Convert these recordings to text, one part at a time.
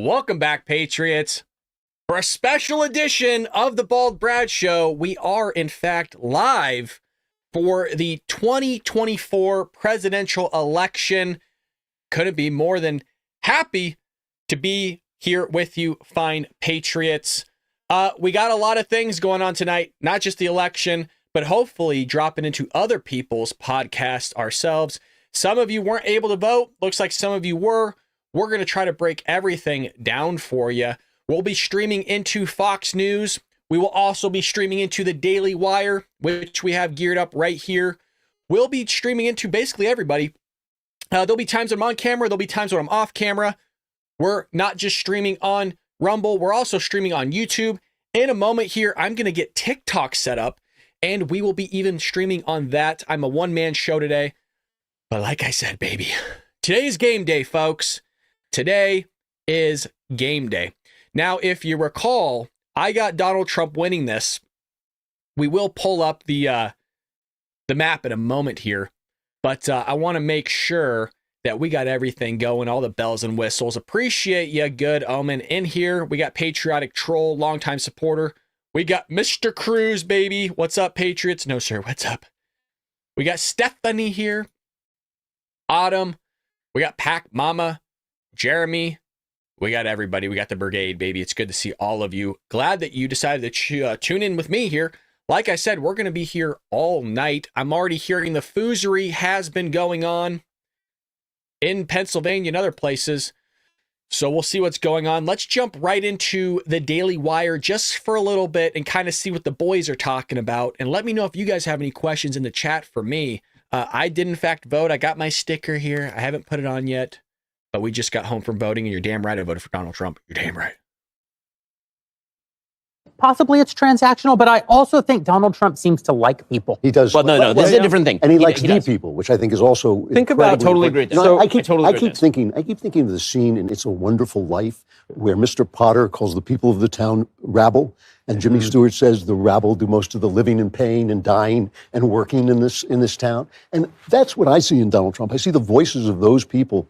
Welcome back, Patriots. For a special edition of the Bald Brad Show, we are, in fact, live for the 2024 presidential election. Couldn't be more than happy to be here with you, fine Patriots. We got a lot of things going on tonight, not just the election, but hopefully dropping into other people's podcasts ourselves. Some of you weren't able to vote. Looks like some of you were. We're going to try to break everything down for you. We'll be streaming into Fox News. We will also be streaming into the Daily Wire, which we have geared up right here. We'll be streaming into basically everybody. There'll be times when I'm on camera. There'll be times when I'm off camera. We're not just streaming on Rumble. We're also streaming on YouTube. In a moment here, I'm going to get TikTok set up, and we will be even streaming on that. I'm a one-man show today. But like I said, baby, today's game day, folks. Today is game day. Now, if you recall, I got Donald Trump winning this. We will pull up the map in a moment here, but I want to make sure that we got everything going, all the bells and whistles. Appreciate you, Good Omen. In here, we got Patriotic Troll, longtime supporter. We got Mr. Cruz, baby. What's up, Patriots? No, sir, what's up? We got Stephanie here. Autumn. We got Pac Mama. Jeremy. We got everybody. We got the brigade, baby. It's good to see all of you. Glad that you decided to tune in with me here. Like I said, we're going to be here all night. I'm already hearing the foozery has been going on in Pennsylvania and other places. So we'll see what's going on. Let's jump right into the Daily Wire just for a little bit and kind of see what the boys are talking about. And let me know if you guys have any questions in the chat for me. I did, in fact, vote. I got my sticker here. I haven't put it on yet. But we just got home from voting, and you're damn right I voted for Donald Trump. You're damn right. Possibly it's transactional, but I also think Donald Trump seems to like people. He does. Well, no, this is a different thing. And he likes new people, which I think is also Think about totally agree. No, I keep thinking of the scene in It's a Wonderful Life where Mr. Potter calls the people of the town rabble, and Jimmy Stewart says the rabble do most of the living and paying and dying and working in this town. And that's what I see in Donald Trump. I see the voices of those people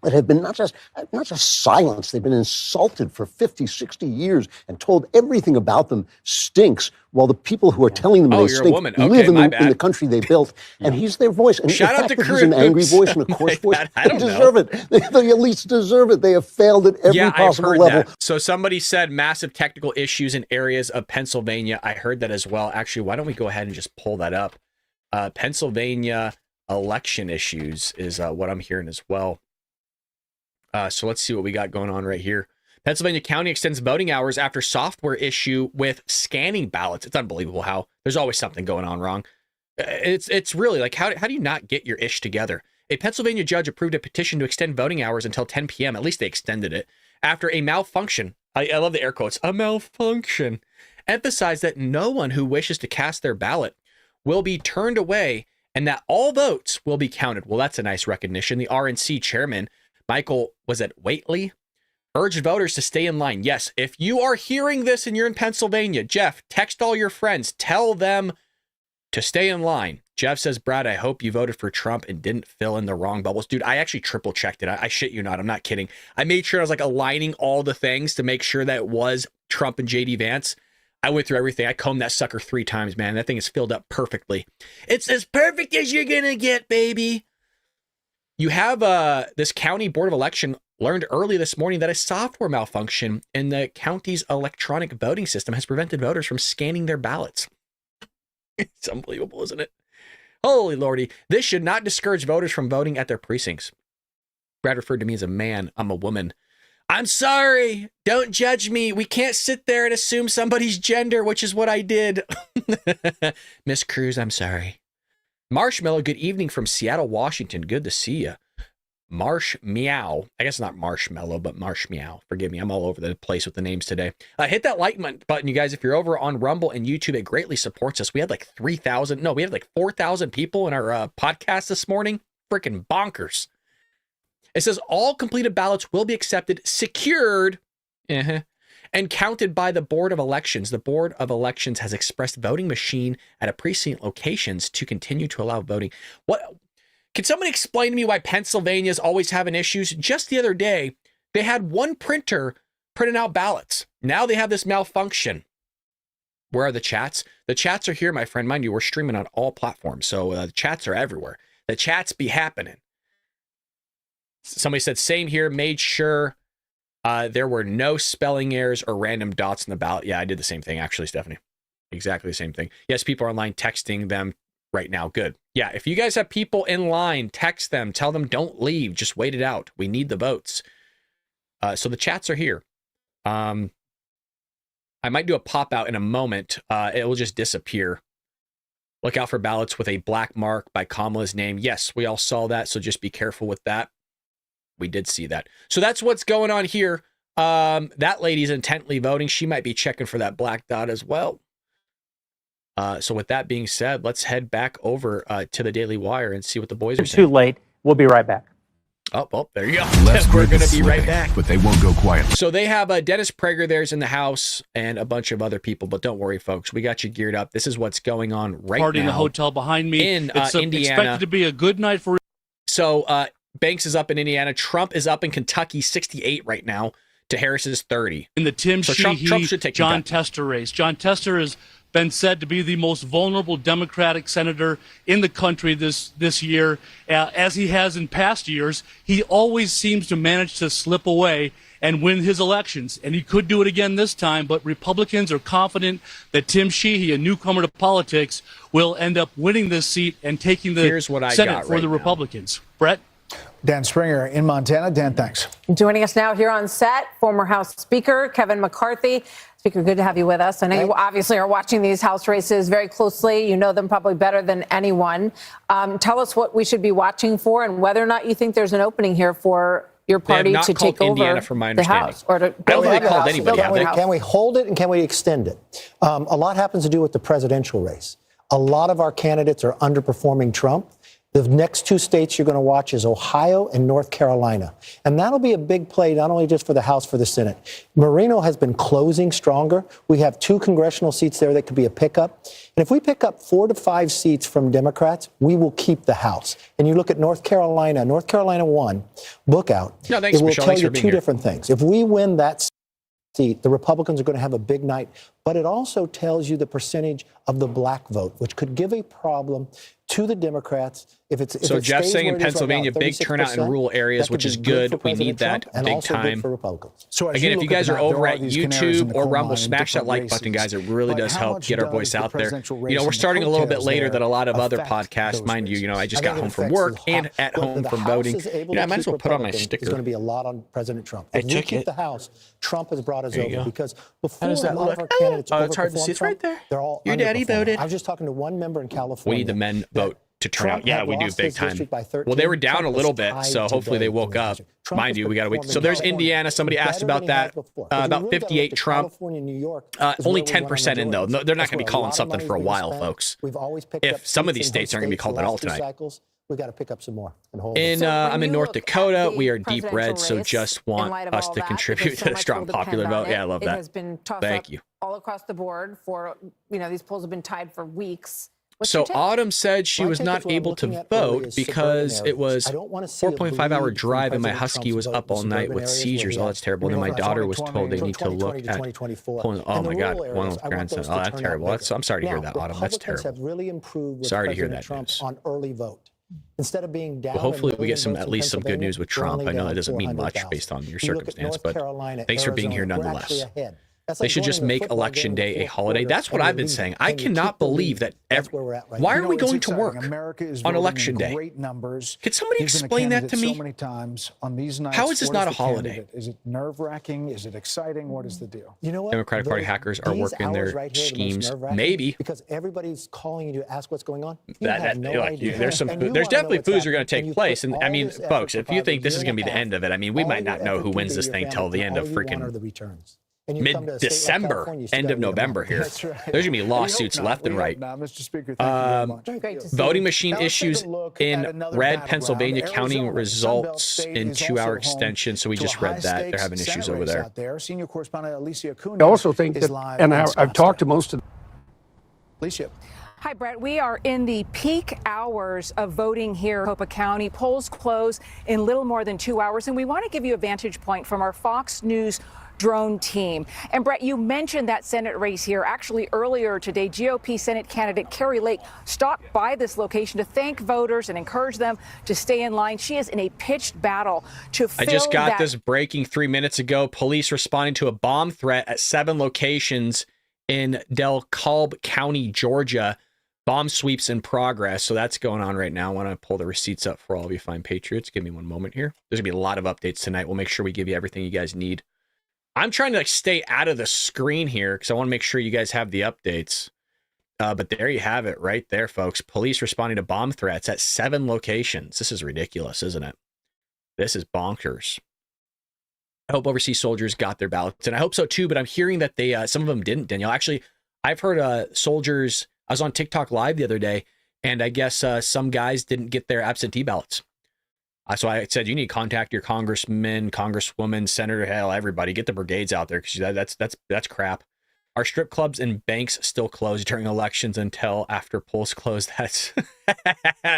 that have been not just silenced, they've been insulted for 50, 60 years and told everything about them stinks, while the people who are telling them they stink live in the country they built, and he's their voice. And shout out to Cruz. He's an angry voice and a coarse voice. They deserve it. They at least deserve it. They have failed at every possible level. That. So somebody said massive technical issues in areas of Pennsylvania. I heard that as well. Actually, why don't we go ahead and just pull that up? Pennsylvania election issues is what I'm hearing as well. So let's see what we got going on right here. Pennsylvania County extends voting hours after software issue with scanning ballots. It's unbelievable how there's always something going on wrong. It's really like, how do you not get your ish together? A Pennsylvania judge approved a petition to extend voting hours until 10 p.m. At least they extended it after a malfunction. I love the air quotes. A malfunction. Emphasized that no one who wishes to cast their ballot will be turned away and that all votes will be counted. Well, that's a nice recognition. The RNC chairman, Michael, was it Waitley, urged voters to stay in line. Yes, if you are hearing this and you're in Pennsylvania, Jeff, text all your friends. Tell them to stay in line. Jeff says, Brad, I hope you voted for Trump and didn't fill in the wrong bubbles. Dude, I actually triple checked it. I shit you not. I'm not kidding. I made sure I was like aligning all the things to make sure that it was Trump and JD Vance. I went through everything. I combed that sucker 3 times, man. That thing is filled up perfectly. It's as perfect as you're going to get, baby. You have this county board of election learned early this morning that a software malfunction in the county's electronic voting system has prevented voters from scanning their ballots. It's unbelievable, isn't it? Holy lordy. This should not discourage voters from voting at their precincts. Brad referred to me as a man. I'm a woman. I'm sorry. Don't judge me. We can't sit there and assume somebody's gender, which is what I did. Miss Cruz, I'm sorry. Marshmallow, good evening from Seattle, Washington. Good to see you. Marsh Meow. I guess not Marshmallow, but Marsh Meow. Forgive me. I'm all over the place with the names today. Hit that like button, you guys. If you're over on Rumble and YouTube, it greatly supports us. We had like 3,000. No, we had like 4,000 people in our podcast this morning. Freaking bonkers. It says all completed ballots will be accepted, secured, and counted by the Board of Elections. The Board of Elections has expressed voting machine at a precinct locations to continue to allow voting. What? Can someone explain to me why Pennsylvania is always having issues? Just the other day, They had one printer printing out ballots. Now they have this malfunction. Where are the chats? The chats are here, my friend. Mind you, we're streaming on all platforms, so the chats are everywhere. The chats be happening. Somebody said, same here, made sure there were no spelling errors or random dots in the ballot. Yeah, I did the same thing, actually, Stephanie. Exactly the same thing. Yes, people are online texting them right now. Good. Yeah, if you guys have people in line, text them. Tell them don't leave. Just wait it out. We need the votes. So the chats are here. I might do a pop out in a moment. It will just disappear. Look out for ballots with a black mark by Kamala's name. Yes, we all saw that, so just be careful with that. We did see that. So that's what's going on here. That lady's intently voting. She might be checking for that black dot as well. So with that being said, let's head back over to the Daily Wire and see what the boys are saying. Too late. We'll be right back. Oh, well, there you go. We're going to be right back. But they won't go quiet. So they have Dennis Prager there's in the house and a bunch of other people. But don't worry, folks. We got you geared up. This is what's going on right Party now. in the hotel behind me. In it's Indiana. Expected to be a good night for... So Banks is up in Indiana. Trump is up in Kentucky, 68 right now to Harris's 30. In the Tim So Sheehy, Trump should take John Kentucky. Tester race. John Tester has been said to be the most vulnerable Democratic senator in the country this year. As he has in past years, he always seems to manage to slip away and win his elections. And he could do it again this time, but Republicans are confident that Tim Sheehy, a newcomer to politics, will end up winning this seat and taking the Senate for the Republicans. Brett? Dan Springer in Montana. Dan, thanks. Joining us now here on set, former House Speaker Kevin McCarthy. Speaker, good to have you with us. I know you obviously are watching these House races very closely. You know them probably better than anyone. Tell us what we should be watching for and whether or not you think there's an opening here for your party to take over Indiana, from my the understanding. House. Or to I don't think they called anybody. Can we hold it and can we extend it? A lot happens to do with the presidential race. A lot of our candidates are underperforming Trump. The next two states you're going to watch is Ohio and North Carolina. And that'll be a big play, not only just for the House, for the Senate. Moreno has been closing stronger. We have 2 congressional seats there that could be a pickup. And if we pick up 4 to 5 seats from Democrats, we will keep the House. And you look at North Carolina 1, book out. No, thanks, it will Michelle. tell Thanks you for being 2 here. different things. If we win that seat, the Republicans are going to have a big night. But it also tells you the percentage of the black vote, which could give a problem to the Democrats. So Jeff's saying in Pennsylvania, big turnout in rural areas, which is good. We need that big time. So Again, if you guys are over at YouTube or Rumble, smash that like button, guys. It really does help get our voice out there. You know, we're starting a little bit later than a lot of other podcasts. Mind you, I just got home from work and at home from voting. I might as well put on my sticker. There's going to be a lot on President Trump. I If we took keep it. the House, Trump has brought us There you over go. because before does that a lot look? of our candidates Oh, it's hard to see. overperformed It's right Trump, there. They're all Your daddy underperforming. voted. I was just talking to one member in California. We need the men vote to turn Trump out. Yeah, had we do lost big his time. district by 13. Well, they were down Trump a was little bit, tied so hopefully today they woke for the up. district. Trump Mind is you, we got to wait. So performing there's better Indiana. Somebody than asked he about has that. before. Because we About really gotta 58 look at Trump. California, New York is Only where we won our 10% in, though. majorities. They're not That's going to be where a calling lot of something money's for a being while, spent. folks. We've always picked If up some of seats these in states those aren't going to be states called the at all last two tonight. cycles. We've got to pick up some more and hold In it. I'm in North Dakota. We are deep presidential red, so race, just in want light of us all to that, contribute because to so the much strong will popular depend on vote. Yeah, I it. love It that. has been tossed Thank up you. all across the board for, these polls have been tied for weeks. What's So your take? Autumn said she My was take not is what I'm able to looking at really vote is because suburban it was areas. I don't wanna see a 4.5 hour bleed from drive and my President husky Trump's was vote up in all night suburban with areas where seizures. he Oh, had- that's terrible. And you then know, my daughter was told they need to look 2020 to at. 2024. Oh And my the God, rural one areas, of I want grandson. those Oh, to that's turn out terrible. bigger. I'm sorry to hear Now, that, Autumn. That's Republicans terrible. have really improved with Sorry to hear President that Trump news. on early vote. Instead of being down, Well, hopefully a we get million some votes at in least some good Pennsylvania, news with we're Trump. only I know down that doesn't mean much 400,000. based on your You look at circumstance, North but Carolina, thanks for being here Arizona, we're nonetheless. actually ahead. That's They like should going just into a make football election game in the day a fourth holiday. quarter That's what and I've you're been leading. saying. I Can you cannot keep the believe lead? that That's where we're at right why now. are we it's going to exciting. work America is on voting election in day? great numbers. Could somebody He's been a explain that to candidate me? so many times on these nights. How is this What not a the holiday? candidate? Is it nerve-wracking? Is it exciting? What is the deal? You know what? Democratic Party hackers are these working hours their right here are the most schemes. nerve-wracking Maybe. because everybody's calling you to ask what's going on. You That, have no look, idea. there's some And you there's wanna know definitely what's foods are going happening, to and take you place. put And I all mean, this effort folks, for if you probably think this a is year going to be and the a end half, of it, I mean, we all might your not know effort who can wins be this your thing till family, the end all of you want are freaking the returns. And you come to a state like mid-December, California, you still end gotta of get 'em November out. here. That's right. There's going to be We lawsuits hope not. left and We hope right. not. Mr. Speaker, thank you very much. Great to see Voting you. machine Now let's take a issues look at in another red battleground. Pennsylvania, counting Arizona, results Sunbelt State in is 2 hour also home extension. So we to just a read that. They're high-stakes having issues Senate over race there. out there. Senior correspondent Alicia I Acuna also think is that, live and in I've talked to Scottsdale. most of Alicia. Hi, Brett. We are in the peak hours of voting here in Maricopa County. Polls close in little more than 2 hours, and we want to give you a vantage point from our Fox News drone team. And Brett, you mentioned that Senate race here. Actually, earlier today, GOP Senate candidate Carrie Lake stopped by this location to thank voters and encourage them to stay in line. She is in a pitched battle to fill I just got that. this breaking 3 minutes ago. Police responding to a bomb threat at 7 locations in DeKalb County, Georgia. Bomb sweeps in progress. So that's going on right now. I want to pull the receipts up for all of you fine Patriots. Give me one moment here. There's going to be a lot of updates tonight. We'll make sure we give you everything you guys need. I'm trying to stay out of the screen here because I want to make sure you guys have the updates. But there you have it right there, folks. Police responding to bomb threats at 7 locations. This is ridiculous, isn't it? This is bonkers. I hope overseas soldiers got their ballots, and I hope so too, but I'm hearing that they some of them didn't, Danielle. Actually, I've heard soldiers, I was on TikTok Live the other day, and I guess some guys didn't get their absentee ballots. So I said, you need to contact your congressman, congresswoman, senator, hell, everybody. Get the brigades out there because that's crap. Are strip clubs and banks still closed during elections until after polls close? That's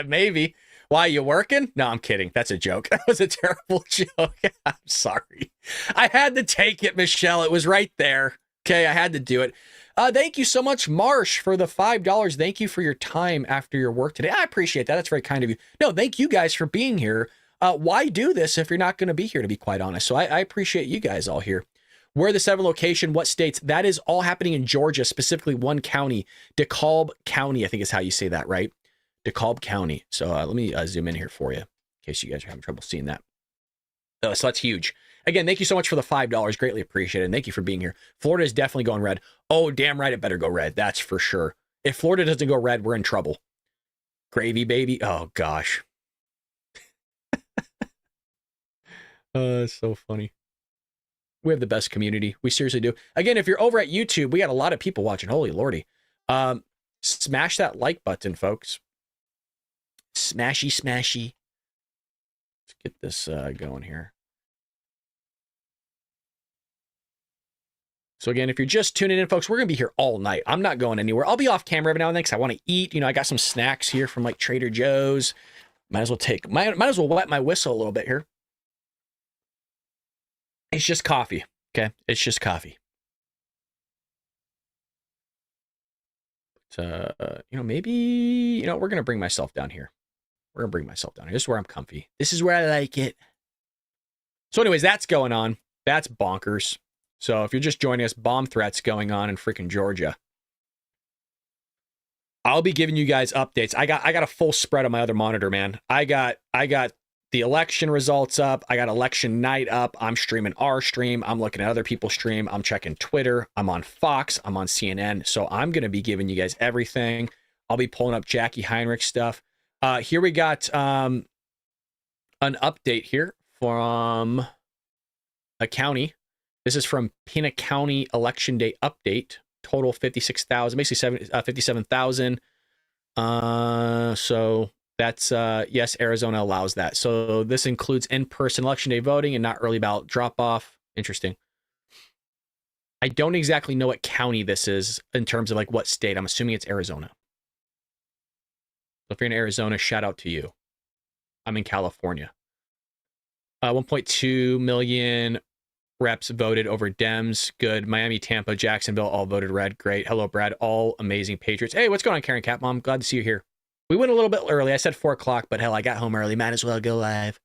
maybe. Why, you working? No, I'm kidding. That's a joke. That was a terrible joke. I'm sorry. I had to take it, Michelle. It was right there. Okay, I had to do it. Thank you so much, Marsh, for the $5. Thank you for your time after your work today. I appreciate that. That's very kind of you. No, thank you guys for being here. Why do this if you're not going to be here, to be quite honest? So I appreciate you guys all here. Where the 7 location, what states? That is all happening in Georgia, specifically one county, DeKalb County, I think is how you say that, right? DeKalb County. So let me zoom in here for you in case you guys are having trouble seeing that. So that's huge. Again, thank you so much for the $5. Greatly appreciated. And thank you for being here. Florida is definitely going red. Oh, damn right. It better go red. That's for sure. If Florida doesn't go red, we're in trouble. Gravy, baby. Oh, gosh. It's so funny. We have the best community. We seriously do. Again, if you're over at YouTube, we got a lot of people watching. Holy Lordy. Smash that like button, folks. Smashy, smashy. Let's get this going here. So again, if you're just tuning in, folks, we're going to be here all night. I'm not going anywhere. I'll be off camera every now and then because I want to eat. You know, I got some snacks here from like Trader Joe's. Might as well wet my whistle a little bit here. It's just coffee. Okay. It's just coffee. But, maybe, we're going to bring myself down here. We're going to bring myself down here. This is where I'm comfy. This is where I like it. So anyways, that's going on. That's bonkers. So if you're just joining us, bomb threats going on in freaking Georgia. I'll be giving you guys updates. I got a full spread on my other monitor, man. I got the election results up. I got election night up. I'm streaming our stream. I'm looking at other people's stream. I'm checking Twitter. I'm on Fox. I'm on CNN. So I'm going to be giving you guys everything. I'll be pulling up Jackie Heinrich stuff. Here we got an update here from a county. This is from Pena County Election Day update. Total 56,000, basically 57,000. So that's, yes, Arizona allows that. So this includes in-person Election Day voting and not early ballot drop-off. Interesting. I don't exactly know what county this is in terms of like what state. I'm assuming it's Arizona. So if you're in Arizona, shout out to you. I'm in California. 1.2 million reps voted over Dems. Good. Miami, Tampa, Jacksonville all voted red. Great. Hello, Brad. All amazing Patriots. Hey, what's going on, Karen Cat Mom? Glad to see you here. We went a little bit early. I said 4 o'clock, but hell, I got home early. Might as well go live.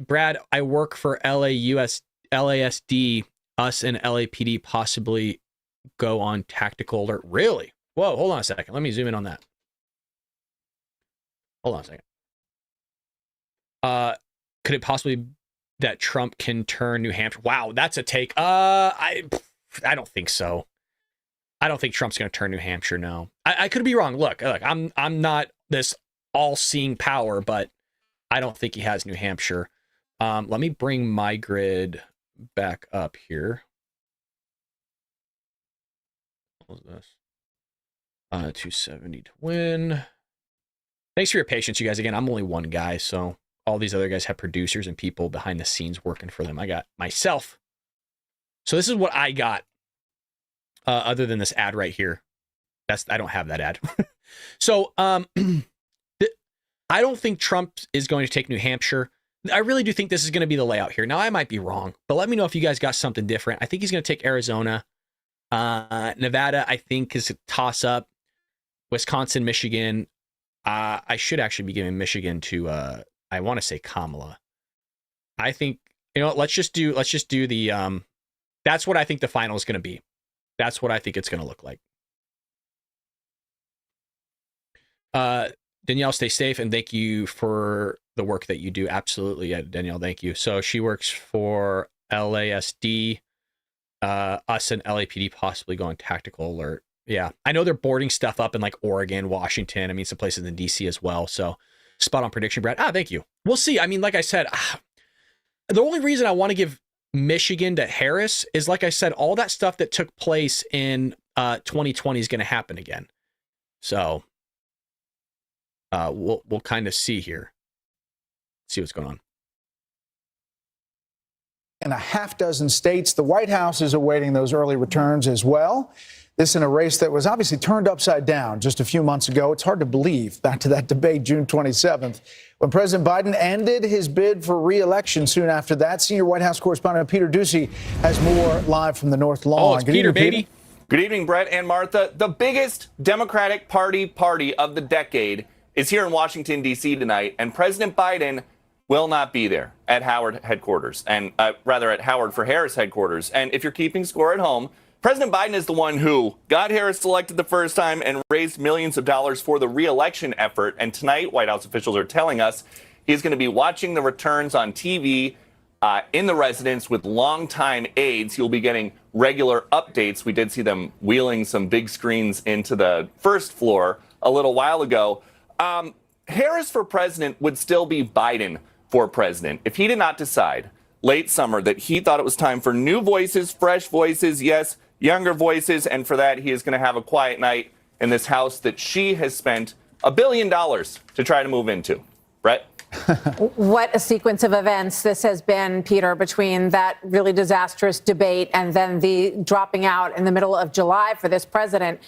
Brad, I work for LASD. Us and LAPD possibly go on tactical alert. Really? Whoa, hold on a second. Let me zoom in on that. Hold on a second. Could it possibly that Trump can turn New Hampshire? Wow, that's a take. I don't think so. I don't think Trump's going to turn New Hampshire. No, I could be wrong. Look, I'm not this all-seeing power, but I don't think he has New Hampshire. Let me bring my grid back up here. What was this? 270 to win. Thanks for your patience, you guys. Again, I'm only one guy, so all these other guys have producers and people behind the scenes working for them. I got myself. So this is what I got, other than this ad right here. I don't have that ad. So I don't think Trump is going to take New Hampshire. I really do think this is going to be the layout here. Now, I might be wrong, but let me know if you guys got something different. I think he's going to take Arizona. Nevada, I think, is a toss-up. Wisconsin, Michigan. I should actually be giving Michigan to, I want to say Kamala. I think, let's just do the, that's what I think the final is going to be. That's what I think it's going to look like. Danielle, stay safe, and thank you for the work that you do. Absolutely, yeah, Danielle, thank you. So she works for LASD, us and LAPD possibly going tactical alert. Yeah, I know they're boarding stuff up in like Oregon, Washington. I mean, some places in DC as well. So spot on prediction, Brad. Thank you. We'll see. I mean, like I said, the only reason I want to give Michigan to Harris is, like I said, all that stuff that took place in 2020 is going to happen again. So we'll kind of see here. See what's going on. In a half dozen states, the White House is awaiting those early returns as well. This in a race that was obviously turned upside down just a few months ago. It's hard to believe, back to that debate June 27th, when President Biden ended his bid for re-election. Soon after that, senior White House correspondent Peter Doocy has more live from the North Lawn. Oh, it's Peter, evening, baby. Peter. Good evening, Brett and Martha. The biggest Democratic party of the decade is here in Washington, D.C. tonight, and President Biden will not be there at Howard headquarters, and rather at Howard for Harris headquarters. And if you're keeping score at home, President Biden is the one who got Harris elected the first time and raised millions of dollars for the re-election effort. And tonight, White House officials are telling us he's going to be watching the returns on TV in the residence with longtime aides. He'll be getting regular updates. We did see them wheeling some big screens into the first floor a little while ago. Harris for president would still be Biden for president if he did not decide late summer that he thought it was time for new voices, fresh voices, yes, younger voices, and for that he is going to have a quiet night in this house that she has spent $1 billion to try to move into. Brett? What a sequence of events this has been, Peter, between that really disastrous debate and then the dropping out in the middle of July for this president.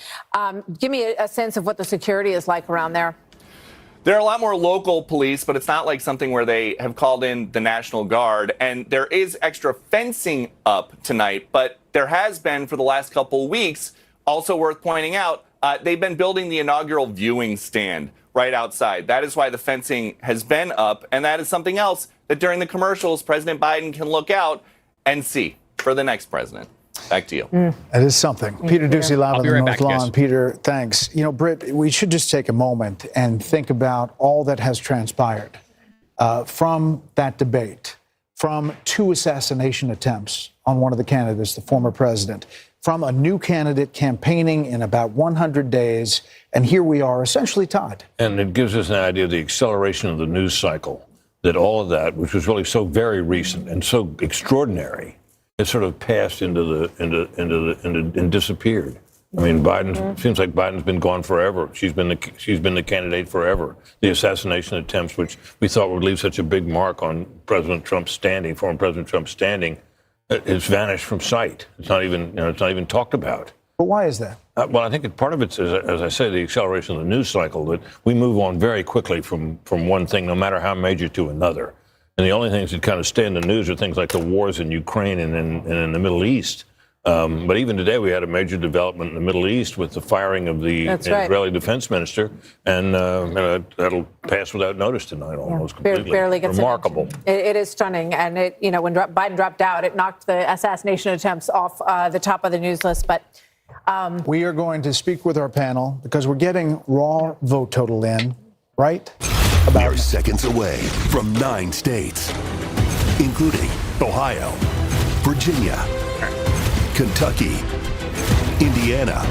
Give me a sense of what the security is like around there. There are a lot more local police, but it's not like something where they have called in the National Guard. And there is extra fencing up tonight, but there has been for the last couple of weeks. Also worth pointing out, they've been building the inaugural viewing stand right outside. That is why the fencing has been up. And that is something else that during the commercials, President Biden can look out and see for the next president. Back to you. That is something. Peter Doocy live on the North Lawn. guys. Peter, thanks. Britt, we should just take a moment and think about all that has transpired from that debate, from 2 assassination attempts on one of the candidates, the former president, from a new candidate campaigning in about 100 days, and here we are essentially tied. And it gives us an idea of the acceleration of the news cycle, that all of that, which was really so very recent and so extraordinary, it sort of passed and disappeared. I mean, Biden seems like Biden's been gone forever. She's been the candidate forever. The assassination attempts, which we thought would leave such a big mark on President Trump's standing, former President Trump's standing, it's vanished from sight. It's not even talked about. But why is that? Well, I think part of it's, as I say, the acceleration of the news cycle, that we move on very quickly from one thing, no matter how major, to another. And the only things that kind of stay in the news are things like the wars in Ukraine and in the Middle East. But even today, we had a major development in the Middle East with the firing of the Israeli defense minister, and that'll pass without notice tonight, almost completely. Barely gets remarkable. It is stunning, and when Biden dropped out, it knocked the assassination attempts off the top of the news list. But we are going to speak with our panel because we're getting raw vote total in, right? We're seconds away from 9 states, including Ohio, Virginia, Kentucky, Indiana.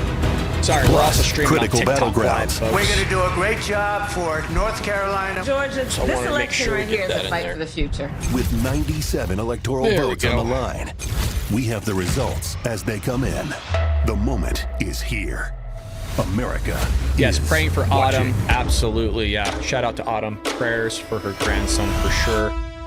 Sorry, we're also streaming critical on TikTok battlegrounds. Live, We're going to do a great job for North Carolina. Georgia, this election right here is a fight for the future. With 97 electoral votes on the line, we have the results as they come in. The moment is here. America. Yes, praying for watching. Autumn. Absolutely, yeah. Shout out to Autumn. Prayers for her grandson for sure.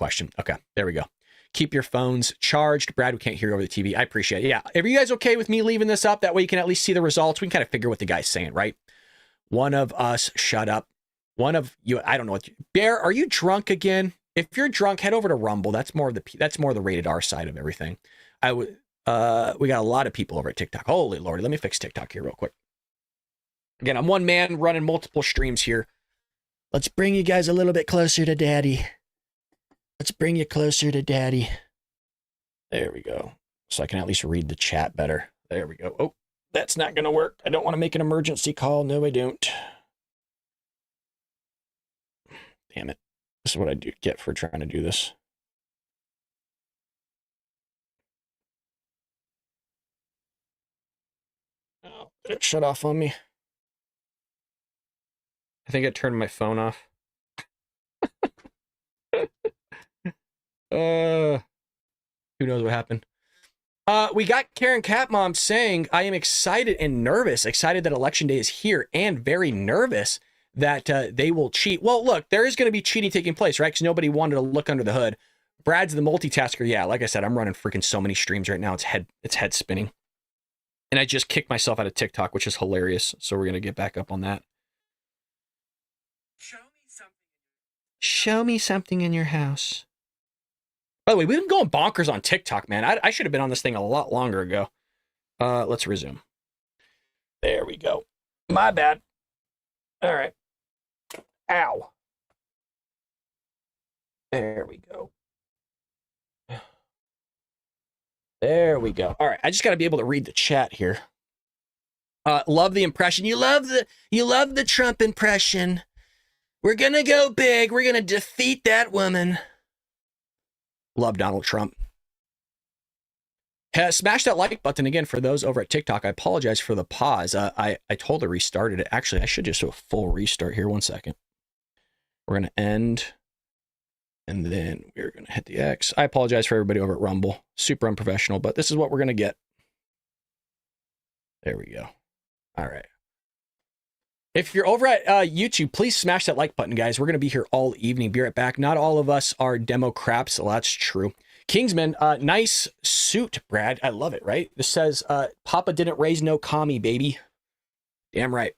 question. Okay, there we go. Keep your phones charged. Brad, we can't hear you over the TV. I appreciate it. Yeah, are you guys okay with me leaving this up? That way you can at least see the results. We can kind of figure what the guy's saying, right? One of us, shut up. One of you, I don't know what. Bear, are you drunk again? If you're drunk, head over to Rumble. That's more of the rated R side of everything. We got a lot of people over at TikTok. Holy Lord, let me fix TikTok here real quick. Again, I'm one man running multiple streams here. Let's bring you guys a little bit closer to Daddy. Let's bring you closer to Daddy. There we go. So I can at least read the chat better. There we go. Oh, that's not going to work. I don't want to make an emergency call. No, I don't. Damn it. This is what I get for trying to do this. Oh, did it shut off on me? I think it turned my phone off. Who knows what happened? We got Karen Catmom saying, I am excited and nervous. Excited that Election Day is here and very nervous that they will cheat. Well, look, there is going to be cheating taking place, right? Because nobody wanted to look under the hood. Brad's the multitasker. Yeah, like I said, I'm running freaking so many streams right now. It's head spinning. And I just kicked myself out of TikTok, which is hilarious. So we're going to get back up on that. Show me something in your house. By the way, we've been going bonkers on TikTok, man. I should have been on this thing a lot longer ago. Let's resume. There we go. My bad. All right. Ow. There we go. There we go. All right. I just got to be able to read the chat here. Love the impression. You love the Trump impression. We're going to go big. We're going to defeat that woman. Love Donald Trump. Smash that like button again for those over at TikTok. I apologize for the pause. I totally restarted it. Actually, I should just do a full restart here. 1 second. We're going to end. And then we're going to hit the X. I apologize for everybody over at Rumble. Super unprofessional, but this is what we're going to get. There we go. All right. If you're over at YouTube, please smash that like button, guys. We're going to be here all evening. Be right back. Not all of us are Democrats. Well, that's true. Kingsman, nice suit, Brad. I love it, right? This says, Papa didn't raise no commie, baby. Damn right.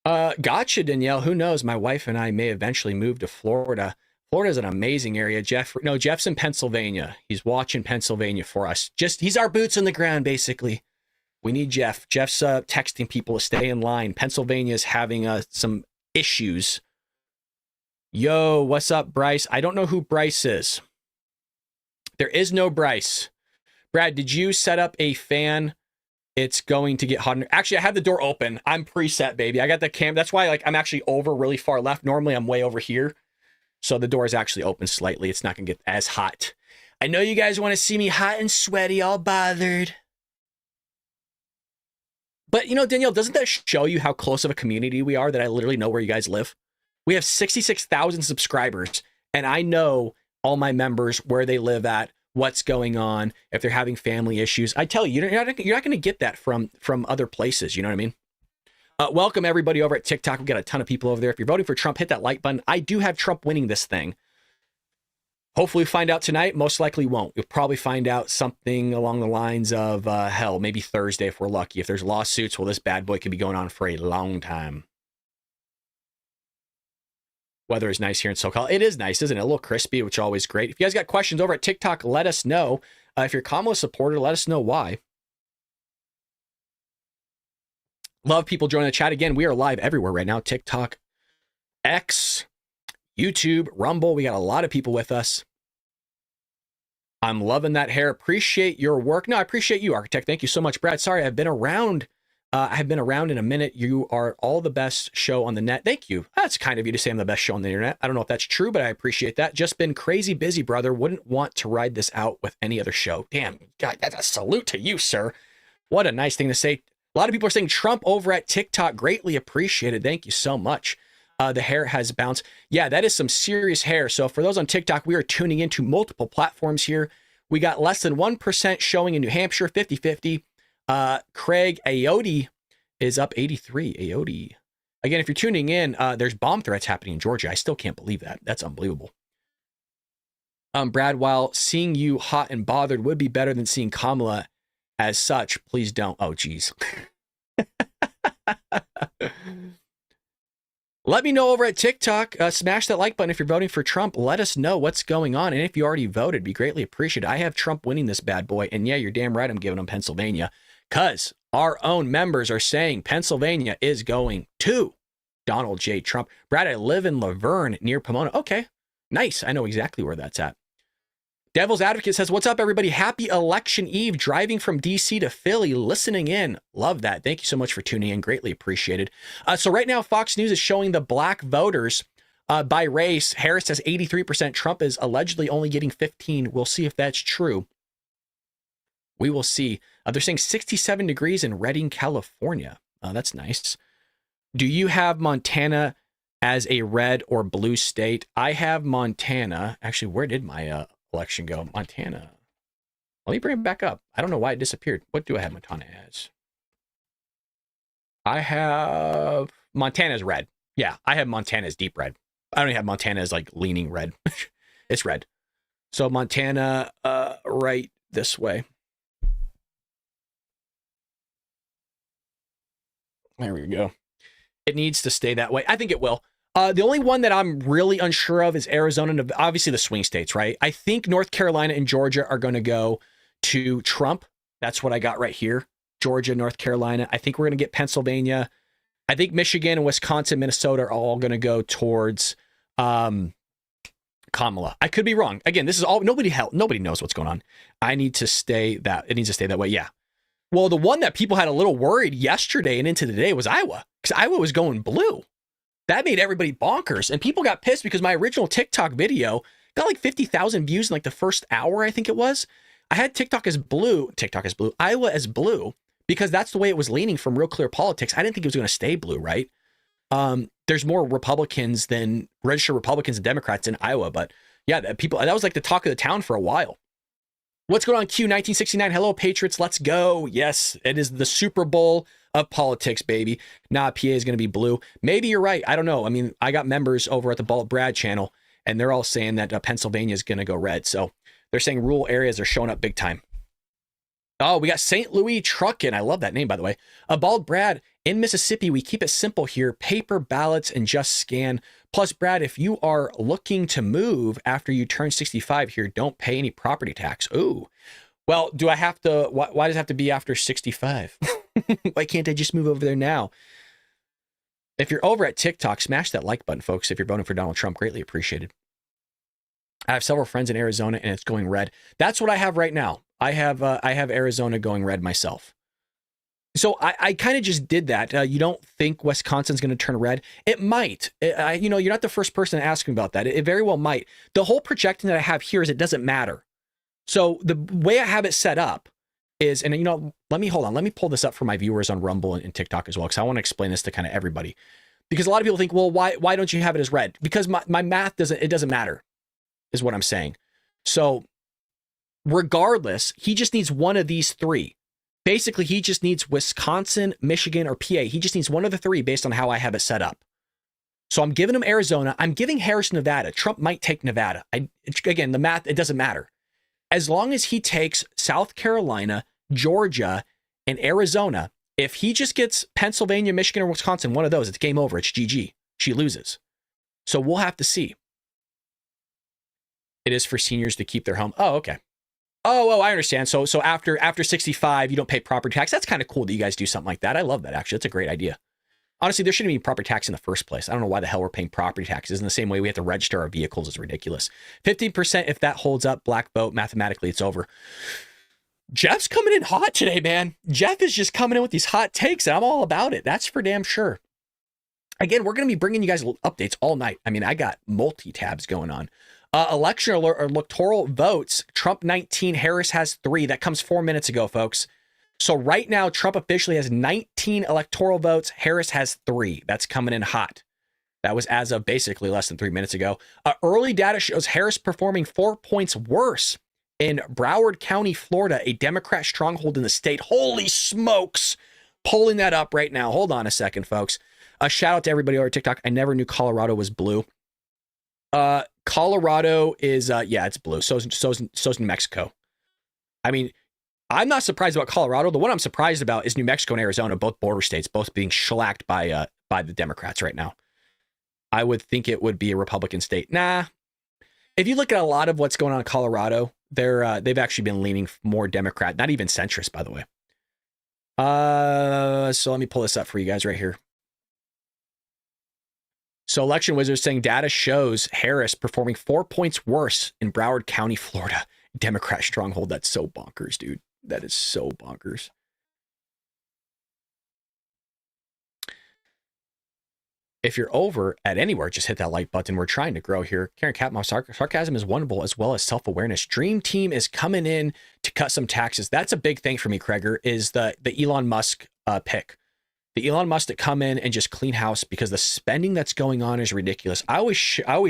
Gotcha, Danielle. Who knows? My wife and I may eventually move to Florida. Florida's an amazing area. Jeff's in Pennsylvania. He's watching Pennsylvania for us. He's our boots on the ground, basically. We need Jeff. Jeff's texting people to stay in line. Pennsylvania's having some issues. Yo, what's up, Bryce? I don't know who Bryce is. There is no Bryce. Brad, did you set up a fan? It's going to get hot. Actually, I have the door open. I'm preset, baby. I got the cam. That's why I'm actually over really far left. Normally, I'm way over here. So the door is actually open slightly. It's not going to get as hot. I know you guys want to see me hot and sweaty, all bothered. But, Danielle, doesn't that show you how close of a community we are that I literally know where you guys live? We have 66,000 subscribers, and I know all my members, where they live at, what's going on, if they're having family issues. I tell you, you're not going to get that from other places. You know what I mean? Welcome, everybody, over at TikTok. We've got a ton of people over there. If you're voting for Trump, hit that like button. I do have Trump winning this thing. Hopefully we find out tonight. Most likely won't. You'll probably find out something along the lines of, hell, maybe Thursday if we're lucky. If there's lawsuits, well, this bad boy could be going on for a long time. Weather is nice here in SoCal. It is nice, isn't it? A little crispy, which is always great. If you guys got questions over at TikTok, let us know. If you're a Kamala supporter, let us know why. Love people joining the chat. Again, we are live everywhere right now. TikTok, X, YouTube, Rumble. We got a lot of people with us. I'm loving that hair. Appreciate your work. No, I appreciate you, Architect. Thank you so much, Brad. Sorry, I've been around. I have been around in a minute. You are all the best show on the net. Thank you. That's kind of you to say I'm the best show on the internet. I don't know if that's true, but I appreciate that. Just been crazy busy, brother. Wouldn't want to ride this out with any other show. Damn, God, that's a salute to you, sir. What a nice thing to say. A lot of people are saying Trump over at TikTok. Greatly appreciated. Thank you so much. The hair has bounced. Yeah, that is some serious hair. So for those on TikTok, we are tuning into multiple platforms here. We got less than 1% showing in New Hampshire, 50-50. Craig Ayotte is up 83. Ayotte. Again, if you're tuning in, there's bomb threats happening in Georgia. I still can't believe that. That's unbelievable. Brad, while seeing you hot and bothered would be better than seeing Kamala as such, please don't. Oh, geez. Let me know over at TikTok. Smash that like button if you're voting for Trump. Let us know what's going on. And if you already voted, be greatly appreciated. I have Trump winning this bad boy. And yeah, you're damn right I'm giving him Pennsylvania. Because our own members are saying Pennsylvania is going to Donald J. Trump. Brad, I live in Laverne near Pomona. Okay, nice. I know exactly where that's at. Devil's Advocate says, what's up, everybody? Happy election eve. Driving from D.C. to Philly, listening in. Love that. Thank you so much for tuning in. Greatly appreciated. So right now, Fox News is showing the black voters by race. Harris says 83%. Trump is allegedly only getting 15. We'll see if that's true. We will see. They're saying 67 degrees in Redding, California. That's nice. Do you have Montana as a red or blue state? I have Montana. Actually, where did my election go? Montana. Let me bring it back up. I don't know why it disappeared. What do I have Montana as? I have Montana as red. Yeah, I have Montana as deep red. I don't even have Montana as like leaning red. It's red. So Montana right this way. There we go. It needs to stay that way. I think it will. The only one that I'm really unsure of is Arizona, obviously the swing states, right? I think North Carolina and Georgia are going to go to Trump. That's what I got right here. Georgia, North Carolina. I think we're going to get Pennsylvania. I think Michigan and Wisconsin, Minnesota are all going to go towards Kamala. I could be wrong. Again, this is all nobody knows what's going on. It needs to stay that way. Yeah. Well, the one that people had a little worried yesterday and into today was Iowa, because Iowa was going blue. That made everybody bonkers, and people got pissed because my original TikTok video got like 50,000 views in like the first hour, I think it was. I had TikTok as blue, Iowa as blue, because that's the way it was leaning from Real Clear Politics. I didn't think it was going to stay blue, right? There's more Republicans than registered Republicans and Democrats in Iowa, but yeah, that was like the talk of the town for a while. What's going on, Q 1969? Hello, Patriots. Let's go. Yes, it is the Super Bowl of politics, baby. Nah, PA is going to be blue. Maybe you're right. I don't know. I mean, I got members over at the Bald Brad channel, and they're all saying that Pennsylvania is going to go red. So they're saying rural areas are showing up big time. Oh, we got St. Louis Truckin'. I love that name, by the way. Bald Brad, in Mississippi, we keep it simple here. Paper ballots and just scan. Plus, Brad, if you are looking to move after you turn 65 here, don't pay any property tax. Ooh. Well, do I have to, why does it have to be after 65? Why can't I just move over there now? If you're over at TikTok, smash that like button, folks. If you're voting for Donald Trump, greatly appreciated. I have several friends in Arizona, and it's going red. That's what I have right now. I have Arizona going red myself. So I kind of just did that. You don't think Wisconsin's going to turn red? It might. You're not the first person to ask me about that. It very well might. The whole projection that I have here is it doesn't matter. So the way I have it set up is, and let me pull this up for my viewers on Rumble and TikTok as well, because I want to explain this to kind of everybody. Because a lot of people think, well, why don't you have it as red? Because my math doesn't matter, is what I'm saying. So regardless, he just needs one of these three. Basically, he just needs Wisconsin, Michigan, or PA. He just needs one of the three based on how I have it set up. So I'm giving him Arizona. I'm giving Harris Nevada. Trump might take Nevada. Again, the math, it doesn't matter. As long as he takes South Carolina, Georgia, and Arizona, if he just gets Pennsylvania, Michigan, or Wisconsin, one of those, it's game over. It's GG. She loses. So we'll have to see. It is for seniors to keep their home. Oh, okay. Oh, I understand. So after 65, you don't pay property tax. That's kind of cool that you guys do something like that. I love that, actually. That's a great idea. Honestly, there shouldn't be property tax in the first place. I don't know why the hell we're paying property taxes. In the same way we have to register our vehicles is ridiculous. 15%, if that holds up, black vote, mathematically, it's over. Jeff's coming in hot today, man. Jeff is just coming in with these hot takes, and I'm all about it. That's for damn sure. Again, we're going to be bringing you guys updates all night. I mean, I got multi-tabs going on. Election electoral votes, Trump 19, Harris has 3. That comes 4 minutes ago, folks. So right now, Trump officially has 19 electoral votes. Harris has 3. That's coming in hot. That was as of basically less than 3 minutes ago. Early data shows Harris performing 4 points worse in Broward County, Florida, a Democrat stronghold in the state. Holy smokes. Pulling that up right now. Hold on a second, folks. A shout out to everybody over TikTok. I never knew Colorado was blue. Colorado is, it's blue. So's New Mexico. I mean, I'm not surprised about Colorado. The one I'm surprised about is New Mexico and Arizona, both border states, both being shellacked by the Democrats right now. I would think it would be a Republican state. Nah. If you look at a lot of what's going on in Colorado, they've actually been leaning more Democrat, not even centrist, by the way. So let me pull this up for you guys right here. So Election Wizard saying data shows Harris performing 4 points worse in Broward County, Florida. Democrat stronghold. That's so bonkers, dude. That is so bonkers. If you're over at anywhere, just hit that like button. We're trying to grow here. Karen Katma, sarcasm is wonderful as well as self-awareness. Dream Team is coming in to cut some taxes. That's a big thing for me, Kreger, is the Elon Musk pick. The Elon Musk to come in and just clean house because the spending that's going on is ridiculous. I always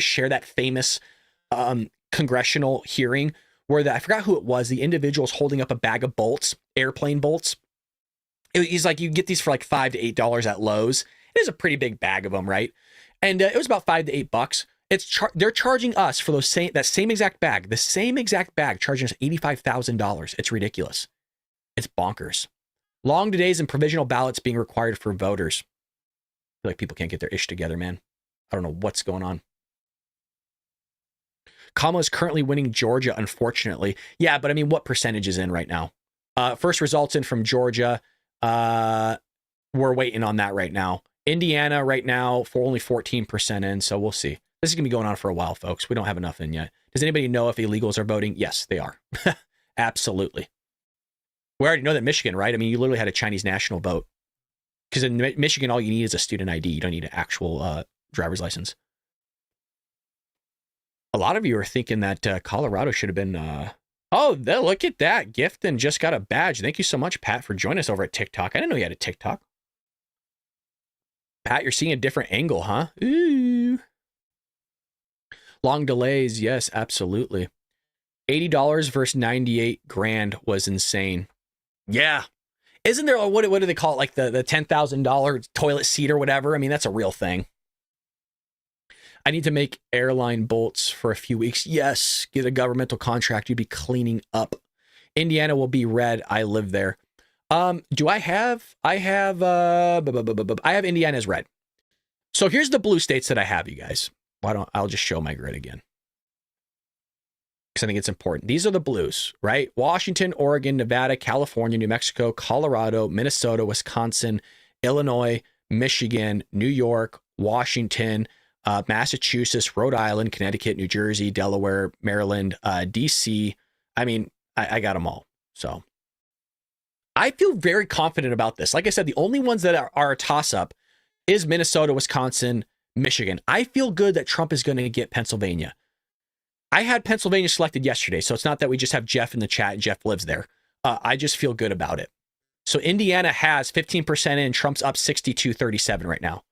share that famous congressional hearing where I forgot who it was. The individual's holding up a bag of bolts, airplane bolts. He's like, you get these for like $5 to $8 at Lowe's. It is a pretty big bag of them, right? And it was about $5 to $8. They're charging us for that same exact bag, charging us $85,000. It's ridiculous. It's bonkers. Long days and provisional ballots being required for voters. I feel like people can't get their ish together, man. I don't know what's going on. Kamala is currently winning Georgia, unfortunately. Yeah, but I mean, what percentage is in right now? First results in from Georgia. We're waiting on that right now. Indiana right now for only 14% in, so we'll see. This is going to be going on for a while, folks. We don't have enough in yet. Does anybody know if illegals are voting? Yes, they are. Absolutely. We already know that Michigan, right? I mean, you literally had a Chinese national vote. Because in Michigan, all you need is a student ID. You don't need an actual driver's license. A lot of you are thinking that Colorado should have been... look at that. Gifton just got a badge. Thank you so much, Pat, for joining us over at TikTok. I didn't know you had a TikTok. Pat, you're seeing a different angle, huh? Ooh. Long delays. Yes, absolutely. $80 versus 98 grand was insane. Yeah. Isn't there, what do they call it? Like the $10,000 toilet seat or whatever? I mean, that's a real thing. I need to make airline bolts for a few weeks. Yes. Get a governmental contract. You'd be cleaning up. Indiana will be red. I live there. Do I have Indiana as red. So here's the blue states that I have, you guys. I'll just show my grid again. Because I think it's important. These are the blues, right? Washington, Oregon, Nevada, California, New Mexico, Colorado, Minnesota, Wisconsin, Illinois, Michigan, New York, Washington, Massachusetts, Rhode Island, Connecticut, New Jersey, Delaware, Maryland, DC. I mean, I got them all. So I feel very confident about this. Like I said, the only ones that are a toss-up is Minnesota, Wisconsin, Michigan. I feel good that Trump is going to get Pennsylvania. I had Pennsylvania selected yesterday, so it's not that we just have Jeff in the chat and Jeff lives there. I just feel good about it. So Indiana has 15% in. Trump's up 62-37 right now.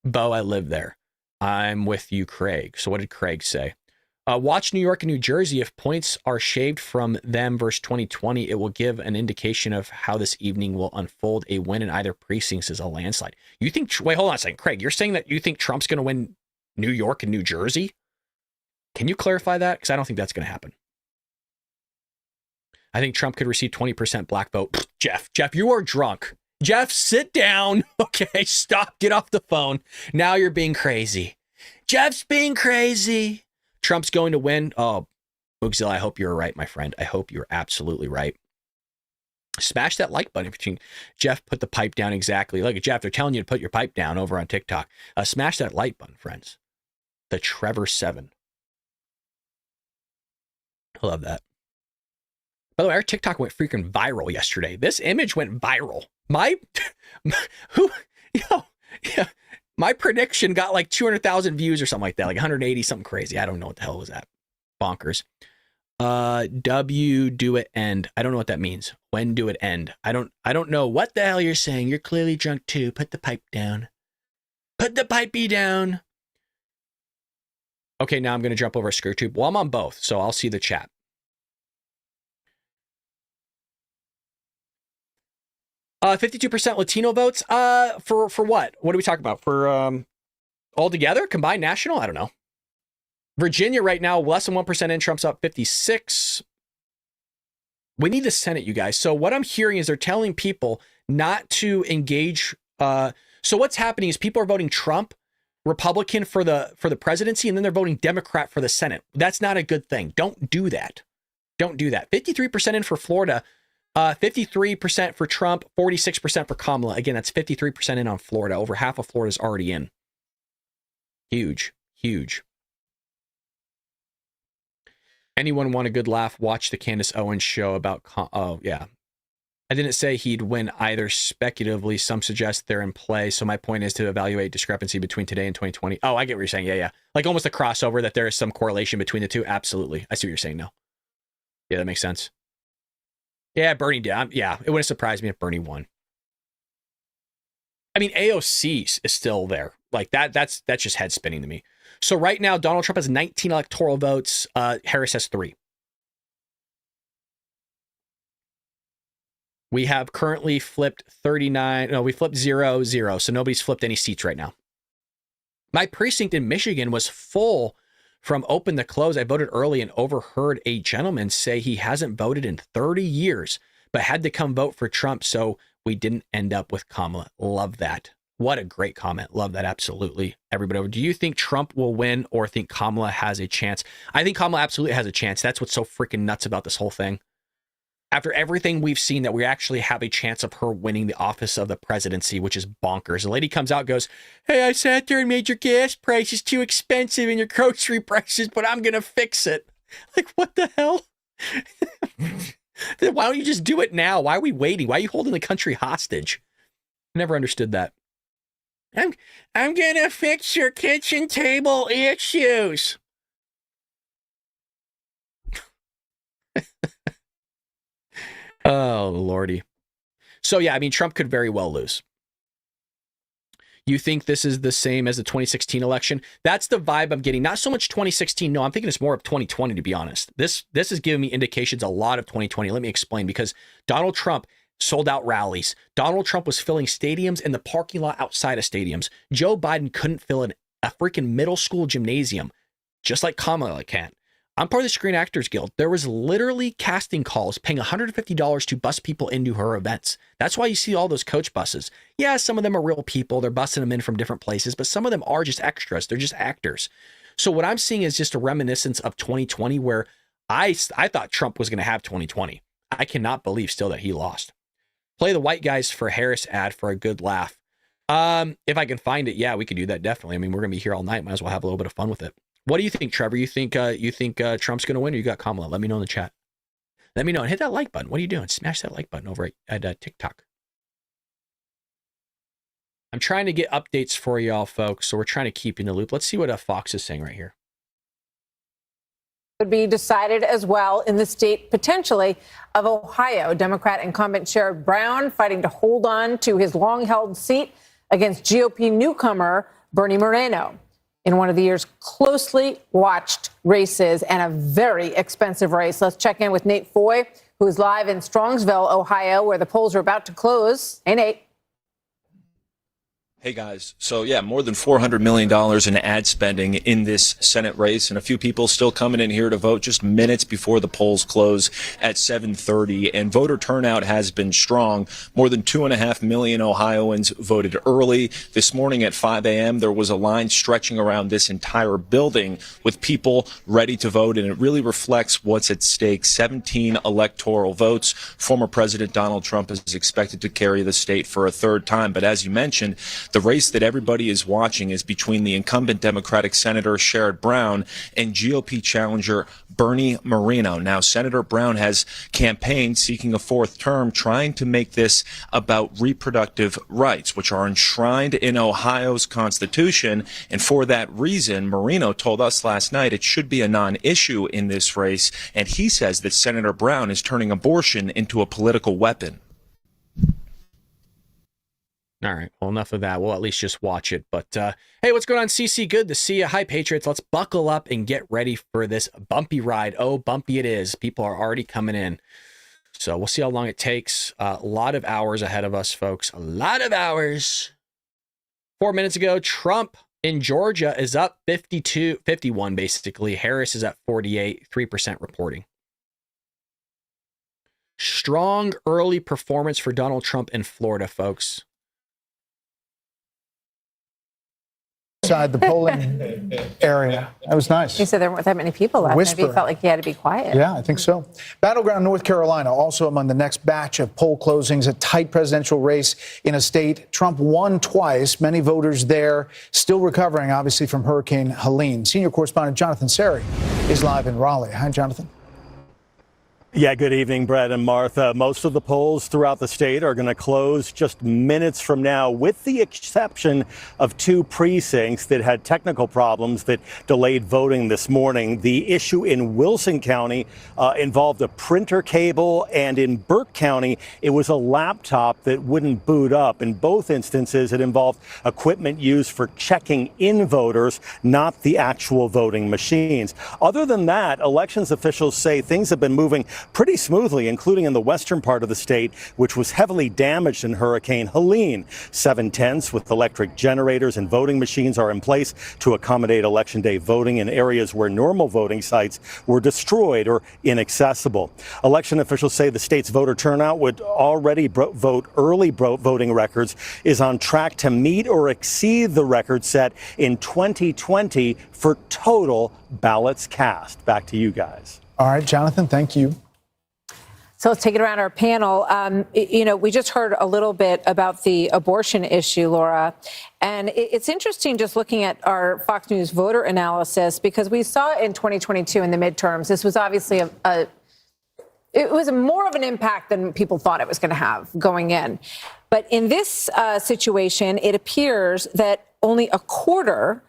Bo, I live there. I'm with you, Craig. So what did Craig say? Watch New York and New Jersey. If points are shaved from them versus 2020, it will give an indication of how this evening will unfold. A win in either precincts is a landslide. You think, wait, hold on a second. Craig, you're saying that you think Trump's going to win New York and New Jersey? Can you clarify that? Because I don't think that's going to happen. I think Trump could receive 20% black vote. Jeff, you are drunk. Jeff, sit down. Okay, stop. Get off the phone. Now you're being crazy. Jeff's being crazy. Trump's going to win. Oh, Boogzilla, I hope you're right, my friend. I hope you're absolutely right. Smash that like button. Jeff put the pipe down exactly. Look at Jeff. They're telling you to put your pipe down over on TikTok. Smash that like button, friends. The Trevor 7. I love that. By the way, our TikTok went freaking viral yesterday. This image went viral. My prediction got like 200,000 views or something like that, like 180, something crazy. I don't know what the hell was that. Bonkers. Do it end. I don't know what that means. When do it end? I don't know what the hell you're saying. You're clearly drunk too. Put the pipe down. Put the pipey down. Okay, now I'm going to jump over a screw tube. Well, I'm on both, so I'll see the chat. Uh, 52% Latino votes. For what? What are we talking about? For all together, combined national? I don't know. Virginia right now, less than 1% in. Trump's up 56. We need the Senate, you guys. So what I'm hearing is they're telling people not to engage. So what's happening is people are voting Trump, Republican for the presidency, and then they're voting Democrat for the Senate. That's not a good thing. Don't do that. Don't do that. 53% in for Florida. 53% for Trump, 46% for Kamala. Again, that's 53% in on Florida. Over half of Florida's already in. Huge, huge. Anyone want a good laugh? Watch the Candace Owens show about... oh, yeah. I didn't say he'd win either speculatively. Some suggest they're in play. So my point is to evaluate discrepancy between today and 2020. Oh, I get what you're saying. Yeah. Like almost a crossover, that there is some correlation between the two. Absolutely. I see what you're saying now. Yeah, that makes sense. Yeah, Bernie did. Yeah, it wouldn't surprise me if Bernie won. I mean, AOC is still there. Like that's just head spinning to me. So right now, Donald Trump has 19 electoral votes. Harris has 3. We have currently flipped 39. No, we flipped 0-0. So nobody's flipped any seats right now. My precinct in Michigan was full from open to close. I voted early and overheard a gentleman say he hasn't voted in 30 years, but had to come vote for Trump. So we didn't end up with Kamala. Love that. What a great comment. Love that. Absolutely. Everybody, do you think Trump will win or think Kamala has a chance? I think Kamala absolutely has a chance. That's what's so freaking nuts about this whole thing. After everything we've seen, that we actually have a chance of her winning the office of the presidency, which is bonkers. The lady comes out and goes, hey, I sat there and made your gas prices too expensive and your grocery prices, but I'm going to fix it. Like, what the hell? Then why don't you just do it now? Why are we waiting? Why are you holding the country hostage? Never understood that. I'm going to fix your kitchen table issues. Oh, Lordy. So, yeah, I mean, Trump could very well lose. You think this is the same as the 2016 election? That's the vibe I'm getting. Not so much 2016. No, I'm thinking it's more of 2020, to be honest. This is giving me indications a lot of 2020. Let me explain. Because Donald Trump sold out rallies. Donald Trump was filling stadiums and the parking lot outside of stadiums. Joe Biden couldn't fill a freaking middle school gymnasium, just like Kamala can. I'm part of the Screen Actors Guild. There was literally casting calls paying $150 to bus people into her events. That's why you see all those coach buses. Yeah, some of them are real people. They're busing them in from different places, but some of them are just extras. They're just actors. So what I'm seeing is just a reminiscence of 2020 where I thought Trump was going to have 2020. I cannot believe still that he lost. Play the white guys for Harris ad for a good laugh. If I can find it, yeah, we could do that definitely. I mean, we're going to be here all night. Might as well have a little bit of fun with it. What do you think, Trevor? You think Trump's going to win, or you got Kamala? Let me know in the chat. Let me know and hit that like button. What are you doing? Smash that like button over at TikTok. I'm trying to get updates for y'all, folks. So we're trying to keep you in the loop. Let's see what Fox is saying right here. Would be decided as well in the state potentially of Ohio. Democrat incumbent Sherrod Brown fighting to hold on to his long-held seat against GOP newcomer Bernie Moreno in one of the year's closely watched races and a very expensive race. Let's check in with Nate Foy, who is live in Strongsville, Ohio, where the polls are about to close. Hey, Nate. Hey, guys. So, yeah, more than $400 million in ad spending in this Senate race, and a few people still coming in here to vote just minutes before the polls close at 7:30. And voter turnout has been strong. More than 2.5 million Ohioans voted early. This morning at 5 a.m., there was a line stretching around this entire building with people ready to vote, and it really reflects what's at stake. 17 electoral votes. Former President Donald Trump is expected to carry the state for a third time. But as you mentioned, the race that everybody is watching is between the incumbent Democratic Senator Sherrod Brown and GOP challenger Bernie Moreno. Now, Senator Brown has campaigned seeking a fourth term, trying to make this about reproductive rights, which are enshrined in Ohio's Constitution. And for that reason, Moreno told us last night it should be a non-issue in this race. And he says that Senator Brown is turning abortion into a political weapon. All right. Well, enough of that. We'll at least just watch it. But hey, what's going on, CC? Good to see you. Hi, Patriots. Let's buckle up and get ready for this bumpy ride. Oh, bumpy it is. People are already coming in. So we'll see how long it takes. A lot of hours ahead of us, folks. A lot of hours. 4 minutes ago, Trump in Georgia is up 51, basically. Harris is at 48, 3% reporting. Strong early performance for Donald Trump in Florida, folks. Inside the polling area. That was nice. He said there weren't that many people left. Maybe he felt like he had to be quiet. Yeah, I think so. Battleground North Carolina, also among the next batch of poll closings, a tight presidential race in a state Trump won twice. Many voters there still recovering, obviously, from Hurricane Helene. Senior correspondent Jonathan Seri is live in Raleigh. Hi, Jonathan. Yeah, good evening, Brett and Martha. Most of the polls throughout the state are going to close just minutes from now, with the exception of 2 precincts that had technical problems that delayed voting this morning. The issue in Wilson County involved a printer cable, and in Burke County, it was a laptop that wouldn't boot up. In both instances, it involved equipment used for checking in voters, not the actual voting machines. Other than that, elections officials say things have been moving pretty smoothly, including in the western part of the state, which was heavily damaged in Hurricane Helene. 7 tents with electric generators and voting machines are in place to accommodate Election Day voting in areas where normal voting sites were destroyed or inaccessible. Election officials say the state's voter turnout would already voting records is on track to meet or exceed the record set in 2020 for total ballots cast. Back to you guys. All right, Jonathan, thank you. So let's take it around our panel. We just heard a little bit about the abortion issue, Laura. And it's interesting just looking at our Fox News voter analysis, because we saw in 2022 in the midterms, this was obviously it was more of an impact than people thought it was going to have going in. But in this situation, it appears that only a quarter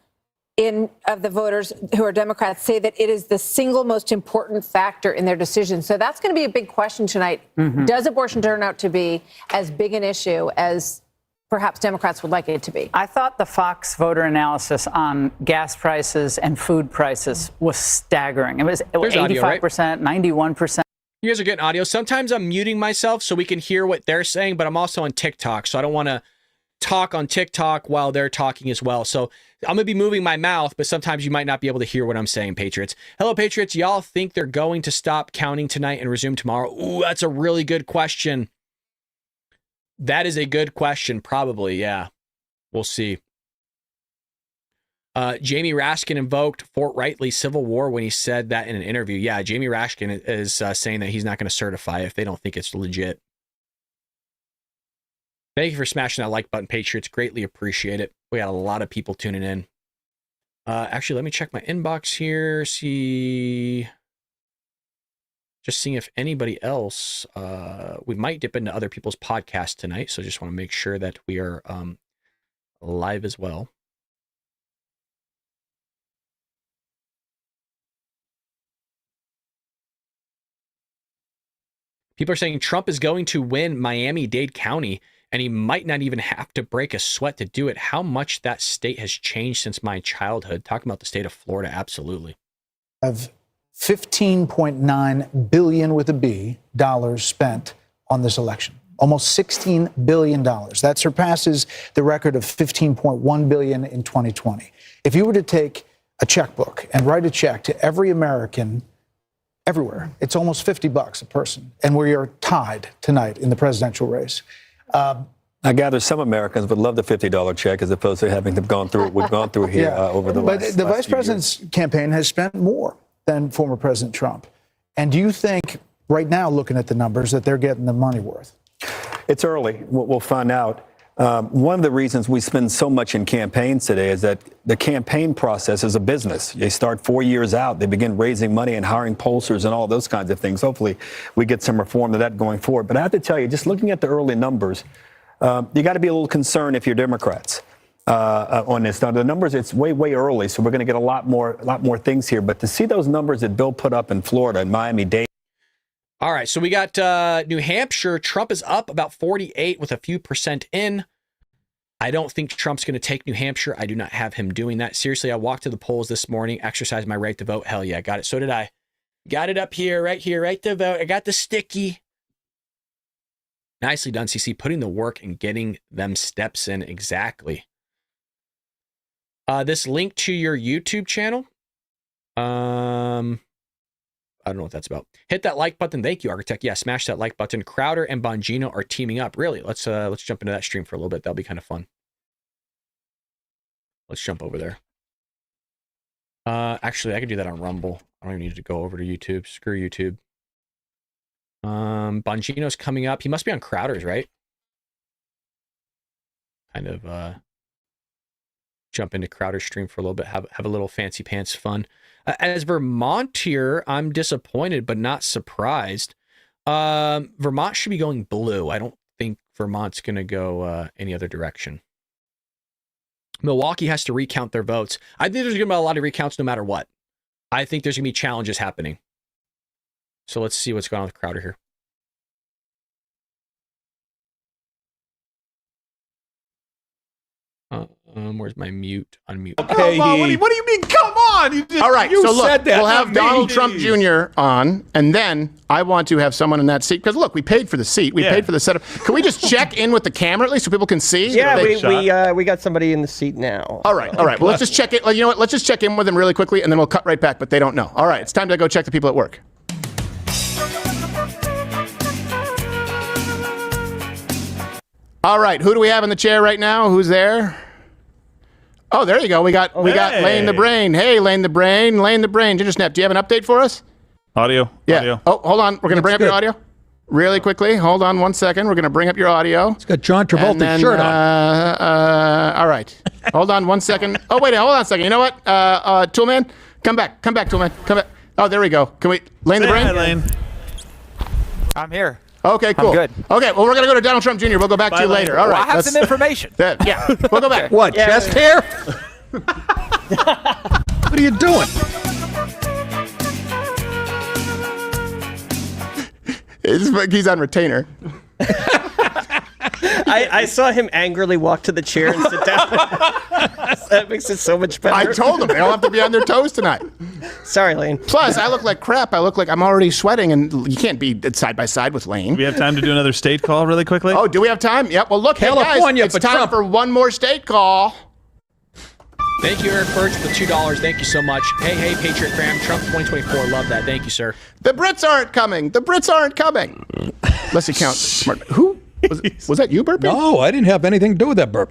of the voters who are Democrats say that it is the single most important factor in their decision. So that's going to be a big question tonight. Mm-hmm. Does abortion turn out to be as big an issue as perhaps Democrats would like it to be? I thought the Fox voter analysis on gas prices and food prices was staggering. It was 85%, audio, right? 91%. You guys are getting audio. Sometimes I'm muting myself so we can hear what they're saying, but I'm also on TikTok, so I don't want to talk on TikTok while they're talking as well. So I'm going to be moving my mouth, but sometimes you might not be able to hear what I'm saying, Patriots. Hello, Patriots. Y'all think they're going to stop counting tonight and resume tomorrow? Ooh, that's a really good question. That is a good question. Probably, yeah. We'll see. Jamie Raskin invoked Fort Riley Civil War when he said that in an interview. Yeah, Jamie Raskin is saying that he's not going to certify if they don't think it's legit. Thank you for smashing that like button, Patriots. Greatly appreciate it. We got a lot of people tuning in. Actually, let me check my inbox here. Just seeing if anybody else. We might dip into other people's podcasts tonight, so just want to make sure that we are live as well. People are saying Trump is going to win Miami-Dade County, and he might not even have to break a sweat to do it. How much that state has changed since my childhood. Talking about the state of Florida, absolutely. Of $15.9 billion with a B dollars spent on this election. Almost $16 billion. That surpasses the record of $15.1 billion in 2020. If you were to take a checkbook and write a check to every American everywhere, it's almost $50 a person. And we are tied tonight in the presidential race. I gather some Americans would love the $50 check as opposed to having them gone through what we've gone through here over the last. But the vice president's campaign has spent more than former President Trump. And do you think right now, looking at the numbers, that they're getting the money worth? It's early. We'll find out. One of the reasons we spend so much in campaigns today is that the campaign process is a business. They start 4 years out. They begin raising money and hiring pollsters and all those kinds of things. Hopefully, we get some reform to that going forward. But I have to tell you, just looking at the early numbers, you got to be a little concerned if you're Democrats on this. Now, the numbers, it's way early, so we're going to get a lot more things here. But to see those numbers that Bill put up in Florida and Miami-Dade. All right, so we got New Hampshire. Trump is up about 48 with a few percent in. I don't think Trump's going to take New Hampshire. I do not have him doing that. Seriously, I walked to the polls this morning, exercised my right to vote. Hell yeah, got it. So did I. Got it up here, right to vote. I got the sticky. Nicely done, CC, putting the work and getting them steps in exactly. This link to your YouTube channel. I don't know what that's about. Hit that like button. Thank you, Architect. Yeah, smash that like button. Crowder and Bongino are teaming up. Really? Let's jump into that stream for a little bit. That'll be kind of fun. Let's jump over there. Actually, I could do that on Rumble. I don't even need to go over to YouTube. Screw YouTube. Bongino's coming up. He must be on Crowder's, right? Kind of jump into Crowder's stream for a little bit. Have a little fancy pants fun. As Vermontier, I'm disappointed but not surprised. Vermont should be going blue. I don't think Vermont's going to go any other direction. Milwaukee has to recount their votes. I think there's going to be a lot of recounts no matter what. I think there's going to be challenges happening. So let's see what's going on with Crowder here. Where's my mute? Unmute. Okay. What do you mean? Come on! All right. You so look, said that, we'll have Donald Trump me. Jr. on, and then I want to have someone in that seat because look, we paid for the seat, we paid for the setup. Can we just check in with the camera at least so people can see? Yeah, we got somebody in the seat now. All right. Well, let's just check it. You know what? Let's just check in with them really quickly, and then we'll cut right back. But they don't know. All right. It's time to go check the people at work. All right. Who do we have in the chair right now? Who's there? Oh, there you go. We got Lane the Brain. Hey, Lane the Brain. Ginger Snap, do you have an update for us? Audio. Yeah. Audio. Oh, hold on. We're going to bring up your audio. really quickly. Hold on one second. We're going to bring up your audio. It's got John Travolta's shirt on. All right. Hold on one second. Oh, wait, hold on a second. You know what? Toolman, come back, Toolman. Come back. Oh, there we go. Can we, Lane the Brain? Hi, Lane. I'm here. Okay, cool. I'm good. Okay, well, we're going to go to Donald Trump Jr. We'll go back to you later. All right. Well, I have some information. Yeah, we'll go back. What, chest hair? What are you doing? He's on retainer. I saw him angrily walk to the chair and sit down. That makes it so much better. I told them they don't have to be on their toes tonight. Sorry, Lane. Plus, I look like crap. I look like I'm already sweating, and you can't be side by side with Lane. Do we have time to do another state call really quickly? Oh, do we have time? Yep. Well, look, California, hey guys, it's time for one more state call. Thank you, Eric Birch, for the $2. Thank you so much. Hey, Patriot Graham, Trump 2024. Love that. Thank you, sir. The Brits aren't coming. Unless you count smart. Who? Was that you burping? No, I didn't have anything to do with that burp.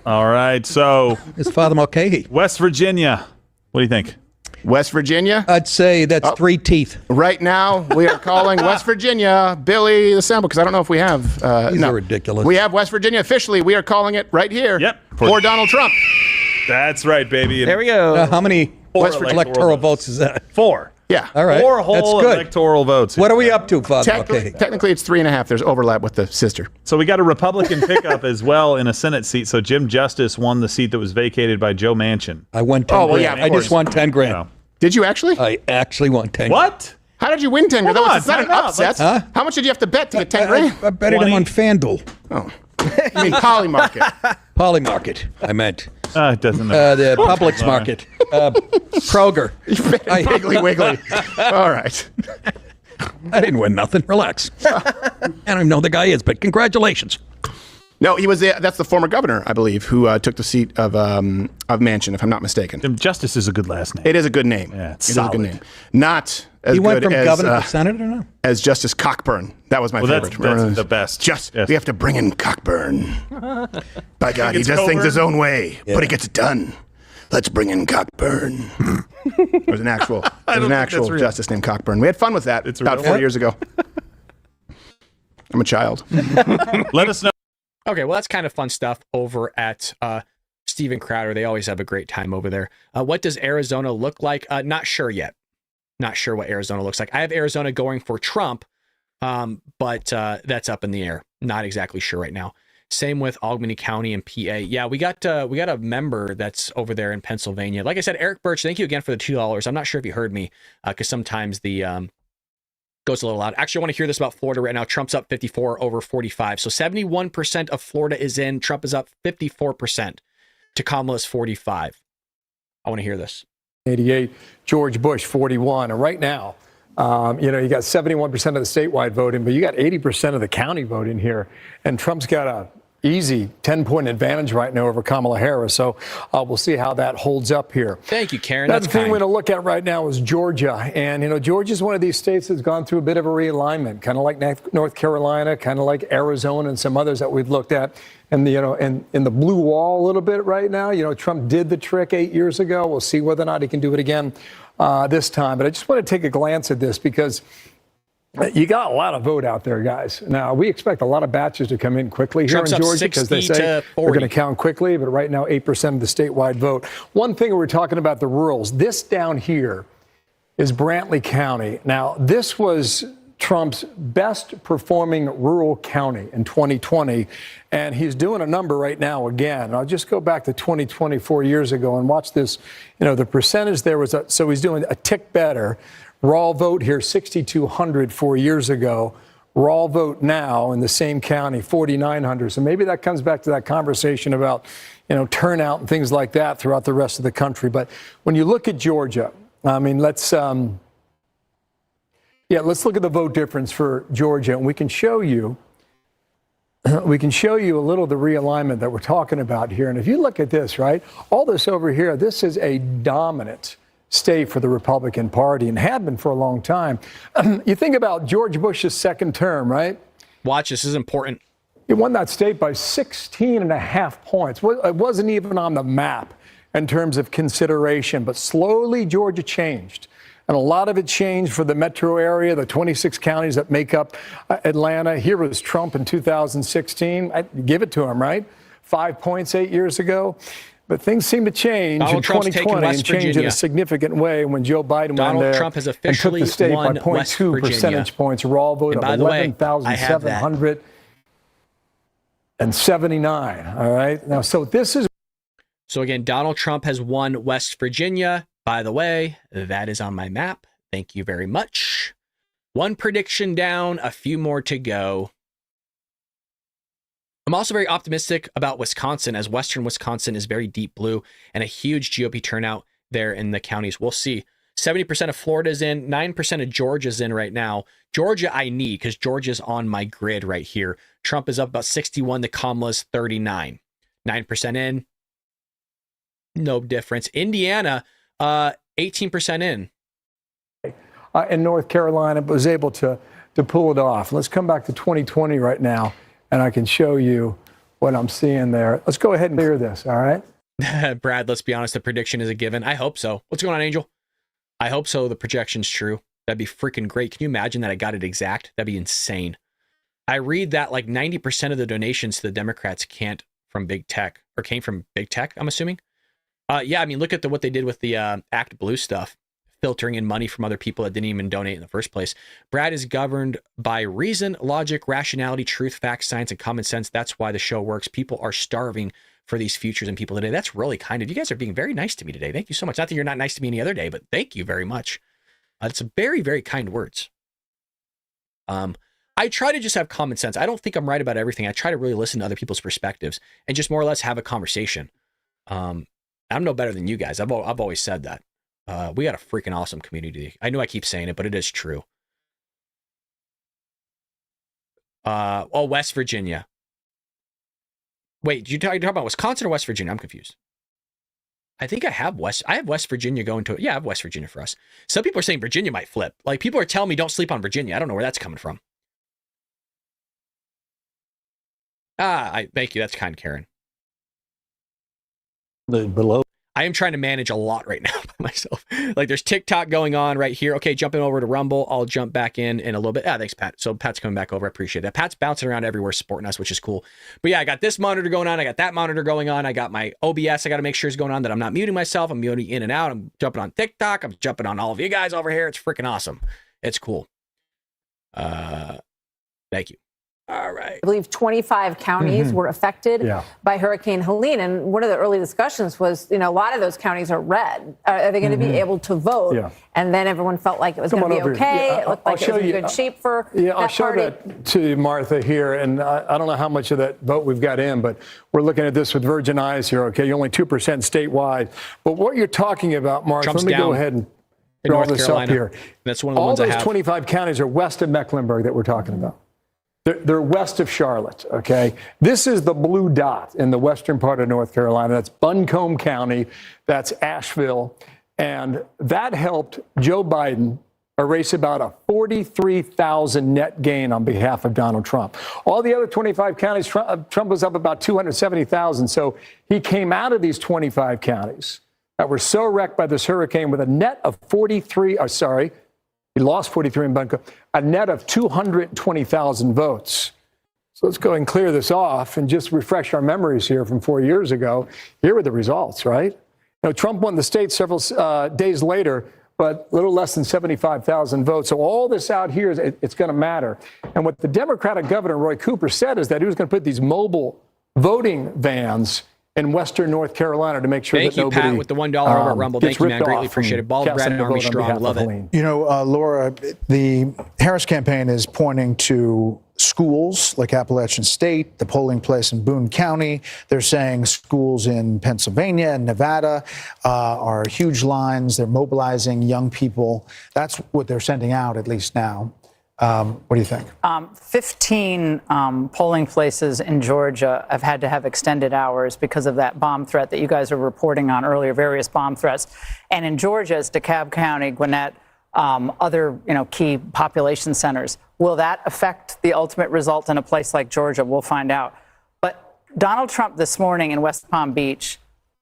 All right, so It's Father Mulcahy. West Virginia. What do you think? West Virginia? I'd say that's 3 teeth. Right now, we are calling West Virginia Billy the Sample, because I don't know if we have. These are ridiculous. We have West Virginia officially. We are calling it right here. Yep. For Donald Trump. That's right, baby. There we go. How many West electoral votes is that? 4. Yeah. All right. 4 whole That's good. electoral votes. What are we up to, Father Mulcahy? Technically, it's 3.5. There's overlap with the sister. So we got a Republican pickup as well in a Senate seat. So Jim Justice won the seat that was vacated by Joe Manchin. I won 10 grand. I just won 10 grand. No. Did you actually? I actually won 10 grand. What? How did you win 10 grand? It's not an upset. Huh? How much did you have to bet to get 10 grand? I bet it on FanDuel. Oh. You mean Polymarket? Polymarket, I meant. It doesn't matter. The Publix market. Kroger. Piggly Wiggly. All right. I didn't win nothing. Relax. I don't even know who the guy is, but congratulations. No, he was. That's the former governor, I believe, who took the seat of Manchin, if I'm not mistaken. Jim Justice is a good last name. It is a good name. Yeah, it's it solid. is a good name. Not as He went good from as, governor to senator now? as Justice Cockburn. That was my favorite. That's the best. Yes. Yes. We have to bring in Cockburn. By God, he it's does things Coburn? his own way, but he gets it done. Let's bring in Cockburn. There's an actual, real. justice named Cockburn. We had fun with that about real? 4 years ago. I'm a child. Let us know. Okay, well, that's kind of fun stuff over at Steven Crowder. They always have a great time over there. What does Arizona look like? Not sure yet. Not sure what Arizona looks like. I have Arizona going for Trump, but that's up in the air. Not exactly sure right now. Same with Albany County and PA. Yeah, we got a member that's over there in Pennsylvania. Like I said, Eric Birch, thank you again for the $2. I'm not sure if you heard me, because sometimes the goes a little loud. Actually, I want to hear this about Florida right now. Trump's up 54 over 45. So 71% of Florida is in. Trump is up 54% to Kamala's 45. I want to hear this. 88, George Bush 41. And right now, you got 71% of the statewide voting, but you got 80% of the county voting here. And Trump's got a easy 10-point advantage right now over Kamala Harris. So we'll see how that holds up here. Thank you, Karen. Another thing we're going to look at right now is Georgia. And, Georgia is one of these states that's gone through a bit of a realignment, kind of like North Carolina, kind of like Arizona and some others that we've looked at. And, in the blue wall a little bit right now, Trump did the trick 8 years ago. We'll see whether or not he can do it again this time. But I just want to take a glance at this because you got a lot of vote out there, guys. Now, we expect a lot of batches to come in quickly here Trump's in Georgia because they say they're going to count quickly. But right now, 8% of the statewide vote. One thing we're talking about the rurals. This down here is Brantley County. Now, this was Trump's best performing rural county in 2020. And he's doing a number right now again. And I'll just go back to 2020, 4 years ago, and watch this. The percentage there was, so he's doing a tick better. Raw vote here, 6,200 4 years ago. Raw vote now in the same county, 4,900. So maybe that comes back to that conversation about, turnout and things like that throughout the rest of the country. But when you look at Georgia, I mean, let's look at the vote difference for Georgia, and we can show you a little of the realignment that we're talking about here. And if you look at this, right, all this over here, this is a dominant state for the Republican Party and had been for a long time. You think about George Bush's second term, right? Watch, this is important. He won that state by 16.5 points. It wasn't even on the map in terms of consideration, but slowly Georgia changed. and a lot of it changed for the metro area, the 26 counties that make up Atlanta. Here was Trump in 2016. I give it to him, right? 5 points 8 years ago. But things seem to change in 2020 and change in a significant way when Joe Biden went there Trump has and officially took the state by won 0.2 percentage points. Raw vote of 11,779. All right. Now, so this is. So again, Donald Trump has won West Virginia. By the way, that is on my map. Thank you very much. One prediction down, a few more to go. I'm also very optimistic about Wisconsin, as Western Wisconsin is very deep blue and a huge GOP turnout there in the counties. We'll see. 70% of Florida's in, 9% of Georgia's in right now. Georgia I need because Georgia's on my grid right here. Trump is up about 61 to Kamala's 39. 9% in. No difference. Indiana, 18% in. In North Carolina, but was able to pull it off. Let's come back to 2020 right now, and I can show you what I'm seeing there. Let's go ahead and clear this, all right? Brad, let's be honest, the prediction is a given. I hope so. What's going on, Angel? I hope so. The projection's true. That'd be freaking great. Can you imagine that I got it exact? That'd be insane. I read that like 90% of the donations to the Democrats came from big tech, I'm assuming. Yeah, I mean, look at what they did with the Act Blue stuff, filtering in money from other people that didn't even donate in the first place. Brad is governed by reason, logic, rationality, truth, facts, science, and common sense. That's why the show works. People are starving for these futures and people today. That's really kind of you. Guys are being very nice to me today. Thank you so much. Not that you're not nice to me any other day, but thank you very much. It's very, very kind words. I try to just have common sense. I don't think I'm right about everything. I try to really listen to other people's perspectives and just more or less have a conversation. I'm no better than you guys. I've always said that. We got a freaking awesome community. I know I keep saying it, but it is true. West Virginia. Wait, you talk about Wisconsin or West Virginia? I'm confused. I think I have West Virginia going to it. Yeah, I have West Virginia for us. Some people are saying Virginia might flip. Like people are telling me don't sleep on Virginia. I don't know where that's coming from. Thank you. That's kind, Karen. Below. I am trying to manage a lot right now by myself. Like there's TikTok going on right here. Okay, jumping over to Rumble. I'll jump back in a little bit. Thanks, Pat. So Pat's coming back over. I appreciate that. Pat's bouncing around everywhere supporting us, which is cool. But yeah, I got this monitor going on. I got that monitor going on. I got my OBS. I got to make sure it's going on that I'm not muting myself. I'm muting in and out. I'm jumping on TikTok. I'm jumping on all of you guys over here. It's freaking awesome. It's cool. Thank you. All right. I believe 25 counties were affected by Hurricane Helene. And one of the early discussions was, a lot of those counties are red. Are they going to be able to vote? Yeah. And then everyone felt like it was going to be okay. Yeah, it looked like it was in good shape for I'll show that to Martha here. And I don't know how much of that vote we've got in, but we're looking at this with virgin eyes here. Okay, you're only 2% statewide. But what you're talking about, Martha, let me go ahead and draw this up here. That's one of the ones I have. All those 25 counties are west of Mecklenburg that we're talking about. They're west of Charlotte, okay? This is the blue dot in the western part of North Carolina. That's Buncombe County. That's Asheville. And that helped Joe Biden erase about a 43,000 net gain on behalf of Donald Trump. All the other 25 counties, Trump was up about 270,000. So he came out of these 25 counties that were so wrecked by this hurricane with a net of he lost 43 in Buncombe, a net of 220,000 votes. So let's go and clear this off and just refresh our memories here from 4 years ago. Here were the results, right? Trump won the state several days later, but a little less than 75,000 votes. So all this out here, it's going to matter. And what the Democratic governor, Roy Cooper, said is that he was going to put these mobile voting vans in western North Carolina to make sure that nobody Pat, with the $1 over at Rumble. Thank you, man. Greatly appreciate it. Bald, Brad, and Army strong. Love it. Laura, the Harris campaign is pointing to schools like Appalachian State, the polling place in Boone County. They're saying schools in Pennsylvania and Nevada are huge lines. They're mobilizing young people. That's what they're sending out, at least now. What do you think? 15 polling places in Georgia have had to have extended hours because of that bomb threat that you guys were reporting on earlier, various bomb threats. And in Georgia, it's DeKalb County, Gwinnett, other key population centers. Will that affect the ultimate result in a place like Georgia? We'll find out. But Donald Trump this morning in West Palm Beach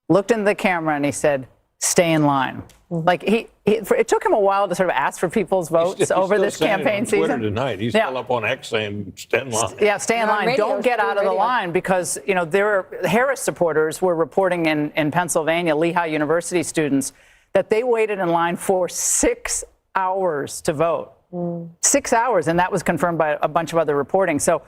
looked into the camera and he said, stay in line. Like it took him a while to sort of ask for people's votes over this campaign Twitter season. tonight, he's still up on X saying stay in line. Yeah, stay in line. Don't get out of the line because Harris supporters were reporting in Pennsylvania, Lehigh University students, that they waited in line for 6 hours to vote. 6 hours, and that was confirmed by a bunch of other reporting. So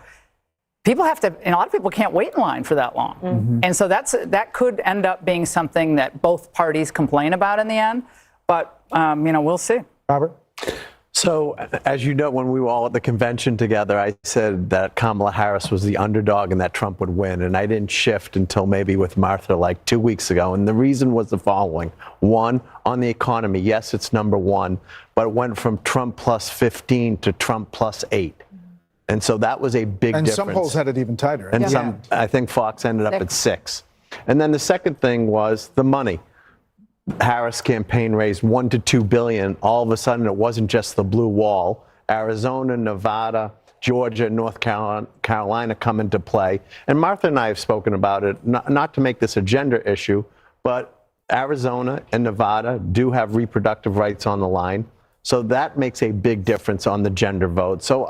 people have to, and a lot of people can't wait in line for that long. And so that could end up being something that both parties complain about in the end. But, we'll see. Robert? So, as you know, when we were all at the convention together, I said that Kamala Harris was the underdog and that Trump would win. And I didn't shift until maybe with Martha like 2 weeks ago. And the reason was the following. One, on the economy, yes, it's number one, but it went from Trump plus 15 to Trump plus 8. And so that was a big difference. And some polls had it even tighter. And some, I think Fox ended up at 6. And then the second thing was the money. Harris campaign raised $1 to $2 billion. All of a sudden, it wasn't just the blue wall. Arizona, Nevada, Georgia, North Carolina come into play. And Martha and I have spoken about it, not to make this a gender issue, but Arizona and Nevada do have reproductive rights on the line. So that makes a big difference on the gender vote. So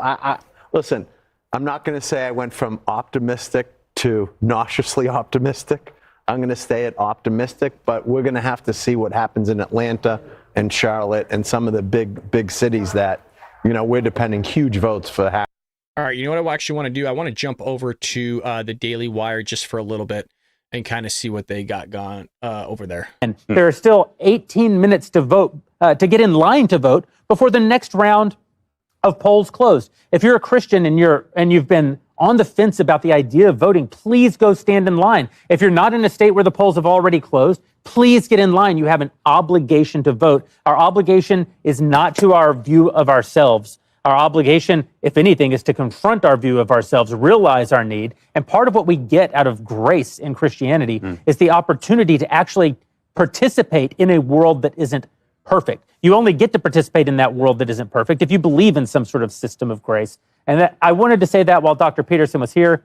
listen, I'm not going to say I went from optimistic to nauseously optimistic. I'm going to stay at optimistic, but we're going to have to see what happens in Atlanta and Charlotte and some of the big cities that, we're depending huge votes for. All right, you know what I actually want to do? I want to jump over to the Daily Wire just for a little bit and kind of see what they got gone over there. And there are still 18 minutes to vote, to get in line to vote before the next round of polls closed. If you're a Christian and you've been on the fence about the idea of voting, please go stand in line. If you're not in a state where the polls have already closed, please get in line. You have an obligation to vote. Our obligation is not to our view of ourselves. Our obligation, if anything, is to confront our view of ourselves, realize our need. And part of what we get out of grace in Christianity is the opportunity to actually participate in a world that isn't perfect. You only get to participate in that world that isn't perfect if you believe in some sort of system of grace. And I wanted to say that while Dr. Peterson was here,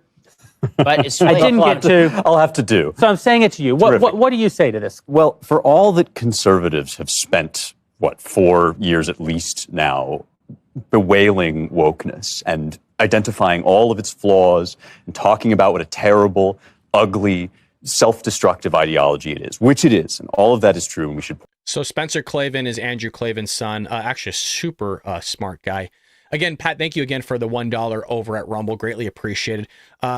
but it's I didn't get to. I'll have to do. So I'm saying it to you. What do you say to this? Well, for all that conservatives have spent, 4 years at least now, bewailing wokeness and identifying all of its flaws and talking about what a terrible, ugly, self-destructive ideology it is, which it is. And all of that is true, and we should. So Spencer Clavin is Andrew Clavin's son, actually a super smart guy. Again, Pat, thank you again for the $1 over at Rumble. Greatly appreciated.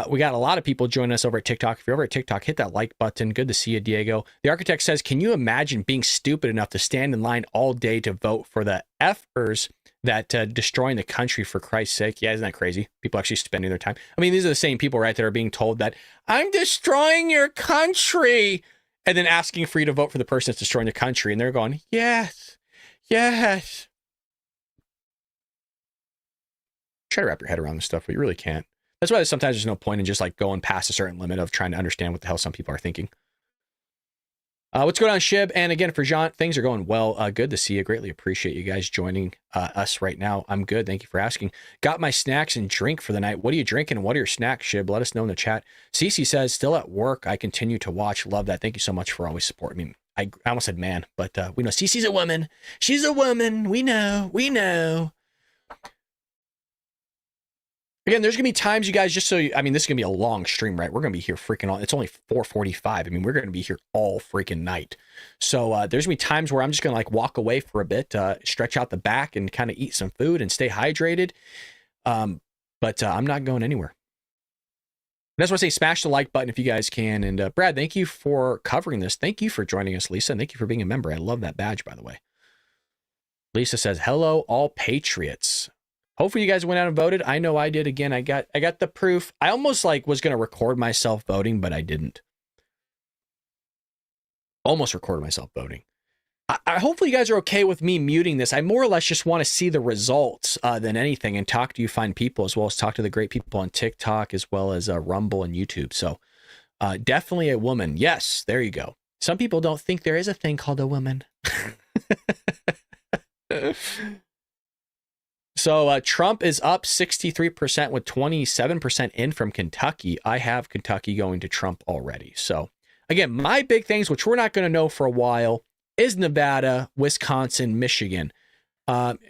We got a lot of people joining us over at TikTok. If you're over at TikTok, hit that like button. Good to see you, Diego. The Architect says, can you imagine being stupid enough to stand in line all day to vote for the effers that destroying the country for Christ's sake? Yeah, isn't that crazy? People actually spending their time. I mean, these are the same people, right, that are being told that I'm destroying your country and then asking for you to vote for the person that's destroying the country. And they're going, yes, yes. Try to wrap your head around this stuff, but you really can't. That's why sometimes there's no point in just like going past a certain limit of trying to understand what the hell some people are thinking. What's going on, Shib? And again, for Jean, things are going well. Good to see you. Greatly appreciate you guys joining us right now. I'm good. Thank you for asking. Got my snacks and drink for the night. What are you drinking and what are your snacks, Shib? Let us know in the chat. Cece says, still at work. I continue to watch. Love that. Thank you so much for always supporting me. I almost said man, but we know Cece's a woman. She's a woman. We know. We know. Again, there's going to be times, you guys, just so you, I mean, this is going to be a long stream, right? We're going to be here freaking all, it's only 4:45. I mean, we're going to be here all freaking night. So there's going to be times where I'm just going to like walk away for a bit, stretch out the back and kind of eat some food and stay hydrated. But I'm not going anywhere. That's why I say smash the like button if you guys can. And Brad, thank you for covering this. Thank you for joining us, Lisa. And thank you for being a member. I love that badge, by the way. Lisa says, hello, all Patriots. Hopefully you guys went out and voted. I know I did. Again, I got the proof. I almost like was going to record myself voting, but I didn't. Almost recorded myself voting. I hopefully you guys are okay with me muting this. I more or less just want to see the results than anything and talk to you fine people, as well as talk to the great people on TikTok, as well as Rumble and YouTube. So definitely a woman. Yes, there you go. Some people don't think there is a thing called a woman. So Trump is up 63% with 27% in from Kentucky. I have Kentucky going to Trump already. So again, my big things, which we're not going to know for a while, is Nevada, Wisconsin, Michigan.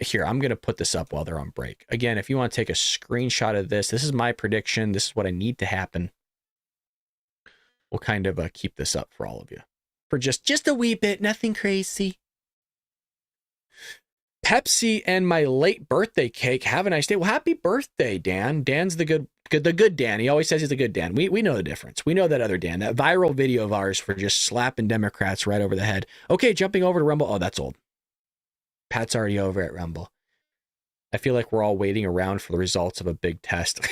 Here, I'm going to put this up while they're on break. Again, if you want to take a screenshot of this, this is my prediction. This is what I need to happen. We'll kind of keep this up for all of you for just a wee bit, nothing crazy. Pepsi and my late birthday cake. Have a nice day. Well, happy birthday, Dan. Dan's the good Dan. He always says he's a good Dan. We know the difference. We know that other Dan. That viral video of ours for just slapping Democrats right over the head. Okay, jumping over to Rumble. Oh, that's old. Pat's already over at Rumble. I feel like we're all waiting around for the results of a big test.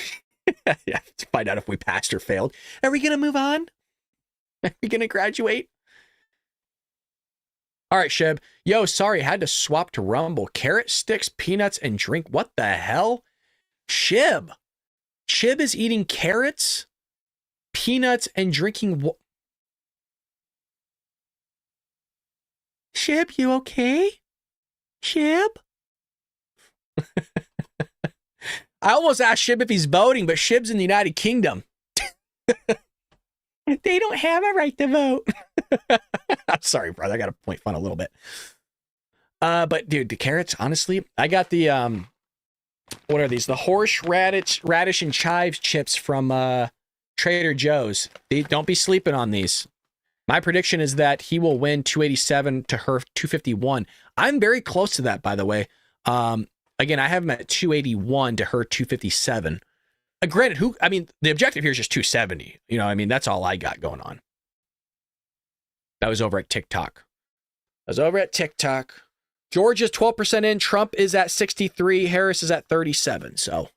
Yeah, to find out if we passed or failed. Are we going to move on? Are we going to graduate? All right, Shib. Yo, sorry, I had to swap to Rumble. Carrot sticks, peanuts, and drink. What the hell? Shib. Shib is eating carrots, peanuts, and drinking. Shib, you okay? Shib? I almost asked Shib if he's voting, but Shib's in the United Kingdom. They don't have a right to vote. I'm sorry, brother. I got to point fun a little bit. But dude, the carrots, honestly, I got the, what are these? The horseradish and chives chips from Trader Joe's. Don't be sleeping on these. My prediction is that he will win 287 to her 251. I'm very close to that, by the way. Again, I have him at 281 to her 257. Granted, the objective here is just 270. You know, I mean, that's all I got going on. That was over at TikTok. Georgia's 12% in. Trump is at 63. Harris is at 37. So,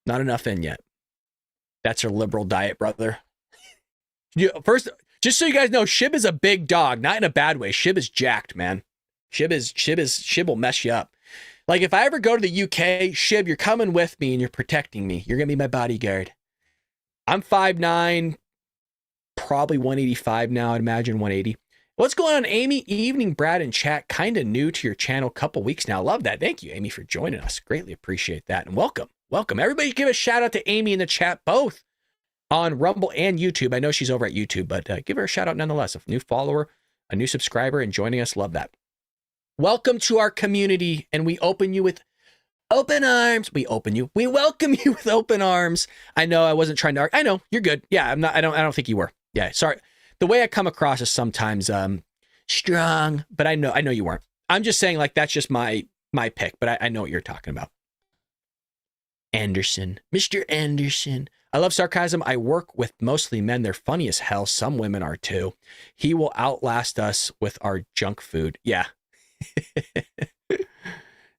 not enough in yet. That's her liberal diet, brother. First, just so you guys know, Shib is a big dog, not in a bad way. Shib is jacked, man. Shib will mess you up. Like, if I ever go to the UK, Shib, you're coming with me and you're protecting me. You're going to be my bodyguard. I'm 5'9", probably 185 now, I'd imagine 180. What's going on, Amy? Evening, Brad and chat. Kind of new to your channel, couple weeks now. Love that. Thank you, Amy, for joining us. Greatly appreciate that. And welcome. Everybody give a shout out to Amy in the chat, both on Rumble and YouTube. I know she's over at YouTube, but give her a shout out nonetheless. A new follower, a new subscriber, and joining us. Love that. Welcome to our community, and we open you with open arms. We welcome you with open arms. I know I wasn't trying to. I know you're good. Yeah, I'm not. I don't think you were. Yeah, sorry. The way I come across is sometimes strong, but I know you weren't. I'm just saying, like, that's just my pick, but I know what you're talking about. Anderson, Mr. Anderson. I love sarcasm. I work with mostly men. They're funny as hell. Some women are too. He will outlast us with our junk food. Yeah.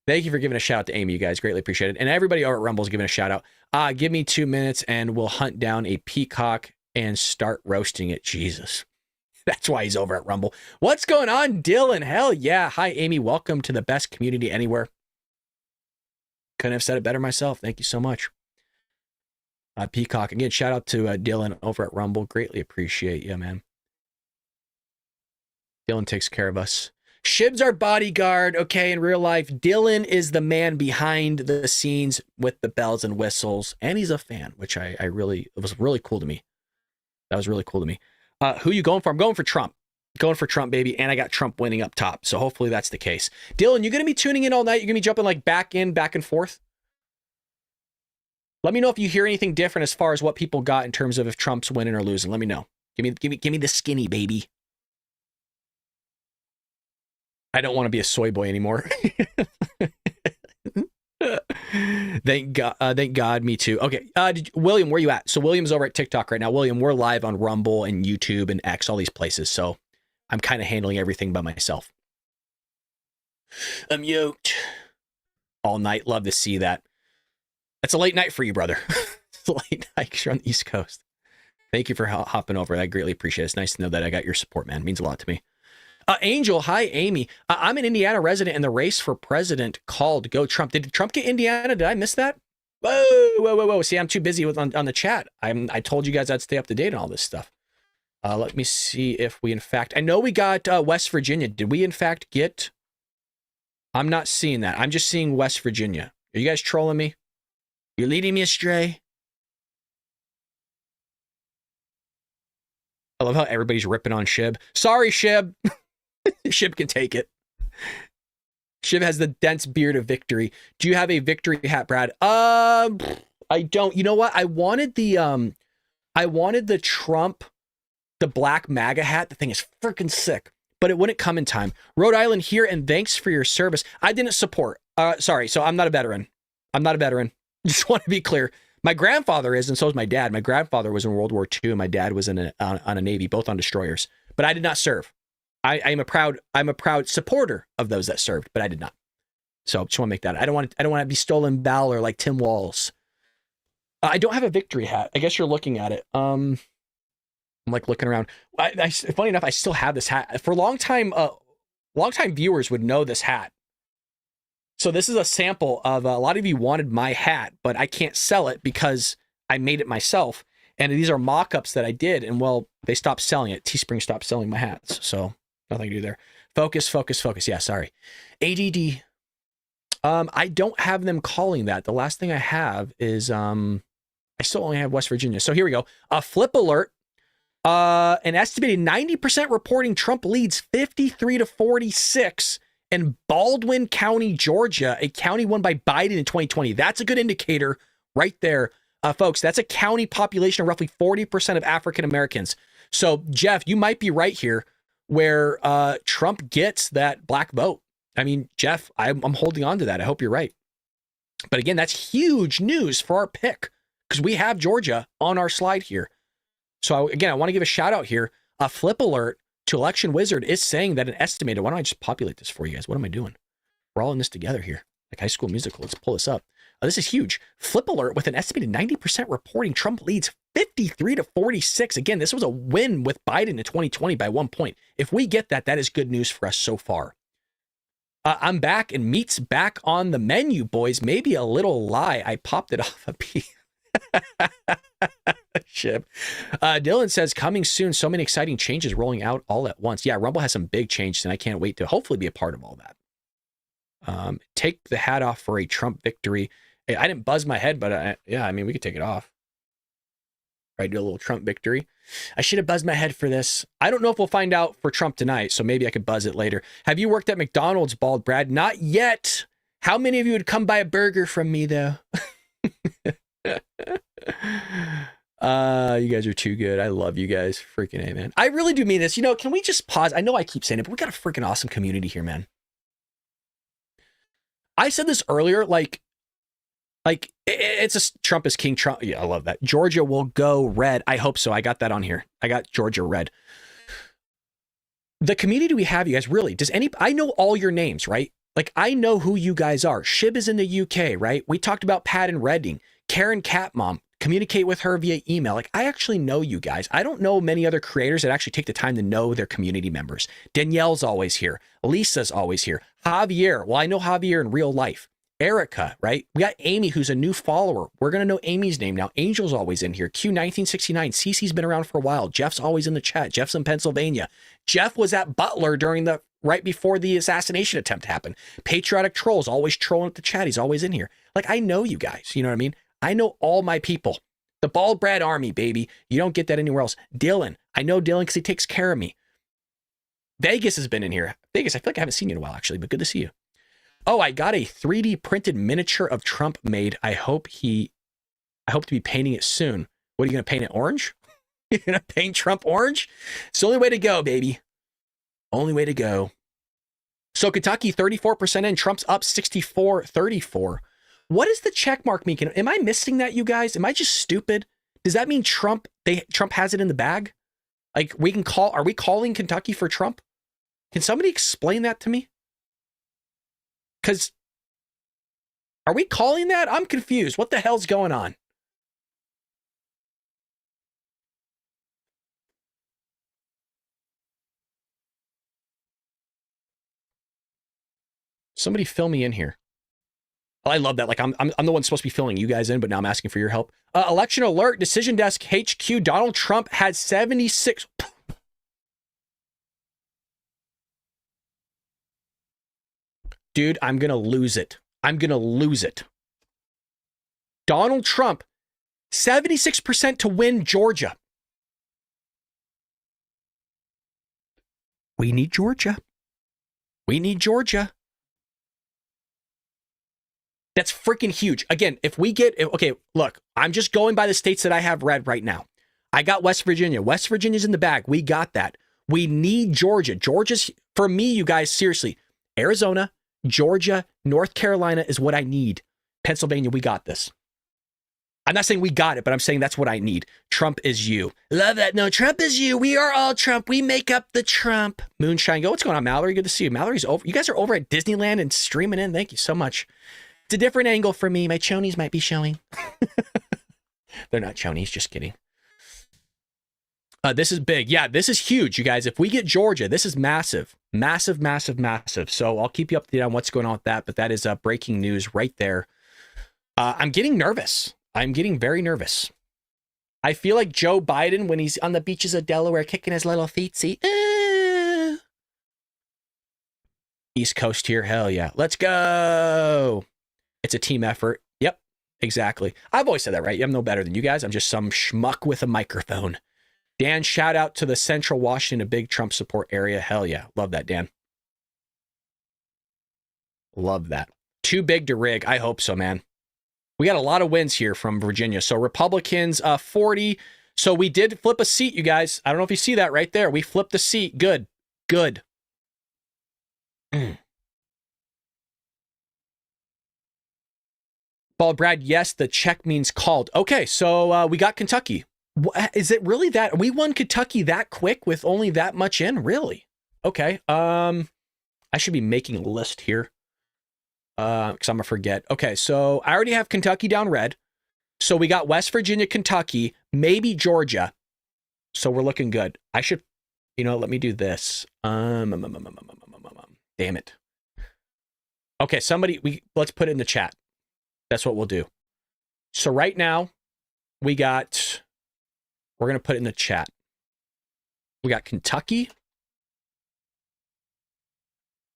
Thank you for giving a shout out to Amy, you guys. Greatly appreciate it. And everybody over at Rumble's giving a shout out. Give me 2 minutes and we'll hunt down a peacock and start roasting it. Jesus. That's why he's over at Rumble. What's going on, Dylan? Hell yeah. Hi, Amy. Welcome to the best community anywhere. Couldn't have said it better myself. Thank you so much. Peacock. Again, shout out to Dylan over at Rumble. Greatly appreciate you, man. Dylan takes care of us. Shib's our bodyguard, okay, in real life. Dylan is the man behind the scenes with the bells and whistles, and he's a fan, which it was really cool to me. That was really cool to me. Who you going for? I'm going for Trump. Going for Trump, baby, and I got Trump winning up top, so hopefully that's the case. Dylan, you going to be tuning in all night? You're going to be jumping like back and forth? Let me know if you hear anything different as far as what people got in terms of if Trump's winning or losing. Let me know. Give me the skinny, baby. I don't want to be a soy boy anymore. Thank God, me too. Okay, William, where you at? So William's over at TikTok right now. William, we're live on Rumble and YouTube and X, all these places. So I'm kind of handling everything by myself. I'm yoked all night. Love to see that. That's a late night for you, brother. It's a late night 'cause you're on the East Coast. Thank you for hopping over. I greatly appreciate it. It's nice to know that I got your support, man. It means a lot to me. Angel, hi, Amy. I'm an Indiana resident, and the race for president called Go Trump. Did Trump get Indiana? Did I miss that? Whoa. See, I'm too busy on the chat. I told you guys I'd stay up to date on all this stuff. Let me see if we, in fact, I know we got West Virginia. Did we, in fact, get? I'm not seeing that. I'm just seeing West Virginia. Are you guys trolling me? You're leading me astray. I love how everybody's ripping on Shib. Sorry, Shib. Shib can take it. Shiv has the dense beard of victory. Do you have a victory hat, Brad? I don't. You know what? I wanted the Trump, the black MAGA hat. The thing is freaking sick, but it wouldn't come in time. Rhode Island here, and thanks for your service. I didn't support. Sorry, so I'm not a veteran. Just want to be clear. My grandfather is, and so is my dad. My grandfather was in World War II, and my dad was on a Navy, both on destroyers. But I did not serve. I'm a proud supporter of those that served, but I did not. So just want to make that. I don't want to be stolen valor like Tim Walz. I don't have a victory hat. I guess you're looking at it. I'm like looking around. Funny enough, I still have this hat. For a long time viewers would know this hat. So this is a sample of a lot of you wanted my hat, but I can't sell it because I made it myself. And these are mock-ups that I did, and well, they stopped selling it. Teespring stopped selling my hats, so nothing to do there. Focus. Yeah, sorry. ADD. I don't have them calling that. The last thing I have is I still only have West Virginia. So here we go. A flip alert. An estimated 90% reporting Trump leads 53-46 in Baldwin County, Georgia, a county won by Biden in 2020. That's a good indicator right there. Folks, that's a county population of roughly 40% of African Americans. So, Jeff, you might be right here where Trump gets that black vote. I mean, Jeff, I'm holding on to that. I hope you're right. But again, that's huge news for our pick because we have Georgia on our slide here. So, again, I want to give a shout out here. A flip alert to Election Wizard is saying that an estimated, why don't I just populate this for you guys? What am I doing? We're all in this together here, like High School Musical. Let's pull this up. This is huge. Flip alert with an estimated 90% reporting Trump leads 53-46. Again, this was a win with Biden in 2020 by 1 point. If we get that, that is good news for us so far. I'm back and meat's back on the menu, boys. Maybe a little lie. I popped it off a piece. Ship. Dylan says coming soon. So many exciting changes rolling out all at once. Yeah, Rumble has some big changes, and I can't wait to hopefully be a part of all that. Take the hat off for a Trump victory. I didn't buzz my head, but yeah, I mean, we could take it off. Right, do a little Trump victory. I should have buzzed my head for this. I don't know if we'll find out for Trump tonight, so maybe I could buzz it later. Have you worked at McDonald's, Bald Brad? Not yet. How many of you would come buy a burger from me, though? You guys are too good. I love you guys. Freaking A, man. I really do mean this. You know, can we just pause? I know I keep saying it, but we got a freaking awesome community here, man. I said this earlier, like it's a Trump is king. Trump. Yeah, I love that. Georgia will go red. I hope so. I got that on here. I got Georgia red. The community we have, you guys, really, I know all your names, right? Like, I know who you guys are. Shib is in the UK, right? We talked about Pat and Redding. Karen Catmom, communicate with her via email. Like, I actually know you guys. I don't know many other creators that actually take the time to know their community members. Danielle's always here. Lisa's always here. Javier, well, I know Javier in real life. Erica, right? We got Amy, who's a new follower. We're going to know Amy's name now. Angel's always in here. Q1969. Cece's been around for a while. Jeff's always in the chat. Jeff's in Pennsylvania. Jeff was at Butler right before the assassination attempt happened. Patriotic Trolls, always trolling at the chat. He's always in here. Like, I know you guys. You know what I mean? I know all my people. The Bald Brad Army, baby. You don't get that anywhere else. Dylan. I know Dylan because he takes care of me. Vegas has been in here. Vegas, I feel like I haven't seen you in a while, actually, but good to see you. Oh, I got a 3D printed miniature of Trump made. I hope to be painting it soon. What are you going to paint it orange? You're going to paint Trump orange? It's the only way to go, baby. Only way to go. So Kentucky, 34% in. Trump's up 64-34. What does the check mark mean? Am I missing that, you guys? Am I just stupid? Does that mean Trump has it in the bag? Like, are we calling Kentucky for Trump? Can somebody explain that to me? Because are we calling that? I'm confused. What the hell's going on? Somebody fill me in here. Oh, I love that. Like I'm the one supposed to be filling you guys in, but now I'm asking for your help. Election alert, Decision Desk HQ. Donald Trump had 76. Dude, I'm going to lose it. Donald Trump, 76% to win Georgia. We need Georgia. We need Georgia. That's freaking huge. Again, if we get, okay, look, I'm just going by the states that I have read right now. I got West Virginia. West Virginia's in the bag. We got that. We need Georgia. Georgia's, for me, you guys, seriously, Arizona, Georgia, North Carolina is what I need. Pennsylvania, we got this. I'm not saying we got it, but I'm saying that's what I need. Trump is you. Love that. No, Trump is you. We are all Trump. We make up the Trump. Moonshine, go. What's going on, Mallory? Good to see you. Mallory's over. You guys are over at Disneyland and streaming in. Thank you so much. It's a different angle for me. My chonies might be showing. They're not chonies, just kidding. This is big. Yeah, this is huge, you guys. If we get Georgia, this is massive. Massive, massive, massive. So I'll keep you updated on what's going on with that, but that is breaking news right there. I'm getting nervous. I'm getting very nervous. I feel like Joe Biden when he's on the beaches of Delaware kicking his little feet. East Coast here, hell yeah. Let's go. It's a team effort. Yep, exactly. I've always said that, right? I'm no better than you guys. I'm just some schmuck with a microphone. Dan, shout out to the Central Washington, a big Trump support area. Hell yeah. Love that, Dan. Love that. Too big to rig. I hope so, man. We got a lot of wins here from Virginia. So Republicans, 40. So we did flip a seat, you guys. I don't know if you see that right there. We flipped a seat. Good. Good. Bald Brad, yes, the check means called. Okay, so we got Kentucky. Is it really that? We won Kentucky that quick with only that much in? Really? Okay. I should be making a list here. Because I'm going to forget. Okay, so I already have Kentucky down red. So we got West Virginia, Kentucky, maybe Georgia. So we're looking good. I should, let me do this. Damn it. Okay, let's put it in the chat. That's what we'll do. So right now, we're going to put it in the chat. We got Kentucky.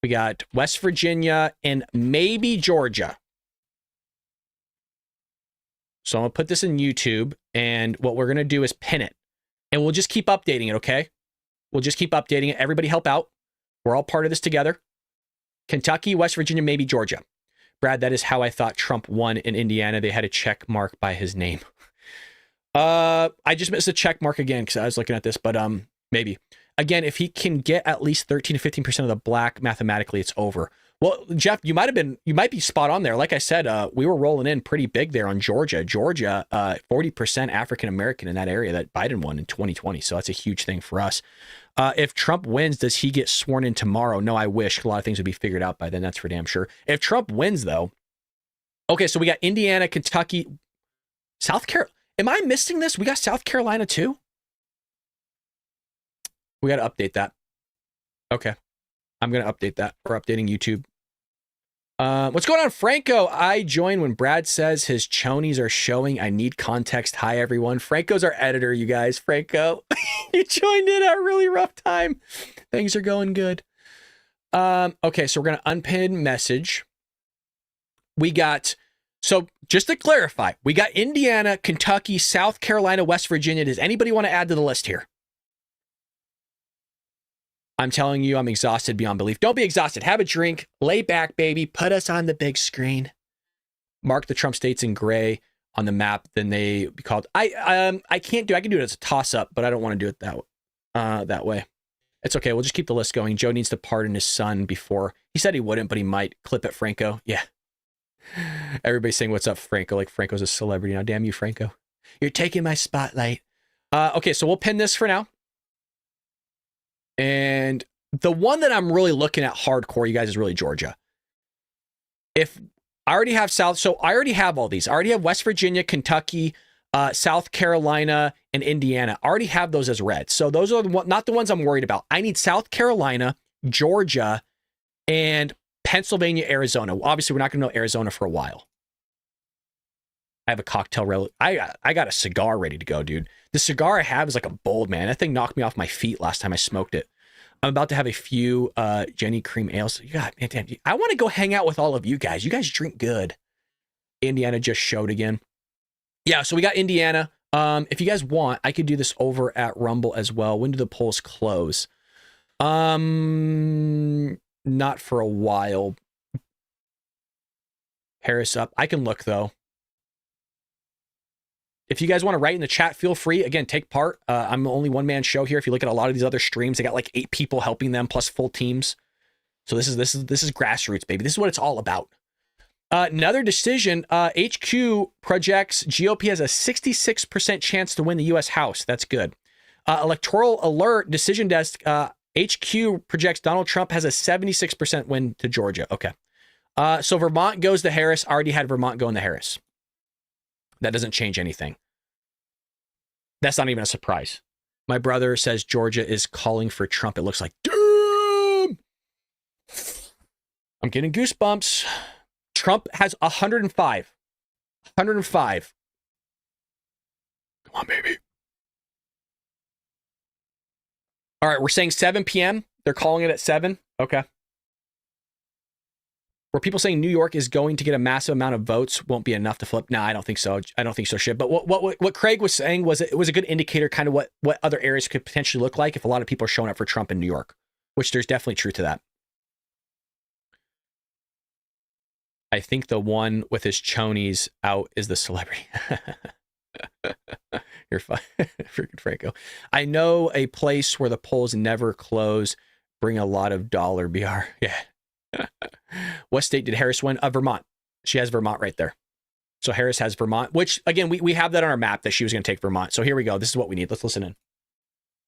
We got West Virginia and maybe Georgia. So I'm going to put this in YouTube, and what we're going to do is pin it. And we'll just keep updating it, okay? We'll just keep updating it. Everybody help out. We're all part of this together. Kentucky, West Virginia, maybe Georgia. Brad, that is how I thought Trump won in Indiana. They had a check mark by his name. I just missed a check mark again because I was looking at this, but maybe. Again, if he can get at least 13 to 15% of the black, mathematically, it's over. Well, Jeff, you might be spot on there. Like I said, we were rolling in pretty big there on Georgia. Georgia, 40% African American in that area that Biden won in 2020. So that's a huge thing for us. If Trump wins, does he get sworn in tomorrow? No, I wish. A lot of things would be figured out by then. That's for damn sure. If Trump wins, though, okay, so we got Indiana, Kentucky, South Carolina. Am I missing this? We got South Carolina too? We got to update that. Okay. I'm going to update that. We're updating YouTube. What's going on, Franco? I join when Brad says his chonies are showing. I need context. Hi, everyone. Franco's our editor, you guys. Franco, you joined in at a really rough time. Things are going good. Okay, so we're going to unpin message. We got... So just to clarify, we got Indiana, Kentucky, South Carolina, West Virginia. Does anybody want to add to the list here? I'm telling you, I'm exhausted beyond belief. Don't be exhausted. Have a drink. Lay back, baby. Put us on the big screen. Mark the Trump states in gray on the map. Then they be called. I can do it as a toss-up, but I don't want to do it that way. It's okay. We'll just keep the list going. Joe needs to pardon his son before. He said he wouldn't, but he might. Clip it, Franco. Yeah. Everybody's saying, what's up, Franco? Like Franco's a celebrity now. Damn you, Franco. You're taking my spotlight. Okay, so we'll pin this for now. And the one that I'm really looking at hardcore, you guys, is really Georgia. If I already have South, so I already have all these. I already have West Virginia, Kentucky, South Carolina, and Indiana. I already have those as red. So those are not the ones I'm worried about. I need South Carolina, Georgia, and Pennsylvania, Arizona. Obviously, we're not going to know Arizona for a while. I have a cocktail. I got a cigar ready to go, dude. The cigar I have is like a bold, man. That thing knocked me off my feet last time I smoked it. I'm about to have a few Jenny Cream ales. God, man, damn, I want to go hang out with all of you guys. You guys drink good. Indiana just showed again. Yeah, so we got Indiana. If you guys want, I could do this over at Rumble as well. When do the polls close? Not for a while. Harris up. I can look, though. If you guys want to write in the chat, feel free. Again, take part. I'm only one-man show here. If you look at a lot of these other streams, they got like 8 people helping them plus full teams. So this is grassroots, baby. This is what it's all about. Another decision. HQ projects GOP has a 66% chance to win the U.S. House. That's good. Electoral Alert Decision Desk. HQ projects Donald Trump has a 76% win to Georgia. Okay. So Vermont goes to Harris. Already had Vermont going to Harris. That doesn't change anything. That's not even a surprise. My brother says Georgia is calling for Trump. It looks like, damn! I'm getting goosebumps. Trump has 105. 105. Come on, baby. All right, we're saying 7 p.m. They're calling it at 7. Okay. Were people saying New York is going to get a massive amount of votes won't be enough to flip? No, I don't think so. I don't think so, shit. But what Craig was saying was it was a good indicator kind of what other areas could potentially look like if a lot of people are showing up for Trump in New York, which there's definitely truth to that. I think the one with his chonies out is the celebrity. You're fine. Freaking Franco. I know a place where the polls never close. Bring a lot of dollar BR. Yeah. What state did Harris win? Vermont. She has Vermont right there. So Harris has Vermont, which again, we have that on our map that she was going to take Vermont. So here we go. This is what we need. Let's listen in.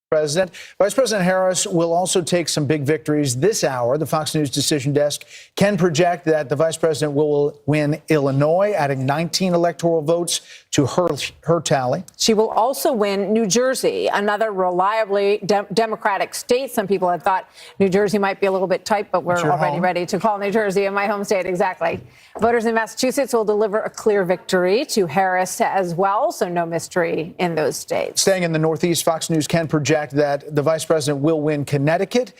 President. Vice President Harris will also take some big victories this hour. The Fox News Decision Desk can project that the vice president will win Illinois, adding 19 electoral votes to her tally. She will also win New Jersey, another reliably Democratic state. Some people had thought New Jersey might be a little bit tight, but we're already ready to call New Jersey in my home state. Exactly. Voters in Massachusetts will deliver a clear victory to Harris as well, so no mystery in those states. Staying in the Northeast, Fox News can project that the vice president will win Connecticut.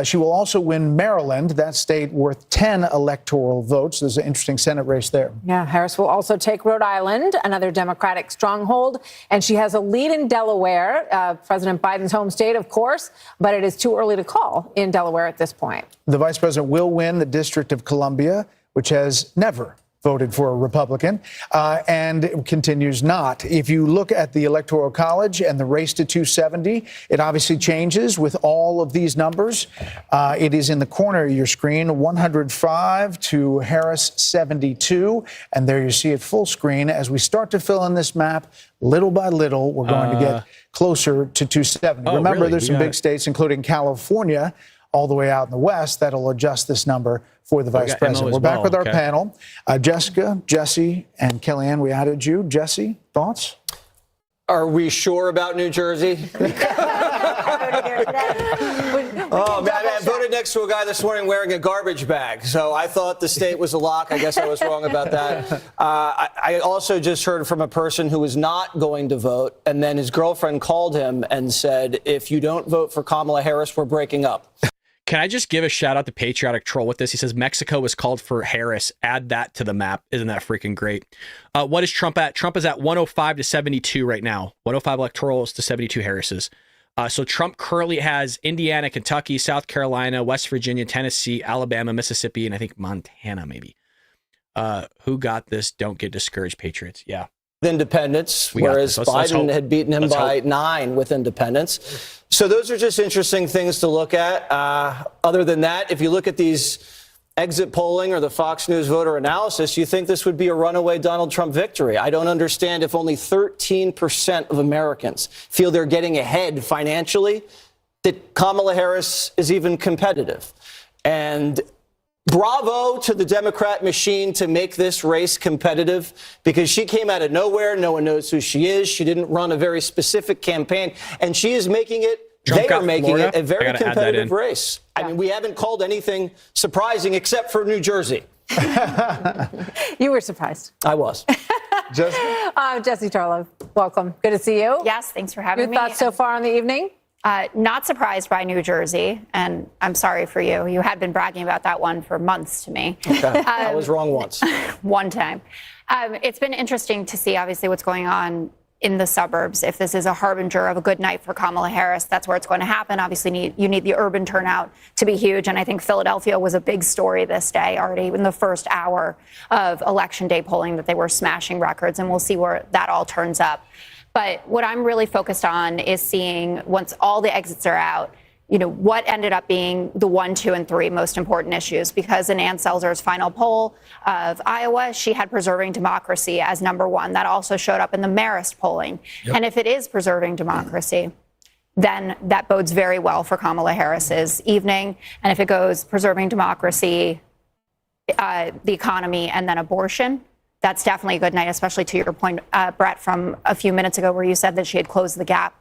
She will also win Maryland, that state worth 10 electoral votes. There's an interesting Senate race there. Yeah, Harris will also take Rhode Island, another Democratic stronghold, and she has a lead in Delaware, President Biden's home state, of course, but it is too early to call in Delaware at this point. The vice president will win the District of Columbia, which has never voted for a Republican, and it continues not. If you look at the Electoral College and the race to 270, it obviously changes with all of these numbers. It is in the corner of your screen, 105 to Harris 72, and there you see it full screen. As we start to fill in this map, little by little, we're going to get closer to 270. Remember, really? There's some big states, including California, all the way out in the west, that'll adjust this number for the vice president. We're back with our panel. Jessica, Jesse, and Kellyanne, we added you. Jesse, thoughts? Are we sure about New Jersey? Oh, man, I voted next to a guy this morning wearing a garbage bag. So I thought the state was a lock. I guess I was wrong about that. I also just heard from a person who was not going to vote, and then his girlfriend called him and said, if you don't vote for Kamala Harris, we're breaking up. Can I just give a shout out to Patriotic Troll with this? He says Mexico was called for Harris. Add that to the map. Isn't that freaking great? What is Trump at? Trump is at 105 to 72 right now. 105 electorals to 72 Harris's. So Trump currently has Indiana, Kentucky, South Carolina, West Virginia, Tennessee, Alabama, Mississippi, and I think Montana maybe. Who got this? Don't get discouraged, Patriots. Yeah. Independents, whereas Biden had beaten him by 9 with independents. So those are just interesting things to look at. Other than that, if you look at these exit polling or the Fox News voter analysis, you think this would be a runaway Donald Trump victory. I don't understand if only 13% of Americans feel they're getting ahead financially, that Kamala Harris is even competitive. And bravo to the Democrat machine to make this race competitive, because she came out of nowhere. No one knows who she is. She didn't run a very specific campaign, and she is making it. They are making it a very competitive race. I mean, we haven't called anything surprising except for New Jersey. You were surprised. I was. Jesse Tarlow, welcome. Good to see you. Yes, thanks for having me. Your thoughts so far on the evening? Not surprised by New Jersey, and I'm sorry for you. You had been bragging about that one for months to me. Okay. I was wrong once. One time. It's been interesting to see, obviously, what's going on in the suburbs. If this is a harbinger of a good night for Kamala Harris, that's where it's going to happen. Obviously, you need the urban turnout to be huge. And I think Philadelphia was a big story this day, already in the first hour of Election Day polling, that they were smashing records. And we'll see where that all turns up. But what I'm really focused on is seeing, once all the exits are out, what ended up being the 1, 2, and 3 most important issues. Because in Ann Selzer's final poll of Iowa, she had preserving democracy as number 1. That also showed up in the Marist polling. Yep. And if it is preserving democracy, then that bodes very well for Kamala Harris's evening. And if it goes preserving democracy, the economy, and then abortion, that's definitely a good night, especially to your point, Brett, from a few minutes ago, where you said that she had closed the gap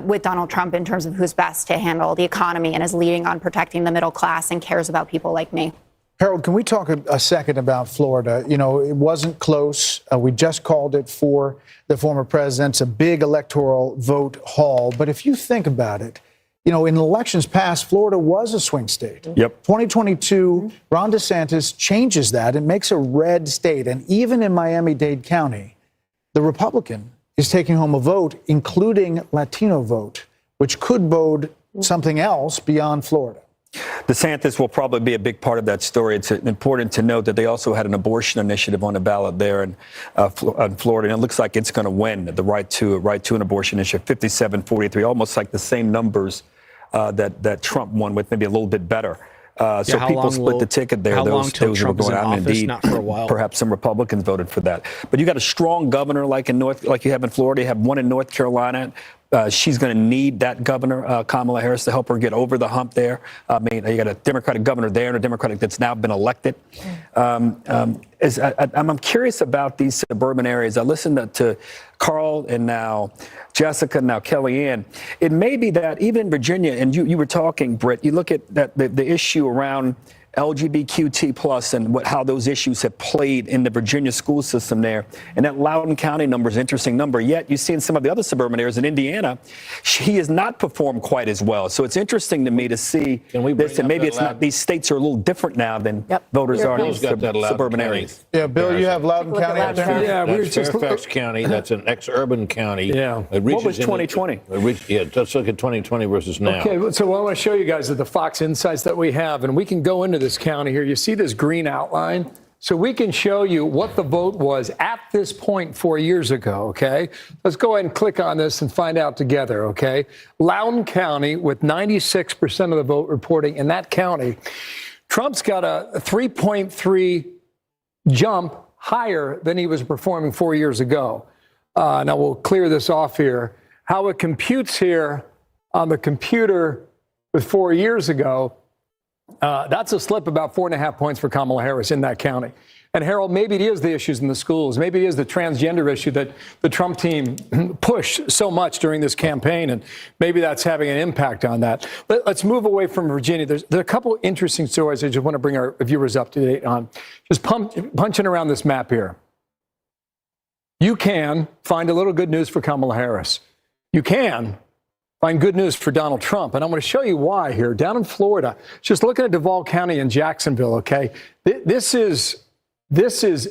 with Donald Trump in terms of who's best to handle the economy and is leading on protecting the middle class and cares about people like me. Harold, can we talk a second about Florida? It wasn't close. We just called it for the former president's a big electoral vote haul. But if you think about it, in elections past, Florida was a swing state. Yep. 2022, Ron DeSantis changes that and makes a red state. And even in Miami-Dade County, the Republican is taking home a vote, including Latino vote, which could bode something else beyond Florida. DeSantis will probably be a big part of that story. It's important to note that they also had an abortion initiative on the ballot there in Florida, and it looks like it's going to win the right to an abortion initiative, 57-43, almost like the same numbers that Trump won with, maybe a little bit better. So people split the ticket there. Those were going out. Indeed, not for a while. Perhaps some Republicans voted for that. But you got a strong governor like you have in Florida. You have one in North Carolina. She's going to need that governor, Kamala Harris, to help her get over the hump there. I mean, you got a Democratic governor there and a Democratic that's now been elected. I'm curious about these suburban areas. I listened to Carl and now Jessica, now Kellyanne. It may be that even in Virginia, and you were talking, Britt, you look at the issue around LGBTQ+ and how those issues have played in the Virginia school system there. And that Loudoun County number is an interesting number. Yet you see in some of the other suburban areas in Indiana, he has not performed quite as well. So it's interesting to me to see this. And maybe it's not, these states are a little different now than voters are in these suburban areas. Yeah, Bill, you have Loudoun County out there? Yeah, we were just Fairfax County. That's an ex-urban county. Yeah. What was 2020? Yeah, let's look at 2020 versus now. Okay, so I want to show you guys the Fox insights that we have, and we can go into this county here. You see this green outline? So we can show you what the vote was at this point 4 years ago, okay? Let's go ahead and click on this and find out together, okay? Loudoun County with 96% of the vote reporting in that county. Trump's got a 3.3 jump higher than he was performing 4 years ago. Now we'll clear this off here. How it computes here on the computer with 4 years ago, that's a slip about 4.5 points for Kamala Harris in that county. And Harold, maybe it is the issues in the schools. Maybe it is the transgender issue that the Trump team pushed so much during this campaign. And maybe that's having an impact on that. Let's move away from Virginia. There are a couple interesting stories I just want to bring our viewers up to date on. Just punching around this map here. You can find a little good news for Kamala Harris. You can find good news for Donald Trump. And I'm going to show you why here. Down in Florida, just looking at Duval County and Jacksonville, okay? This is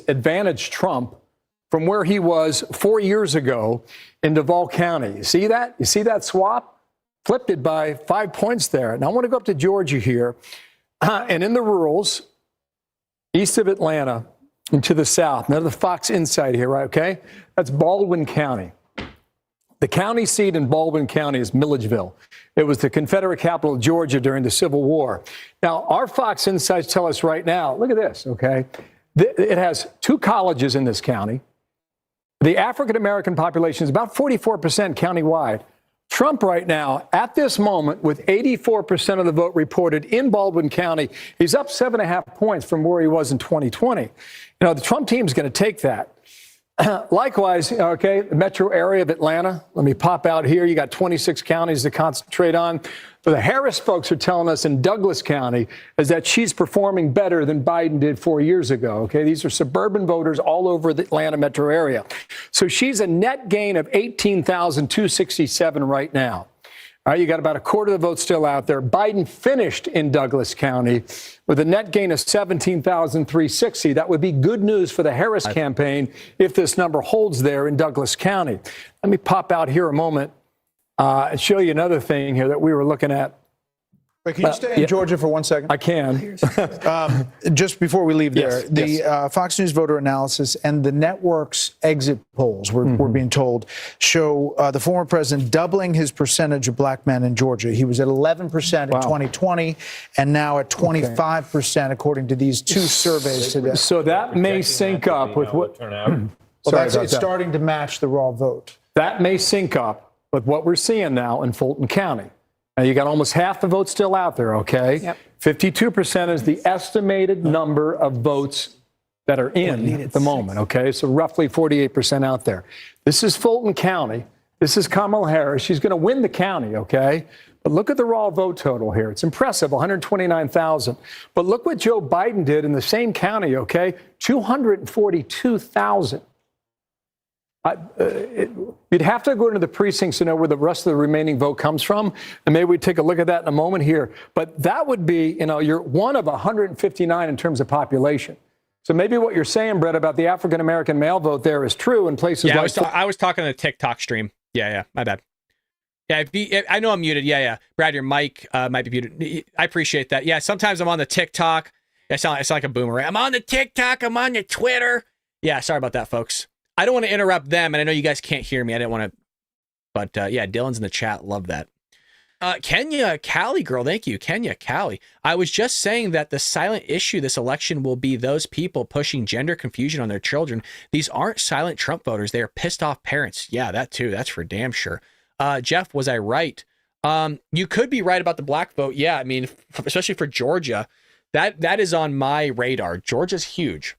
advantage Trump from where he was 4 years ago in Duval County. You see that? You see that swap? Flipped it by 5 points there. Now I want to go up to Georgia here. And in the rurals, east of Atlanta and to the south, now the Fox Insight here, right? Okay? That's Baldwin County. The county seat in Baldwin County is Milledgeville. It was the Confederate capital of Georgia during the Civil War. Now, our Fox Insights tell us right now, look at this, okay? It has 2 colleges in this county. The African-American population is about 44% countywide. Trump right now, at this moment, with 84% of the vote reported in Baldwin County, he's up 7.5 points from where he was in 2020. You know, the Trump team's going to take that. Likewise, okay, the metro area of Atlanta. Let me pop out here. You got 26 counties to concentrate on. But the Harris folks are telling us in Douglas County is that she's performing better than Biden did 4 years ago. Okay, these are suburban voters all over the Atlanta metro area. So she's a net gain of 18,267 right now. All right, you got about a quarter of the vote still out there. Biden finished in Douglas County with a net gain of 17,360. That would be good news for the Harris campaign if this number holds there in Douglas County. Let me pop out here a moment and show you another thing here that we were looking at. Wait, can you stay in Georgia for 1 second? I can. Just before we leave there, Yes, the Fox News voter analysis and the network's exit polls, we're being told, show the former president doubling his percentage of black men in Georgia. He was at 11% in 2020 and now at 25%, according to these two surveys today. So that may sync up with what... It's starting to match the raw vote. That may sync up with what we're seeing now in Fulton County. Now, you got almost half the votes still out there, okay? Yep. 52% is the estimated number of votes that are in at the moment, okay? So roughly 48% out there. This is Fulton County. This is Kamala Harris. She's going to win the county, okay? But look at the raw vote total here. It's impressive, 129,000. But look what Joe Biden did in the same county, okay? 242,000. You'd have to go into the precincts to know where the rest of the remaining vote comes from, and maybe we take a look at that in a moment here. But that would be, you're one of 159 in terms of population. So maybe what you're saying, Brett, about the African-American male vote there is true in places like... I was talking on the TikTok stream. Yeah, my bad. Yeah, I know I'm muted. Yeah. Brad, your mic might be muted. I appreciate that. Yeah, sometimes I'm on the TikTok. I sound like a boomerang. I'm on the TikTok. I'm on the Twitter. Yeah, sorry about that, folks. I don't want to interrupt them, and I know you guys can't hear me. I didn't want to, but yeah, Dylan's in the chat. Love that. Kenya Callie girl, thank you, Kenya Callie. I was just saying that the silent issue this election will be those people pushing gender confusion on their children. These aren't silent Trump voters. They are pissed off parents. Yeah, that too. That's for damn sure. Jeff, was I right? You could be right about the black vote. Yeah, I mean, especially for Georgia, that is on my radar. Georgia's huge.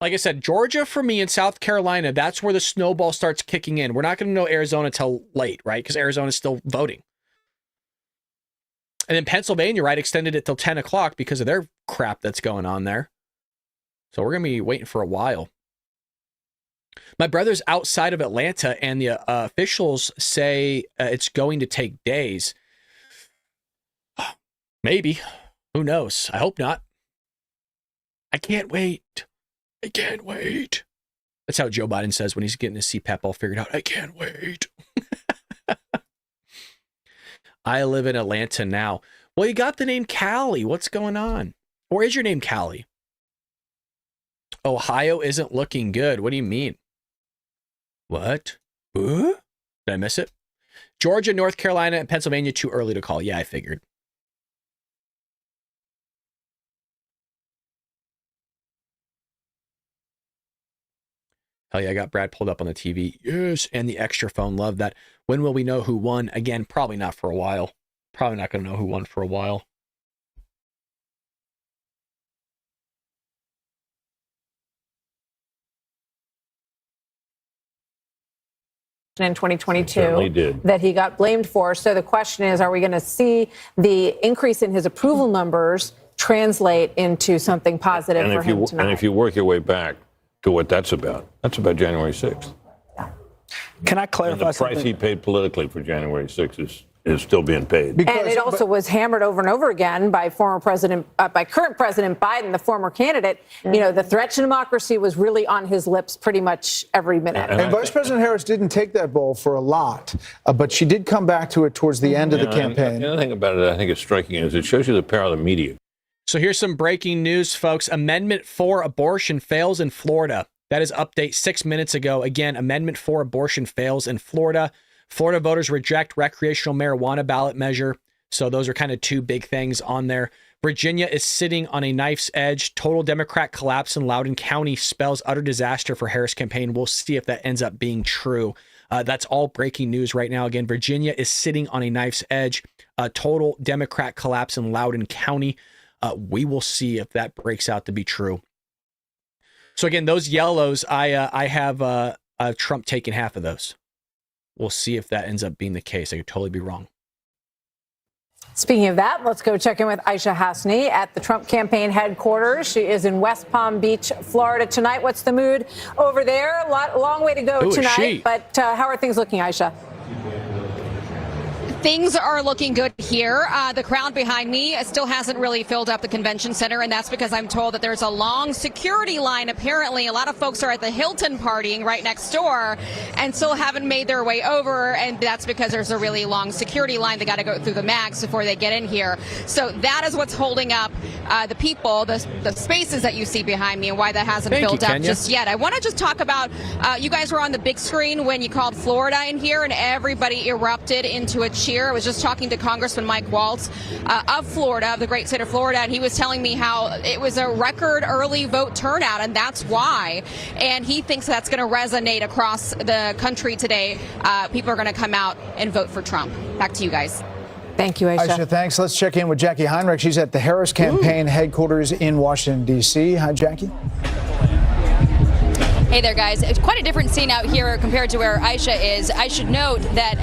Like I said, Georgia for me and South Carolina, that's where the snowball starts kicking in. We're not going to know Arizona till late, right? Because Arizona's still voting. And then Pennsylvania, right, extended it till 10 o'clock because of their crap that's going on there. So we're going to be waiting for a while. My brother's outside of Atlanta, and the officials say it's going to take days. Maybe. Who knows? I hope not. I can't wait. I can't wait. That's how Joe Biden says when he's getting his CPAP all figured out. I can't wait. I live in Atlanta now. Well, you got the name Callie. What's going on? Or is your name Callie? Ohio isn't looking good. What do you mean? What? Did I miss it? Georgia, North Carolina, and Pennsylvania, too early to call. Yeah, I figured. Hell yeah, I got Brad pulled up on the TV. Yes, and the extra phone. Love that. When will we know who won? Again, probably not for a while. Probably not going to know who won for a while. In 2022 that he got blamed for. So the question is, are we going to see the increase in his approval numbers translate into something positive for him tonight? And if you work your way back to what that's about January 6th. Can I clarify something? The price he paid politically for January 6th is still being paid. And it also was hammered over and over again by current President Biden, the former candidate. You know, the threat to democracy was really on his lips pretty much every minute. And Vice President Harris didn't take that ball for a lot, but she did come back to it towards the end of the campaign. The other thing about it I think is striking is it shows you the power of the media. So here's some breaking news, folks. Amendment 4 abortion fails in Florida. That is update 6 minutes ago. Again, Amendment 4 abortion fails in Florida. Florida voters reject recreational marijuana ballot measure. So those are kind of two big things on there. Virginia is sitting on a knife's edge. Total Democrat collapse in Loudoun County spells utter disaster for Harris campaign. We'll see if that ends up being true. That's all breaking news right now. Again, Virginia is sitting on a knife's edge. Total Democrat collapse in Loudoun County. We will see if that breaks out to be true. So again, those yellows, I have Trump taking half of those. We'll see if that ends up being the case. I could totally be wrong. Speaking of that, let's go check in with Aisha Hasni at the Trump campaign headquarters. She is in West Palm Beach, Florida tonight. What's the mood over there? Long way to go tonight, but how are things looking, Aisha? Things are looking good here. The crowd behind me still hasn't really filled up the convention center, and that's because I'm told that there's a long security line. Apparently, a lot of folks are at the Hilton partying right next door and still haven't made their way over, and that's because there's a really long security line. They got to go through the mags before they get in here. So that is what's holding up the people, the spaces that you see behind me, and why that hasn't filled up just yet. I want to just talk about, you guys were on the big screen when you called Florida in here, and everybody erupted into a cheer. I was just talking to Congressman Mike Waltz of Florida, of the great state of Florida, and he was telling me how it was a record early vote turnout, and that's why. And he thinks that's going to resonate across the country today. People are going to come out and vote for Trump. Back to you guys. Thank you, Aisha. Thanks. Let's check in with Jackie Heinrich. She's at the Harris campaign headquarters in Washington, D.C. Hi, Jackie. Hey there, guys. It's quite a different scene out here compared to where Aisha is. I should note that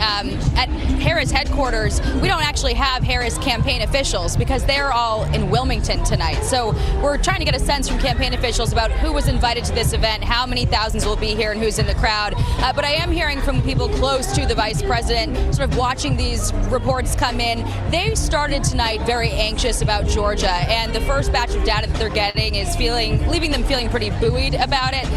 at Harris headquarters, we don't actually have Harris campaign officials because they're all in Wilmington tonight. So we're trying to get a sense from campaign officials about who was invited to this event, how many thousands will be here, and who's in the crowd. But I am hearing from people close to the vice president, sort of watching these reports come in. They started tonight very anxious about Georgia, and the first batch of data that they're getting is leaving them feeling pretty buoyed about it.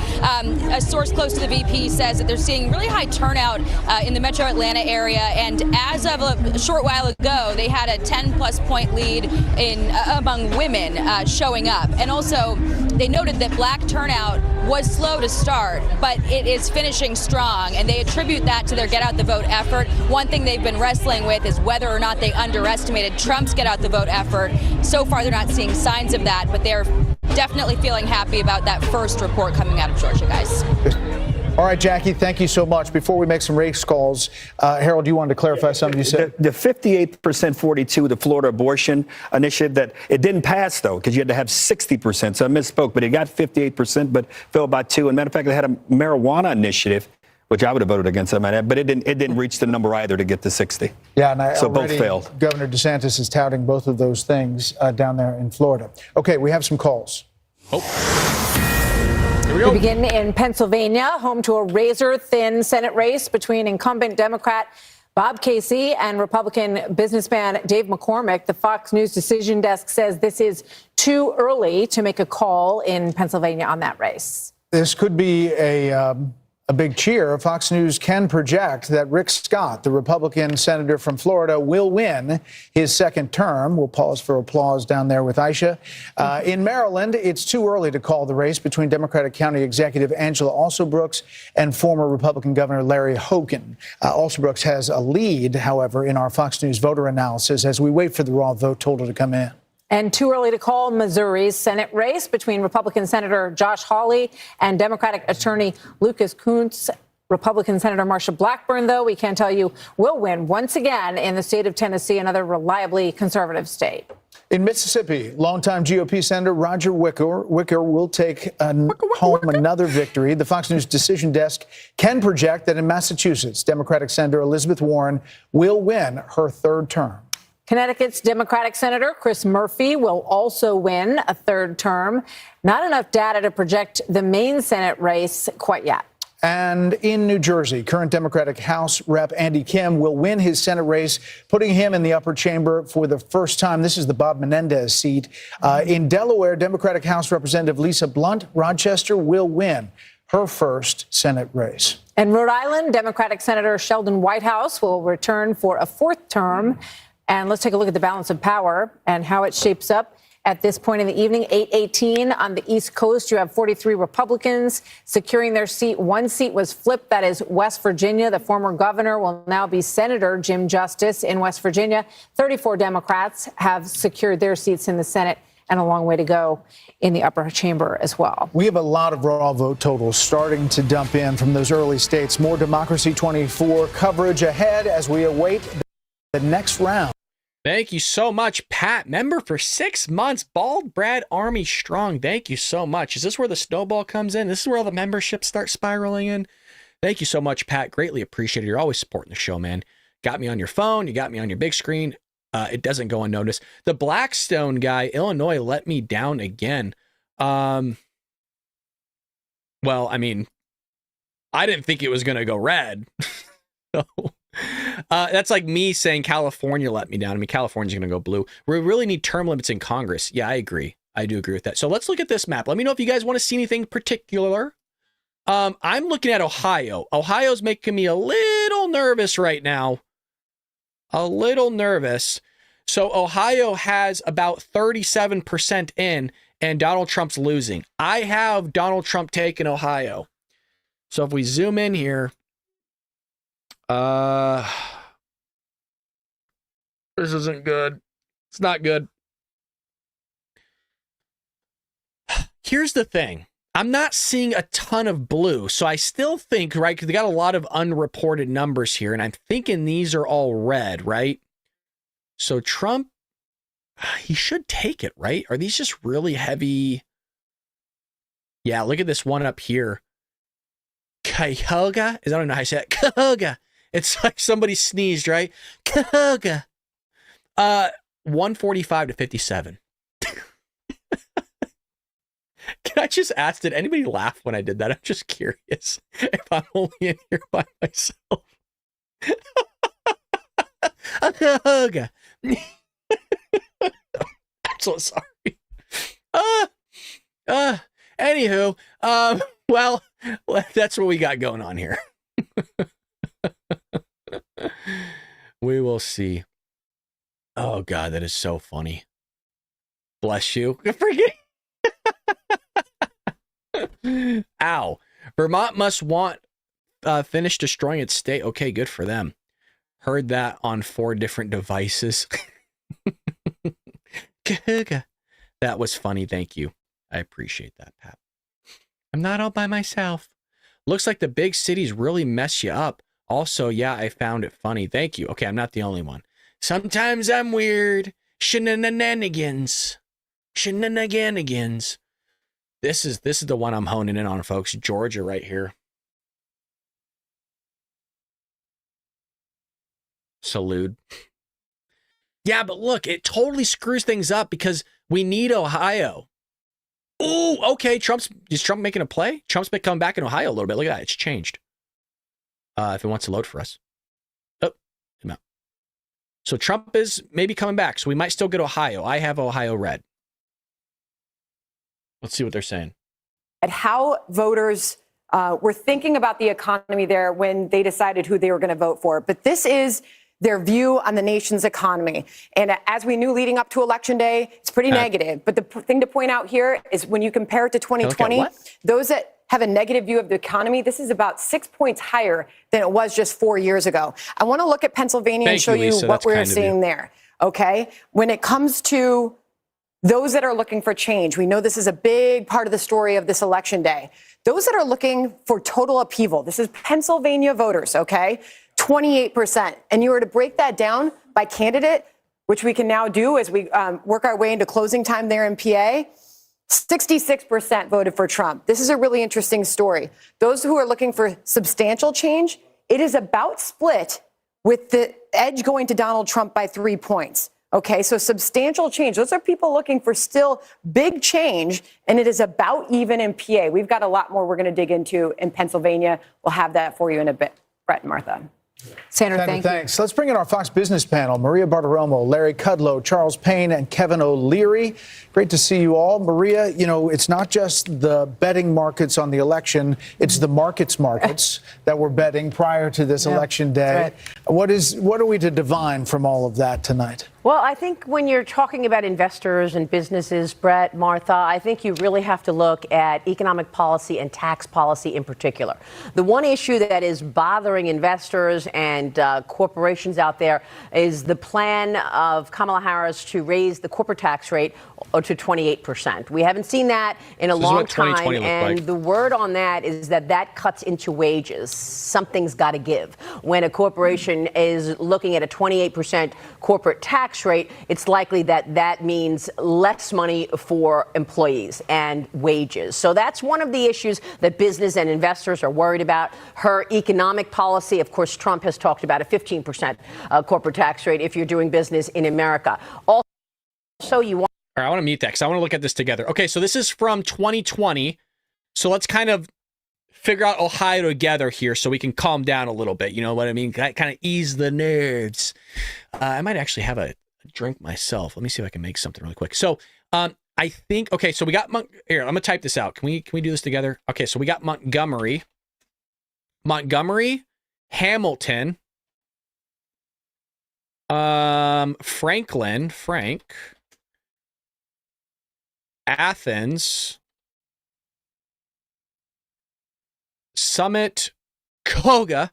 A source close to the VP says that they're seeing really high turnout in the metro Atlanta area, and as of a short while ago, they had a 10-plus point lead among women showing up. And also, they noted that black turnout was slow to start, but it is finishing strong, and they attribute that to their Get Out the Vote effort. One thing they've been wrestling with is whether or not they underestimated Trump's Get Out the Vote effort. So far, they're not seeing signs of that, but they're definitely feeling happy about that first report coming out of Georgia, guys. All right, Jackie, thank you so much. Before we make some race calls, Harold, you wanted to clarify something you said? The 58% 42, the Florida abortion initiative, that it didn't pass, though, because you had to have 60%. So I misspoke, but it got 58%, but fell by 2. And matter of fact, they had a marijuana initiative, which I would have voted against, but it didn't reach the number either to get to 60. Yeah, and so both failed. Governor DeSantis is touting both of those things down there in Florida. Okay, we have some calls. We begin in Pennsylvania, home to a razor-thin Senate race between incumbent Democrat Bob Casey and Republican businessman Dave McCormick. The Fox News decision desk says this is too early to make a call in Pennsylvania on that race. This could be a big cheer. Fox News can project that Rick Scott, the Republican senator from Florida, will win his second term. We'll pause for applause down there with Aisha. In Maryland, it's too early to call the race between Democratic County Executive Angela Alsobrooks and former Republican Governor Larry Hogan. Alsobrooks has a lead, however, in our Fox News voter analysis as we wait for the raw vote total to come in. And too early to call Missouri's Senate race between Republican Senator Josh Hawley and Democratic Attorney Lucas Kunce. Republican Senator Marsha Blackburn, though, we can tell you, will win once again in the state of Tennessee, another reliably conservative state. In Mississippi, longtime GOP Senator Roger Wicker will take home another victory. The Fox News decision desk can project that in Massachusetts, Democratic Senator Elizabeth Warren will win her third term. Connecticut's Democratic Senator Chris Murphy will also win a third term. Not enough data to project the main Senate race quite yet. And in New Jersey, current Democratic House Rep Andy Kim will win his Senate race, putting him in the upper chamber for the first time. This is the Bob Menendez seat. In Delaware, Democratic House Representative Lisa Blunt Rochester will win her first Senate race. In Rhode Island, Democratic Senator Sheldon Whitehouse will return for a fourth term. And let's take a look at the balance of power and how it shapes up at this point in the evening. 8:18 on the East Coast. You have 43 Republicans securing their seat. One seat was flipped. That is West Virginia. The former governor will now be Senator Jim Justice in West Virginia. 34 Democrats have secured their seats in the Senate, and a long way to go in the upper chamber as well. We have a lot of raw vote totals starting to dump in from those early states. More Democracy 24 coverage ahead as we await the next round. Thank you so much, Pat. Member for 6 months, Bald Brad Army Strong. Thank you so much. Is this where the snowball comes in? This is where all the memberships start spiraling in? Thank you so much, Pat. Greatly appreciated. You're always supporting the show, man. Got me on your phone. You got me on your big screen. It doesn't go unnoticed. The Blackstone guy, Illinois, let me down again. Well, I mean, I didn't think it was going to go red. So That's like me saying California let me down. I mean, California's going to go blue. We really need term limits in Congress. Yeah, I agree. I do agree with that. So let's look at this map. Let me know if you guys want to see anything particular. I'm looking at Ohio. Ohio's making me a little nervous right now. A little nervous. So Ohio has about 37% in, and Donald Trump's losing. I have Donald Trump taking Ohio. So if we zoom in here, this isn't good. It's not good. Here's the thing. I'm not seeing a ton of blue, so I still think, right, because they got a lot of unreported numbers here, and I'm thinking these are all red, right? So Trump, he should take it, right? Are these just really heavy? Yeah, look at this one up here. Cuyahoga? I don't know how you say it. Cuyahoga. It's like somebody sneezed, right? Cuyahoga. 145 to 57. Can I just ask, did anybody laugh when I did that? I'm just curious if I'm only in here by myself. I'm so sorry. Anywho, well, that's what we got going on here. We will see. Oh God, that is so funny. Bless you. Forget. Ow. Vermont must want finish destroying its state. Okay, good for them. Heard that on 4 different devices. That was funny. Thank you. I appreciate that, Pat. I'm not all by myself. Looks like the big cities really mess you up. Also, yeah, I found it funny. Thank you. Okay, I'm not the only one. Sometimes I'm weird. Shenanigans. Shenanigans. This is the one I'm honing in on, folks. Georgia right here. Salute. Yeah, but look, it totally screws things up because we need Ohio. Ooh, okay. Is Trump making a play? Trump's been coming back in Ohio a little bit. Look at that. It's changed. If it wants to load for us. Oh, come out. So Trump is maybe coming back. So we might still get Ohio. I have Ohio red. Let's see what they're saying. At how voters were thinking about the economy there when they decided who they were going to vote for. But this is their view on the nation's economy. And as we knew leading up to Election Day, it's pretty negative. But the thing to point out here is when you compare it to 2020, those that have a negative view of the economy, this is about 6 points higher than it was just 4 years ago. I want to look at Pennsylvania and show you what we're seeing there. Okay. When it comes to those that are looking for change, we know this is a big part of the story of this election day. Those that are looking for total upheaval, this is Pennsylvania voters, okay? 28%. And you were to break that down by candidate, which we can now do as we work our way into closing time there in PA, 66% voted for Trump. This is a really interesting story. Those who are looking for substantial change, it is about split with the edge going to Donald Trump by 3 points. Okay, so substantial change. Those are people looking for still big change, and it is about even in PA. We've got a lot more we're going to dig into in Pennsylvania. We'll have that for you in a bit. Brett and Martha. Sandra, thanks. Let's bring in our Fox Business panel. Maria Bartiromo, Larry Kudlow, Charles Payne, and Kevin O'Leary. Great to see you all. Maria, you know, it's not just the betting markets on the election. It's the markets that were betting prior to this election day. Right. What are we to divine from all of that tonight? Well, I think when you're talking about investors and businesses, Brett, Martha, I think you really have to look at economic policy and tax policy in particular. The one issue that is bothering investors and corporations out there is the plan of Kamala Harris to raise the corporate tax rate to 28%. We haven't seen that in a long time. And the word on that is that cuts into wages. Something's got to give. When a corporation is looking at a 28% corporate tax rate, it's likely that means less money for employees and wages. So that's one of the issues that business and investors are worried about. Her economic policy, of course, Trump has talked about a 15% corporate tax rate if you're doing business in America. Also, you want... All right, I want to mute that because I want to look at this together. Okay, so this is from 2020. So let's kind of figure out Ohio together here so we can calm down a little bit. You know what I mean? Kind of ease the nerves. I might actually have a drink myself. Let me see if I can make something really quick. So I think, okay, so we got here, I'm going to type this out. Can we do this together? Okay, so we got Montgomery, Hamilton, Franklin, Athens, Summit, Cahoga.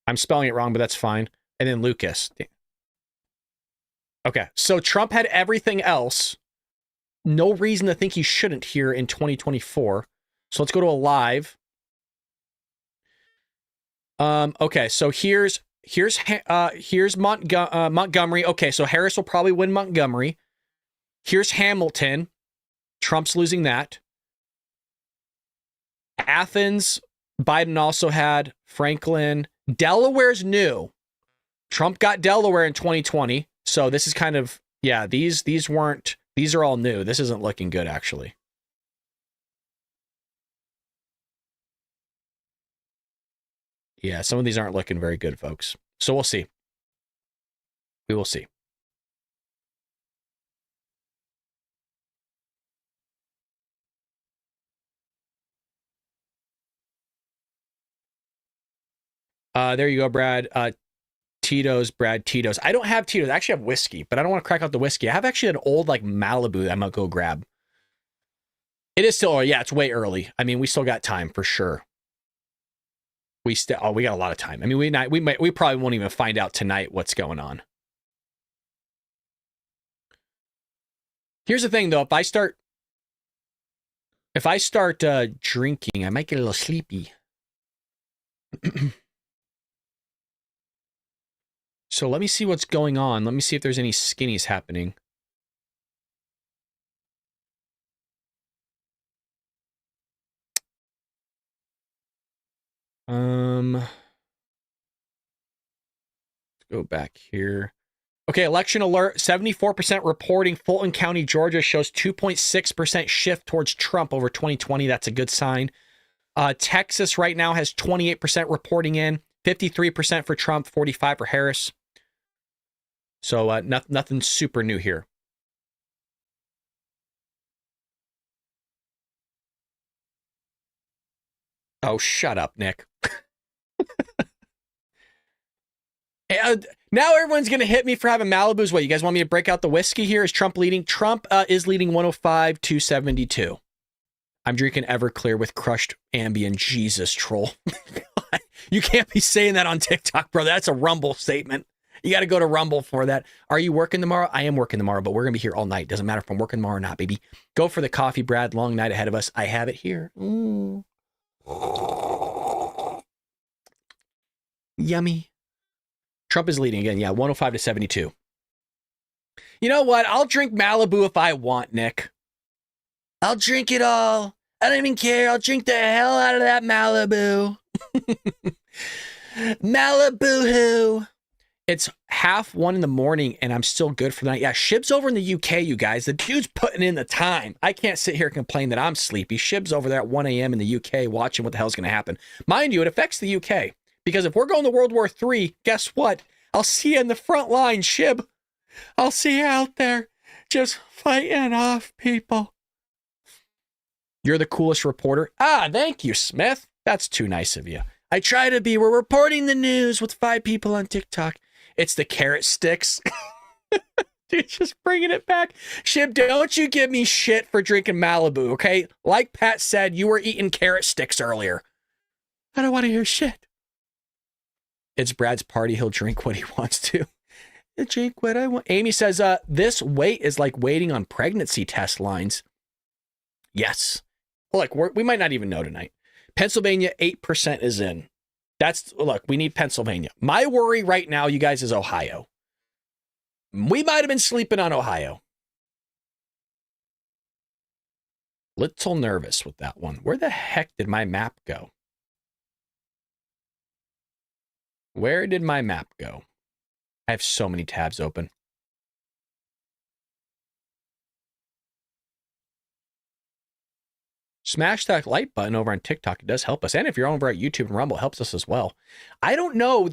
I'm spelling it wrong, but that's fine. And then Lucas. Okay, so Trump had everything else. No reason to think he shouldn't here in 2024. So let's go to a live. Okay, so here's Montgomery. Okay, so Harris will probably win Montgomery. Here's Hamilton. Trump's losing that. Athens, Biden also had. Franklin. Delaware's new. Trump got Delaware in 2020. So this is kind of, yeah, these are all new. This isn't looking good, actually. Yeah, some of these aren't looking very good, folks. So we'll see. We will see. There you go, Brad. Tito's, Brad Tito's. I don't have Tito's. I actually have whiskey, but I don't want to crack out the whiskey. I have actually an old like Malibu that I might go grab. It is still, yeah, it's way early. I mean, we still got time for sure. We got a lot of time. I mean, we probably won't even find out tonight what's going on. Here's the thing, though. If I start drinking, I might get a little sleepy. So let me see what's going on. Let me see if there's any skinnies happening. Let's go back here. Okay, election alert. 74% reporting. Fulton County, Georgia shows 2.6% shift towards Trump over 2020. That's a good sign. Texas right now has 28% reporting in. 53% for Trump, 45% for Harris. So nothing super new here. Oh, shut up, Nick. Now everyone's going to hit me for having Malibus. What, you guys want me to break out the whiskey here? Is Trump leading? Trump is leading 105-272. I'm drinking Everclear with crushed Ambien. Jesus, troll. You can't be saying that on TikTok, bro. That's a Rumble statement. You got to go to Rumble for that. Are you working tomorrow? I am working tomorrow, but we're going to be here all night. Doesn't matter if I'm working tomorrow or not, baby. Go for the coffee, Brad. Long night ahead of us. I have it here. Yummy. Trump is leading again. Yeah, 105-72. You know what? I'll drink Malibu if I want, Nick. I'll drink it all. I don't even care. I'll drink the hell out of that Malibu. Malibu-hoo. It's 1:30 in the morning and I'm still good for the night. Yeah, Shib's over in the UK, you guys. The dude's putting in the time. I can't sit here and complain that I'm sleepy. Shib's over there at 1 a.m. in the UK watching what the hell's going to happen. Mind you, it affects the UK. Because if we're going to World War III, guess what? I'll see you in the front line, Shib. I'll see you out there just fighting off people. You're the coolest reporter. Ah, thank you, Smith. That's too nice of you. I try to be. We're reporting the news with 5 people on TikTok. It's the carrot sticks. Dude, just bringing it back. Shib, don't you give me shit for drinking Malibu, okay? Like Pat said, you were eating carrot sticks earlier. I don't want to hear shit. It's Brad's party. He'll drink what he wants to. He'll drink what I want. Amy says, this wait is like waiting on pregnancy test lines. Yes. Look, we might not even know tonight. Pennsylvania, 8% is in. Look, we need Pennsylvania. My worry right now, you guys, is Ohio. We might have been sleeping on Ohio. Little nervous with that one. Where the heck did my map go? Where did my map go? I have so many tabs open. Smash that like button over on TikTok. It does help us. And if you're over at YouTube and Rumble, it helps us as well. I don't know.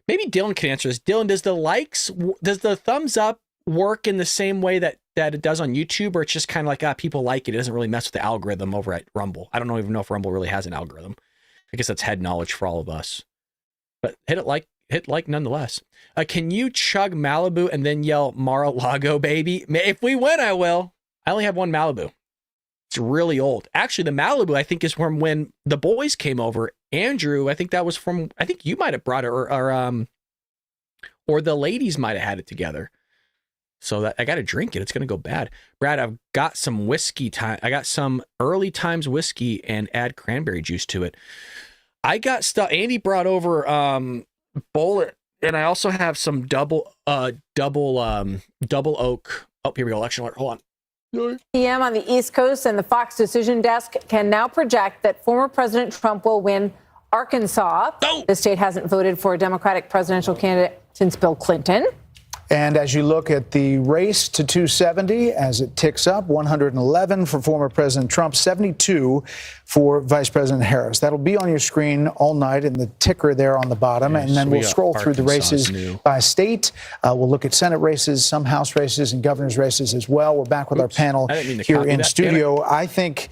Maybe Dylan can answer this. Dylan, does the thumbs up work in the same way that it does on YouTube, or it's just kind of like, people like it. It doesn't really mess with the algorithm over at Rumble. I don't even know if Rumble really has an algorithm. I guess that's head knowledge for all of us. But hit like nonetheless. Can you chug Malibu and then yell Mar-a-Lago, baby? If we win, I will. I only have one Malibu. It's really old. Actually, the Malibu, I think, is from when the boys came over. Andrew, I think that was from, I think you might have brought it, or the ladies might have had it together. So that I got to drink it. It's going to go bad. Brad, I've got some whiskey time. I got some early times whiskey and add cranberry juice to it. I got stuff. Andy brought over Bullet, and I also have some double oak. Oh, here we go. Election alert. Hold on. PM on the East Coast, and the Fox Decision Desk can now project that former President Trump will win Arkansas. Oh. The state hasn't voted for a Democratic presidential candidate since Bill Clinton. And as you look at the race to 270, as it ticks up, 111 for former President Trump, 72 for Vice President Harris. That'll be on your screen all night in the ticker there on the bottom. Yes, and then we'll scroll through the races by state. We'll look at Senate races, some House races, and governor's races as well. We're back with our panel here in studio. I think,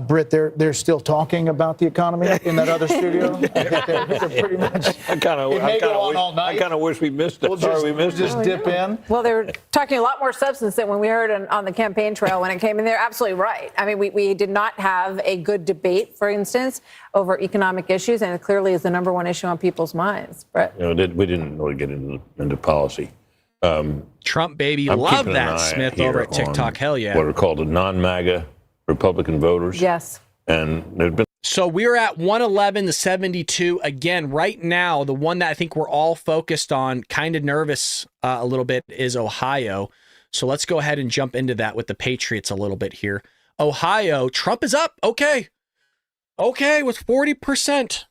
Britt, they're still talking about the economy in that other studio. I think they're pretty much. I kind of wish we missed it. We missed it. Dip in. Well, they were talking a lot more substance than when we heard on the campaign trail when it came in. They're absolutely right. I mean, we did not have a good debate, for instance, over economic issues, and it clearly is the number one issue on people's minds. Brett? We didn't really get into policy. Trump, baby. Love that, Smith, over at TikTok. Hell yeah. What are called the non-MAGA Republican voters. Yes. And there's been. So we're at 111 to 72. Again, right now, the one that I think we're all focused on, kind of nervous a little bit, is Ohio. So let's go ahead and jump into that with the Patriots a little bit here. Ohio, Trump is up. Okay, with 40%.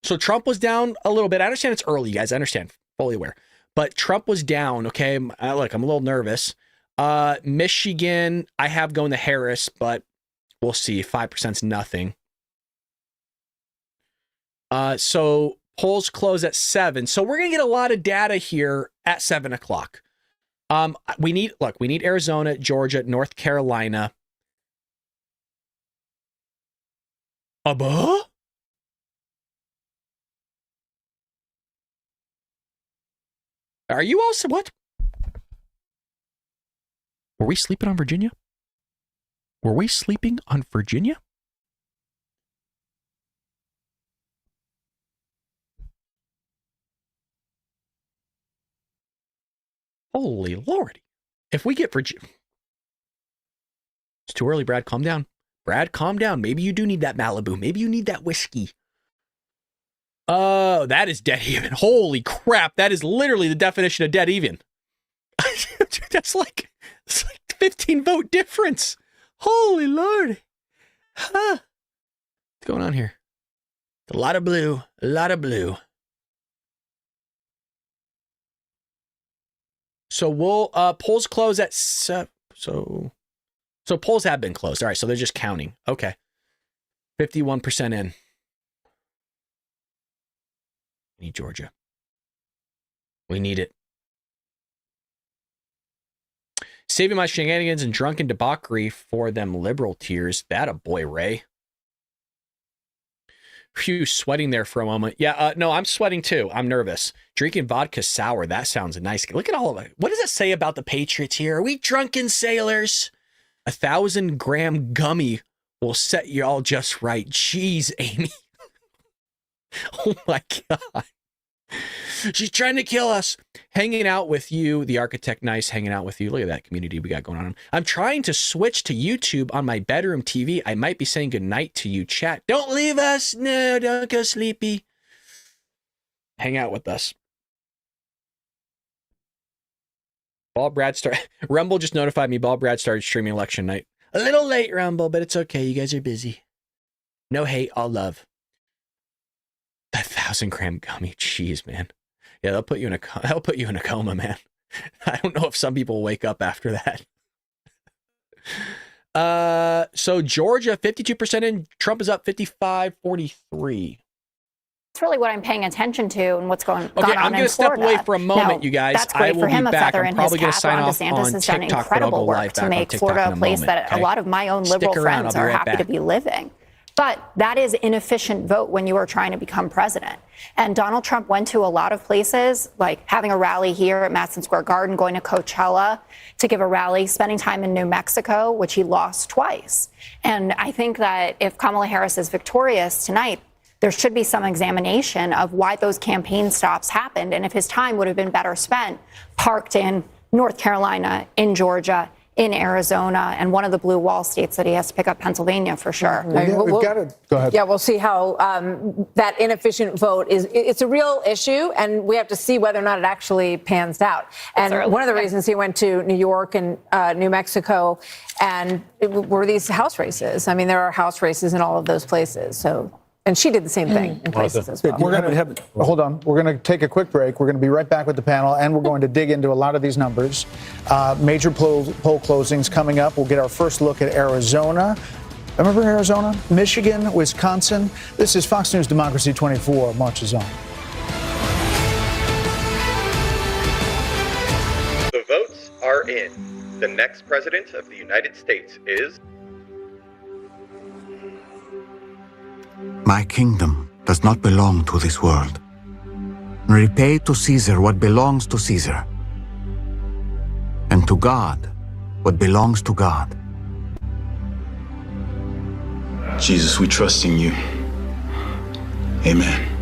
So Trump was down a little bit. I understand it's early, guys. I understand. Fully aware. But Trump was down. Okay, look, I'm a little nervous. Michigan, I have going to Harris, but we'll see. 5%'s nothing. So polls close at 7. So we're going to get a lot of data here at 7 o'clock. We need Arizona, Georgia, North Carolina. Are you also what? Were we sleeping on Virginia? Were we sleeping on Virginia? Holy Lord. If we get Virginia. It's too early, Brad. Calm down. Brad, calm down. Maybe you do need that Malibu. Maybe you need that whiskey. Oh, that is dead even. Holy crap. That is literally the definition of dead even. That's like 15 vote difference. Holy Lord. Huh. What's going on here? A lot of blue. A lot of blue. So we'll polls close at 7. So polls have been closed. All right, so they're just counting. Okay. 51% in. We need Georgia. We need it. Saving my shenanigans and drunken debauchery for them liberal tears. That a boy, Ray. Phew, sweating there for a moment. Yeah, no, I'm sweating too. I'm nervous. Drinking vodka sour. That sounds nice. Look at all of it. What does it say about the Patriots here? Are we drunken sailors? 1,000-gram gummy will set you all just right. Jeez, Amy. Oh my God. She's trying to kill us. Hanging out with you, the architect, nice hanging out with you. Look at that community we got going on. I'm trying to switch to YouTube on my bedroom TV. I might be saying goodnight to you, chat. Don't leave us. No, don't go sleepy. Hang out with us. Rumble just notified me Ball Brad started streaming election night. A little late, Rumble, but it's okay. You guys are busy. No hate, all love. That 1,000-gram gummy, jeez, man. Yeah, they'll put you in a coma, man. I don't know if some people will wake up after that. So Georgia, 52% in. Trump is up 55-43. That's really what I'm paying attention to and what's going on. Okay, I'm going to step away for a moment, you guys. That's great I will for him. be A back. feather I'm in probably his going cap. to sign Ron off DeSantis on has done TikTok, but I'll incredible go work live to back on make TikTok Florida in a a place moment, that okay? a lot of my own liberal Stick around, friends I'll be are right happy back. to be living. But that is inefficient vote when you are trying to become president. And Donald Trump went to a lot of places, like having a rally here at Madison Square Garden, going to Coachella to give a rally, spending time in New Mexico, which he lost twice. And I think that if Kamala Harris is victorious tonight, there should be some examination of why those campaign stops happened and if his time would have been better spent parked in North Carolina, in Georgia, in Arizona, and one of the blue wall states that he has to pick up, Pennsylvania, for sure. We've got to go ahead. Yeah, we'll see how that inefficient vote is. It's a real issue, and we have to see whether or not it actually pans out. And one of the reasons he went to New York and New Mexico and were these House races. I mean, there are House races in all of those places. So. And she did the same thing in places as well. Hold on. We're going to take a quick break. We're going to be right back with the panel, and we're going to dig into a lot of these numbers. Major poll closings coming up. We'll get our first look at Arizona. Remember Arizona? Michigan, Wisconsin. This is Fox News Democracy 24 marches on. The votes are in. The next president of the United States is... My kingdom does not belong to this world. Repay to Caesar what belongs to Caesar, and to God what belongs to God. Jesus, we trust in you. Amen.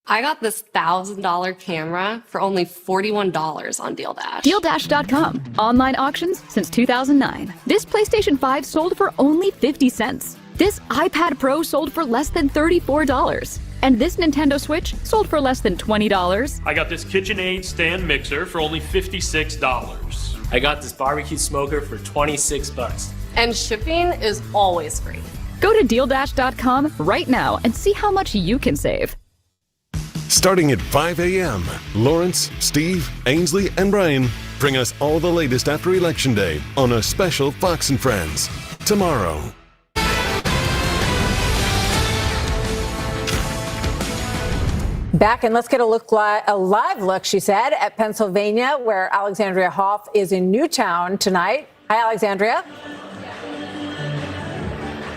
I got this $1,000 camera for only $41 on DealDash. DealDash.com. Online auctions since 2009. This PlayStation 5 sold for only 50 cents. This iPad Pro sold for less than $34. And this Nintendo Switch sold for less than $20. I got this KitchenAid stand mixer for only $56. I got this barbecue smoker for $26. And shipping is always free. Go to DealDash.com right now and see how much you can save. Starting at 5 a.m., Lawrence, Steve, Ainsley, and Brian bring us all the latest after Election Day on a special Fox & Friends. Tomorrow. Back, and let's get a live look, she said, at Pennsylvania, where Alexandria Hoff is in Newtown tonight. Hi, Alexandria.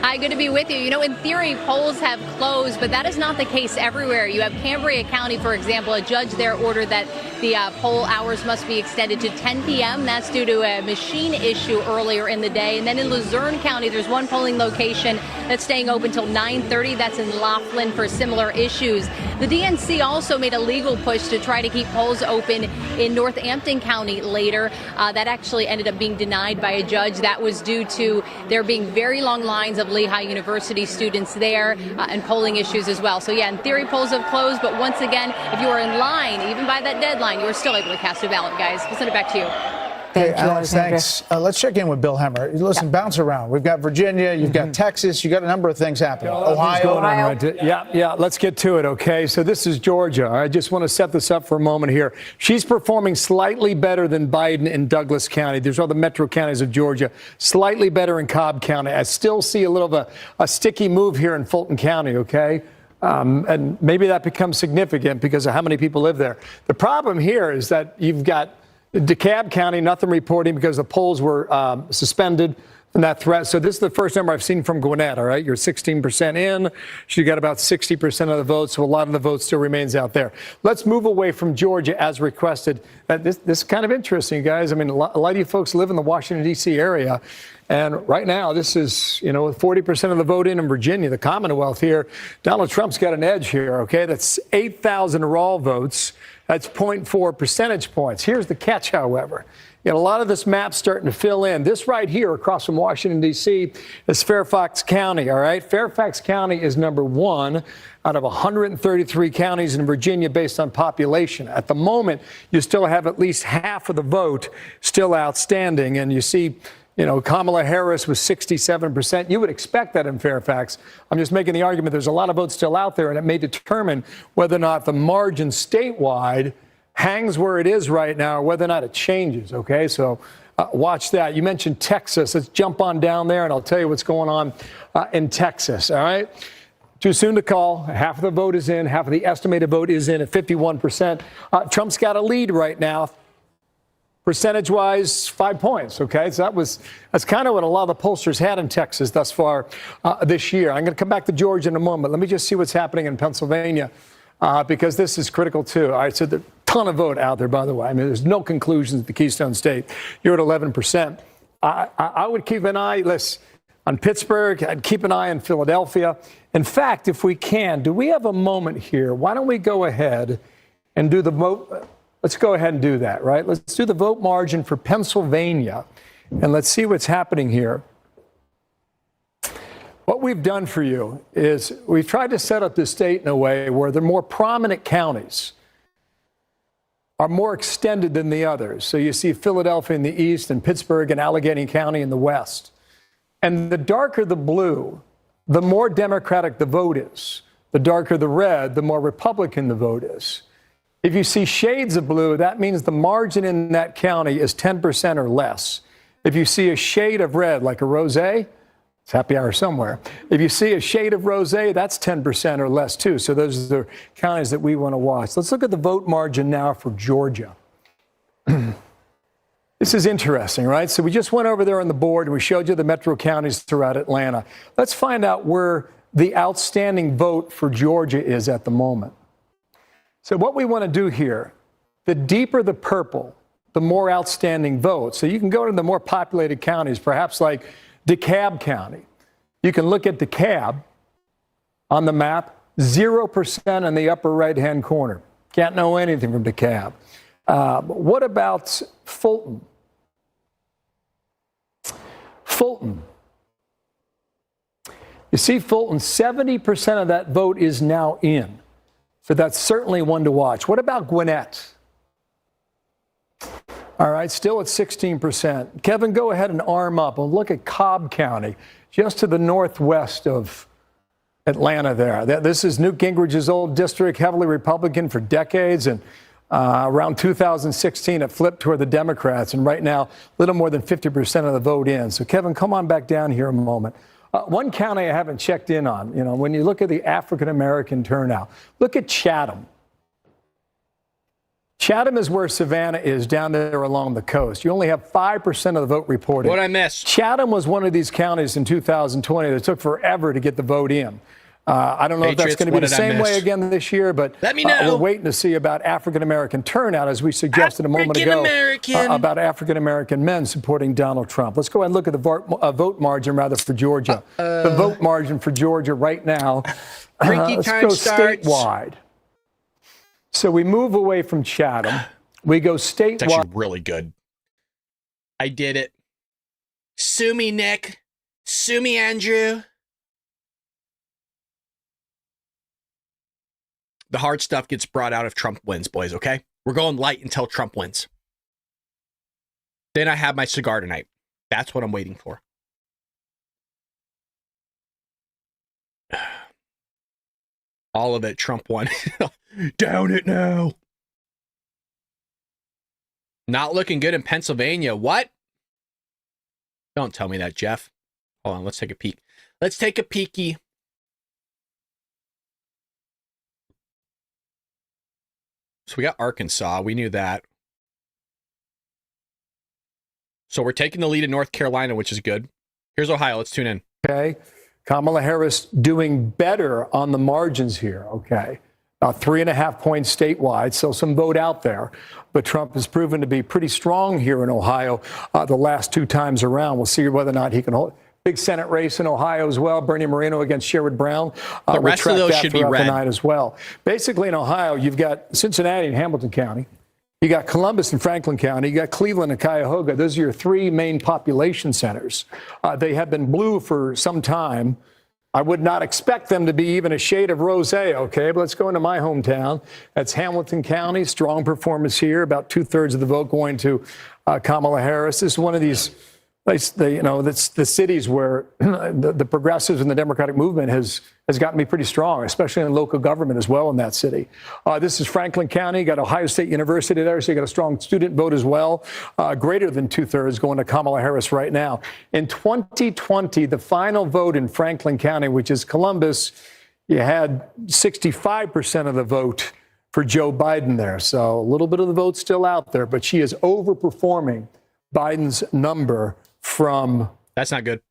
Hi, good to be with you. You know, in theory, polls have closed, but that is not the case everywhere. You have Cambria County, for example, a judge there ordered that the poll hours must be extended to 10 p.m. That's due to a machine issue earlier in the day. And then in Luzerne County, there's one polling location that's staying open till 9:30. That's in Laughlin for similar issues. The DNC also made a legal push to try to keep polls open in Northampton County later. That actually ended up being denied by a judge. That was due to there being very long lines of Lehigh University students there and polling issues as well. So, yeah, in theory, polls have closed. But once again, if you are in line, even by that deadline, you are still able to cast a ballot, guys. We'll send it back to you. Hey, Alex, thanks. Let's check in with Bill Hemmer. Listen, bounce around. We've got Virginia, you've got Texas, you've got a number of things happening. Ohio. Yeah, let's get to it, okay? So this is Georgia. I just want to set this up for a moment here. She's performing slightly better than Biden in Douglas County. There's all the metro counties of Georgia. Slightly better in Cobb County. I still see a little of a sticky move here in Fulton County, okay? And maybe that becomes significant because of how many people live there. The problem here is that you've got DeKalb County, nothing reporting because the polls were suspended from that threat. So this is the first number I've seen from Gwinnett, all right? You're 16% in. She got about 60% of the votes, so a lot of the vote still remains out there. Let's move away from Georgia as requested. This is kind of interesting, guys. I mean, a lot of you folks live in the Washington, D.C. area. And right now, this is, 40% of the vote in Virginia, the Commonwealth here. Donald Trump's got an edge here, okay? That's 8,000 raw votes. That's 0.4 percentage points. Here's the catch, however. You got a lot of this map starting to fill in. This right here across from Washington, D.C. is Fairfax County, all right? Fairfax County is number one out of 133 counties in Virginia based on population. At the moment, you still have at least half of the vote still outstanding. And you see, Kamala Harris was 67%. You would expect that in Fairfax. I'm just making the argument there's a lot of votes still out there, and it may determine whether or not the margin statewide hangs where it is right now or whether or not it changes, okay? So watch that. You mentioned Texas. Let's jump on down there, and I'll tell you what's going on in Texas, all right? Too soon to call. Half of the vote is in. Half of the estimated vote is in at 51%. Trump's got a lead right now. Percentage-wise, 5 points, okay? So that's kind of what a lot of the pollsters had in Texas thus far this year. I'm going to come back to Georgia in a moment. Let me just see what's happening in Pennsylvania because this is critical, too. All right, so there's a ton of vote out there, by the way. I mean, there's no conclusions at the Keystone State. You're at 11%. I would keep an eye on Pittsburgh. I'd keep an eye on Philadelphia. In fact, if we can, do we have a moment here? Why don't we go ahead and do the vote? Let's go ahead and do that, right? Let's do the vote margin for Pennsylvania, and let's see what's happening here. What we've done for you is we've tried to set up the state in a way where the more prominent counties are more extended than the others. So you see Philadelphia in the east and Pittsburgh and Allegheny County in the west. And the darker the blue, the more Democratic the vote is. The darker the red, the more Republican the vote is. If you see shades of blue, that means the margin in that county is 10% or less. If you see a shade of red, like a rosé, it's happy hour somewhere. If you see a shade of rosé, that's 10% or less, too. So those are the counties that we want to watch. Let's look at the vote margin now for Georgia. This is interesting, right? So we just went over there on the board, and we showed you the metro counties throughout Atlanta. Let's find out where the outstanding vote for Georgia is at the moment. So what we want to do here, the deeper the purple, the more outstanding votes. So you can go to the more populated counties, perhaps like DeKalb County. You can look at DeKalb on the map, 0% in the upper right-hand corner. Can't know anything from DeKalb. What about Fulton? Fulton. You see, Fulton, 70% of that vote is now in. So that's certainly one to watch. What about Gwinnett? All right, still at 16%. Kevin, go ahead and arm up and look at Cobb County, just to the northwest of Atlanta there. This is Newt Gingrich's old district, heavily Republican for decades, and around 2016, it flipped toward the Democrats, and right now, a little more than 50% of the vote in. So, Kevin, come on back down here a moment. One county I haven't checked in on, when you look at the African-American turnout, look at Chatham. Chatham is where Savannah is, down there along the coast. You only have 5% of the vote reported. What I missed? Chatham was one of these counties in 2020 that took forever to get the vote in. I don't know if that's going to be the same way again this year, but let me know. We're waiting to see about African-American turnout, as we suggested a moment ago, about African-American men supporting Donald Trump. Let's go ahead and look at the vote margin, rather, for Georgia. The vote margin for Georgia right now, let's go statewide. So we move away from Chatham. We go statewide. It's actually really good. I did it. Sue me, Nick. Sue me, Andrew. The hard stuff gets brought out if Trump wins, boys, okay? We're going light until Trump wins. Then I have my cigar tonight. That's what I'm waiting for. All of it, Trump won. Down it now. Not looking good in Pennsylvania. What? Don't tell me that, Jeff. Hold on, let's take a peek. Let's take a peeky. So we got Arkansas. We knew that. So we're taking the lead in North Carolina, which is good. Here's Ohio. Let's tune in. Okay. Kamala Harris doing better on the margins here. Okay. 3.5 points statewide, so some vote out there. But Trump has proven to be pretty strong here in Ohio the last 2 times around. We'll see whether or not he can hold. Big Senate race in Ohio as well. Bernie Moreno against Sherrod Brown. The rest of those should be red tonight as well. Basically, in Ohio, you've got Cincinnati and Hamilton County. You got Columbus and Franklin County. You got Cleveland and Cuyahoga. Those are your 3 main population centers. They have been blue for some time. I would not expect them to be even a shade of rosé, okay? But let's go into my hometown. That's Hamilton County. Strong performance here. About 2/3 of the vote going to Kamala Harris. This is one of these that's the cities where the progressives and the Democratic movement has gotten to be pretty strong, especially in local government as well in that city. This is Franklin County, got Ohio State University there, so you got a strong student vote as well. Greater than 2/3 going to Kamala Harris right now. In 2020, the final vote in Franklin County, which is Columbus, you had 65% of the vote for Joe Biden there. So a little bit of the vote still out there, but she is overperforming Biden's number from that's not good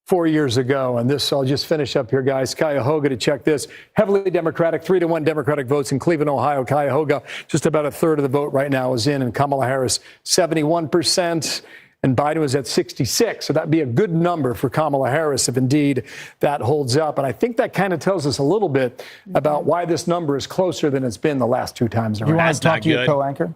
4 years ago. And this, I'll just finish up here, guys. Cuyahoga, to check this, heavily Democratic, 3-1 Democratic votes in Cleveland, Ohio. Cuyahoga, just about a third of the vote right now is in, and Kamala Harris, 71%. And Biden was at 66. So that'd be a good number for Kamala Harris if indeed that holds up. And I think that kind of tells us a little bit about why this number is closer than it's been the last two times around. You want to talk to your co-anchor?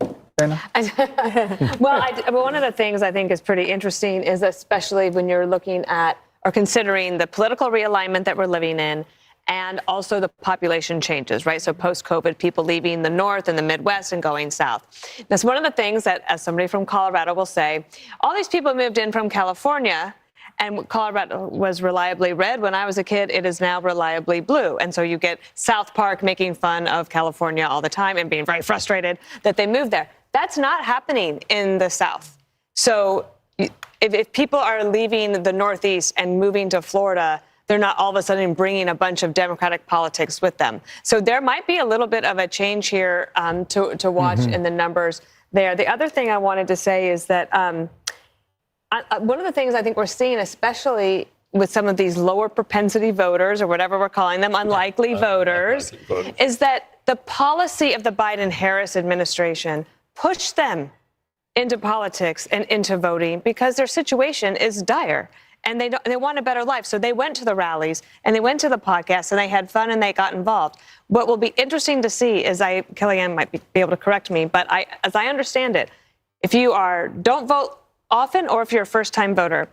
Well, one of the things I think is pretty interesting is especially when you're looking at or considering the political realignment that we're living in and also the population changes, right? So post-COVID, people leaving the North and the Midwest and going South. That's one of the things that, as somebody from Colorado will say, all these people moved in from California, and Colorado was reliably red. When I was a kid, it is now reliably blue. And so you get South Park making fun of California all the time and being very frustrated that they moved there. That's not happening in the South. So if people are leaving the Northeast and moving to Florida, they're not all of a sudden bringing a bunch of Democratic politics with them. So there might be a little bit of a change here to watch in the numbers there. The other thing I wanted to say is that one of the things I think we're seeing, especially with some of these lower propensity voters or whatever we're calling them, unlikely voters, is that the policy of the Biden-Harris administration pushed them into politics and into voting because their situation is dire. And they want a better life. So they went to the rallies and they went to the podcasts and they had fun and they got involved. What will be interesting to see is Kellyanne might be able to correct me, but as I understand it, if you don't vote often or if you're a first-time voter,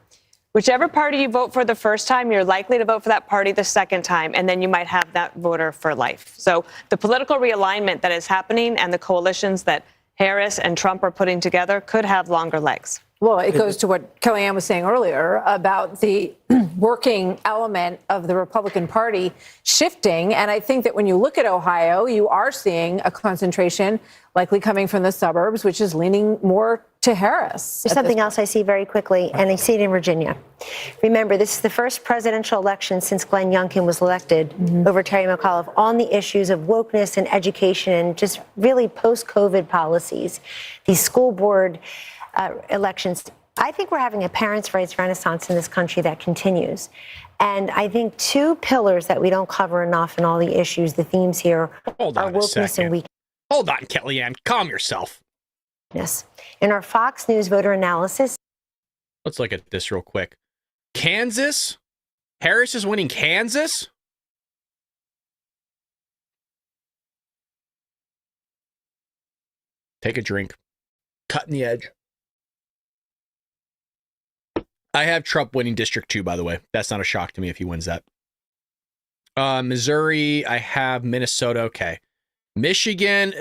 whichever party you vote for the first time, you're likely to vote for that party the second time, and then you might have that voter for life. So the political realignment that is happening and the coalitions that Harris and Trump are putting together could have longer legs. Well, it goes to what Kellyanne was saying earlier about the working element of the Republican Party shifting. And I think that when you look at Ohio, you are seeing a concentration likely coming from the suburbs, which is leaning more to Harris. There's something else I see very quickly, and I see it in Virginia. Remember, this is the first presidential election since Glenn Youngkin was elected over Terry McAuliffe on the issues of wokeness and education and just really post-COVID policies. These school board elections. I think we're having a parents' rights renaissance in this country that continues. And I think two pillars that we don't cover enough in all the issues, the themes here, are wokeness and weakness. Hold on, Kellyanne. Calm yourself. In our Fox News voter analysis. Let's look at this real quick. Kansas? Harris is winning Kansas? Take a drink. Cutting the edge. I have Trump winning District 2, by the way. That's not a shock to me if he wins that. Missouri, I have Minnesota. Okay. Michigan,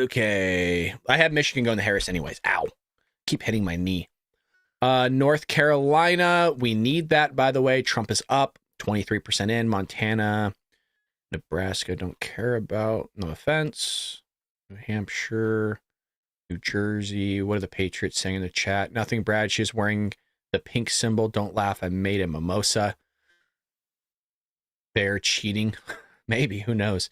okay. I have Michigan going to Harris anyways. Ow. Keep hitting my knee. North Carolina, we need that, by the way. Trump is up, 23% in. Montana, Nebraska, don't care about. No offense. New Hampshire, New Jersey. What are the Patriots saying in the chat? Nothing, Brad. She's wearing the pink symbol. Don't laugh. I made a mimosa. They're cheating. Maybe. Who knows?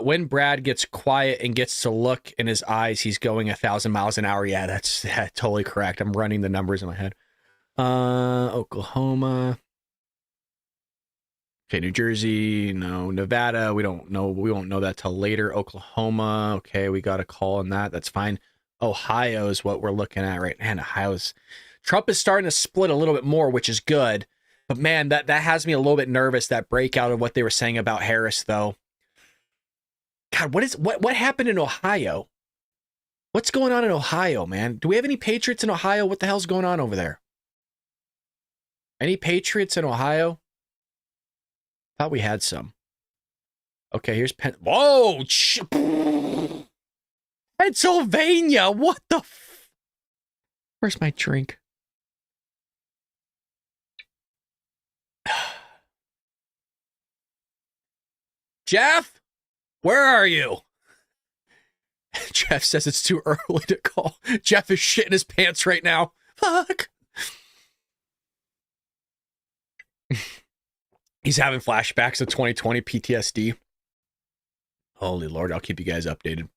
When Brad gets quiet and gets to look in his eyes, he's going 1,000 miles an hour. Yeah, that's totally correct. I'm running the numbers in my head. Oklahoma. Okay, New Jersey. No. Nevada. We don't know. We won't know that till later. Oklahoma. Okay, we got a call on that. That's fine. Ohio is what we're looking at right now. Ohio's. Trump is starting to split a little bit more, which is good. But man, that has me a little bit nervous, that breakout of what they were saying about Harris, though. God, what happened in Ohio? What's going on in Ohio, man? Do we have any Patriots in Ohio? What the hell's going on over there? Any Patriots in Ohio? Thought we had some. Okay, here's Whoa! Pennsylvania! What the Where's my drink? Jeff, where are you? Jeff says it's too early to call. Jeff is shitting his pants right now. Fuck. He's having flashbacks of 2020 PTSD. Holy Lord, I'll keep you guys updated.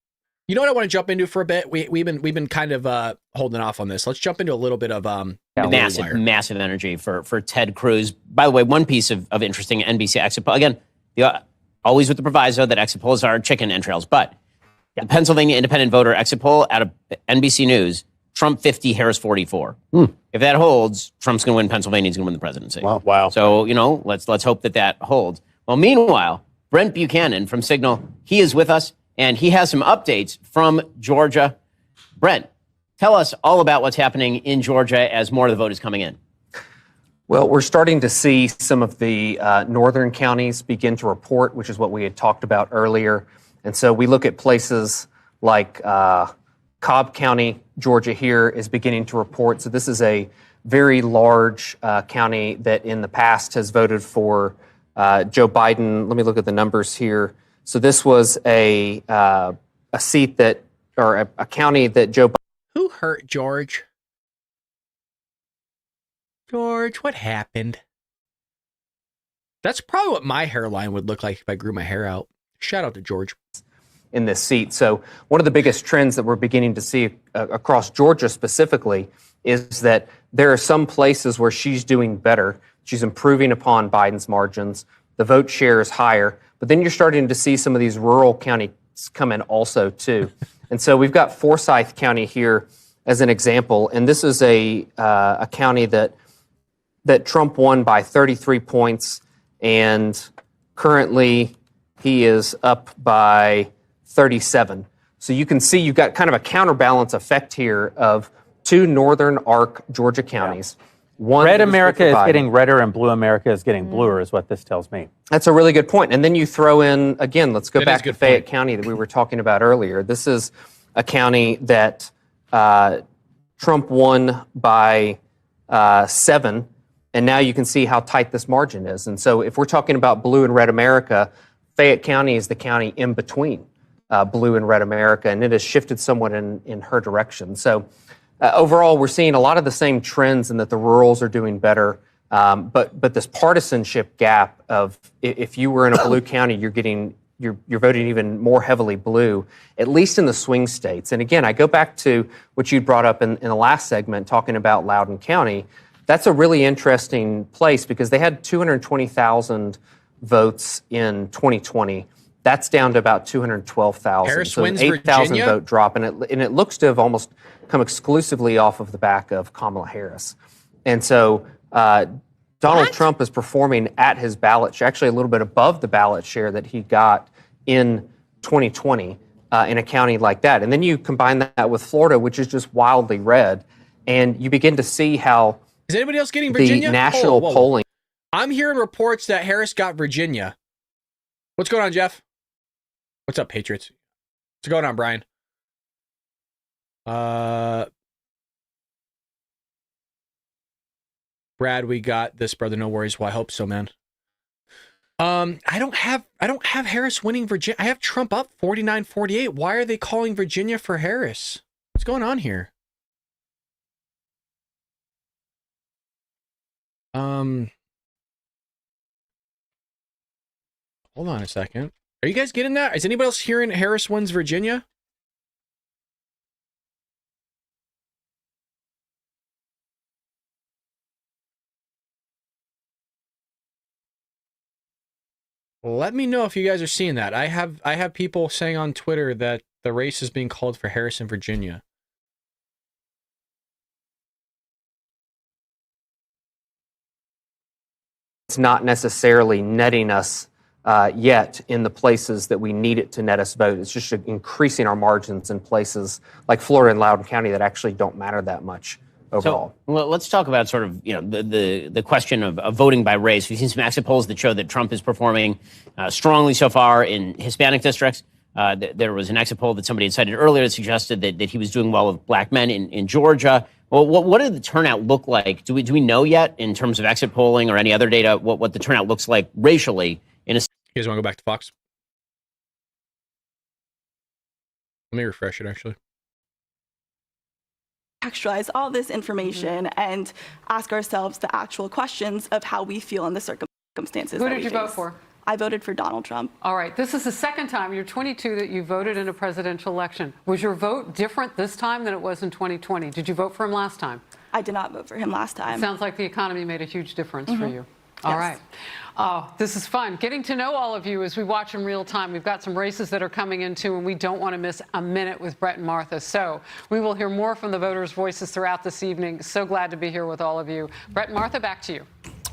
You know what I want to jump into for a bit? We've been kind of holding off on this. Let's jump into a little bit of massive energy for Ted Cruz. By the way, one piece of interesting NBC exit poll. Again, always with the proviso that exit polls are chicken entrails. But the Pennsylvania Independent Voter exit poll out of NBC News, Trump 50, Harris 44. If that holds, Trump's going to win Pennsylvania. He's going to win the presidency. Wow. So, let's hope that holds. Well, meanwhile, Brent Buchanan from Signal, he is with us, and he has some updates from Georgia. Brent, tell us all about what's happening in Georgia as more of the vote is coming in. Well, we're starting to see some of the northern counties begin to report, which is what we had talked about earlier. And so we look at places like Cobb County, Georgia here is beginning to report. So this is a very large county that in the past has voted for Joe Biden. Let me look at the numbers here. So this was a seat that, or a county that Joe Biden. Who hurt George? George, what happened? That's probably what my hairline would look like if I grew my hair out. Shout out to George. In this seat. So one of the biggest trends that we're beginning to see across Georgia specifically is that there are some places where she's doing better. She's improving upon Biden's margins. The vote share is higher. But then you're starting to see some of these rural counties come in also too. And so we've got Forsyth County here as an example. And this is a county that Trump won by 33 points. And currently he is up by 37. So you can see you've got kind of a counterbalance effect here of two northern arc Georgia counties. One Red America is getting redder and blue America is getting bluer is what this tells me. That's a really good point. And then you throw in, again, let's go back to Fayette County that we were talking about earlier. This is a county that Trump won by 7. And now you can see how tight this margin is. And so if we're talking about blue and red America, Fayette County is the county in between blue and red America, and it has shifted somewhat in her direction. So overall, we're seeing a lot of the same trends in that the rurals are doing better, but this partisanship gap of if you were in a blue county, you're voting even more heavily blue, at least in the swing states. And again, I go back to what you brought up in the last segment, talking about Loudoun County. That's a really interesting place because they had 220,000 votes in 2020. That's down to about 212,000. Harris so wins an 8,000 Virginia? vote drop, and it looks to have almost come exclusively off of the back of Kamala Harris. And so Donald Trump is performing at his ballot share, actually a little bit above the ballot share that he got in 2020 in a county like that. And then you combine that with Florida, which is just wildly red, and you begin to see how is anybody else getting Virginia? The national polling. I'm hearing reports that Harris got Virginia. What's going on, Jeff? What's up, Patriots? What's going on, Brian? Brad, we got this, brother. No worries. Well, I hope so, man. I don't have Harris winning Virginia. I have Trump up 49-48. Why are they calling Virginia for Harris? What's going on here? Hold on a second. Are you guys getting that? Is anybody else hearing Harris wins Virginia? Let me know if you guys are seeing that. I have people saying on Twitter that the race is being called for Harris in Virginia. It's not necessarily netting us yet in the places that we need it to net us vote. It's just increasing our margins in places like Florida and Loudoun County that actually don't matter that much overall. So well, let's talk about sort of the question of voting by race. We've seen some exit polls that show that Trump is performing strongly so far in Hispanic districts. There was an exit poll that somebody had cited earlier that suggested that he was doing well with black men in Georgia. Well, what did the turnout look like? Do we know yet in terms of exit polling or any other data what the turnout looks like racially? You guys want to go back to Fox? Let me refresh it, actually. Contextualize all this information and ask ourselves the actual questions of how we feel in the circumstances. Who did you vote for? I voted for Donald Trump. All right. This is the second time, you're 22, that you voted in a presidential election. Was your vote different this time than it was in 2020? Did you vote for him last time? I did not vote for him last time. Sounds like the economy made a huge difference for you. All Yes. right. Oh, this is fun. Getting to know all of you as we watch in real time. We've got some races that are coming into, and we don't want to miss a minute with Brett and Martha. So we will hear more from the voters' voices throughout this evening. So glad to be here with all of you. Brett and Martha, back to you.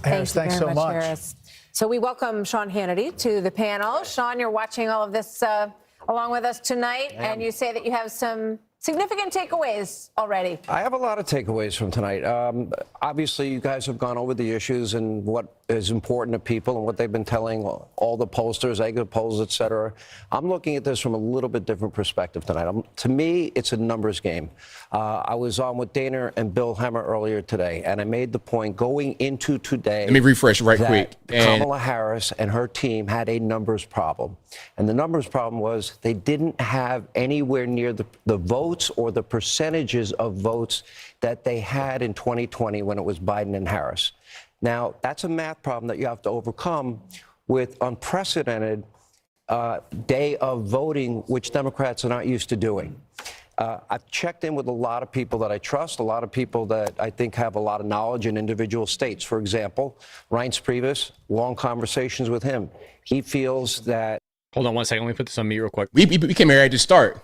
Harris, thanks so much. Harris. So we welcome Sean Hannity to the panel. Sean, you're watching all of this along with us tonight, and you say that you have some significant takeaways already. I have a lot of takeaways from tonight. Obviously, you guys have gone over the issues and what is important to people and what they've been telling all the pollsters, exit polls, et cetera. I'm looking at this from a little bit different perspective tonight. To me, it's a numbers game. I was on with Dana and Bill Hemmer earlier today, and I made the point going into today. Let me refresh right quick. Kamala Harris and her team had a numbers problem. And the numbers problem was they didn't have anywhere near the votes or the percentages of votes that they had in 2020 when it was Biden and Harris. Now, that's a math problem that you have to overcome with unprecedented day of voting, which Democrats are not used to doing. I've checked in with a lot of people that I trust, a lot of people that I think have a lot of knowledge in individual states. For example, Reince Priebus, long conversations with him. He feels that... Hold on one second. Let me put this on mute real quick. We came here at the start.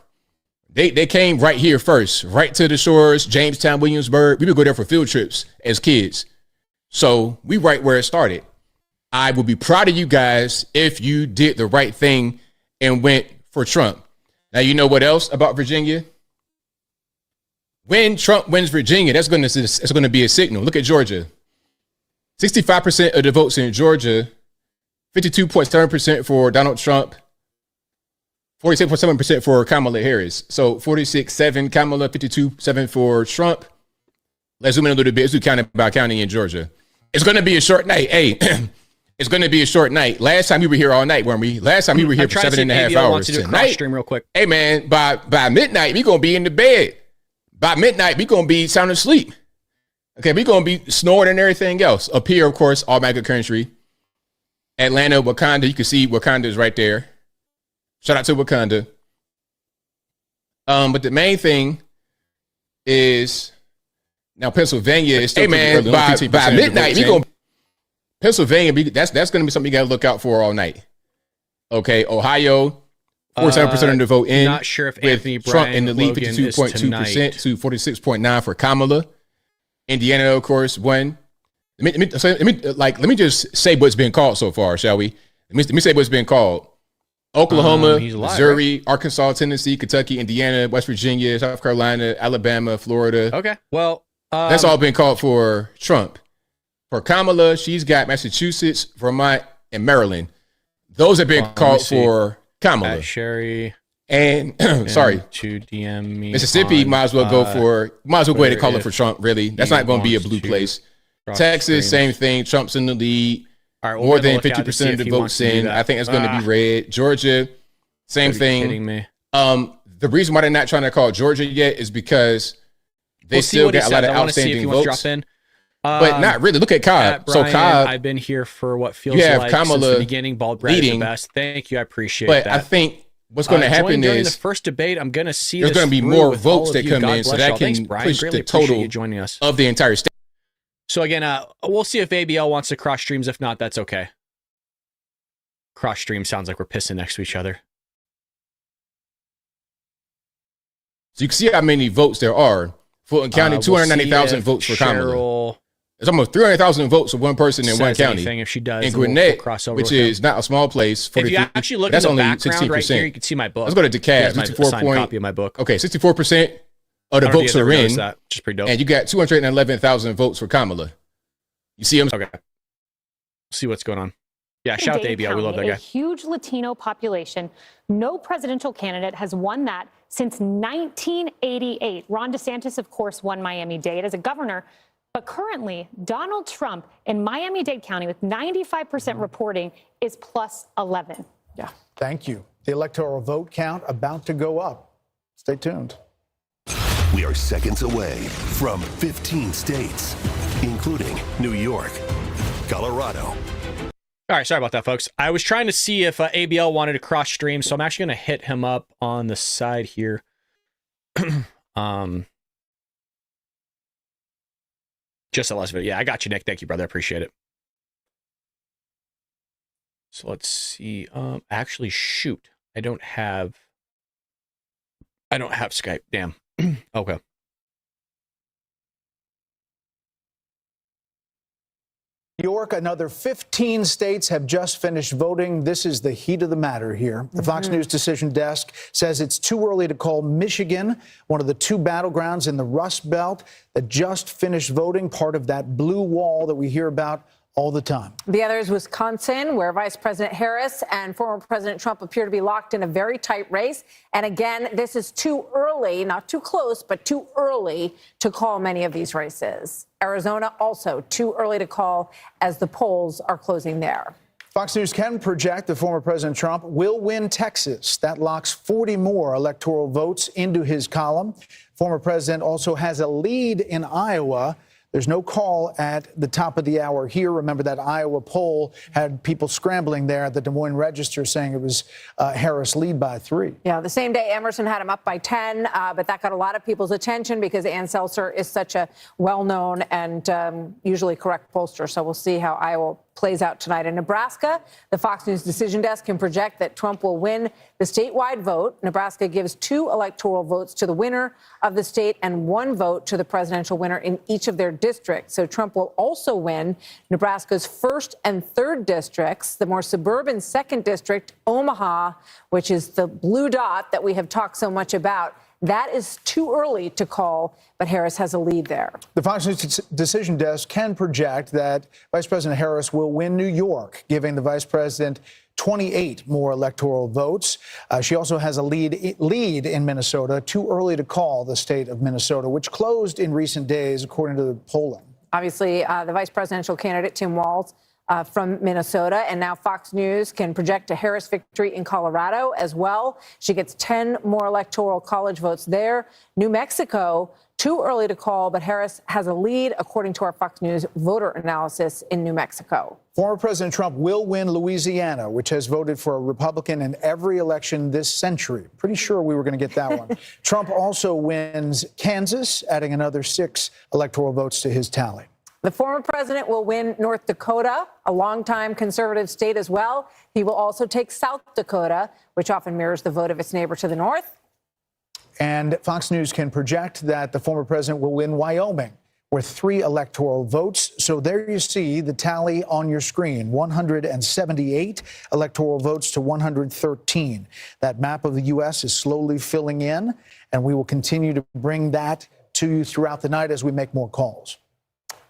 They came right here first, right to the shores, Jamestown, Williamsburg. We would go there for field trips as kids. So we right where it started. I would be proud of you guys if you did the right thing and went for Trump. Now, you know what else about Virginia? When Trump wins Virginia, that's going to be a signal. Look at Georgia. 65% of the votes in Georgia, 52.7% for Donald Trump, 46.7% for Kamala Harris. So 46.7 Kamala, 52.7 for Trump. Let's zoom in a little bit. Let's do county by county in Georgia. It's going to be a short night. Hey, it's going to be a short night. Last time we were here all night, weren't we? Last time we were here for 7.5 hours. Tonight, stream real quick. Hey, man, by midnight, we going to be in the bed. By midnight, we going to be sound asleep. Okay, we going to be snoring and everything else. Up here, of course, all MAGA country. Atlanta, Wakanda, you can see Wakanda is right there. Shout out to Wakanda. But the main thing is... Now, Pennsylvania is still by midnight, we going Pennsylvania, that's going to be something you got to look out for all night. Okay, Ohio, 47% of the vote in. Not sure if Anthony Trump Bryan in the lead, Logan 52.2% to 46.9% for Kamala. Indiana, of course, won. Let me just say what's been called so far, shall we? Let me say what's been called. Oklahoma, He's alive, Missouri, right? Arkansas, Tennessee, Kentucky, Indiana, West Virginia, South Carolina, Alabama, Florida. Okay, well... That's all been called for Trump. For Kamala, she's got Massachusetts, Vermont, and Maryland. Those have been called for Kamala. Sherry. And, sorry. To DM me Mississippi might as well go ahead and call it for Trump, really. That's not going to be a blue place. Texas, same thing. Trump's in the lead. All right, More than 50% of the votes in. I think that's going to be red. Georgia, same thing. Kidding me. The reason why they're not trying to call Georgia yet is because they still got a lot of outstanding votes. But not really. Look at Cobb. So Cobb, I've been here for what feels you have like Kamala since the beginning. Bald Brad is the leading, best. Thank you. I appreciate but that. I think what's going to happen during is the first debate, I'm going to see there's this going to be through more with votes all that of you. come God in, so bless that y'all. can Thanks, Brian. push Greatly the total appreciate you joining us. of the entire state. So again, we'll see if ABL wants to cross streams. If not, that's okay. Cross stream sounds like we're pissing next to each other. So you can see how many votes there are. Fulton County, 290,000 votes for Kamala. It's almost 300,000 votes for one person in one county. If she does, and Gwinnett, crossover which is not a small place. If you actually look at the background right here, you can see my book. Let's go to DeKalb. 64 copy of my book. Okay, 64% of the votes are in. That, which is pretty dope. And you got 211,000 votes for Kamala. You see him? Okay. See what's going on. Yeah, shout out to ABL. We love that guy. A huge Latino population. No presidential candidate has won that since 1988. Ron DeSantis, of course, won Miami-Dade as a governor. But currently, Donald Trump in Miami-Dade County with 95% reporting is plus 11. Yeah. Thank you. The electoral vote count about to go up. Stay tuned. We are seconds away from 15 states, including New York, Colorado. All right, sorry about that, folks. I was trying to see if ABL wanted to cross stream, so I'm actually going to hit him up on the side here. Just a last video. Yeah, I got you, Nick. Thank you, brother. I appreciate it. So let's see. Actually, shoot. I don't have Skype. Damn. Okay. New York, another 15 states have just finished voting. This is the heat of the matter here. The Fox News decision desk says it's too early to call Michigan one of the two battlegrounds in the Rust Belt that just finished voting, part of that blue wall that we hear about all the time. The other is Wisconsin, where Vice President Harris and former President Trump appear to be locked in a very tight race. And again, this is too early, not too close, but too early to call many of these races. Arizona also too early to call as the polls are closing there. Fox News can project that former President Trump will win Texas. That locks 40 more electoral votes into his column. Former president also has a lead in Iowa. There's no call at the top of the hour here. Remember that Iowa poll had people scrambling there at the Des Moines Register saying it was Harris lead by 3. Yeah, the same day Emerson had him up by 10, but that got a lot of people's attention because Ann Seltzer is such a well-known and usually correct pollster. So we'll see how Iowa plays out tonight. In Nebraska, the Fox News decision desk can project that Trump will win the statewide vote. Nebraska gives 2 electoral votes to the winner of the state and 1 vote to the presidential winner in each of their districts. So Trump will also win Nebraska's 1st and 3rd districts, the more suburban 2nd district, Omaha, which is the blue dot that we have talked so much about. That is too early to call, but Harris has a lead there. The Fox News decision desk can project that Vice President Harris will win New York, giving the vice president 28 more electoral votes. She also has a lead in Minnesota. Too early to call the state of Minnesota, which closed in recent days, according to the polling. Obviously, the vice presidential candidate, Tim Walz, from Minnesota, and now Fox News can project a Harris victory in Colorado as well. She gets 10 more electoral college votes there. New Mexico, too early to call, but Harris has a lead, according to our Fox News voter analysis in New Mexico. Former President Trump will win Louisiana, which has voted for a Republican in every election this century. Pretty sure we were going to get that one. Trump also wins Kansas, adding another 6 electoral votes to his tally. The former president will win North Dakota, a longtime conservative state as well. He will also take South Dakota, which often mirrors the vote of its neighbor to the north. And Fox News can project that the former president will win Wyoming with 3 electoral votes. So there you see the tally on your screen, 178 electoral votes to 113. That map of the U.S. is slowly filling in, and we will continue to bring that to you throughout the night as we make more calls.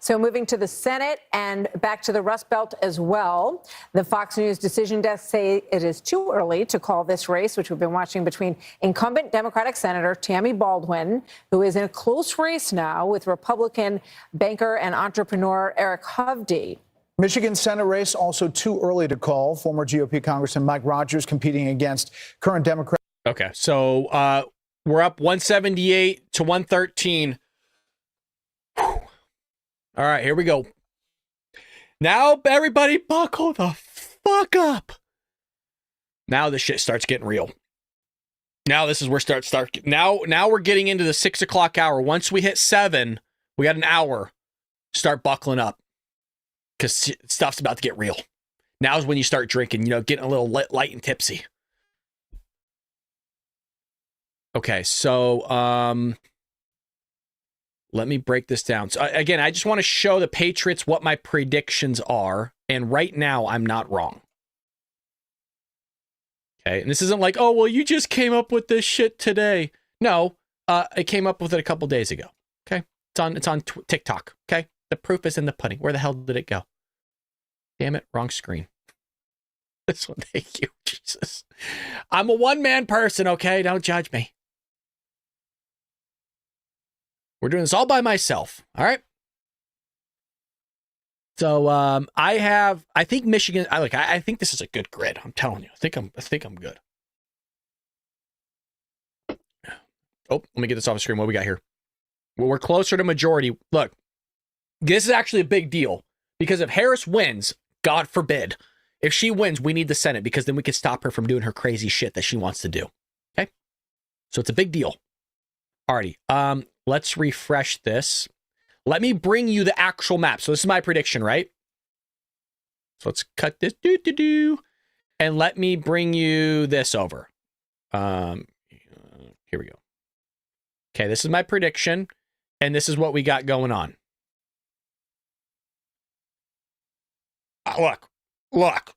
So moving to the Senate and back to the Rust Belt as well. The Fox News decision desk say it is too early to call this race, which we've been watching between incumbent Democratic Senator Tammy Baldwin, who is in a close race now with Republican banker and entrepreneur Eric Hovde. Michigan Senate race also too early to call. Former GOP Congressman Mike Rogers competing against current Democrat. Okay, so we're up 178 to 113. All right, here we go. Now, everybody buckle the fuck up. Now the shit starts getting real. Now this is where now we're getting into the 6 o'clock hour. Once we hit 7, we got an hour. Start buckling up because stuff's about to get real. Now is when you start drinking, getting a little light and tipsy. Okay, so let me break this down. So again, I just want to show the Patriots what my predictions are. And right now, I'm not wrong. Okay, and this isn't like, oh, well, you just came up with this shit today. No, I came up with it a couple days ago. Okay, it's on TikTok. Okay, the proof is in the pudding. Where the hell did it go? Damn it, wrong screen. This one, thank you, Jesus. I'm a one-man person, okay? Don't judge me. We're doing this all by myself, all right? So I think Michigan. I think this is a good grid. I'm telling you. I think I'm good. let me get this off the screen. What we got here? Well, we're closer to majority. Look, this is actually a big deal because if Harris wins, God forbid, if she wins, we need the Senate because then we can stop her from doing her crazy shit that she wants to do. Okay? So it's a big deal. Alrighty. Let's refresh this. Let me bring you the actual map. So this is my prediction, right? So let's cut this. And let me bring you this over. Here we go. Okay, this is my prediction. And this is what we got going on. Look.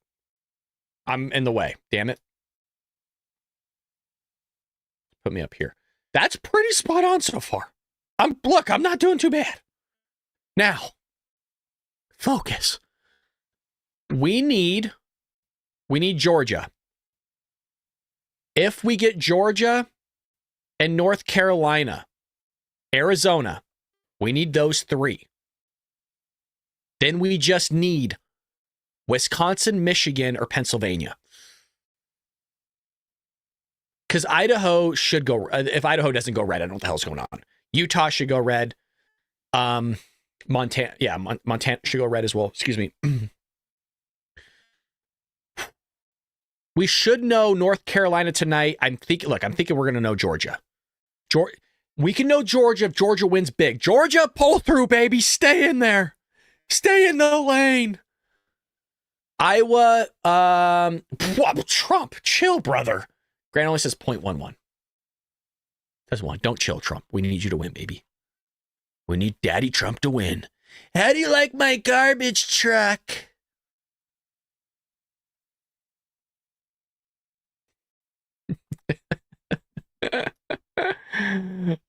I'm in the way. Damn it. Put me up here. That's pretty spot on so far. I'm not doing too bad. Now, focus. We need Georgia. If we get Georgia and North Carolina, Arizona, we need those 3. Then we just need Wisconsin, Michigan, or Pennsylvania. Because Idaho should go. If Idaho doesn't go red, I don't know what the hell's going on. Utah should go red. Montana should go red as well. Excuse me. We should know North Carolina tonight. I'm thinking we're going to know Georgia. We can know Georgia if Georgia wins big. Georgia, pull through, baby. Stay in there. Stay in the lane. Iowa, Trump, chill, brother. Grant only says 0.11. Doesn't want. Don't chill, Trump. We need you to win, baby. We need Daddy Trump to win. How do you like my garbage truck?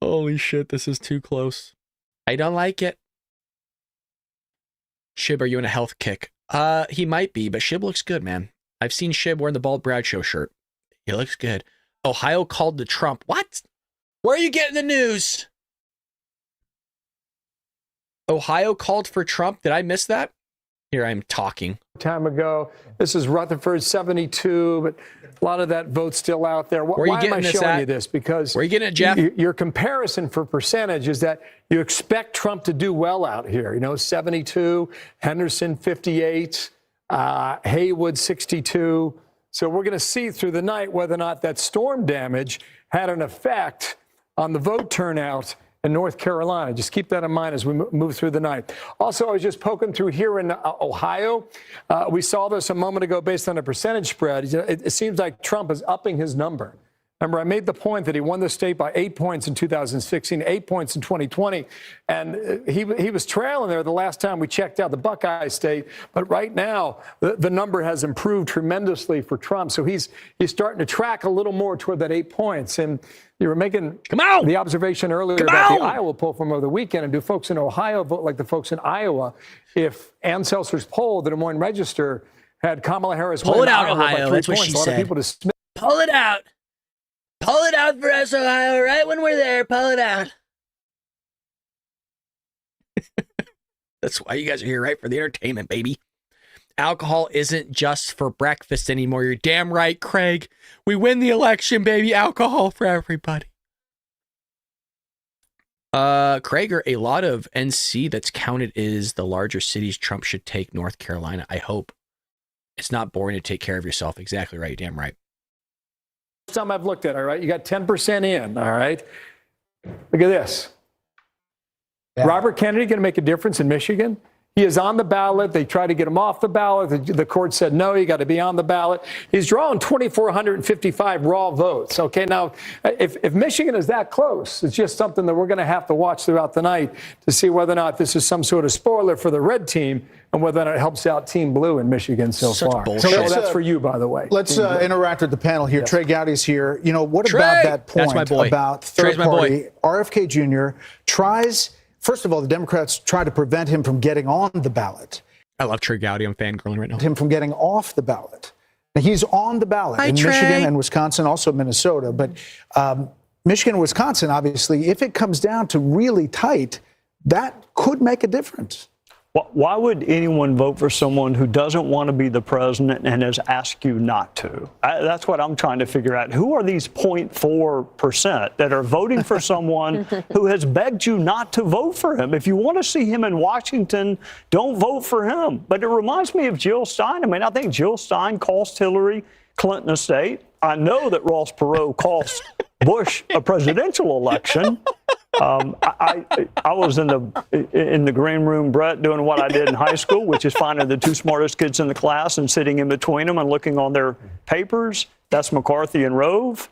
Holy shit, this is too close. I don't like it. Shib, are you in a health kick? He might be, but Shib looks good, man. I've seen Shib wearing the Bald Bradshaw shirt. He looks good. Ohio called to Trump. What? Where are you getting the news? Ohio called for Trump. Did I miss that? Here I'm talking. Time ago. This is Rutherford 72, but a lot of that vote's still out there. Why am I showing you this? Because where are you getting it, Jeff? Your comparison for percentage is that you expect Trump to do well out here. 72, Henderson 58, Haywood 62. So we're going to see through the night whether or not that storm damage had an effect on the vote turnout in North Carolina. Just keep that in mind as we move through the night. Also, I was just poking through here in Ohio. We saw this a moment ago based on a percentage spread. It seems like Trump is upping his number. Remember, I made the point that he won the state by 8 points in 2016, 8 points in 2020, and he was trailing there the last time we checked out the Buckeye state. But right now, the number has improved tremendously for Trump. So he's starting to track a little more toward that 8 points. And you were making the observation earlier about the Iowa poll from over the weekend. And do folks in Ohio vote like the folks in Iowa? If Ann Seltzer's poll, the Des Moines Register, had Kamala Harris pull it out, Iowa Ohio. That's what she said. Pull it out. Pull it out for us, Ohio, right when we're there. Pull it out. That's why you guys are here, right? For the entertainment, baby. Alcohol isn't just for breakfast anymore. You're damn right, Craig. We win the election, baby. Alcohol for everybody. Krager, a lot of NC that's counted is the larger cities. Trump should take North Carolina. I hope. It's not boring to take care of yourself. Exactly right. Damn right. Some I've looked at, all right? You got 10% in, all right? Look at this. Yeah. Robert Kennedy going to make a difference in Michigan? He is on the ballot. They tried to get him off the ballot. The court said, no, you got to be on the ballot. He's drawing 2,455 raw votes. Okay, now, if Michigan is that close, it's just something that we're going to have to watch throughout the night to see whether or not this is some sort of spoiler for the red team and whether or not it helps out Team Blue in Michigan so far. Bullshit. So that's for you, by the way. Let's interact with the panel here. Yes. Trey Gowdy's here. What about that point about third party? RFK Jr. tries... First of all, the Democrats try to prevent him from getting on the ballot. I love Trey Gowdy. I'm fangirling right now. Him from getting off the ballot. Now, he's on the ballot in Michigan and Wisconsin, also Minnesota. But Michigan and Wisconsin, obviously, if it comes down to really tight, that could make a difference. Why would anyone vote for someone who doesn't want to be the president and has asked you not to? That's what I'm trying to figure out. Who are these 0.4% that are voting for someone who has begged you not to vote for him? If you want to see him in Washington, don't vote for him. But it reminds me of Jill Stein. I mean, I think Jill Stein cost Hillary Clinton a state. I know that Ross Perot cost Bush a presidential election. I was in the green room, Brett, doing what I did in high school, which is finding the two smartest kids in the class and sitting in between them and looking on their papers. That's McCarthy and Rove.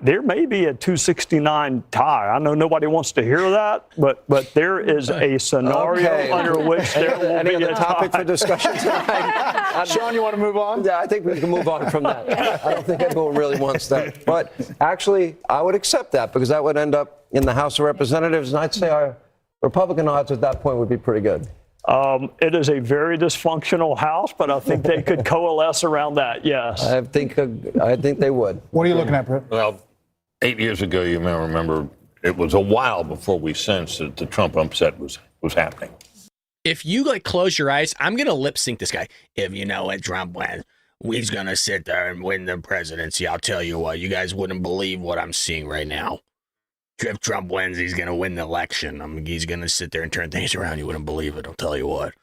There may be a 269 tie. I know nobody wants to hear that, but there is a scenario under which there will be any a other topic tie. for discussion tonight? Sean, you want to move on? Yeah, I think we can move on from that. I don't think anyone really wants that. But actually, I would accept that because that would end up in the House of Representatives, and I'd say our Republican odds at that point would be pretty good. It is a very dysfunctional House, but I think they could coalesce around that, yes. I think they would. What are you looking at, Brett? Well, 8 years ago, you may remember, it was a while before we sensed that the Trump upset was happening. If you close your eyes, I'm gonna lip sync this guy. If you know what Trump wins, he's gonna sit there and win the presidency. I'll tell you what, you guys wouldn't believe what I'm seeing right now. If Trump wins, he's gonna win the election. He's gonna sit there and turn things around. You wouldn't believe it. I'll tell you what.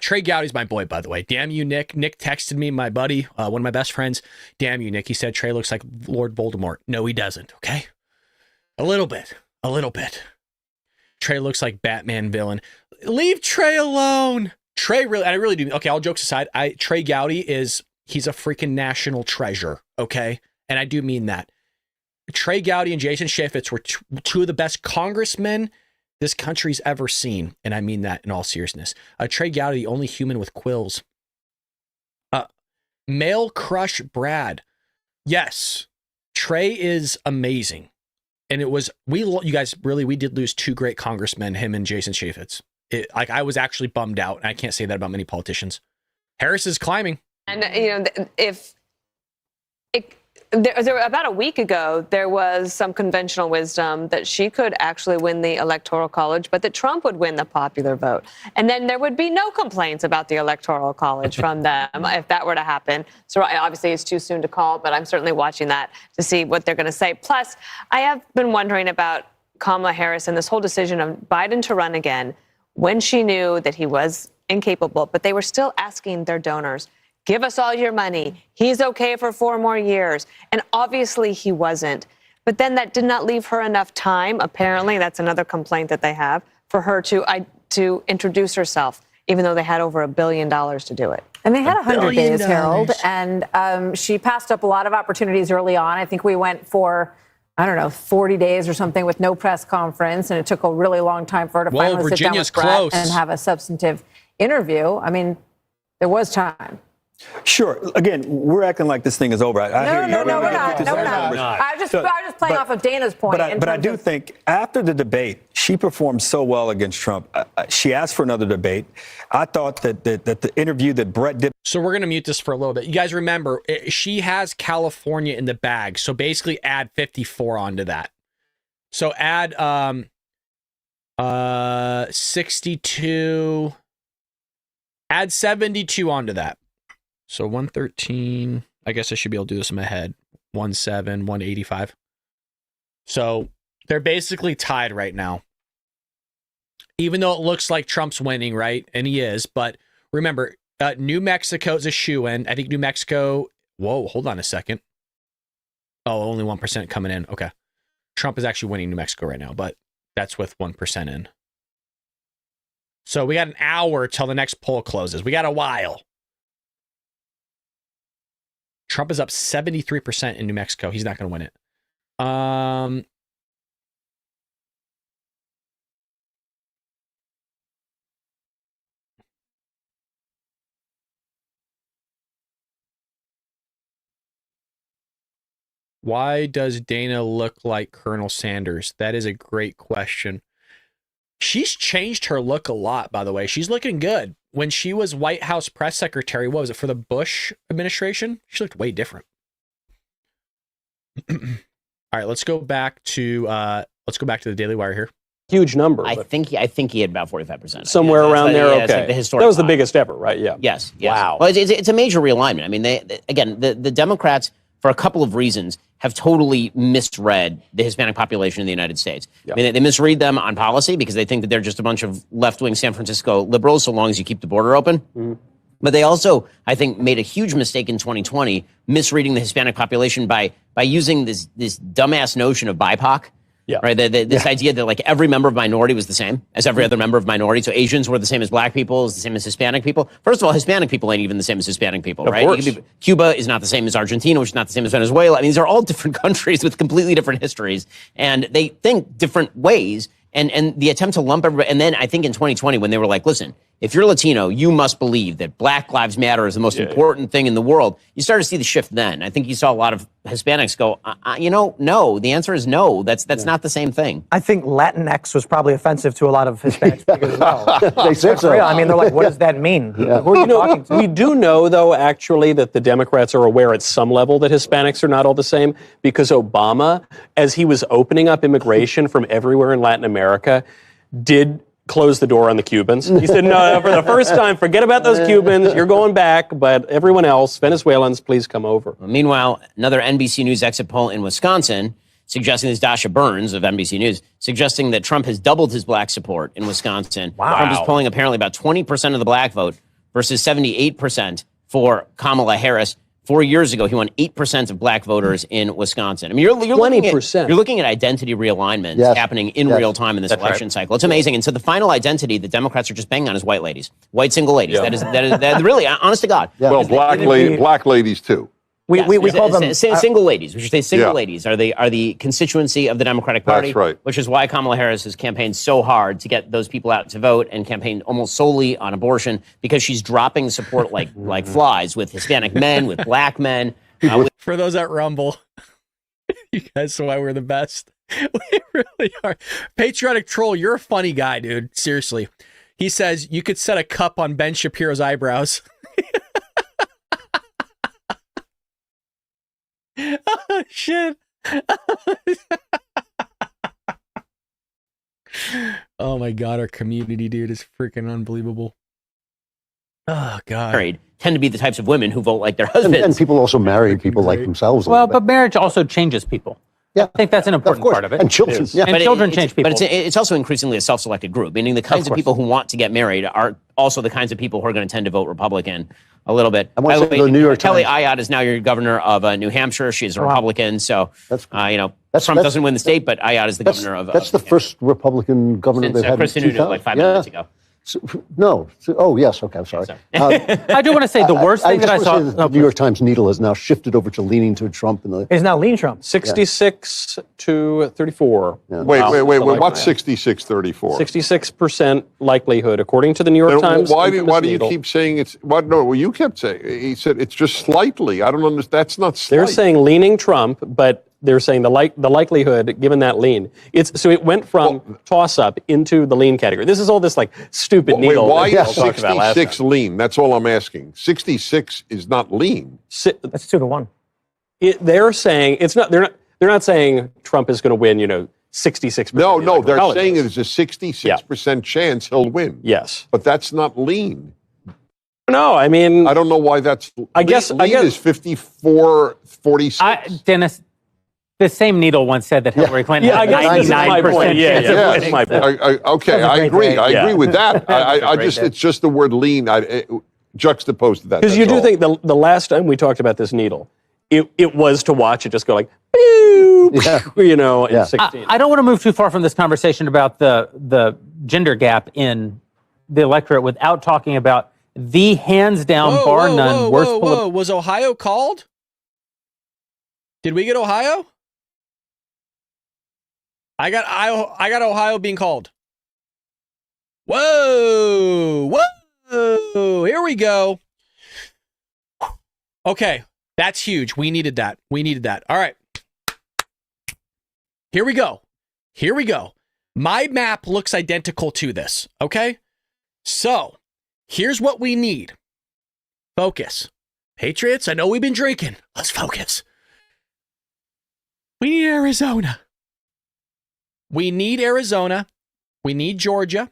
Trey Gowdy's my boy, by the way. Damn you, Nick. Nick texted me, my buddy, one of my best friends. Damn you, Nick. He said Trey looks like Lord Voldemort. No, he doesn't, okay? A little bit. Trey looks like Batman villain. Leave Trey alone. Trey really, I really do. Okay, all jokes aside, Trey Gowdy he's a freaking national treasure, okay? And I do mean that. Trey Gowdy and Jason Chaffetz were two of the best congressmen this country's ever seen, and I mean that in all seriousness. Trey Gowdy, the only human with quills. Male crush Brad. Yes, Trey is amazing. And you guys, we did lose two great congressmen, him and Jason Chaffetz. I was actually bummed out, and I can't say that about many politicians. Harris is climbing. And, about a week ago, there was some conventional wisdom that she could actually win the Electoral College, but that Trump would win the popular vote. And then there would be no complaints about the Electoral College from them if that were to happen. So obviously it's too soon to call, but I'm certainly watching that to see what they're going to say. Plus, I have been wondering about Kamala Harris and this whole decision of Biden to run again when she knew that he was incapable, but they were still asking their donors, give us all your money. He's okay for 4 more years. And obviously he wasn't. But then that did not leave her enough time. Apparently, that's another complaint that they have, for her to introduce herself, even though they had over $1 billion to do it. And they had 100 days, Harold. And she passed up a lot of opportunities early on. I think we went for, 40 days or something with no press conference. And it took a really long time for her to finally sit down with Brett and have a substantive interview. I mean, there was time. Sure. Again, we're acting like this thing is over. No, we're not. I was just playing off of Dana's point. But I do think after the debate, she performed so well against Trump. She asked for another debate. I thought that the interview that Brett did. So we're going to mute this for a little bit. You guys remember, she has California in the bag. So basically add 54 onto that. So add 62. Add 72 onto that. So 113, I guess I should be able to do this in my head. 17, 185. So they're basically tied right now. Even though it looks like Trump's winning, right? And he is. But remember, New Mexico's a shoo-in. I think New Mexico... Whoa, hold on a second. Oh, only 1% coming in. Okay. Trump is actually winning New Mexico right now, but that's with 1% in. So we got an hour till the next poll closes. We got a while. Trump is up 73% in New Mexico. He's not going to win it. Why does Dana look like Colonel Sanders? That is a great question. She's changed her look a lot, by the way. She's looking good. When she was White House press secretary, what was it, for the Bush administration? She looked way different. All right, let's go back to the Daily Wire here. huge number. I think he had about 45%. Somewhere around there. It's Okay, like the historic that was the high. biggest ever, right? Yeah. Yes. Wow. Well, it's a major realignment. I mean, the Democrats, for a couple of reasons, have totally misread the Hispanic population in the United States. Yeah. I mean, they misread them on policy because they think that they're just a bunch of left-wing San Francisco liberals so long as you keep the border open. Mm-hmm. But they also, I think, made a huge mistake in 2020, misreading the Hispanic population by using this dumbass notion of BIPOC. Yeah. Right. This idea that like every member of minority was the same as every other member of minority. So Asians were the same as black people, is the same as Hispanic people. First of all, Hispanic people ain't even the same as Hispanic people, Of right? course. Cuba is not the same as Argentina, which is not the same as Venezuela. I mean, these are all different countries with completely different histories, and they think different ways. And the attempt to lump everybody, and then I think in 2020 when they were like, listen, if you're Latino, you must believe that Black Lives Matter is the most important thing in the world. You started to see the shift then. I think you saw a lot of Hispanics go, no. The answer is no. That's not the same thing. I think Latinx was probably offensive to a lot of Hispanic speakers as well. They said so. I mean, they're like, what does that mean? Yeah. Who are you talking to? We do know, though, actually, that the Democrats are aware at some level that Hispanics are not all the same, because Obama, as he was opening up immigration from everywhere in Latin America, did close the door on the Cubans. He said, no, for the first time, forget about those Cubans. You're going back, but everyone else, Venezuelans, please come over. Meanwhile, another NBC News exit poll in Wisconsin suggesting this, Dasha Burns of NBC News, suggesting that Trump has doubled his black support in Wisconsin. Wow. Trump is polling apparently about 20% of the black vote versus 78% for Kamala Harris. 4 years ago, he won 8% of black voters in Wisconsin. I mean, you're 20%. You're looking at identity realignments happening in real time in this election cycle. It's amazing. And so the final identity that Democrats are just banging on is white ladies, white single ladies. Yeah. That is really, honest to God. Yeah. Well, black ladies too. We call them single ladies. We should say single Yeah. ladies are the constituency of the Democratic Party. That's right. Which is why Kamala Harris has campaigned so hard to get those people out to vote and campaigned almost solely on abortion, because she's dropping support like flies with Hispanic men, with black men. For those at Rumble, you guys know why we're the best. We really are. Patriotic Troll, you're a funny guy, dude. Seriously. He says you could set a cup on Ben Shapiro's eyebrows. Oh, shit. Oh, my God. Our community, dude, is freaking unbelievable. Oh, God. Married tend to be the types of women who vote like their husbands. And people also marry people like themselves. Well, but marriage also changes people. Yeah. I think that's an important part of it. And children. Yeah. And children change people. But it's also increasingly a self-selected group, meaning the kinds of people who want to get married are also the kinds of people who are going to tend to vote Republican a little bit. I want By to the say way, the New York Kelly Times. Ayotte is now your governor of New Hampshire. She is a Republican, so Trump that's- doesn't win the state, but Ayotte is the governor of. That's the first Republican governor Since, they've had. Kristen in Sununu, 2000. like 5 minutes ago. No. Oh, yes. Okay. I'm sorry. I do want to say the worst thing that I saw. The New York Times needle has now shifted over to leaning to Trump. Is now lean Trump. 66 to 34. Wait. What's 66-34? 66% likelihood, according to the New York Then Times. Why do infamous you needle. keep saying it's? What? No, well, you kept saying. He said it's just slightly. I don't understand. That's not slight. They're saying leaning Trump, but they're saying the likelihood, given that lean, it went from toss-up into the lean category. This is all this like stupid Wait, needle. why that is we all talked about last 66 time. lean? That's all I'm asking. 66 is not lean. That's 2-1. They're saying it's not. They're not saying Trump is going to win. 66%. No, they're college saying votes. there's a 66% chance he'll win. Yes, but that's not lean. No, I mean, I don't know why that's. I guess lean is 54-46. Dennis, the same needle once said that Hillary Clinton had 99% chance of winning. Okay, I agree. I agree with that. It's just the word lean. Juxtaposed to that. Because you do think the last time we talked about this needle, it was to watch it just go like, in 16. I don't want to move too far from this conversation about the gender gap in the electorate without talking about the hands down, bar none, worst. Whoa. Was Ohio called? Did we get Ohio? I got Ohio being called. Whoa. Here we go. Okay, that's huge. We needed that. All right. Here we go. My map looks identical to this, okay? So, here's what we need. Focus. Patriots, I know we've been drinking. Let's focus. We need Arizona. We need Georgia,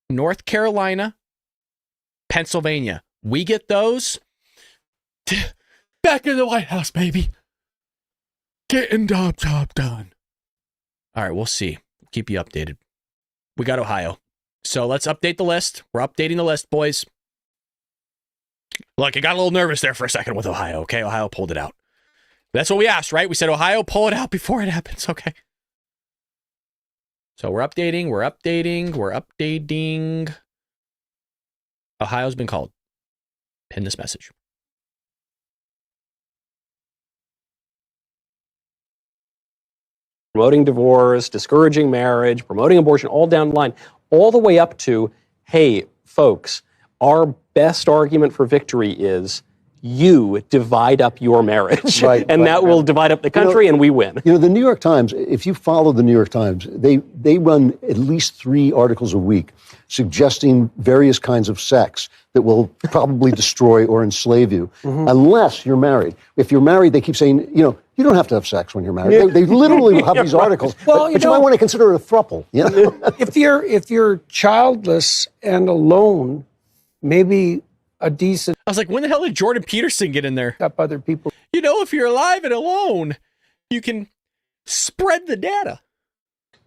North Carolina, Pennsylvania. We get those. Back in the White House, baby. Getting job done. All right, we'll see. Keep you updated. We got Ohio. So let's update the list. We're updating the list, boys. Look, I got a little nervous there for a second with Ohio, okay? Ohio pulled it out. That's what we asked, right? We said, Ohio, pull it out before it happens, okay? So we're updating. Ohio's been called. Pin this message. Promoting divorce, discouraging marriage, promoting abortion, all down the line, all the way up to, hey, folks, our best argument for victory is you divide up your marriage. Right, and that will divide up the country and we win. You know, the New York Times, if you follow the New York Times, they run at least 3 articles a week suggesting various kinds of sex that will probably destroy or enslave you, unless you're married. If you're married, they keep saying, you don't have to have sex when you're married. Yeah. They literally will have these articles. Well, but you might want to consider it a throuple. You know? if you're childless and alone, maybe a decent. I was like, when the hell did Jordan Peterson get in there? Up other people. If you're alive and alone, you can spread the data.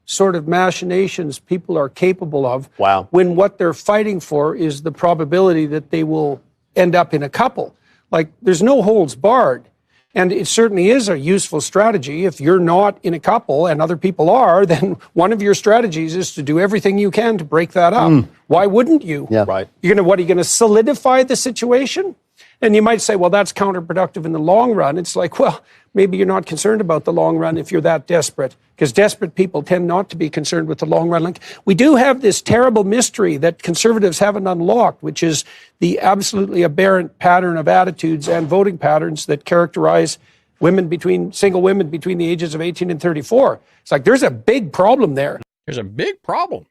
Sort of machinations people are capable of. Wow. When what they're fighting for is the probability that they will end up in a couple. Like, there's no holds barred. And it certainly is a useful strategy. If you're not in a couple and other people are, then one of your strategies is to do everything you can to break that up. Why wouldn't you? Yeah. Right. Are you going to solidify the situation? And you might say, well, that's counterproductive in the long run. It's like, well, maybe you're not concerned about the long run if you're that desperate, because desperate people tend not to be concerned with the long run. Like, we do have this terrible mystery that conservatives haven't unlocked, which is the absolutely aberrant pattern of attitudes and voting patterns that characterize single women between the ages of 18 and 34. It's like, there's a big problem there. There's a big problem.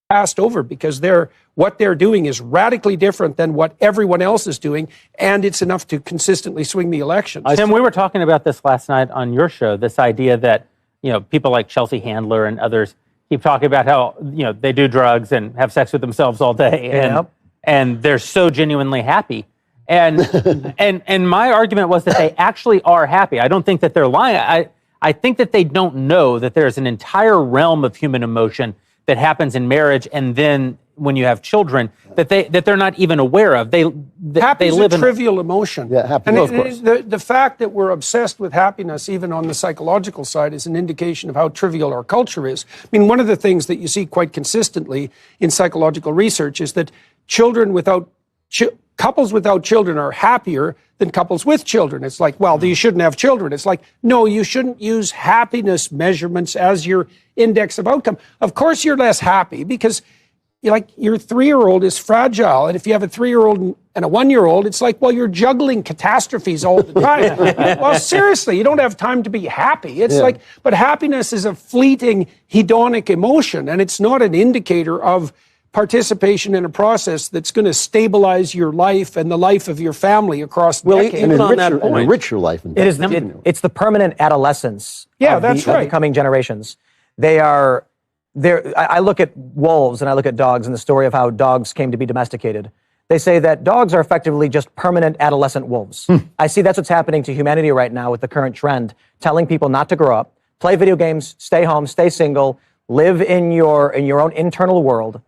Passed over because what they're doing is radically different than what everyone else is doing, and it's enough to consistently swing the election. Tim, we were talking about this last night on your show, this idea that, people like Chelsea Handler and others keep talking about how, they do drugs and have sex with themselves all day, and they're so genuinely happy. And and my argument was that they actually are happy. I don't think that they're lying. I think that they don't know that there's an entire realm of human emotion that happens in marriage, and then when you have children, that they're not even aware of. Happy is a trivial emotion. Yeah, happy. And of course. The fact that we're obsessed with happiness, even on the psychological side, is an indication of how trivial our culture is. I mean, one of the things that you see quite consistently in psychological research is that couples without children are happier than couples with children. It's like, well, you shouldn't have children. It's like, no, you shouldn't use happiness measurements as your index of outcome. Of course, you're less happy because your 3-year-old is fragile. And if you have a 3-year-old and a 1-year-old, it's like, well, you're juggling catastrophes all the time. Well, seriously, you don't have time to be happy. It's like, but happiness is a fleeting hedonic emotion, and it's not an indicator of participation in a process that's going to stabilize your life and the life of your family across decades. And enrich your life. It's the permanent adolescence of the coming generations. I look at wolves and I look at dogs and the story of how dogs came to be domesticated. They say that dogs are effectively just permanent adolescent wolves. I see that's what's happening to humanity right now with the current trend, telling people not to grow up, play video games, stay home, stay single, live in your own internal world.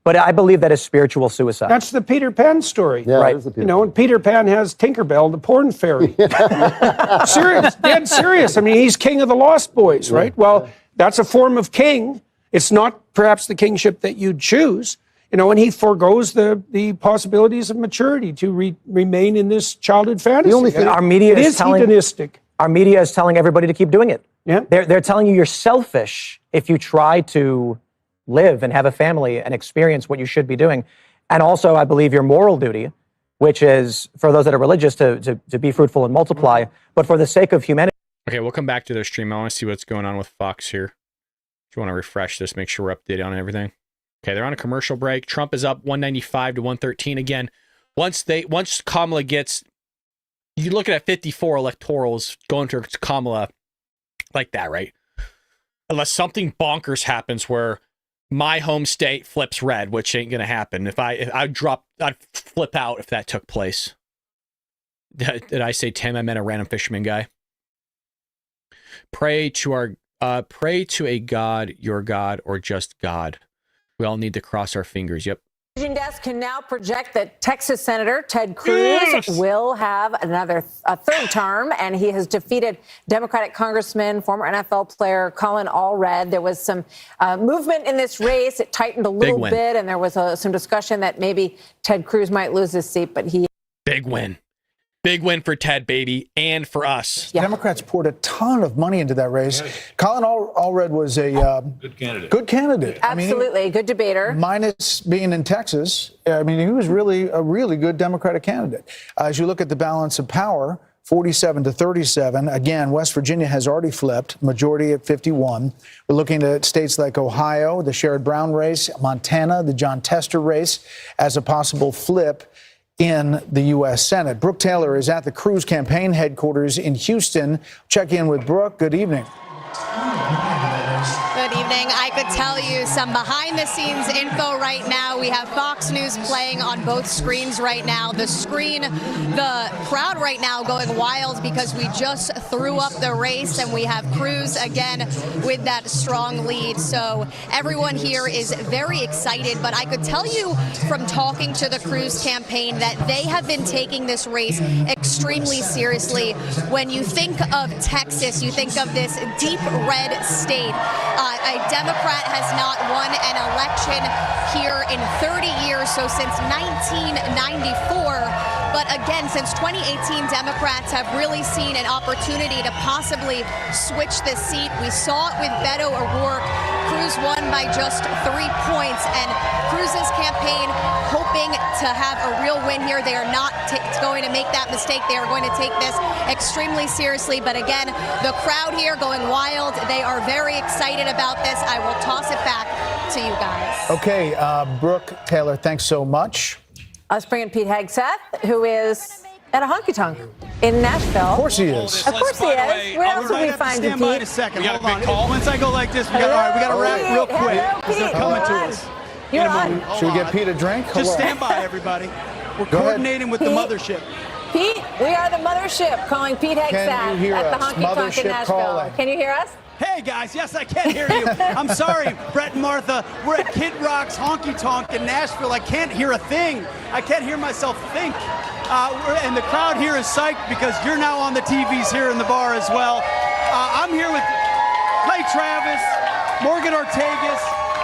But I believe that is spiritual suicide. That's the Peter Pan story. Yeah, right. And Peter Pan has Tinkerbell, the porn fairy. Dead serious. I mean, he's king of the Lost Boys, right? Well, that's a form of king. It's not perhaps the kingship that you'd choose, and he forgoes the possibilities of maturity to remain in this childhood fantasy. The only thing our media is hedonistic. Our media is telling everybody to keep doing it. Yeah. They're telling you you're selfish if you try to live and have a family and experience what you should be doing. And also, I believe your moral duty, which is for those that are religious to be fruitful and multiply, but for the sake of humanity. Okay, we'll come back to the stream. I want to see what's going on with Fox here. If you want to refresh this, make sure we're updated on everything. Okay, they're on a commercial break. Trump is up 195 to 113 again. Once Kamala gets, you're looking at 54 electorals going to Kamala like that, right? Unless something bonkers happens where my home state flips red, which ain't gonna happen. I'd flip out if that took place. Did I say Tim? I meant a random fisherman guy. Pray to a God, your God, or just God. We all need to cross our fingers. Yep. Desk can now project that Texas Senator Ted Cruz will have a third term, and he has defeated Democratic Congressman, former NFL player Colin Allred. There was some movement in this race. It tightened a little bit, and there was some discussion that maybe Ted Cruz might lose his seat, but he... Big win. Big win for Ted, baby, and for us. Yeah. Democrats poured a ton of money into that race. Colin Allred was a good candidate. Good candidate. Absolutely, a good debater. Minus being in Texas, I mean, he was really a really good Democratic candidate. As you look at the balance of power, 47 to 37. Again, West Virginia has already flipped, majority at 51. We're looking at states like Ohio, the Sherrod Brown race, Montana, the John Tester race as a possible flip in the U.S. Senate. Brooke Taylor is at the Cruz campaign headquarters in Houston. Check in with Brooke. Good evening. Good evening. I could tell you some behind-the-scenes info right now. We have Fox News playing on both screens right now. The crowd right now going wild because we just threw up the race, and we have Cruz again with that strong lead. So everyone here is very excited, but I could tell you from talking to the Cruz campaign that they have been taking this race extremely seriously. When you think of Texas, you think of this deep red state. A Democrat has not won an election here in 30 years, so since 1994. But again, since 2018, Democrats have really seen an opportunity to possibly switch the seat. We saw it with Beto O'Rourke. Cruz won by just 3 points, and Cruz's campaign hoping to have a real win here. They are not going to make that mistake. They are going to take this extremely seriously. But again, the crowd here going wild. They are very excited about this. I will toss it back to you guys. Okay, Brooke Taylor, thanks so much. Let's bring in Pete Hegseth, who is at a honky-tonk in Nashville. Of course he is. Of course he is. Where else would we find you, Pete? Stand by in a second. Hold on. Once I go like this, we got to wrap real quick. They're coming to us. You're on. Should we get Pete a drink? Just stand by, everybody. We're coordinating with the mothership. Pete, we are the mothership calling Pete Hegseth at the honky-tonk in Nashville. Calling. Can you hear us? Hey, guys. Yes, I can hear you. I'm sorry, Brett and Martha. We're at Kid Rock's Honky Tonk in Nashville. I can't hear a thing. I can't hear myself think. And the crowd here is psyched because you're now on the TVs here in the bar as well. I'm here with Clay Travis, Morgan Ortegas,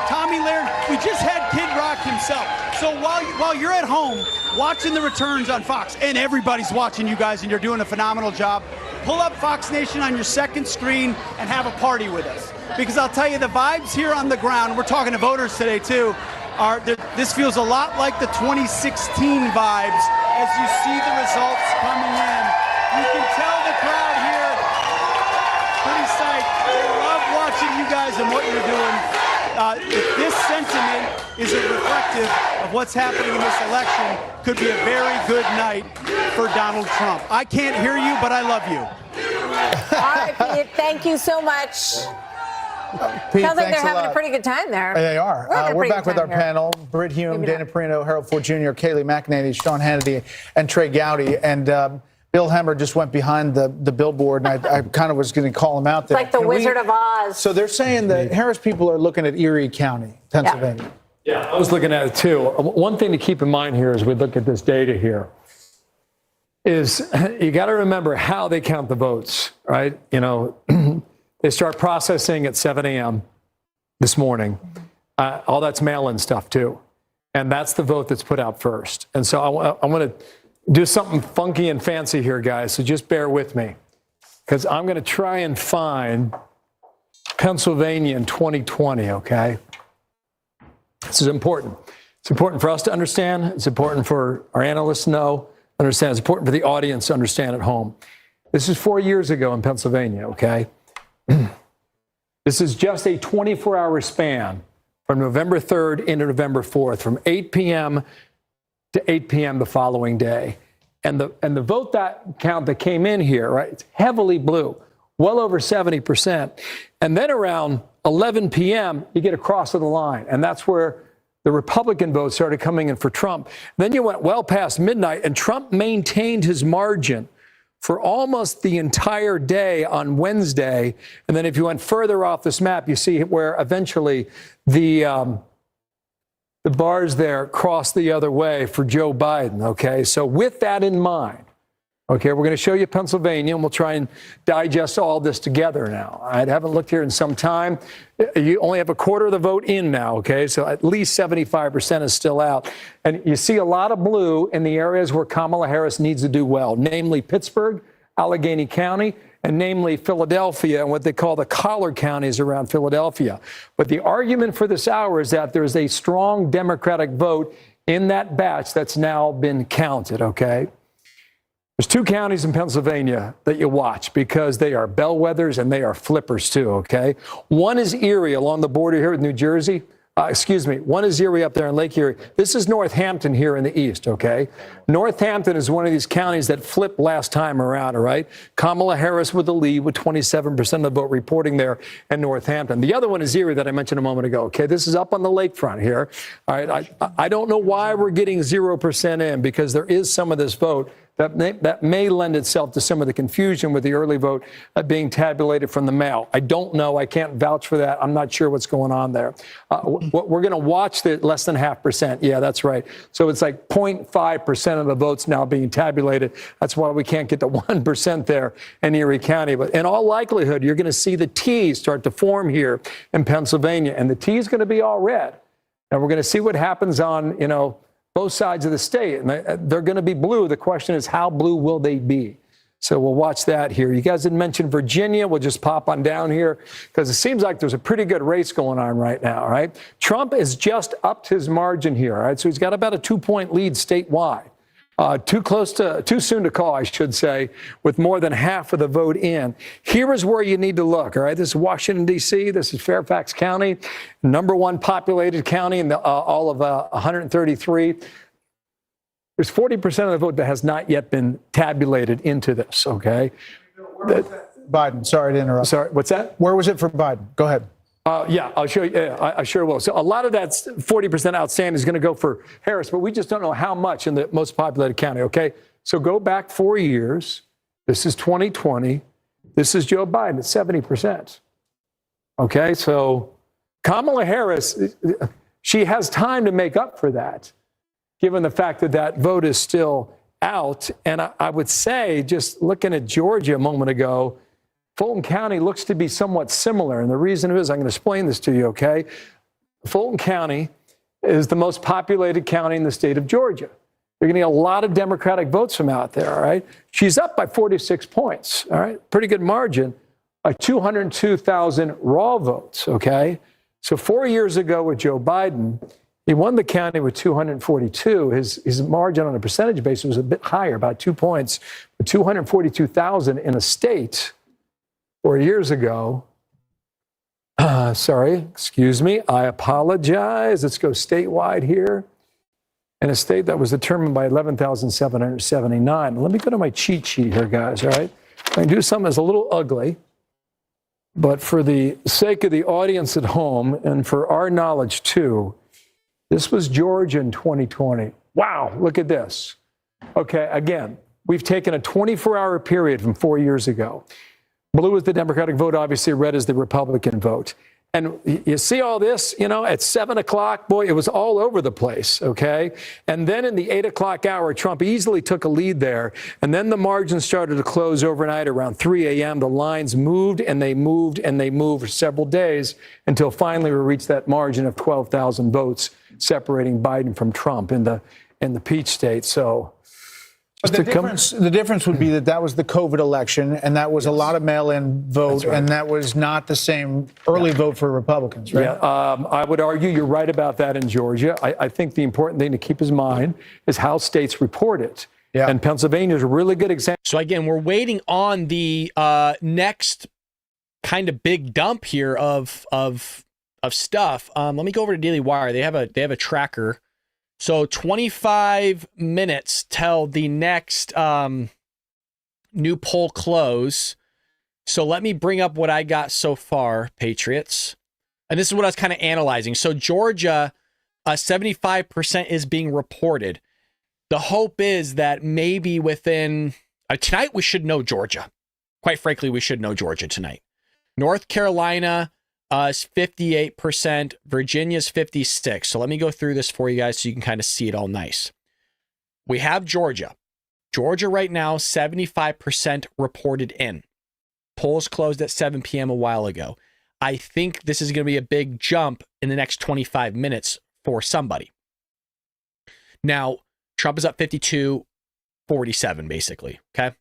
Tommy Lahren. We just had Kid Rock himself. So while you're at home watching the returns on Fox, and everybody's watching you guys, and you're doing a phenomenal job, pull up Fox Nation on your second screen and have a party with us. Because I'll tell you, the vibes here on the ground, we're talking to voters today too, this feels a lot like the 2016 vibes as you see the results coming in. You can tell the crowd here, pretty psyched. They love watching you guys and what you're doing. If this sentiment isn't reflective of what's happening in this election, could be a very good night for Donald Trump. I can't hear you, but I love you. All right, Pete, thank you so much. Pete, sounds like they're having lot. a pretty good time there. They are. We're back with our here. panel. Britt Hume, Dana Perino, Harold Ford Jr., Kayleigh McEnany, Sean Hannity, and Trey Gowdy. And Bill Hemmer just went behind the billboard, and I kind of was going to call him out there. It's like the Wizard of Oz. So they're saying that Harris people are looking at Erie County, Pennsylvania. Yeah, I was looking at it too. One thing to keep in mind here as we look at this data here is you got to remember how they count the votes, right? You know, they start processing at 7 a.m. this morning. All that's mail-in stuff too. And that's the vote that's put out first. And so I want to do something funky and fancy here, guys. So just bear with me because I'm going to try and find Pennsylvania in 2020, okay? This is important. It's important for us to understand. It's important for our analysts to know, understand. It's important for the audience to understand at home. This is 4 years ago in Pennsylvania, okay? This is just a 24-hour span from November 3rd into November 4th, from 8 p.m. to 8 p.m. the following day. And the vote count that came in here, right, it's heavily blue, well over 70%. And then around 11 p.m., you get across to the line. And that's where the Republican votes started coming in for Trump. Then you went well past midnight, and Trump maintained his margin for almost the entire day on Wednesday. And then if you went further off this map, you see where eventually the bars there cross the other way for Joe Biden, okay? So with that in mind, okay, we're going to show you Pennsylvania, and we'll try and digest all this together now. I haven't looked here in some time. You only have a quarter of the vote in now, okay? So at least 75% is still out. And you see a lot of blue in the areas where Kamala Harris needs to do well, namely Pittsburgh, Allegheny County, and namely Philadelphia and what they call the collar counties around Philadelphia. But the argument for this hour is that there's a strong Democratic vote in that batch that's now been counted, okay? There's 2 counties in Pennsylvania that you watch because they are bellwethers and they are flippers too, okay? One is Erie along the border here with New Jersey. One is Erie up there in Lake Erie. This is Northampton here in the east, okay? Northampton is one of these counties that flipped last time around, all right? Kamala Harris with the lead with 27% of the vote reporting there in Northampton. The other one is Erie that I mentioned a moment ago, okay? This is up on the lakefront here, all right? I don't know why we're getting 0% in because there is some of this vote that may lend itself to some of the confusion with the early vote being tabulated from the mail. I don't know. I can't vouch for that. I'm not sure what's going on there. We're going to watch the less than 0.5%. Yeah, that's right. So it's like 0.5% of the votes now being tabulated. That's why we can't get to 1% there in Erie County. But in all likelihood, you're going to see the T start to form here in Pennsylvania. And the T is going to be all red. And we're going to see what happens on, both sides of the state. And they're going to be blue. The question is, how blue will they be? So we'll watch that here. You guys didn't mention Virginia. We'll just pop on down here because it seems like there's a pretty good race going on right now, all right? Trump has just upped his margin here, all right? So he's got about a 2-point lead statewide. Too soon to call, I should say, with more than half of the vote in. Here is where you need to look, all right? This is Washington, D.C. This is Fairfax County, #1 populated county in all of 133. There's 40% of the vote that has not yet been tabulated into this, okay? Biden, sorry to interrupt. Sorry, what's that? Where was it for Biden? Go ahead. Yeah, I'll show you. Yeah, I sure will. So a lot of that 40% outstanding is going to go for Harris, but we just don't know how much in the most populated county, okay? So go back 4 years. This is 2020. This is Joe Biden at 70%. Okay, so Kamala Harris, she has time to make up for that, given the fact that that vote is still out. And I would say, just looking at Georgia a moment ago, Fulton County looks to be somewhat similar. And the reason is, I'm going to explain this to you, okay? Fulton County is the most populated county in the state of Georgia. You're going to get a lot of Democratic votes from out there, all right? She's up by 46 points, all right? Pretty good margin, like 202,000 raw votes, okay? So 4 years ago with Joe Biden, he won the county with 242. His margin on a percentage basis was a bit higher, about 2 points, but 242,000 in a state 4 years ago. Excuse me. I apologize. Let's go statewide here. In a state that was determined by 11,779. Let me go to my cheat sheet here, guys, all right? I can do something that's a little ugly, but for the sake of the audience at home and for our knowledge too, this was Georgia in 2020. Wow, look at this. Okay, again, we've taken a 24-hour period from 4 years ago. Blue is the Democratic vote, obviously red is the Republican vote. And you see all this, at 7 o'clock, boy, it was all over the place, okay? And then in the 8 o'clock hour, Trump easily took a lead there. And then the margin started to close overnight around 3 a.m. The lines moved and they moved and they moved for several days until finally we reached that margin of 12,000 votes separating Biden from Trump in the Peach State. So the difference would be that was the COVID election, and that was a lot of mail-in vote, right. And that was not the same early vote for Republicans, right? Yeah, I would argue you're right about that in Georgia. I think the important thing to keep in mind is how states report it. Yeah. And Pennsylvania is a really good example. So again, we're waiting on the next kind of big dump here of stuff. Let me go over to Daily Wire. They have a tracker. So 25 minutes till the next new poll close. So let me bring up what I got so far, Patriots. And this is what I was kind of analyzing. So Georgia, 75% is being reported. The hope is that maybe within tonight we should know Georgia. Quite frankly, we should know Georgia tonight. North Carolina is 58%. Virginia's 56%. So let me go through this for you guys so you can kind of see it all nice. We have Georgia. Georgia right now, 75% reported in. Polls closed at 7 p.m. a while ago. I think this is going to be a big jump in the next 25 minutes for somebody. Now, Trump is up 52-47, basically. Okay.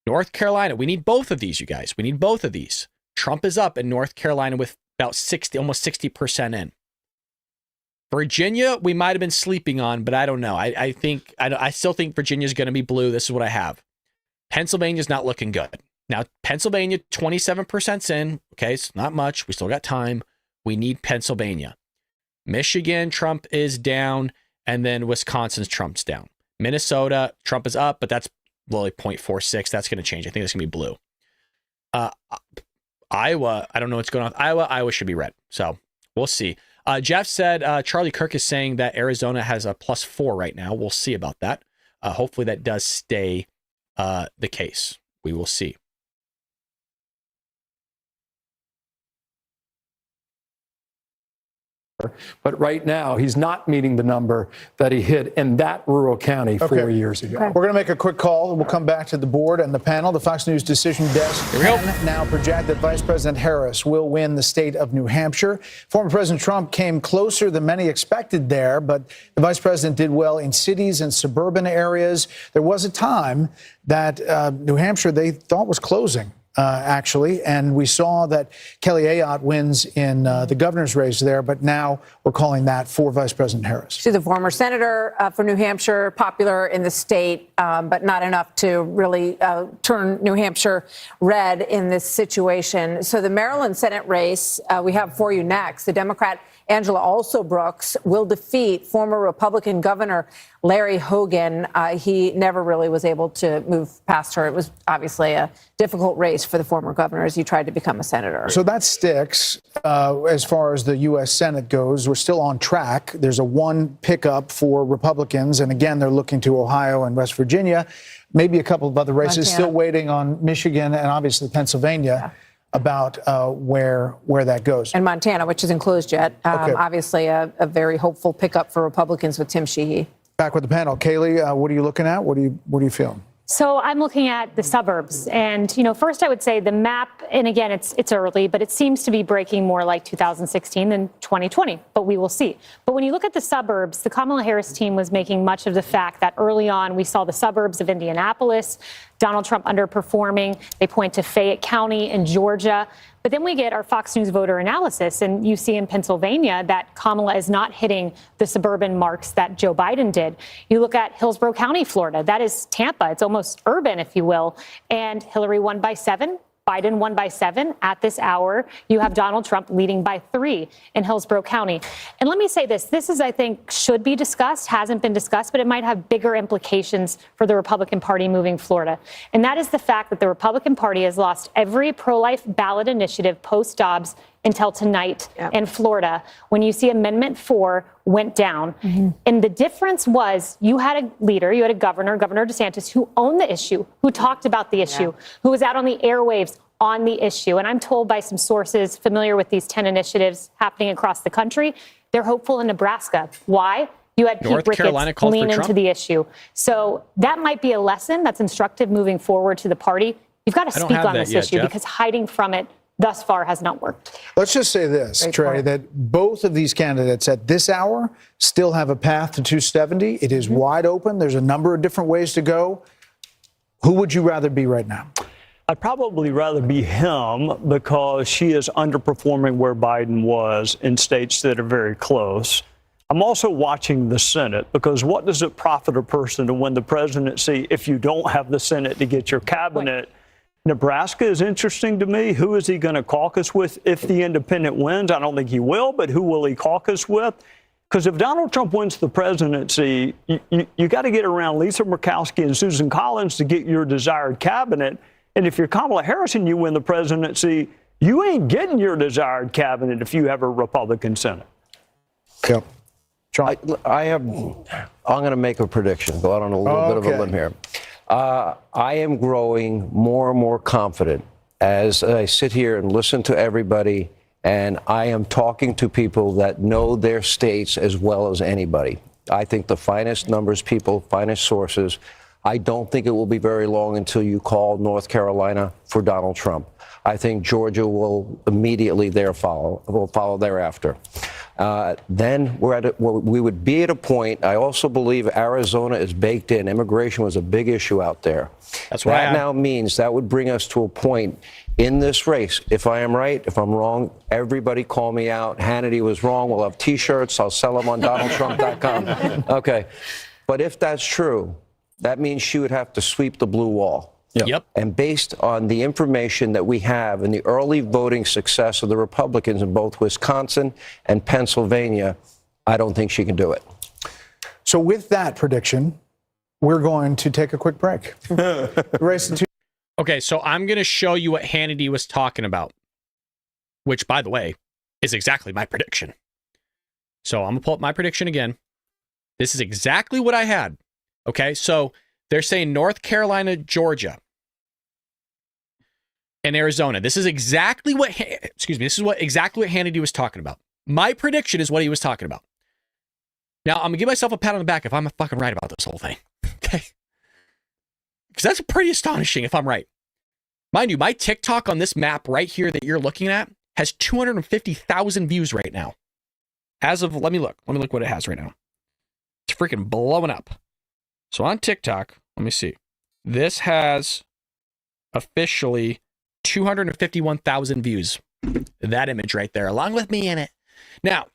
North Carolina, we need both of these, you guys. We need both of these. Trump is up in North Carolina with about 60, almost 60% in. Virginia, we might have been sleeping on, but I don't know. I still think Virginia is going to be blue. This is what I have. Pennsylvania's not looking good. Now, Pennsylvania, 27% in. Okay, it's not much. We still got time. We need Pennsylvania. Michigan, Trump is down. And then Wisconsin's Trump's down. Minnesota, Trump is up, but that's only 0.46. That's going to change. I think that's going to be blue. Iowa, I don't know what's going on with Iowa. Iowa should be red. So we'll see. Jeff said Charlie Kirk is saying that Arizona has a +4 right now. We'll see about that. Hopefully that does stay the case. We will see. But right now, he's not meeting the number that he hit in that rural county 4 years ago. We're going to make a quick call. We'll come back to the board and the panel. The Fox News decision desk can now project that Vice President Harris will win the state of New Hampshire. Former President Trump came closer than many expected there, but the vice president did well in cities and suburban areas. There was a time that New Hampshire they thought was closing. Actually, and we saw that Kelly Ayotte wins in the governor's race there, but now we're calling that for Vice President Harris. She's a former senator for New Hampshire, popular in the state, but not enough to really turn New Hampshire red in this situation. So the Maryland Senate race we have for you next. The Democrat Angela Brooks will defeat former Republican Governor Larry Hogan. He never really was able to move past her. It was obviously a difficult race for the former governor as he tried to become a senator. So that sticks as far as the U.S. Senate goes. We're still on track. There's a one pickup for Republicans. And again, they're looking to Ohio and West Virginia. Maybe a couple of other races. Montana. Still waiting on Michigan and obviously Pennsylvania. About where that goes. And Montana, which isn't closed yet. Obviously a very hopeful pickup for Republicans with Tim Sheehy. Back with the panel. Kaylee, what are you looking at? What are you feeling? So I'm looking at the suburbs. And, first I would say the map, and again, it's early, but it seems to be breaking more like 2016 than 2020, but we will see. But when you look at the suburbs, the Kamala Harris team was making much of the fact that early on we saw the suburbs of Indianapolis, Donald Trump underperforming. They point to Fayette County in Georgia. But then we get our Fox News voter analysis, and you see in Pennsylvania that Kamala is not hitting the suburban marks that Joe Biden did. You look at Hillsborough County, Florida. That is Tampa. It's almost urban, if you will. And Hillary won by 7. Biden won by 7 at this hour. You have Donald Trump leading by 3 in Hillsborough County. And let me say this. This is, I think, should be discussed, hasn't been discussed, but it might have bigger implications for the Republican Party moving Florida. And that is the fact that the Republican Party has lost every pro-life ballot initiative post-Dobbs until tonight in Florida, when you see Amendment 4 went down. And the difference was you had a leader, you had a Governor DeSantis, who owned the issue, who talked about the issue, who was out on the airwaves on the issue. And I'm told by some sources familiar with these 10 initiatives happening across the country, they're hopeful in Nebraska. Why? You had Pete Ricketts lean into the issue. So that might be a lesson that's instructive moving forward to the party. You've got to speak on this issue because hiding from it thus far has not worked. Let's just say this, Trey, that both of these candidates at this hour still have a path to 270. It is wide open. There's a number of different ways to go. Who would you rather be right now? I'd probably rather be him because she is underperforming where Biden was in states that are very close. I'm also watching the Senate because what does it profit a person to win the presidency if you don't have the Senate to get your cabinet? Nebraska is interesting to me. Who is he going to caucus with if the independent wins? I don't think he will, but who will he caucus with? Because if Donald Trump wins the presidency, you got to get around Lisa Murkowski and Susan Collins to get your desired cabinet. And if you're Kamala Harris and you win the presidency, You ain't getting your desired cabinet if you have a Republican Senate. Yep. I'm going to make a prediction, go out on a little bit of a limb here. I am growing more and more confident as I sit here and listen to everybody, and I am talking to people that know their states as well as anybody. I think the finest numbers people, finest sources. I don't think it will be very long until you call North Carolina for Donald Trump. I think Georgia will immediately follow thereafter. Then we would be at a point. I also believe Arizona is baked in. Immigration was a big issue out there. That's why that now means that would bring us to a point in this race. If I am right, if I'm wrong, everybody call me out. Hannity was wrong. We'll have T-shirts. I'll sell them on DonaldTrump.com. Okay. But if that's true, that means she would have to sweep the blue wall. Yep. And based on the information that we have and the early voting success of the Republicans in both Wisconsin and Pennsylvania, I don't think she can do it. So with that prediction, we're going to take a quick break. Okay, so I'm going to show you what Hannity was talking about, which, by the way, is exactly my prediction. So I'm going to pull up my prediction again. This is exactly what I had. Okay, so they're saying North Carolina, Georgia, and Arizona. This is exactly what, exactly what Hannity was talking about. My prediction is what he was talking about. Now, I'm going to give myself a pat on the back if I'm fucking right about this whole thing. Okay? Because that's pretty astonishing if I'm right. Mind you, my TikTok on this map right here that you're looking at has 250,000 views right now. As of, let me look what it has right now. It's freaking blowing up. So on TikTok, let me see. This has officially 251,000 views. That image right there, along with me in it. Now,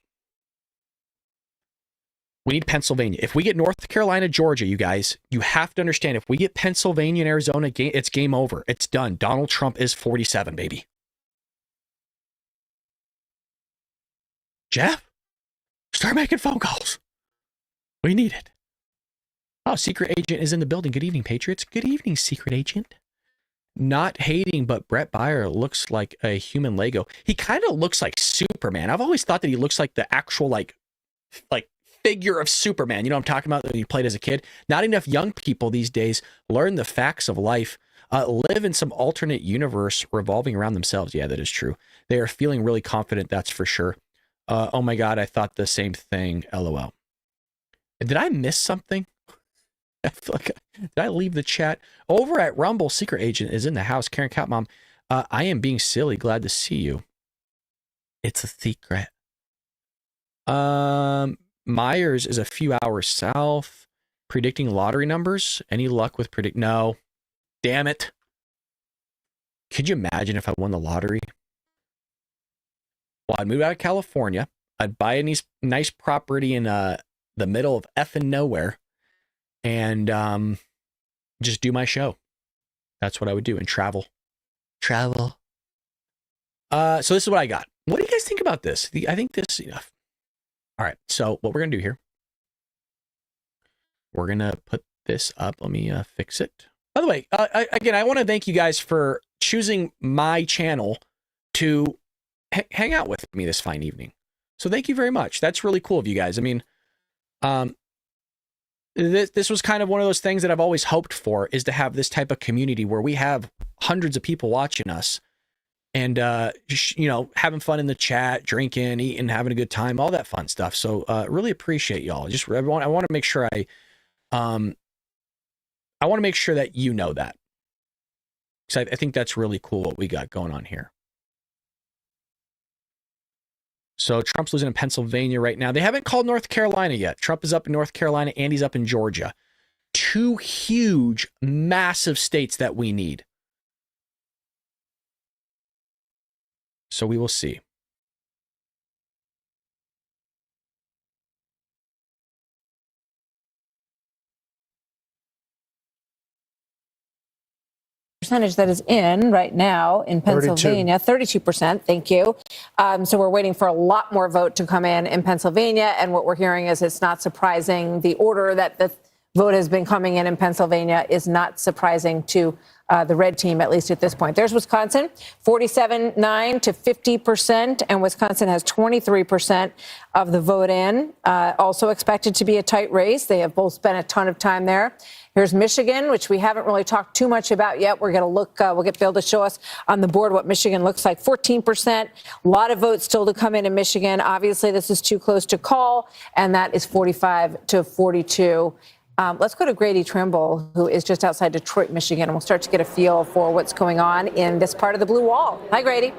we need Pennsylvania. If we get North Carolina, Georgia, you guys, you have to understand, if we get Pennsylvania and Arizona, it's game over. It's done. Donald Trump is 47, baby. Jeff, start making phone calls. We need it. Oh, secret agent is in the building. Good evening, Patriots. Good evening, secret agent. Not hating, but Brett Baier looks like a human Lego. He kind of looks like Superman. I've always thought that he looks like the actual like figure of Superman. You know what I'm talking about, that he played as a kid? Not enough young people these days learn the facts of life, live in some alternate universe revolving around themselves. Yeah, that is true. They are feeling really confident, that's for sure. Oh my God, I thought the same thing. LOL. Did I miss something? I feel like, did I leave the chat? Over at Rumble, secret agent is in the house. Karen Catmom, I am being silly. Glad to see you. It's a secret. Myers is a few hours south. Predicting lottery numbers. Any luck with No. Damn it. Could you imagine if I won the lottery? Well, I'd move out of California. I'd buy a nice property in the middle of effing nowhere. And just do my show. That's what I would do, and travel. So this is what I got. What do you guys think about this? I think this enough. All right, so what we're going to do here, we're going to put this up. Let me fix it. By the way, again, I want to thank you guys for choosing my channel to hang out with me this fine evening. So thank you very much. That's really cool of you guys. I mean, this was kind of one of those things that I've always hoped for, is to have this type of community where we have hundreds of people watching us and, having fun in the chat, drinking, eating, having a good time, all that fun stuff. So really appreciate y'all. I want to make sure I want to make sure that you know that. Because I think that's really cool what we got going on here. So Trump's losing in Pennsylvania right now. They haven't called North Carolina yet. Trump is up in North Carolina and he's up in Georgia. Two huge, massive states that we need. So we will see. Percentage that is in right now in Pennsylvania, 32%. Thank you. So we're waiting for a lot more vote to come in Pennsylvania. And what we're hearing is it's not surprising the order that the vote has been coming in Pennsylvania is not surprising to the red team, at least at this point. There's Wisconsin, 47.9 to 50%, and Wisconsin has 23% of the vote in. Also expected to be a tight race. They have both spent a ton of time there. Here's Michigan, which we haven't really talked too much about yet. We're going to look, we'll get Bill to show us on the board what Michigan looks like. 14%, a lot of votes still to come in Michigan. Obviously, this is too close to call, and that is 45 to 42. Let's go to Grady Trimble, who is just outside Detroit, Michigan, and we'll start to get a feel for what's going on in this part of the Blue Wall. Hi, Grady.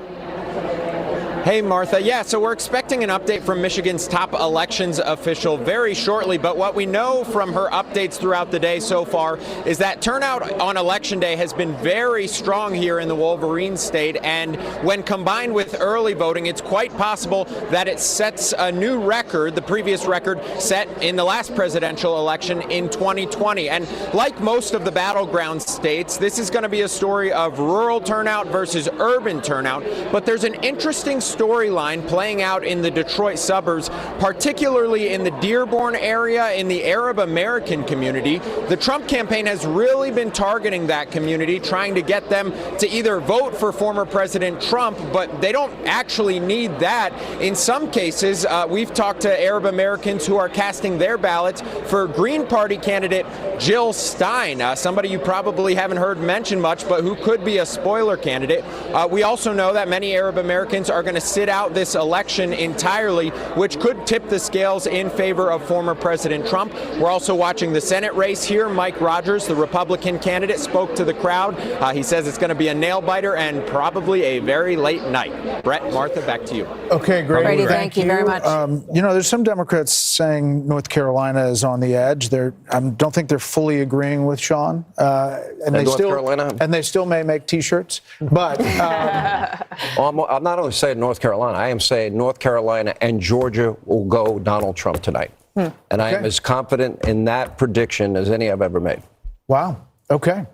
Hey, Martha. Yeah, so we're expecting an update from Michigan's top elections official very shortly. But what we know from her updates throughout the day so far is that turnout on Election Day has been very strong here in the Wolverine state. And when combined with early voting, it's quite possible that it sets a new record, the previous record set in the last presidential election in 2020. And like most of the battleground states, this is going to be a story of rural turnout versus urban turnout. But there's an interesting storyline playing out in the Detroit suburbs, particularly in the Dearborn area, in the Arab American community. The Trump campaign has really been targeting that community, trying to get them to either vote for former President Trump, but they don't actually need that. In some cases, we've talked to Arab Americans who are casting their ballots for Green Party candidate Jill Stein, somebody you probably haven't heard mentioned much, but who could be a spoiler candidate. We also know that many Arab Americans are going to sit out this election entirely, which could tip the scales in favor of former President Trump. We're also watching the Senate race here. Mike Rogers, the Republican candidate, spoke to the crowd. He says it's going to be a nail-biter and probably a very late night. Brett, Martha, back to you. Okay, great. Brady, thank you very much. You know, there's some Democrats saying North Carolina is on the edge. I don't think they're fully agreeing with Sean. And they still may make T-shirts. But well, I'm not only saying North Carolina, I am saying North Carolina and Georgia will go Donald Trump tonight. And I am as confident in that prediction as any I've ever made. Wow. Okay.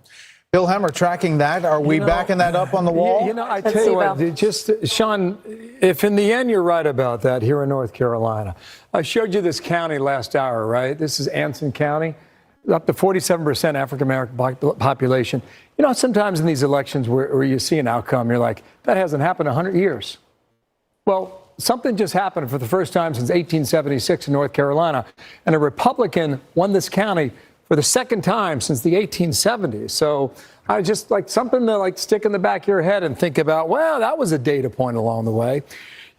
Bill Hemmer tracking that. Are we backing that up on the wall? You know, I tell you what, Sean, if in the end you're right about that here in North Carolina, I showed you this county last hour, right? This is Anson County, up to 47% African-American population. You know, sometimes in these elections where you see an outcome, you're like, that hasn't happened in 100 years. Well, something just happened for the first time since 1876 in North Carolina, and a Republican won this county for the second time since the 1870s. So I just like something to stick in the back of your head and think about, well, that was a data point along the way.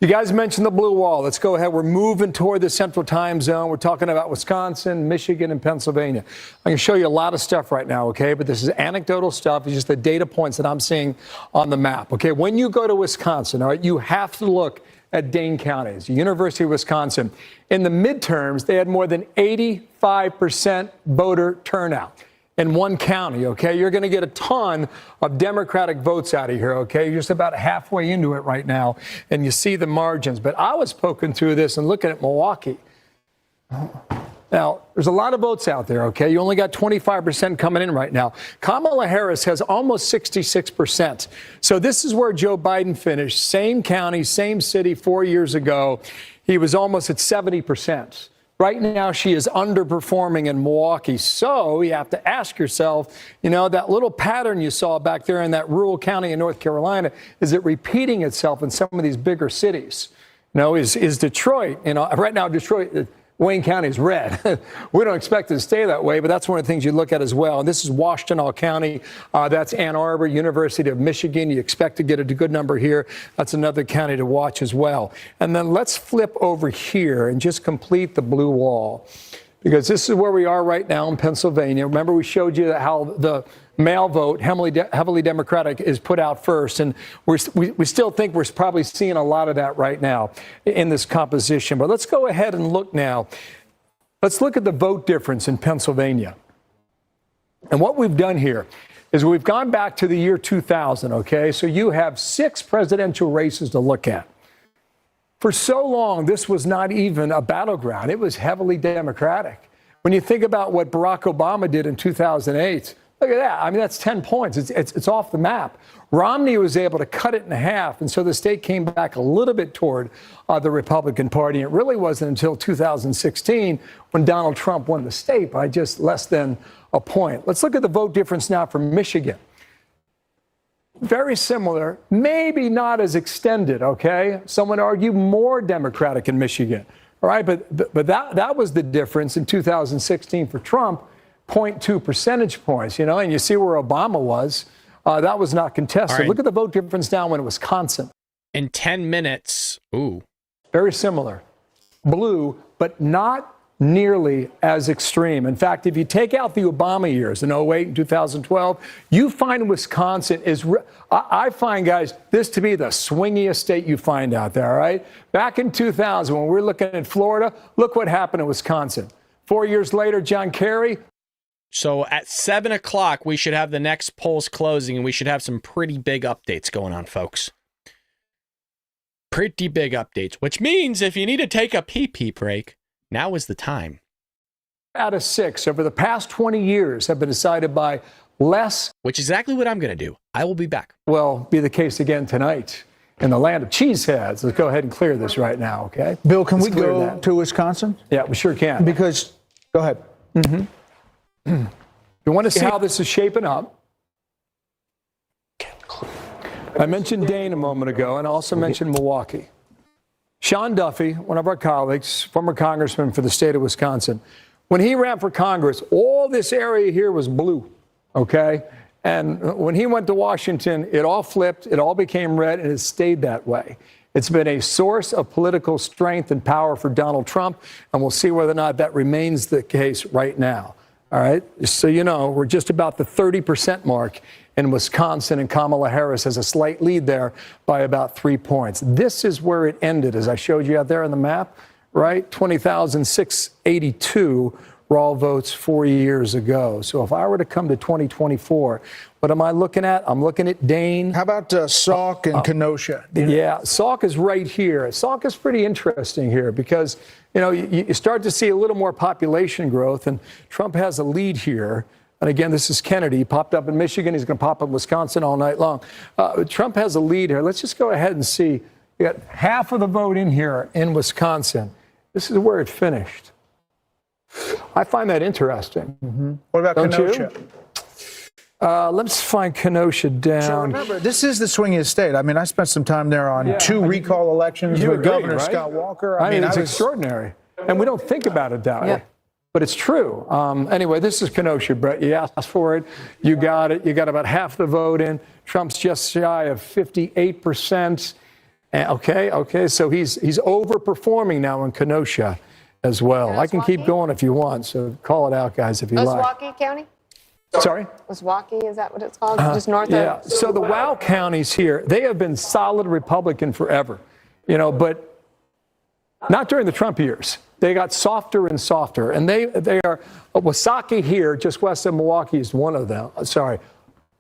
You guys mentioned the blue wall. Let's go ahead. We're moving toward the central time zone. We're talking about Wisconsin, Michigan, and Pennsylvania. I'm going to show you a lot of stuff right now, okay? But this is anecdotal stuff. It's just the data points that I'm seeing on the map, okay? When you go to Wisconsin, all right, you have to look at Dane County. It's the University of Wisconsin. In the midterms, they had more than 85% voter turnout in one county, okay? You're going to get a ton of Democratic votes out of here, okay? You're just about halfway into it right now, and you see the margins. But I was poking through this and looking at Milwaukee. Now, there's a lot of votes out there, okay? You only got 25% coming in right now. Kamala Harris has almost 66%. So this is where Joe Biden finished. Same county, same city 4 years ago. He was almost at 70%. Right now, she is underperforming in Milwaukee. So you have to ask yourself, you know, that little pattern you saw back there in that rural county in North Carolina, is it repeating itself in some of these bigger cities? You know, is Detroit, you know, right now, Detroit, Wayne County is red. We don't expect it to stay that way, but that's one of the things you look at as well. And this is Washtenaw County. That's Ann Arbor, University of Michigan. You expect to get a good number here. That's another county to watch as well. And then let's flip over here and just complete the blue wall, because this is where we are right now in Pennsylvania. Remember, we showed you how the mail vote, heavily Democratic, is put out first. And we still think we're probably seeing a lot of that right now in this composition. But let's go ahead and look now. Let's look at the vote difference in Pennsylvania. And what we've done here is we've gone back to the year 2000, okay? So you have 6 presidential races to look at. For so long, this was not even a battleground. It was heavily Democratic. When you think about what Barack Obama did in 2008, Look at that. I mean, that's 10 points. It's off the map. Romney was able to cut it in half, and so the state came back a little bit toward the Republican Party. It really wasn't until 2016 when Donald Trump won the state by just less than a point. Let's look at the vote difference now for Michigan. Very similar, maybe not as extended, okay? Some would argue more Democratic in Michigan, all right? But that was the difference in 2016 for Trump, 0.2 percentage points, you know? And you see where Obama was. That was not contested. Right. Look at the vote difference now in Wisconsin. In 10 minutes, ooh. Very similar. Blue, but not nearly as extreme. In fact, if you take out the Obama years in 08 and 2012, you find Wisconsin I find, guys, this to be the swingiest state you find out there, all right? Back in 2000, when we're looking at Florida, look what happened in Wisconsin. 4 years later, John Kerry. So at 7 o'clock, we should have the next polls closing, and we should have some pretty big updates going on, folks. Pretty big updates, which means if you need to take a pee-pee break, now is the time. Out of 6 over the past 20 years have been decided by less. Which is exactly what I'm going to do. I will be back. Will be the case again tonight in the land of cheeseheads. Let's go ahead and clear this right now, okay? Bill, can we go to Wisconsin? Yeah, we sure can. Because, go ahead. Mm-hmm. You want to see how this is shaping up? I mentioned Dane a moment ago, and I also mentioned Milwaukee. Sean Duffy, one of our colleagues, former congressman for the state of Wisconsin, when he ran for Congress, all this area here was blue, okay? And when he went to Washington, it all flipped, it all became red, and it stayed that way. It's been a source of political strength and power for Donald Trump, and we'll see whether or not that remains the case right now. All right, just so you know, we're just about the 30% mark in Wisconsin, and Kamala Harris has a slight lead there by about 3 points. This is where it ended, as I showed you out there on the map, right? 20,682 raw votes 4 years ago. So if I were to come to 2024, what am I looking at? I'm looking at Dane. How about Sauk and Kenosha? Yeah, Sauk is right here. Sauk is pretty interesting here because, you know, you start to see a little more population growth, and Trump has a lead here. And again, this is Kennedy. He popped up in Michigan. He's going to pop up in Wisconsin all night long. Trump has a lead here. Let's just go ahead and see. You got half of the vote in here in Wisconsin. This is where it finished. I find that interesting. Mm-hmm. What about Kenosha? Let's find Kenosha down. So remember, this is the swingiest state. I mean, I spent some time there on 2 recall elections with Governor Scott Walker. I mean, it's extraordinary. And we don't think about it that way. But it's true. Anyway, this is Kenosha, Brett. You asked for it. You got it. You got about half the vote in. Trump's just shy of 58%. Okay. So he's overperforming now in Kenosha as well. I can keep going if you want. So call it out, guys, if you like. Milwaukee County? Sorry? Milwaukee, is that what it's called? Just north of? Yeah. So the WOW counties here, they have been solid Republican forever, you know, but not during the Trump years. They got softer and softer. And they are, Wasaki here, just west of Milwaukee, is one of them. Sorry,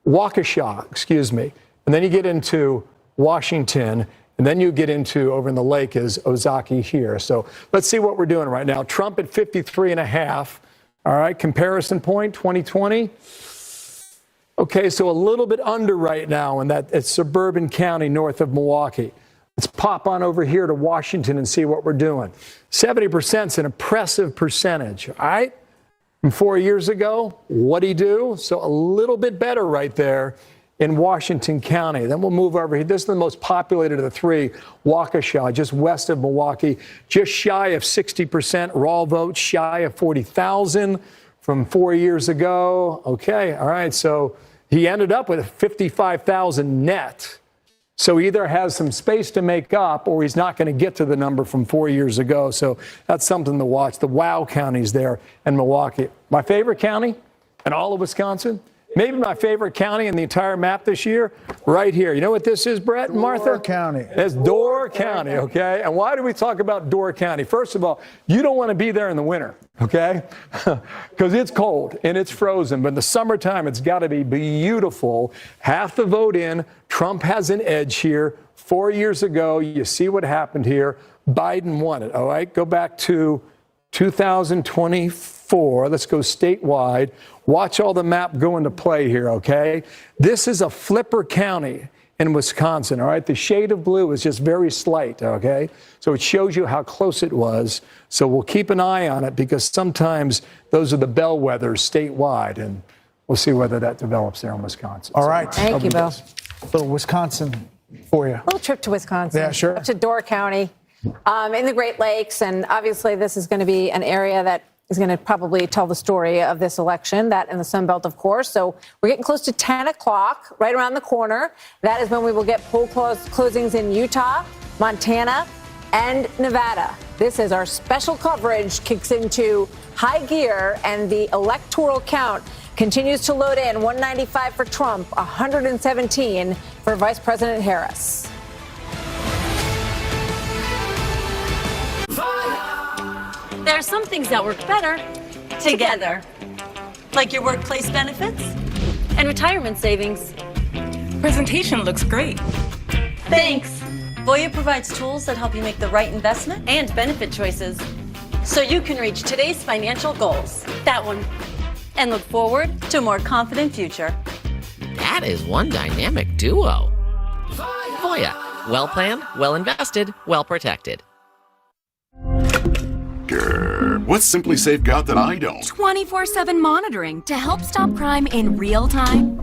Waukesha, excuse me. And then you get into Washington, and then you get into, over in the lake, is Ozaki here. So let's see what we're doing right now. Trump at 53.5. All right, comparison point, 2020. Okay, so a little bit under right now in that suburban county north of Milwaukee. Let's pop on over here to Washington and see what we're doing. 70% is an impressive percentage, all right? From 4 years ago, what'd he do? So a little bit better right there in Washington County. Then we'll move over here. This is the most populated of the three, Waukesha, just west of Milwaukee, just shy of 60% raw votes, shy of 40,000 from 4 years ago. Okay, all right, so he ended up with 55,000 net. So he either has some space to make up or he's not going to get to the number from 4 years ago. So that's something to watch. The WOW counties there in Milwaukee. My favorite county in all of Wisconsin, maybe my favorite county in the entire map this year, right here. You know what this is, Brett and Martha? Door County. It's Door County, okay? And why do we talk about Door County? First of all, you don't want to be there in the winter, okay? Because it's cold and it's frozen. But in the summertime, it's got to be beautiful. Half the vote in. Trump has an edge here. 4 years ago, you see what happened here. Biden won it, all right? Go back to 2024. 4. Let's go statewide. Watch all the map go into play here, okay? This is a flipper county in Wisconsin, all right? The shade of blue is just very slight, okay? So it shows you how close it was. So we'll keep an eye on it because sometimes those are the bellwethers statewide, and we'll see whether that develops there in Wisconsin. All right. Thank you, Bill. A little Wisconsin for you. A little trip to Wisconsin. Yeah, sure. To Door County in the Great Lakes. And obviously, this is going to be an area that is going to probably tell the story of this election, that in the Sun Belt, of course. So we're getting close to 10 o'clock, right around the corner. That is when we will get poll closings in Utah, Montana, and Nevada. This is our special coverage, kicks into high gear, and the electoral count continues to load in. 195 for Trump, 117 for Vice President Harris. There are some things that work better together, like your workplace benefits and retirement savings. Presentation looks great. Thanks. Voya provides tools that help you make the right investment and benefit choices so you can reach today's financial goals. That one. And look forward to a more confident future. That is one dynamic duo. Voya. Well planned, well invested, well protected. What's Simply Safe got that I don't? 24/7 monitoring to help stop crime in real time.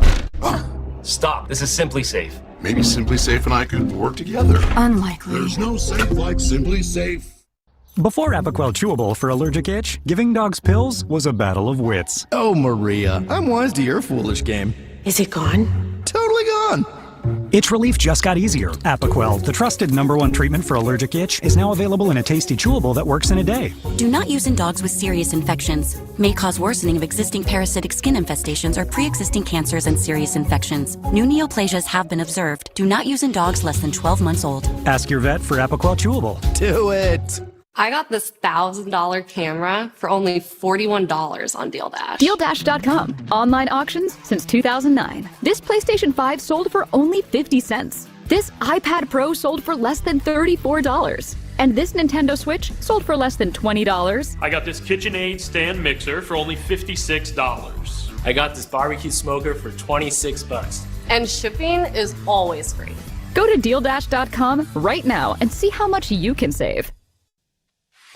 Stop. This is Simply Safe. Maybe Simply Safe and I could work together. Unlikely. There's no safe like Simply Safe. Before Apoquel Chewable for allergic itch, giving dogs pills was a battle of wits. Oh, Maria, I'm wise to your foolish game. Is it gone? Totally gone. Itch relief just got easier. Apoquel, the trusted #1 treatment for allergic itch, is now available in a tasty chewable that works in a day. Do not use in dogs with serious infections. May cause worsening of existing parasitic skin infestations or pre-existing cancers and serious infections. New neoplasias have been observed. Do not use in dogs less than 12 months old. Ask your vet for Apoquel Chewable. Do it. I got this $1,000 camera for only $41 on DealDash. DealDash.com. Online auctions since 2009. This PlayStation 5 sold for only 50 cents. This iPad Pro sold for less than $34. And this Nintendo Switch sold for less than $20. I got this KitchenAid stand mixer for only $56. I got this barbecue smoker for $26. And shipping is always free. Go to DealDash.com right now and see how much you can save.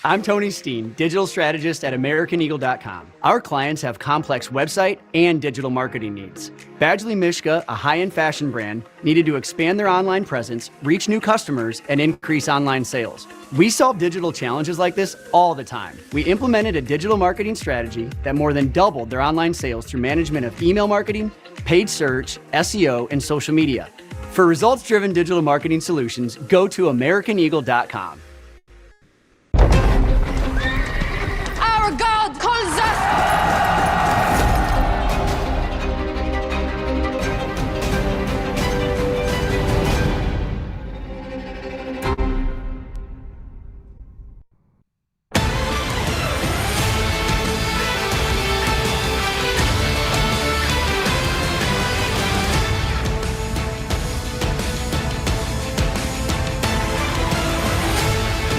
I'm Tony Steen, digital strategist at AmericanEagle.com. Our clients have complex website and digital marketing needs. Badgley Mischka, a high-end fashion brand, needed to expand their online presence, reach new customers, and increase online sales. We solve digital challenges like this all the time. We implemented a digital marketing strategy that more than doubled their online sales through management of email marketing, paid search, SEO, and social media. For results-driven digital marketing solutions, go to AmericanEagle.com. Our God calls us!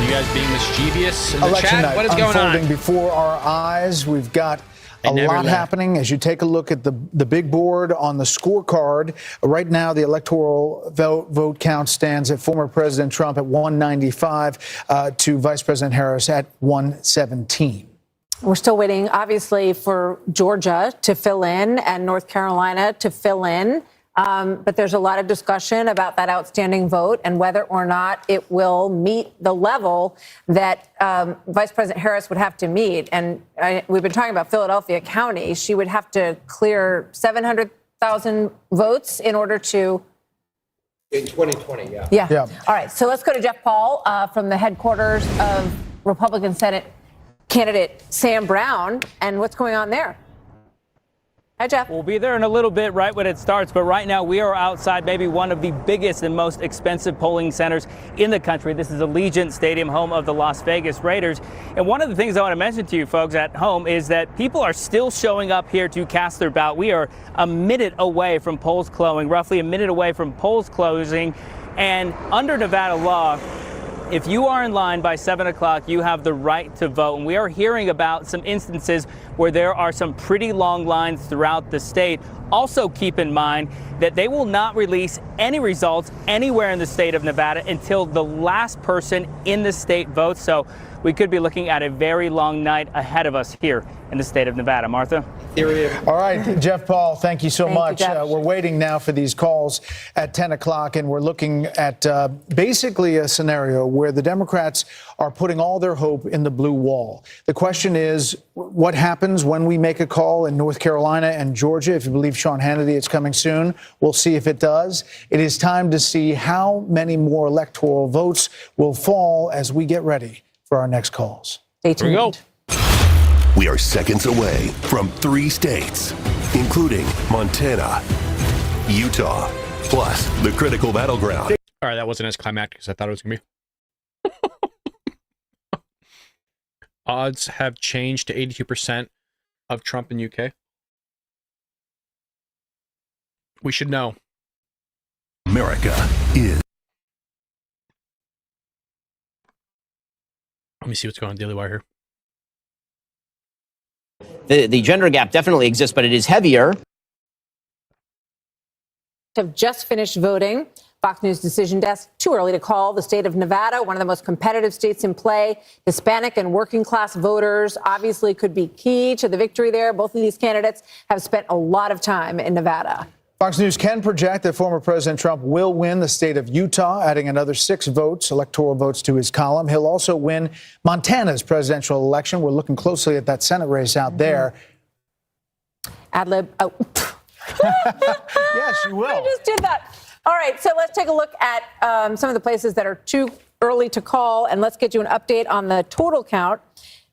Guys being mischievous in the Election chat. night What is going unfolding on? before our eyes. We've got a lot happening as you take a look at the big board on the scorecard. Right now, the electoral vote count stands at former President Trump at 195 to Vice President Harris at 117. We're still waiting, obviously, for Georgia to fill in and North Carolina to fill in. But there's a lot of discussion about that outstanding vote and whether or not it will meet the level that Vice President Harris would have to meet. And we've been talking about Philadelphia County. She would have to clear 700,000 votes in order to... In 2020, yeah. Yeah. All right. So let's go to Jeff Paul from the headquarters of Republican Senate candidate Sam Brown. And what's going on there? Hi, Jeff. We'll be there in a little bit right when it starts, but right now we are outside maybe one of the biggest and most expensive polling centers in the country. This is Allegiant Stadium, home of the Las Vegas Raiders. And one of the things I want to mention to you folks at home is that people are still showing up here to cast their ballot. We are a minute away from polls closing, roughly a minute away from polls closing. And under Nevada law, if you are in line by 7 o'clock, you have the right to vote. And we are hearing about some instances where there are some pretty long lines throughout the state. Also keep in mind that they will not release any results anywhere in the state of Nevada until the last person in the state votes. So we could be looking at a very long night ahead of us here in the state of Nevada. Martha? All right, Jeff Paul, thank you so much. Jeff. We're waiting now for these calls at 10 o'clock, and we're looking at basically a scenario where the Democrats are putting all their hope in the blue wall. The question is, what happens when we make a call in North Carolina and Georgia? If you believe Sean Hannity, it's coming soon. We'll see if it does. It is time to see how many more electoral votes will fall as we get ready for our next calls. Stay tuned. Here we go. We are seconds away from 3 states, including Montana, Utah, plus the critical battleground. All right, that wasn't as climactic as I thought it was going to be. Odds have changed to 82% of Trump in UK. We should know. America is. Let me see what's going on Daily Wire here. The gender gap definitely exists, but it is heavier. Have just finished voting. Fox News Decision Desk, too early to call. The state of Nevada, one of the most competitive states in play. Hispanic and working class voters obviously could be key to the victory there. Both of these candidates have spent a lot of time in Nevada. Fox News can project that former President Trump will win the state of Utah, adding another 6 votes, electoral votes, to his column. He'll also win Montana's presidential election. We're looking closely at that Senate race out there. Ad lib. Oh. Yes, you will. I just did that. All right, so let's take a look at some of the places that are too early to call, and let's get you an update on the total count.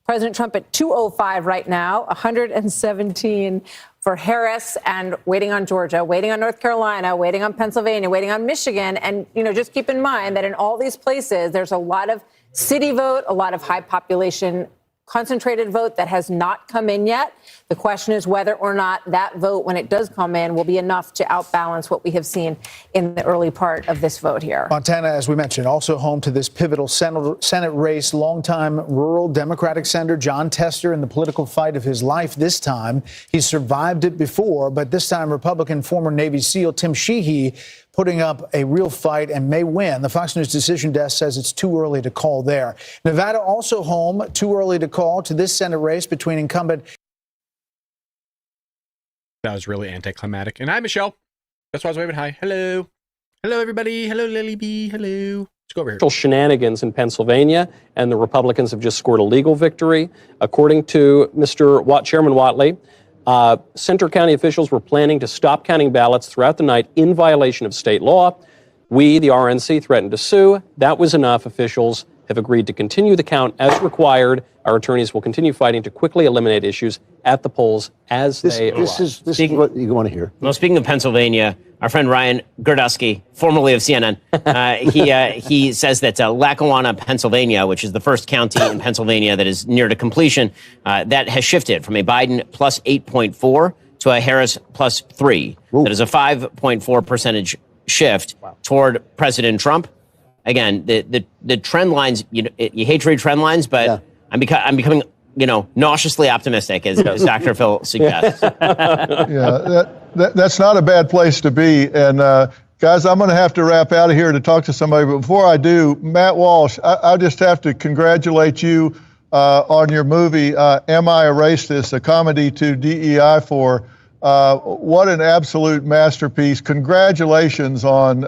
President Trump at 205 right now, 117 for Harris, and waiting on Georgia, waiting on North Carolina, waiting on Pennsylvania, waiting on Michigan. And, just keep in mind that in all these places, there's a lot of city vote, a lot of high population concentrated vote that has not come in yet. The question is whether or not that vote, when it does come in, will be enough to outbalance what we have seen in the early part of this vote here. Montana, as we mentioned, also home to this pivotal Senate race. Longtime rural Democratic Senator John Tester in the political fight of his life this time. He's survived it before, but this time Republican former Navy SEAL Tim Sheehy putting up a real fight and may win. The Fox News Decision Desk says it's too early to call there. Nevada also home, too early to call, to this Senate race between incumbent. That was really anticlimactic. And hi, Michelle. That's why I was waving hi. Hello. Hello, everybody. Hello, Lily B. Hello. Let's go over here. Shenanigans in Pennsylvania, and the Republicans have just scored a legal victory. According to Chairman Whatley, Centre County officials were planning to stop counting ballots throughout the night in violation of state law. We, the RNC, threatened to sue. That was enough. Officials have agreed to continue the count as required. Our attorneys will continue fighting to quickly eliminate issues at the polls as they arise. This is what you want to hear. Well, speaking of Pennsylvania, our friend Ryan Gerdusky, formerly of CNN, he says that Lackawanna, Pennsylvania, which is the first county in Pennsylvania that is near to completion, that has shifted from a Biden plus 8.4 to a Harris plus 3. Ooh. That is a 5.4 percentage shift toward President Trump. Again, the trend lines, you hate to read trend lines, but yeah. I'm becoming, nauseously optimistic, as Dr. Phil suggests. Yeah, that's not a bad place to be. And guys, I'm going to have to wrap out of here to talk to somebody. But before I do, Matt Walsh, I just have to congratulate you on your movie, Am I a Racist? A comedy to DEI for. What an absolute masterpiece. Congratulations on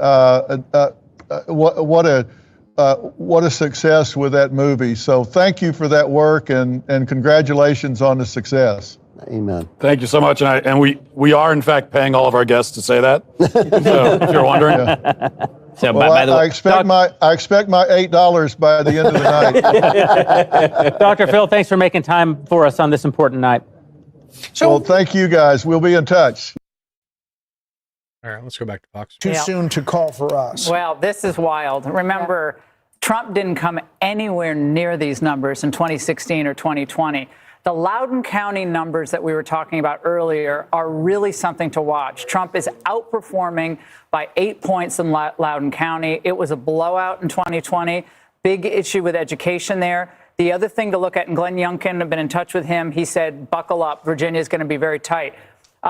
what a success with that movie. So thank you for that work and congratulations on the success. Amen. Thank you so much. And we are in fact paying all of our guests to say that. So if you're wondering. Yeah. So by the way, I expect my $8 by the end of the night. Dr. Phil, thanks for making time for us on this important night. Well, thank you guys. We'll be in touch. All right, let's go back to Fox. Too soon to call for us. Well, this is wild. Remember, Trump didn't come anywhere near these numbers in 2016 or 2020. The Loudoun County numbers that we were talking about earlier are really something to watch. Trump is outperforming by 8 points in Loudoun County. It was a blowout in 2020. big issue with education there. The other thing to look at, and Glenn Youngkin, I've been in touch with him. He said, buckle up. Virginia is going to be very tight.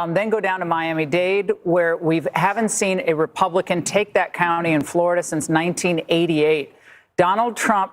Then go down to Miami-Dade, where we haven't seen a Republican take that county in Florida since 1988. Donald Trump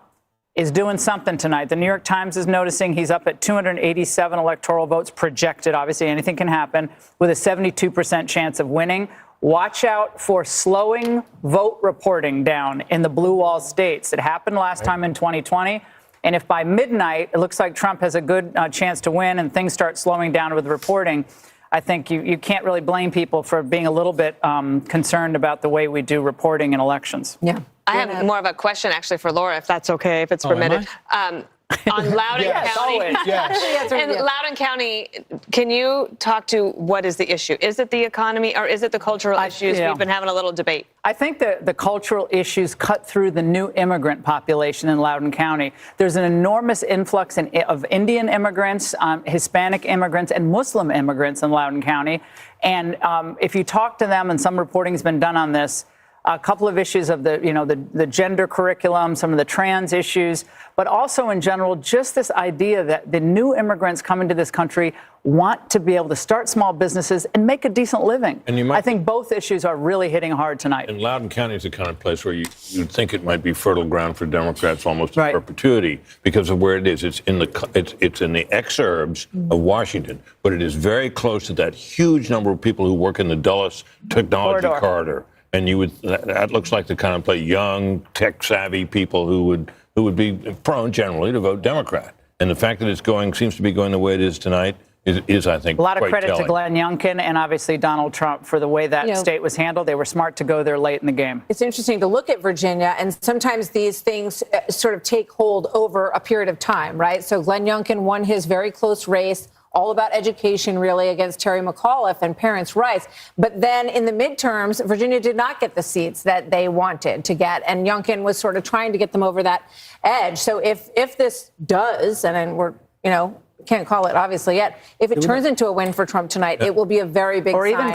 is doing something tonight. The New York Times is noticing he's up at 287 electoral votes projected. Obviously, anything can happen, with a 72% chance of winning. Watch out for slowing vote reporting down in the blue wall states. It happened last time in 2020. And if by midnight it looks like Trump has a good chance to win and things start slowing down with reporting, I think you can't really blame people for being a little bit concerned about the way we do reporting in elections. Yeah. I have more of a question, actually, for Laura, if that's okay, if it's permitted. On Loudoun Yes, County. always, yes. In Loudoun County, can you talk to what is the issue? Is it the economy or is it the cultural issues? Yeah. We've been having a little debate. I think that the cultural issues cut through the new immigrant population in Loudoun County. There's an enormous influx of Indian immigrants, Hispanic immigrants, and Muslim immigrants in Loudoun County. And if you talk to them, and some reporting has been done on this, a couple of issues of the gender curriculum, some of the trans issues, but also in general, just this idea that the new immigrants coming to this country want to be able to start small businesses and make a decent living. And I think both issues are really hitting hard tonight. And Loudoun County is the kind of place where you'd think it might be fertile ground for Democrats almost in perpetuity because of where it is. It's in the exurbs of Washington, but it is very close to that huge number of people who work in the Dulles Technology Corridor. And that looks like the kind of place, young, tech-savvy people who would be prone generally to vote Democrat. And the fact that it seems to be going the way it is tonight is I think, a lot of quite credit telling. to Glenn Youngkin and obviously Donald Trump for the way that state was handled. They were smart to go there late in the game. It's interesting to look at Virginia, and sometimes these things sort of take hold over a period of time, right? So Glenn Youngkin won his very close race, all about education, really, against Terry McAuliffe and parents' rights. But then in the midterms, Virginia did not get the seats that they wanted to get, and Youngkin was sort of trying to get them over that edge. So if this does, and then we're, can't call it obviously yet, if it turns into a win for Trump tonight, it will be a very big sign. Or even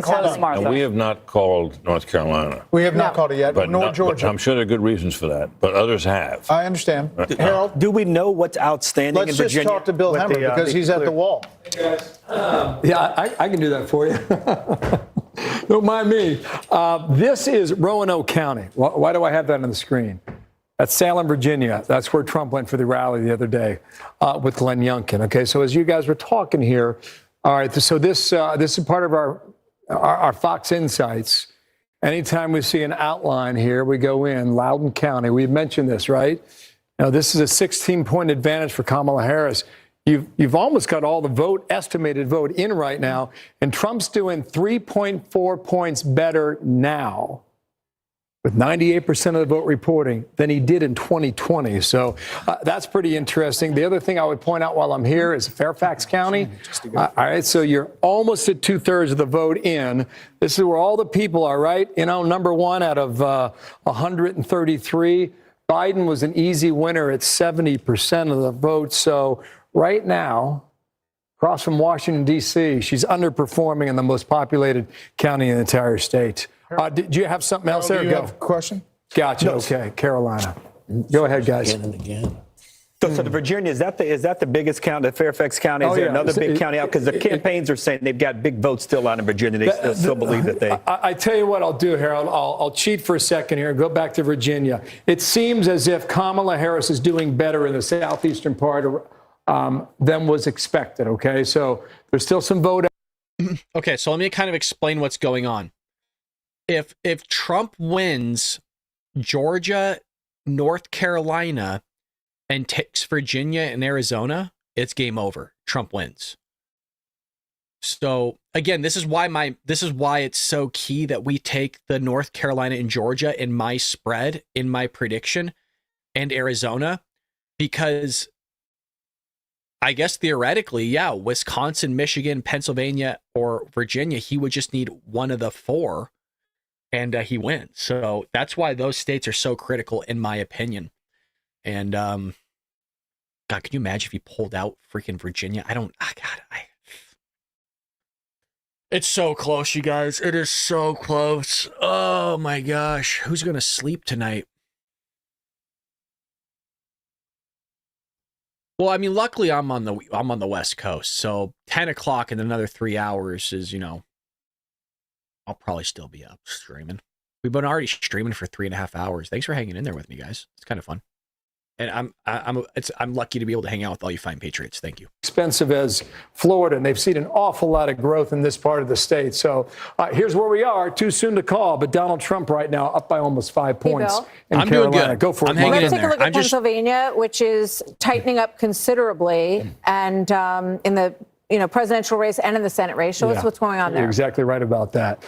close, Martha. And we have not called North Carolina. We have not called it yet, nor Georgia. But I'm sure there are good reasons for that, but others have. I understand. Harold? Do we know what's outstanding in Virginia? Let's just talk to Bill Hemmer because he's at the wall. Yeah, I can do that for you. Don't mind me. This is Roanoke County. Why do I have that on the screen? That's Salem, Virginia. That's where Trump went for the rally the other day with Glenn Youngkin. Okay, so as you guys were talking here, all right, so this is part of our Fox Insights. Anytime we see an outline here, we go in Loudoun County. We've mentioned this, right? Now, this is a 16-point advantage for Kamala Harris. You've almost got all the estimated vote in right now, and Trump's doing 3.4 points better now, with 98% of the vote reporting, than he did in 2020. So that's pretty interesting. The other thing I would point out while I'm here is Fairfax County. All right, so you're almost at 2/3 of the vote in. This is where all the people are, right? Number one out of 133. Biden was an easy winner at 70% of the vote. So right now, across from Washington, D.C., she's underperforming in the most populated county in the entire state. Did you have something else there? Do you have a question? Gotcha. No. Okay, Carolina. Go ahead, guys. Again. So the Virginia, is that the biggest county, Fairfax County? Is there another big county out? Because the campaigns are saying they've got big votes still out in Virginia. They still believe that they... I tell you what I'll do, Harold. I'll cheat for a second here and go back to Virginia. It seems as if Kamala Harris is doing better in the southeastern part than was expected, okay? So there's still some vote. Okay, so let me kind of explain what's going on. If Trump wins Georgia, North Carolina, and takes Virginia and Arizona, it's game over. Trump wins. So again, this is why it's so key that we take the North Carolina and Georgia in my spread, in my prediction, and Arizona, because I guess theoretically, Wisconsin, Michigan, Pennsylvania, or Virginia, he would just need one of the four, and he wins. So that's why those states are so critical, in my opinion. And God, can you imagine if he pulled out freaking Virginia? It's so close, you guys. It is so close. Oh my gosh, who's gonna sleep tonight? Well, I mean, luckily I'm on the West Coast, so 10 o'clock in another 3 hours is, I'll probably still be up streaming. We've been already streaming for 3.5 hours. Thanks for hanging in there with me, guys. It's kind of fun. And I'm lucky to be able to hang out with all you fine Patriots. Thank you. Expensive as Florida, and they've seen an awful lot of growth in this part of the state. So here's where we are. Too soon to call, but Donald Trump right now up by almost 5 points in I'm Carolina. doing good. Go for it. We're going to take a look at Pennsylvania, which is tightening up considerably, and in the presidential race and in the Senate race. Show us what's going on there. You're exactly right about that.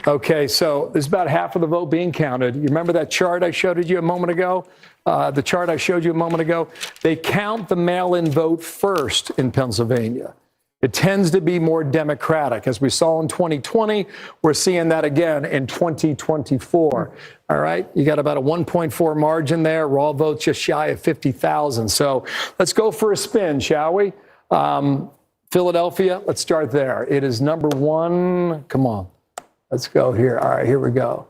Okay, so there's about half of the vote being counted. You remember that chart I showed you a moment ago? The chart I showed you a moment ago? They count the mail-in vote first in Pennsylvania. It tends to be more Democratic. As we saw in 2020, we're seeing that again in 2024. All right, you got about a 1.4 margin there. Raw votes just shy of 50,000. So let's go for a spin, shall we? Philadelphia, let's start there. It is number one. Come on. Let's go here. All right, here we go.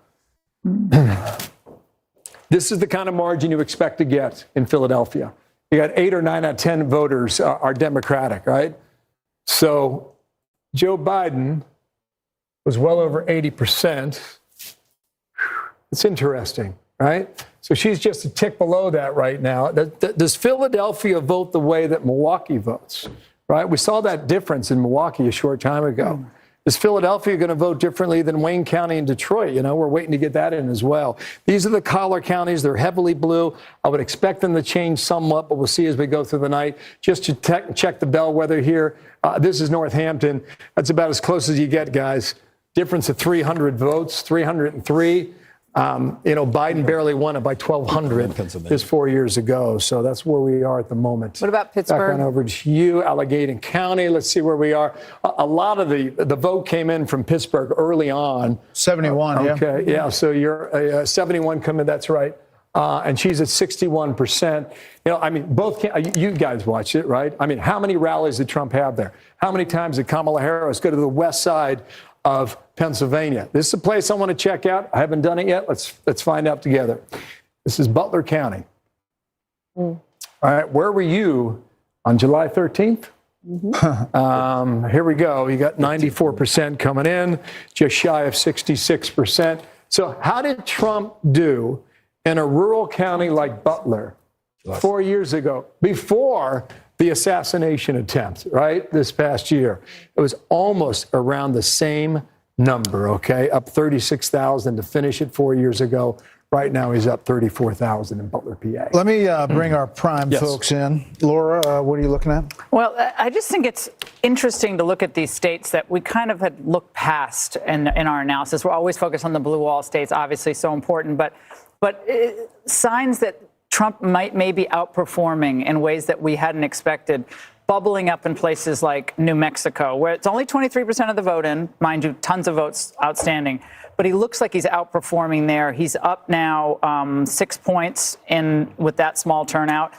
This is the kind of margin you expect to get in Philadelphia. You got 8 or 9 out of 10 voters are Democratic, right? So Joe Biden was well over 80%. It's interesting, right? So she's just a tick below that right now. Does Philadelphia vote the way that Milwaukee votes, right? We saw that difference in Milwaukee a short time ago. Is Philadelphia going to vote differently than Wayne County and Detroit? We're waiting to get that in as well. These are the collar counties. They're heavily blue. I would expect them to change somewhat, but we'll see as we go through the night. Just to check the bellwether here, this is Northampton. That's about as close as you get, guys. Difference of 300 votes, 303. Biden barely won it by 1,200 just 4 years ago. So that's where we are at the moment. What about Pittsburgh? Back on over to you, Allegheny County. Let's see where we are. A lot of the vote came in from Pittsburgh early on. 71, Okay, yeah. So you're 71 coming. That's right. And she's at 61%. Both you guys watched it, right? How many rallies did Trump have there? How many times did Kamala Harris go to the west side of Pennsylvania? This is a place I want to check out. I haven't done it yet. Let's find out together. This is Butler County. All right, where were you on July 13th? Here we go. You got 94% coming in, just shy of 66%. So how did Trump do in a rural county like Butler 4 years ago, before the assassination attempt, right, this past year? It was almost around the same number, okay, up 36,000 to finish it 4 years ago. Right now, he's up 34,000 in Butler, PA. Let me bring our prime folks in. Laura, what are you looking at? Well, I just think it's interesting to look at these states that we kind of had looked past in our analysis. We're always focused on the blue wall states, obviously so important, but signs that Trump may be outperforming in ways that we hadn't expected, bubbling up in places like New Mexico, where it's only 23% of the vote in, mind you, tons of votes outstanding. But he looks like he's outperforming there. He's up now 6 points with that small turnout.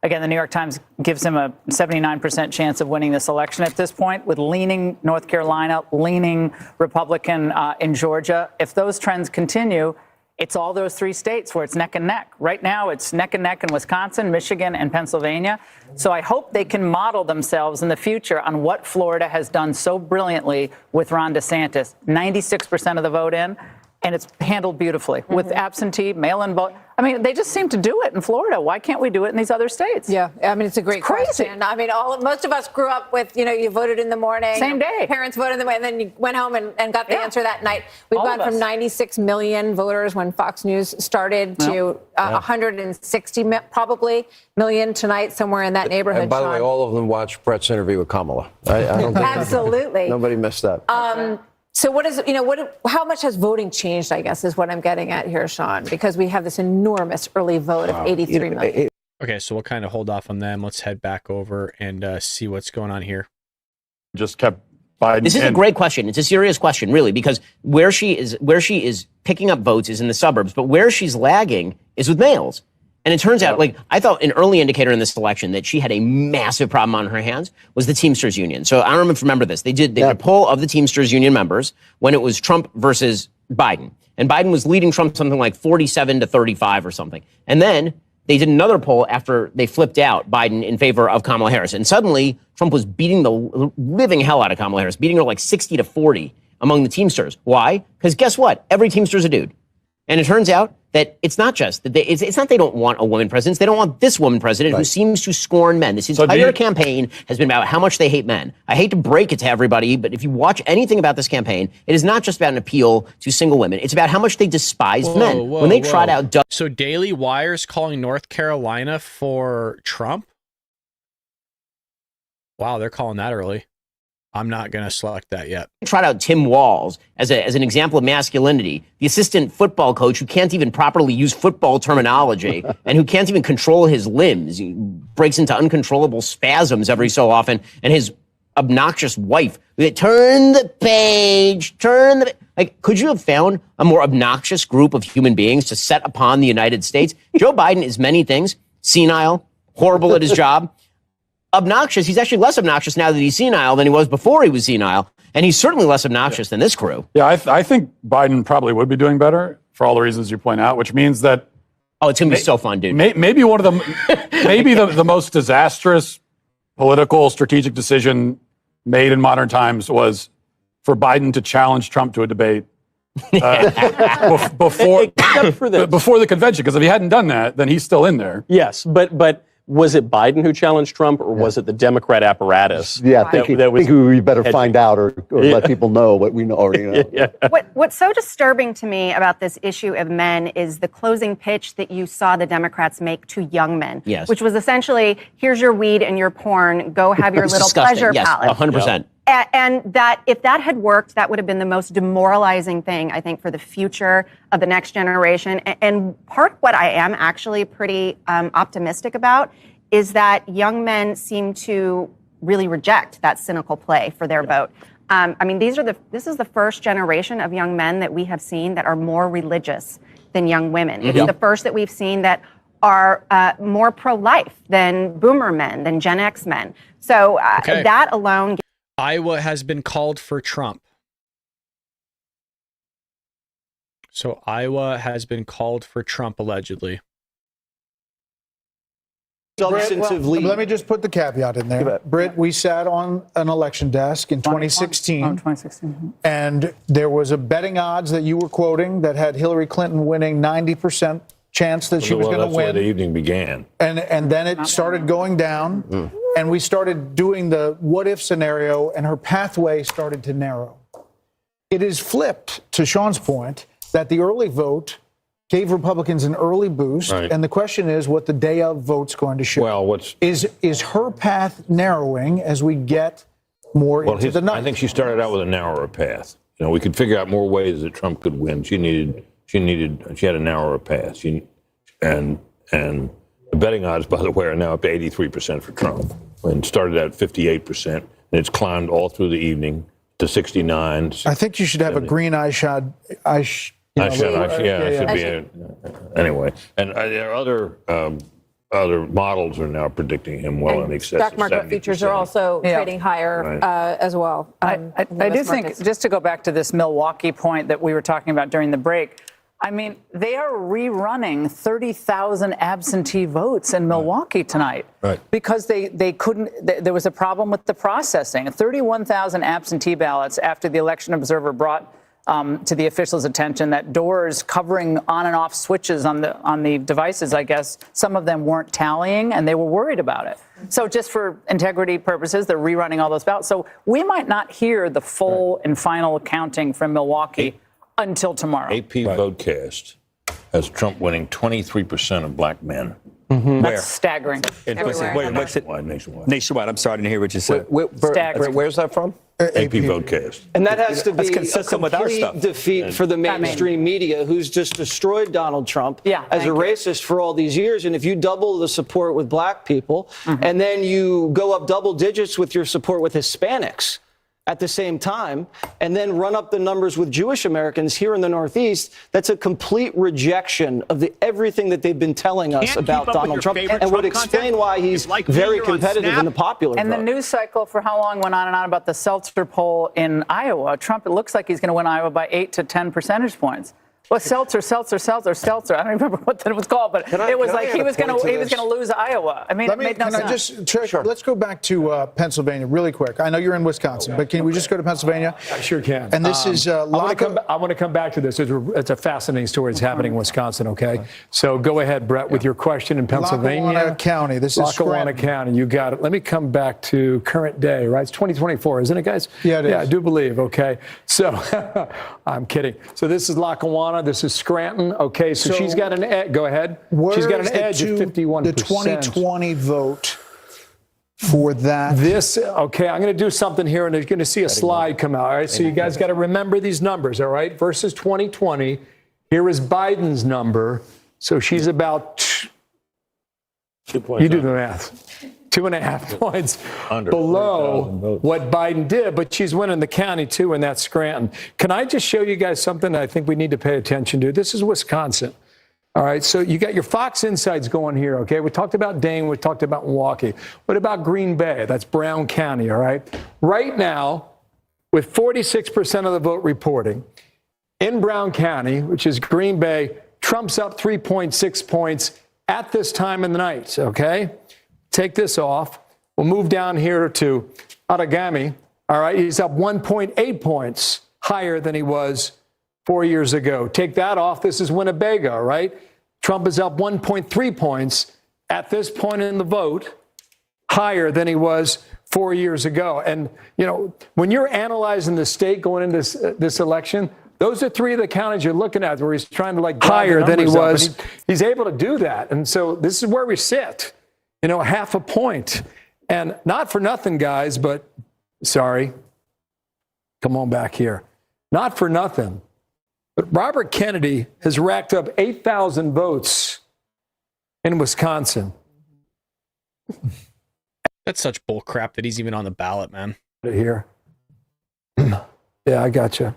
Again, the New York Times gives him a 79% chance of winning this election at this point, with leaning North Carolina, leaning Republican in Georgia. If those trends continue, it's all those three states where it's neck and neck. Right now, it's neck and neck in Wisconsin, Michigan, and Pennsylvania. So I hope they can model themselves in the future on what Florida has done so brilliantly with Ron DeSantis. 96% of the vote in, and it's handled beautifully with absentee, mail-in vote. They just seem to do it in Florida. Why can't we do it in these other states? Yeah, it's a great question. Most of us grew up with, you voted in the morning. Same day. Parents voted in the morning, and then you went home and got the answer that night. We've gone from 96 million voters when Fox News started to 160 probably million tonight, somewhere in that neighborhood. And by the way, all of them watched Brett's interview with Kamala. I don't think absolutely nobody missed that. So how much has voting changed, I guess, is what I'm getting at here, Sean, because we have this enormous early vote of 83 million. Okay, so we'll kind of hold off on them. Let's head back over and see what's going on here. Just kept Biden. This is a great question. It's a serious question, really, because where she is picking up votes is in the suburbs, but where she's lagging is with males. And it turns out, I thought an early indicator in this election that she had a massive problem on her hands was the Teamsters Union. So I don't know if you remember this. They did a poll of the Teamsters Union members when it was Trump versus Biden. And Biden was leading Trump something like 47 to 35 or something. And then they did another poll after they flipped out Biden in favor of Kamala Harris. And suddenly, Trump was beating the living hell out of Kamala Harris, beating her like 60-40 among the Teamsters. Why? Because guess what? Every Teamster's a dude. And it turns out that it's not just that it's not they don't want a woman president. They don't want this woman president who seems to scorn men. This entire campaign has been about how much they hate men. I hate to break it to everybody, but if you watch anything about this campaign, it is not just about an appeal to single women. It's about how much they despise men. When they trot out... So Daily Wire's calling North Carolina for Trump? Wow, they're calling that early. I'm not going to select that yet. Trot out Tim Walz as an example of masculinity, the assistant football coach who can't even properly use football terminology and who can't even control his limbs. He breaks into uncontrollable spasms every so often. And his obnoxious wife, turn the page, like, could you have found a more obnoxious group of human beings to set upon the United States? Joe Biden is many things: senile, horrible at his job, obnoxious. He's actually less obnoxious now that he's senile than he was before he was senile. And he's certainly less obnoxious than this crew. Yeah, I think Biden probably would be doing better for all the reasons you point out, which means that... Oh, it's going to be so fun, dude. Maybe one of the... maybe the most disastrous political strategic decision made in modern times was for Biden to challenge Trump to a debate before the convention. Because if he hadn't done that, then he's still in there. Yes, but was it Biden who challenged Trump, or was it the Democrat apparatus? Yeah, I think we better find out or let people know what we already know. What's so disturbing to me about this issue of men is the closing pitch that you saw the Democrats make to young men, which was essentially, here's your weed and your porn, go have your little pleasure palace. 100%. And that if that had worked, that would have been the most demoralizing thing, I think, for the future of the next generation. And part of what I am actually pretty optimistic about is that young men seem to really reject that cynical play for their vote. I mean, this is the first generation of young men that we have seen that are more religious than young women. It is the first that we've seen that are more pro-life than boomer men, than Gen X men. So that alone... Iowa has been called for Trump. So Iowa has been called for Trump, allegedly. Substantively. Let me just put the caveat in there. Britt, we sat on an election desk in 2016. And there was a betting odds that you were quoting that had Hillary Clinton winning 90% chance that she was going to win. That's where the evening began. And then it started going down. And we started doing the what if scenario, and her pathway started to narrow. It is flipped, to Sean's point, that the early vote gave Republicans an early boost. Right. And the question is what the day of vote's going to show. Well, is her path narrowing as we get more into the night? I think she started out with a narrower path. You know, we could figure out more ways that Trump could win. She had a narrower path. And the betting odds, by the way, are now up to 83% for Trump. And started at 58%, and it's climbed all through the evening to 69. I think you should have 70. A green eyeshade. Anyway, and there are other models are now predicting him well in excess. Stock market futures are also trading higher as well. I do think, just to go back to this Milwaukee point that we were talking about during the break, I mean, they are rerunning 30,000 absentee votes in Milwaukee tonight. Right. Because they couldn't, there was a problem with the processing. 31,000 absentee ballots after the election observer brought to the officials' attention that doors covering on and off switches on the devices, I guess, some of them weren't tallying and they were worried about it. So just for integrity purposes, they're rerunning all those ballots. So we might not hear the full and final counting from Milwaukee until tomorrow. AP Votecast has Trump winning 23% of black men. That's staggering. Nationwide. I'm sorry to hear what you said. Staggering. Where's that from? AP Votecast. And that has to be consistent a complete defeat for the mainstream media, who's just destroyed Donald Trump as a racist for all these years. And if you double the support with black people, and then you go up double digits with your support with Hispanics at the same time, and then run up the numbers with Jewish Americans here in the Northeast, that's a complete rejection of everything that they've been telling us about Donald Trump, and would explain why he's very competitive in the popular And vote. the news cycle for how long went on and on about the Seltzer poll in Iowa. Trump, it looks like he's going to win Iowa by 8 to 10 percentage points. Well, Seltzer. I don't remember what that was called, but it was like he was going to lose Iowa. I mean, it made no sense. Let's go back to Pennsylvania really quick. I know you're in Wisconsin, but can we just go to Pennsylvania? I sure can. And this is I want to come back to this. It's a fascinating story. It's happening in Wisconsin. Okay, so go ahead, Brett, with your question in Pennsylvania. Lackawanna County. This is Lackawanna County. You got it. Let me come back to current day. Right, it's 2024, isn't it, guys? Yeah, it is. Yeah, I do believe. Okay, so I'm kidding. So this is Lackawanna. This is Scranton. Okay, so she's got an edge. Go ahead. She's got an edge of 51%. The 2020 vote for that. Okay, I'm going to do something here, and you're going to see a slide come out. All right, so you guys got to remember these numbers. All right, versus 2020. Here is Biden's number. So she's about. 2 points. You do the math. 2.5 points below what Biden did, but she's winning the county too, and that's Scranton. Can I just show you guys something that I think we need to pay attention to? This is Wisconsin. All right, so you got your Fox Insights going here, okay? We talked about Dane, we talked about Milwaukee. What about Green Bay? That's Brown County, all right? Right now, with 46% of the vote reporting, in Brown County, which is Green Bay, Trump's up 3.6 points at this time in the night, okay? Take this off. We'll move down here to Outagamie. All right, he's up 1.8 points higher than he was 4 years ago. Take that off. This is Winnebago, right? Trump is up 1.3 points at this point in the vote, higher than he was 4 years ago. And, you know, when you're analyzing the state going into this election, those are three of the counties you're looking at where he's trying to like higher than he was. He's able to do that. And so this is where we sit. You know, half a point. And not for nothing, guys, but sorry. Come on back here. Not for nothing. But Robert Kennedy has racked up 8,000 votes in Wisconsin. That's such bull crap that he's even on the ballot, man. Here. Yeah, I got you.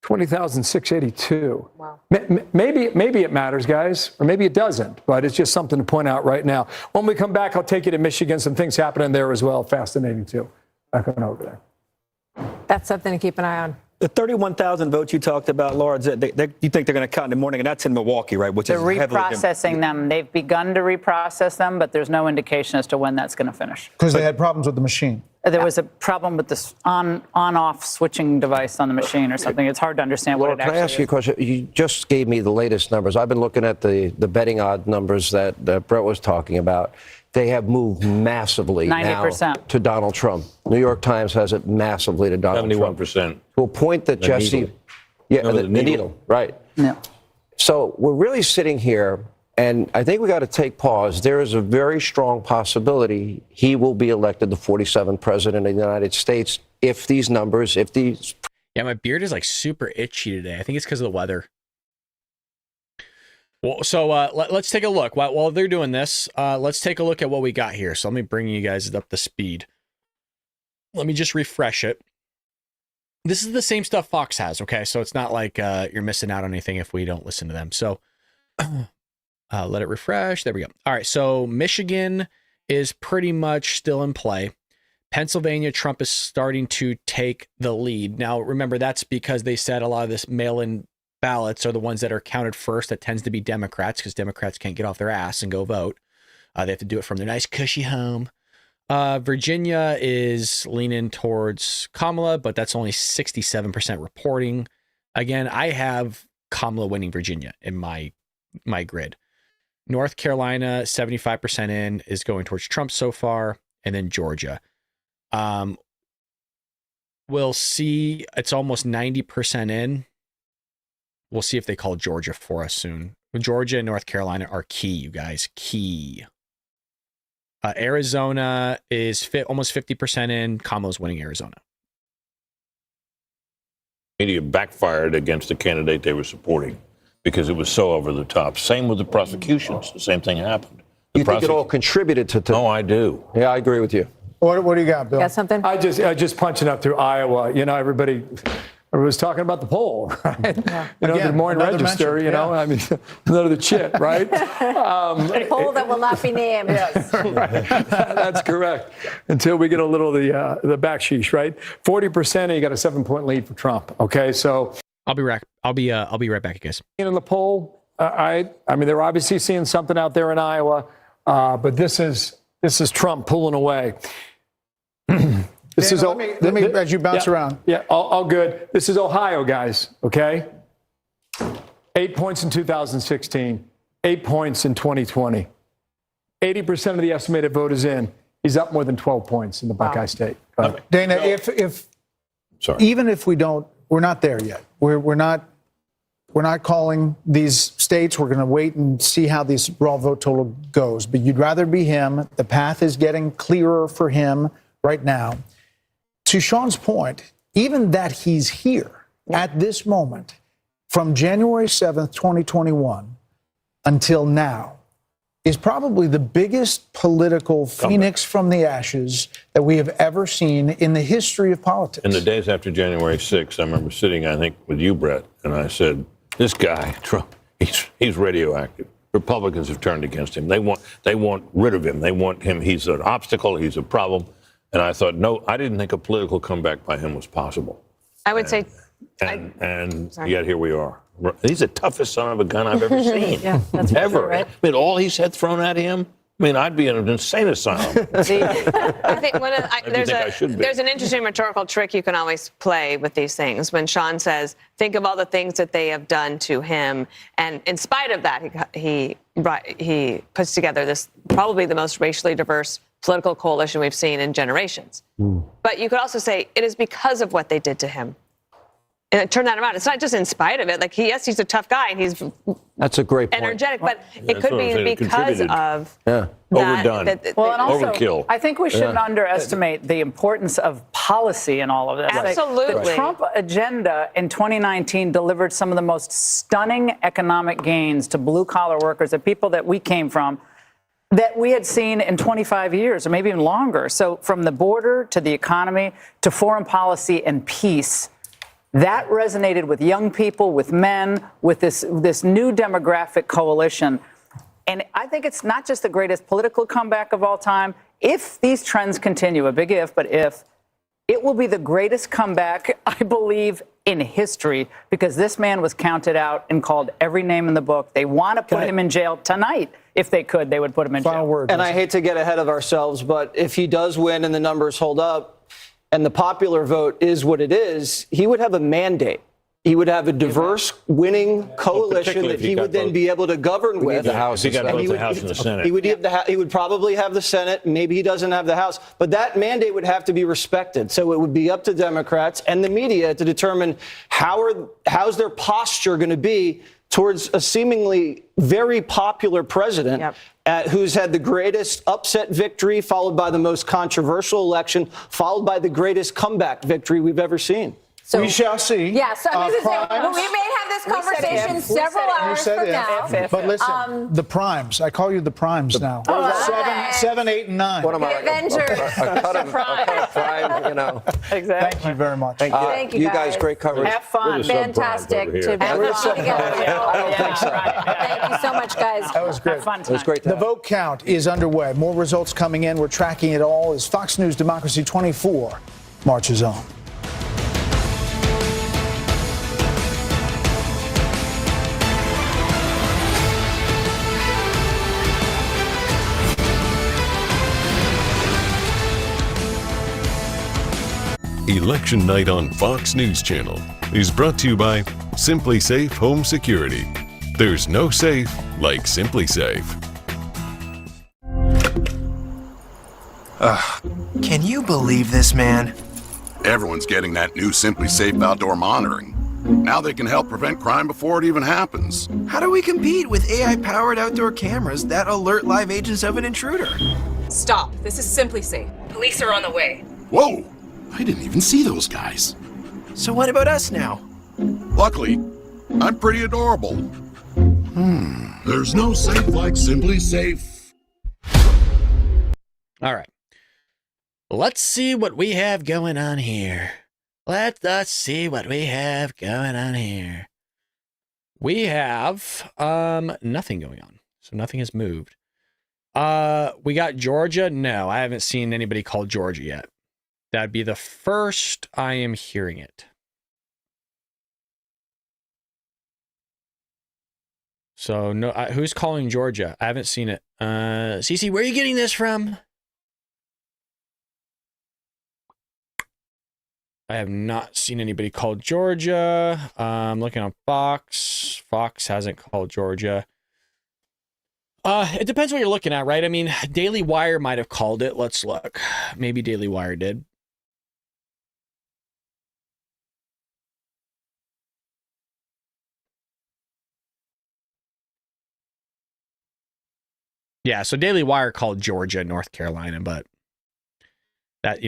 20,682. Wow. Maybe it matters, guys, or maybe it doesn't, but it's just something to point out right now. When we come back, I'll take you to Michigan. Some things happening there as well. Fascinating, too. Back on over there. That's something to keep an eye on. The 31,000 votes you talked about, Laura, you think they're going to count in the morning, and that's in Milwaukee, right? Which they're is reprocessing them. They've begun to reprocess them, but there's no indication as to when that's going to finish. Because they had problems with the machine. There was a problem with this on-off switching device on the machine or something. It's hard to understand what it actually is. Can I ask you a question? You just gave me the latest numbers. I've been looking at the betting odd numbers that Brett was talking about. They have moved massively 90%. now to Donald Trump. New York Times has it massively to Donald 71%. Trump. To a point that Jesse... Needle. Yeah, No, the needle, right. Yeah. So we're really sitting here, and I think we got to take pause. There is a very strong possibility he will be elected the 47th president of the United States if these numbers, Yeah, my beard is like super itchy today. I think it's because of the weather. Well, so let's take a look. While they're doing this, let's take a look at what we got here. So let me bring you guys up to speed. Let me just refresh it. This is the same stuff Fox has, okay? So it's not like you're missing out on anything if we don't listen to them. So let it refresh. There we go. All right, so Michigan is pretty much still in play. Pennsylvania, Trump is starting to take the lead. Now, remember, that's because they said a lot of this mail-in ballots are the ones that are counted first. That tends to be Democrats because Democrats can't get off their ass and go vote. They have to do it from their nice, cushy home. Virginia is leaning towards Kamala, but that's only 67% reporting. Again, I have Kamala winning Virginia in my grid. North Carolina, 75% in, is going towards Trump so far, and then Georgia. We'll see. It's almost 90% in. We'll see if they call Georgia for us soon. Georgia and North Carolina are key, you guys. Key. Arizona is almost 50% in. Kamala's winning Arizona. Media backfired against the candidate they were supporting because it was so over the top. Same with the prosecutions. The same thing happened. you think it all contributed to? Oh, I do. Yeah, I agree with you. What do you got, Bill? Got something? I just punching up through Iowa. You know, everybody was talking about the poll, right? Yeah. You know, Again, the Morning another Register, mention, you know, I mean, another chit, right? A poll that will not be named. Yes. Right. That's correct. Until we get a little of the backsheesh, right? 40%, and you got a 7-point lead for Trump. Okay, so I'll be right back, guys. In the poll, I mean, they're obviously seeing something out there in Iowa, but this is Trump pulling away. Let me as you bounce around. Yeah, all good. This is Ohio, guys. Okay, 8 points in 2016, 8 points in 2020. 80% of the estimated vote is in. He's up more than 12 points in the Buckeye State. Dana, even if we're not there yet. We're not calling these states. We're going to wait and see how this raw vote total goes. But you'd rather be him. The path is getting clearer for him right now. To Sean's point, even that he's here at this moment, from January 7th, 2021 until now, is probably the biggest political phoenix from the ashes that we have ever seen in the history of politics. In the days after January 6th, I remember sitting, I think, with you, Brett, and I said, this guy, Trump, he's radioactive. Republicans have turned against him. They want rid of him. They want him. He's an obstacle. He's a problem. And I thought, no, I didn't think a political comeback by him was possible. I would say... And yet here we are. He's the toughest son of a gun I've ever seen. Yeah, that's for ever. sure, right? I mean, all he's had thrown at him. I mean, I'd be in an insane asylum. I think there's an interesting rhetorical trick you can always play with these things. When Sean says, think of all the things that they have done to him. And in spite of that, he puts together this probably the most racially diverse political coalition we've seen in generations. But you could also say it is because of what they did to him. And turn that around. It's not just in spite of it. Like, he's a tough guy and he's that's a great point. Energetic, but it could be because of overdone. Well, and also, overkill. I think we shouldn't underestimate the importance of policy in all of this. Absolutely. Like, the Trump agenda in 2019 delivered some of the most stunning economic gains to blue-collar workers, the people that we came from, that we had seen in 25 years or maybe even longer. So from the border to the economy to foreign policy and peace, that resonated with young people, with men, with this new demographic coalition. And I think it's not just the greatest political comeback of all time. If these trends continue, a big if, but if, it will be the greatest comeback, I believe, in history, because this man was counted out and called every name in the book. They want to put him in jail tonight. If they could, they would put him in jail. Final word. And I hate to get ahead of ourselves, but if he does win and the numbers hold up, and the popular vote is what it is, he would have a mandate. He would have a diverse winning coalition that he would then be able to govern with. The House. He got both the House and the Senate. He would probably have the Senate. Maybe he doesn't have the House. But that mandate would have to be respected. So it would be up to Democrats and the media to determine how's their posture going to be towards a seemingly very popular president who's had the greatest upset victory, followed by the most controversial election, followed by the greatest comeback victory we've ever seen. So we shall see. Yes, we may have this conversation several hours from now. But listen, the primes. I call you the primes now. 7, 8, and 9. What am I? Avengers. A cut of prime, you know. Exactly. Thank you very much. Thank you, you guys. Great coverage. Have fun. Fantastic to have you together. Thank you so much, guys. That was great. Fun time. It was great to The have. vote count is underway. More results coming in. We're tracking it all as Fox News Democracy 24 marches on. Election Night on Fox News Channel is brought to you by Simply Safe Home Security. There's no safe like Simply Safe. Can you believe this, man? Everyone's getting that new Simply Safe outdoor monitoring. Now they can help prevent crime before it even happens. How do we compete with AI-powered outdoor cameras that alert live agents of an intruder? Stop. This is Simply Safe. Police are on the way. Whoa! I didn't even see those guys. So what about us now? Luckily, I'm pretty adorable. There's no safe like Simply Safe. All right. Let's see what we have going on here. Let us see what we have going on here. We have nothing going on. So nothing has moved. We got Georgia. No, I haven't seen anybody call Georgia yet. That'd be the first I am hearing it. So no, who's calling Georgia? I haven't seen it. Cece, where are you getting this from? I have not seen anybody call Georgia. I'm looking on Fox. Fox hasn't called Georgia. It depends what you're looking at, right? I mean, Daily Wire might have called it. Let's look. Maybe Daily Wire did. Yeah, so Daily Wire called Georgia, North Carolina, but that,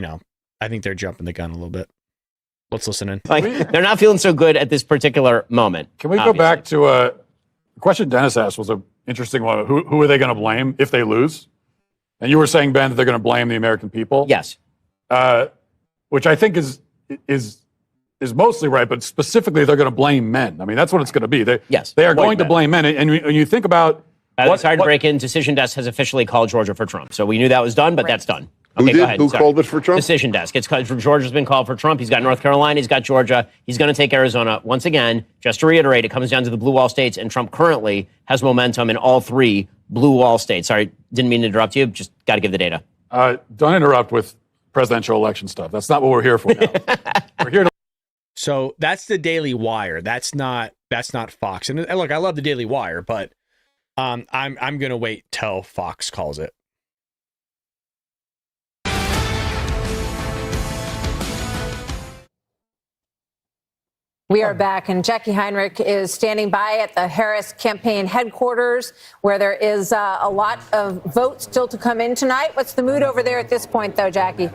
I think they're jumping the gun a little bit. Let's listen in. They're not feeling so good at this particular moment. Can we go back to a question Dennis asked was an interesting one. Who are they going to blame if they lose? And you were saying, Ben, that they're going to blame the American people. Yes. Which I think is mostly right, but specifically they're going to blame men. I mean, that's what it's going to be. They are going to blame men. And when you think about it's hard to break in. Decision Desk has officially called Georgia for Trump. So we knew that was done, but that's done. Okay, go ahead. Who called it for Trump? Decision Desk. Georgia's been called for Trump. He's got North Carolina. He's got Georgia. He's going to take Arizona. Once again, just to reiterate, it comes down to the blue wall states, and Trump currently has momentum in all 3 blue wall states. Sorry, didn't mean to interrupt you. Just got to give the data. Don't interrupt with presidential election stuff. That's not what we're here for now. We're here to. So that's the Daily Wire. That's not Fox. And look, I love the Daily Wire, but I'm going to wait till Fox calls it. We are back, and Jackie Heinrich is standing by at the Harris campaign headquarters, where there is a lot of votes still to come in tonight. What's the mood over there at this point, though, Jackie?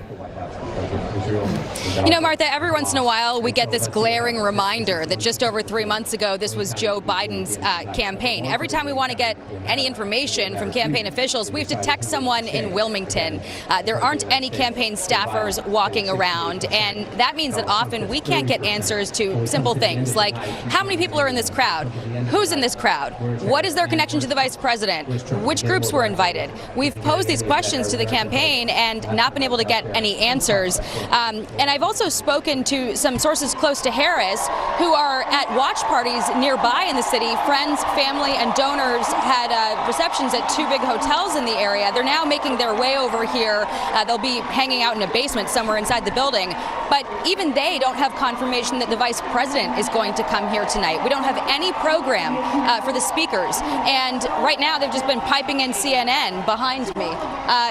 Martha, every once in a while we get this glaring reminder that just over 3 months ago, this was Joe Biden's campaign. Every time we want to get any information from campaign officials, we have to text someone in Wilmington. There aren't any campaign staffers walking around, and that means that often we can't get answers to simple things like how many people are in this crowd, who's in this crowd, what is their connection to the vice president, which groups were invited. We've posed these questions to the campaign and not been able to get any answers. And I've also spoken to some sources close to Harris who are at watch parties nearby in the city. Friends, family, and donors had receptions at 2 big hotels in the area. They're now making their way over here. They'll be hanging out in a basement somewhere inside the building. But even they don't have confirmation that the vice president is going to come here tonight. We don't have any program for the speakers. And right now they've just been piping in CNN behind me.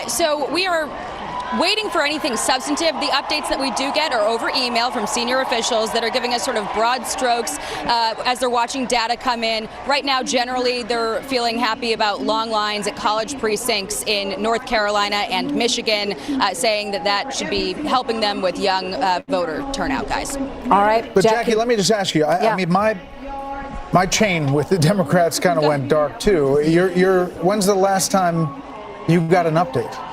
So we are waiting for anything substantive. The updates that we do get are over email from senior officials that are giving us sort of broad strokes as they're watching data come in. Right now, generally, they're feeling happy about long lines at college precincts in North Carolina and Michigan, saying that should be helping them with young voter turnout, guys. All right. But Jackie, let me just ask you. I mean, my chain with the Democrats kind of went dark, too. When's the last time you got an update?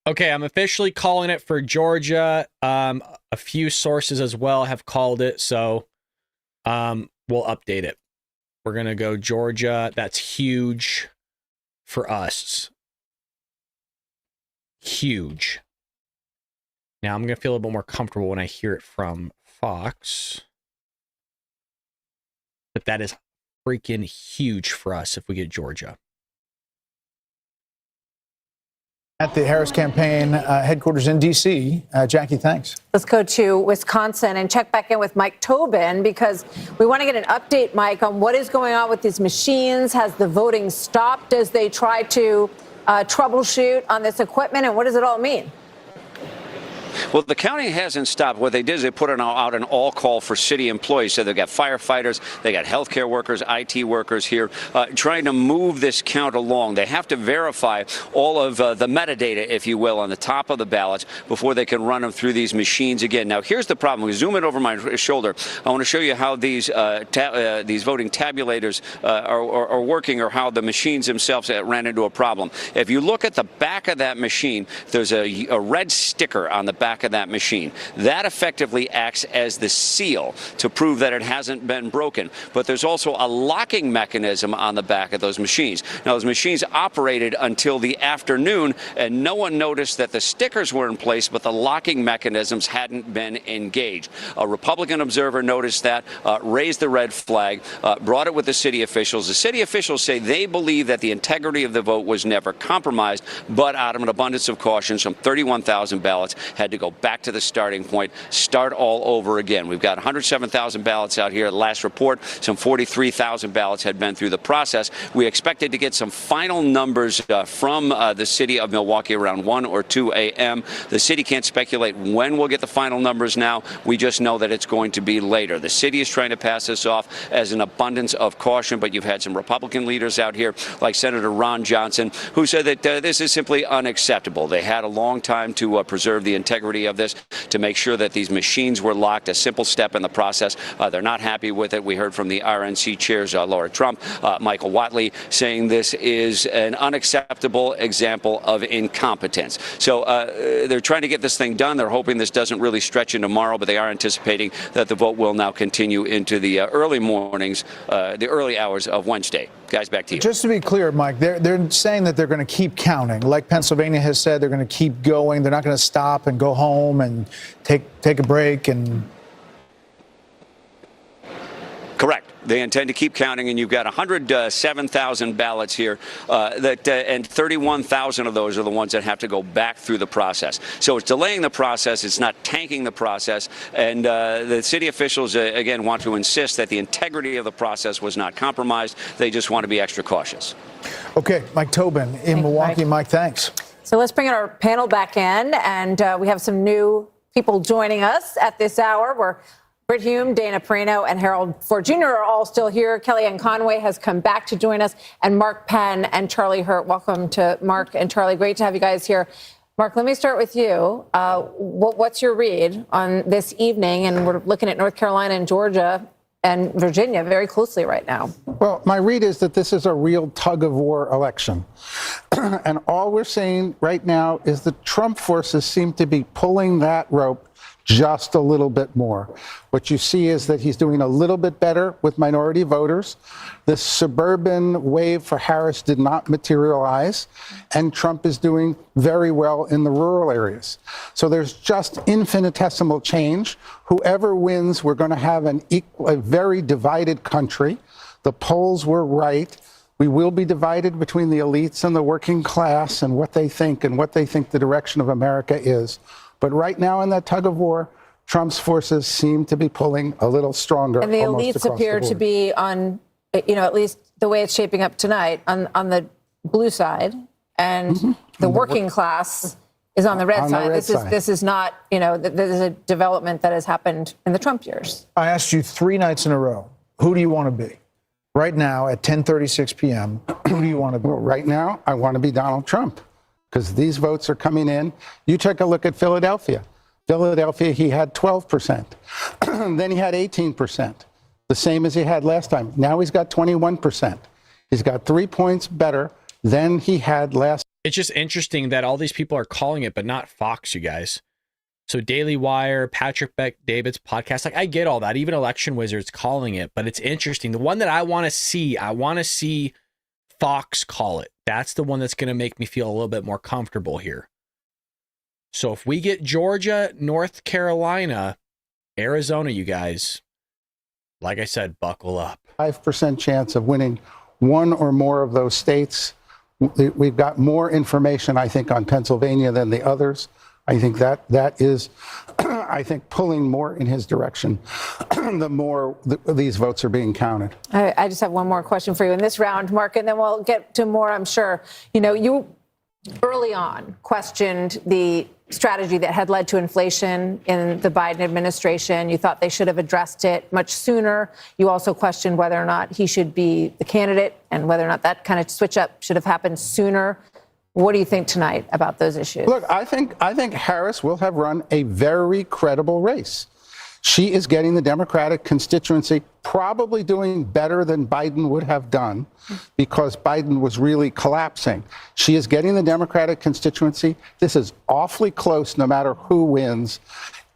Okay, I'm officially calling it for Georgia. A few sources as well have called it, so we'll update it. We're going to go Georgia. That's huge for us. Huge. Now I'm going to feel a little bit more comfortable when I hear it from Fox. But that is freaking huge for us if we get Georgia. At the Harris campaign headquarters in D.C. Jackie, thanks. Let's go to Wisconsin and check back in with Mike Tobin, because we want to get an update, Mike, on what is going on with these machines. Has the voting stopped as they try to troubleshoot on this equipment, and what does it all mean? Well, the county hasn't stopped. What they did is they put out an all call for city employees. So they've got firefighters, they got healthcare workers, IT workers here trying to move this count along. They have to verify all of the metadata, if you will, on the top of the ballots before they can run them through these machines again. Now, here's the problem. We zoom in over my shoulder. I want to show you how these voting tabulators are working, or how the machines themselves ran into a problem. If you look at the back of that machine, there's a red sticker on the back of that machine. That effectively acts as the seal to prove that it hasn't been broken. But there's also a locking mechanism on the back of those machines. Now, those machines operated until the afternoon, and no one noticed that the stickers were in place, but the locking mechanisms hadn't been engaged. A Republican observer noticed that, raised the red flag, brought it with the city officials. The city officials say they believe that the integrity of the vote was never compromised, but out of an abundance of caution, some 31,000 ballots had to go back to the starting point, start all over again. We've got 107,000 ballots out here. At last report, some 43,000 ballots had been through the process. We expected to get some final numbers from the city of Milwaukee around 1 or 2 a.m. The city can't speculate when we'll get the final numbers now. We just know that it's going to be later. The city is trying to pass this off as an abundance of caution, but you've had some Republican leaders out here, like Senator Ron Johnson, who said that this is simply unacceptable. They had a long time to preserve the integrity of this, to make sure that these machines were locked, a simple step in the process. They're not happy with it. We heard from the RNC chairs, Laura Trump, Michael Whatley, saying this is an unacceptable example of incompetence. So they're trying to get this thing done. They're hoping this doesn't really stretch into tomorrow, but they are anticipating that the vote will now continue into the early mornings, the early hours of Wednesday. Guys, back to you. Just to be clear, Mike, they're saying that they're going to keep counting. Like Pennsylvania has said, they're going to keep going. They're not going to stop and go home and take a break and... Correct. They intend to keep counting, and you've got 107,000 ballots here, and 31,000 of those are the ones that have to go back through the process. So it's delaying the process. It's not tanking the process. And the city officials, again, want to insist that the integrity of the process was not compromised. They just want to be extra cautious. Okay, Mike Tobin in Milwaukee. Mike, thanks. So let's bring our panel back in, and we have some new people joining us at this hour. We're Britt Hume, Dana Perino, and Harold Ford Jr. are all still here. Kellyanne Conway has come back to join us, and Mark Penn and Charlie Hurt. Welcome to Mark and Charlie. Great to have you guys here. Mark, let me start with you. What's your read on this evening? And we're looking at North Carolina and Georgia and Virginia very closely right now. Well, my read is that this is a real tug-of-war election. And all we're seeing right now is the Trump forces seem to be pulling that rope just a little bit more. What you see is that he's doing a little bit better with minority voters. The suburban wave for Harris did not materialize, and Trump is doing very well in the rural areas. So there's just infinitesimal change. Whoever wins, we're going to have a very divided country. The polls were right. We will be divided between the elites and the working class and what they think the direction of America is. But right now in that tug of war, Trump's forces seem to be pulling a little stronger. And the elites appear to be on, at least the way it's shaping up tonight, on the blue side, and the working class is on the red side. This is not, this is a development that has happened in the Trump years. I asked you 3 nights in a row, who do you want to be? Right now at 10:36 p.m., who do you want to be? Well, right now, I want to be Donald Trump, because these votes are coming in. You take a look at Philadelphia. Philadelphia, he had 12%. Then he had 18%, the same as he had last time. Now he's got 21%. He's got 3 points better than he had last. It's just interesting that all these people are calling it, but not Fox, you guys. So Daily Wire, Patrick Bet-David's podcast, I get all that. Even Election Wizards calling it, but it's interesting. The one that I want to see Fox call it. That's the one that's going to make me feel a little bit more comfortable here. So if we get Georgia, North Carolina, Arizona, you guys, like I said, buckle up. 5% chance of winning one or more of those states. We've got more information, I think, on Pennsylvania than the others. I think that is, pulling more in his direction the more these votes are being counted. I just have one more question for you in this round, Mark, and then we'll get to more, I'm sure. You early on questioned the strategy that had led to inflation in the Biden administration. You thought they should have addressed it much sooner. You also questioned whether or not he should be the candidate and whether or not that kind of switch up should have happened sooner. What do you think tonight about those issues? Look, I think Harris will have run a very credible race. She is getting the Democratic constituency, probably doing better than Biden would have done because Biden was really collapsing. She is getting the Democratic constituency. This is awfully close no matter who wins.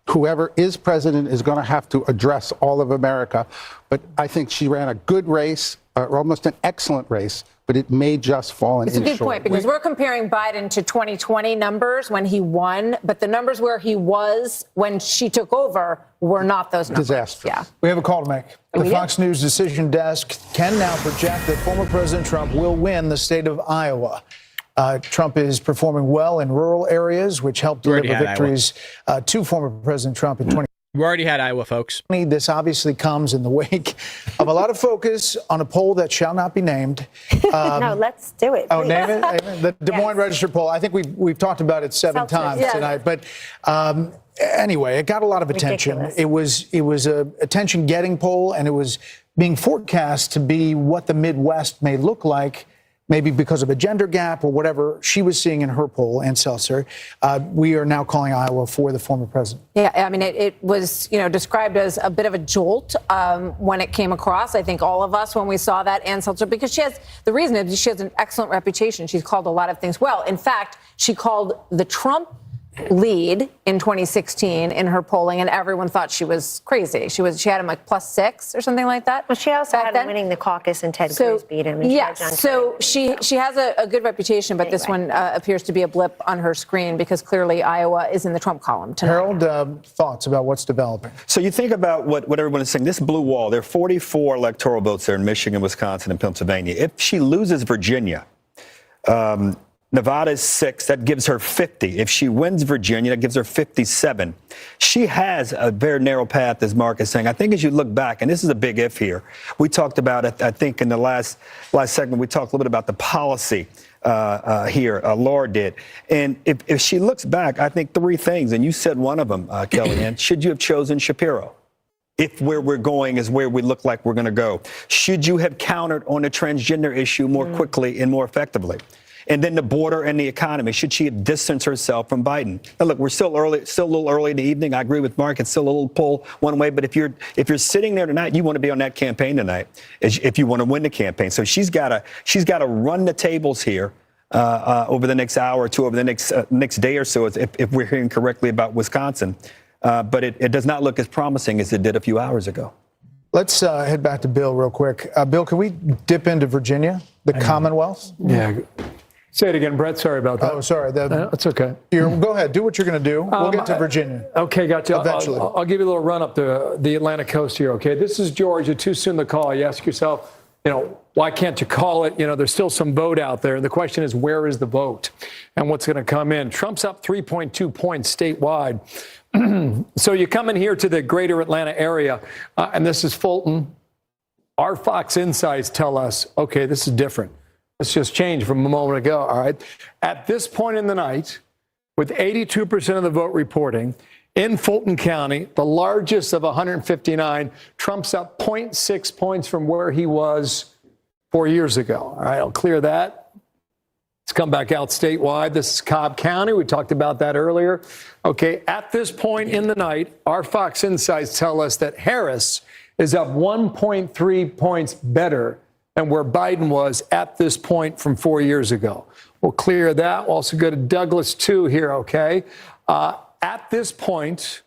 Whoever is president is going to have to address all of America. But I think she ran a good race, almost an excellent race, but it may just fall in short. It's a good point, because we're comparing Biden to 2020 numbers when he won, but the numbers where he was when she took over were not those numbers. Disastrous. Yeah. We have a call to make. The Fox News decision desk can now project that former President Trump will win the state of Iowa. Trump is performing well in rural areas, which helped deliver victories to former President Trump in 2020. We already had Iowa, folks. This obviously comes in the wake of a lot of focus on a poll that shall not be named. No, let's do it. Oh, name it? The Des Moines Register poll. I think we've talked about it seven times tonight. But anyway, it got a lot of attention. Ridiculous. It was a attention-getting poll, and it was being forecast to be what the Midwest may look like, maybe because of a gender gap or whatever she was seeing in her poll, Ann Seltzer. We are now calling Iowa for the former president. Yeah, I mean, it was, described as a bit of a jolt when it came across. I think all of us, when we saw that, Ann Seltzer, because the reason is she has an excellent reputation. She's called a lot of things well. In fact, she called the Trump lead in 2016 in her polling, and everyone thought she was crazy. She had him like +6 or something like that. Well, she also had him winning the caucus, and Ted Cruz beat him. Yes, so she has a good reputation, but this one appears to be a blip on her screen because clearly Iowa is in the Trump column tonight. Harold, thoughts about what's developing? So you think about what everyone is saying. This blue wall, there are 44 electoral votes there in Michigan, Wisconsin, and Pennsylvania. If she loses Virginia, Nevada is 6. That gives her 50. If she wins Virginia, that gives her 57. She has a very narrow path, as Mark is saying. I think as you look back, and this is a big if here, we talked about it, I think in the last segment, we talked a little bit about the policy here, Laura did. And if she looks back, I think 3 things, and you said one of them, Kellyanne, should you have chosen Shapiro? If where we're going is where we look like we're going to go. Should you have countered on the transgender issue more quickly and more effectively? And then the border and the economy. Should she have distanced herself from Biden? Now, look, we're still a little early in the evening. I agree with Mark. It's still a little pull one way. But if you're sitting there tonight, you want to be on that campaign tonight if you want to win the campaign. So she's got to run the tables here over the next hour or two, over the next day or so, if we're hearing correctly about Wisconsin. But it does not look as promising as it did a few hours ago. Let's head back to Bill real quick. Bill, can we dip into Virginia, the Commonwealth? Yeah. Say it again, Brett. Sorry about that. Oh, sorry. That's okay. Go ahead. Do what you're going to do. We'll get to Virginia. Okay, gotcha. Eventually. I'll give you a little run up the Atlantic coast here, okay? This is Georgia. Too soon to call. You ask yourself, why can't you call it? There's still some vote out there. And the question is, where is the vote? And what's going to come in? Trump's up 3.2 points statewide. So you come in here to the greater Atlanta area, and this is Fulton. Our Fox Insights tell us, okay, this is different. It's just changed from a moment ago, all right? At this point in the night, with 82% of the vote reporting, in Fulton County, the largest of 159, Trump's up 0.6 points from where he was 4 years ago. All right, I'll clear that. Let's come back out statewide. This is Cobb County. We talked about that earlier. Okay, at this point in the night, our Fox Insights tell us that Harris is up 1.3 points better than where Biden was at this point from 4 years ago. We'll clear that. We'll also go to Douglas 2 here, okay? At this point,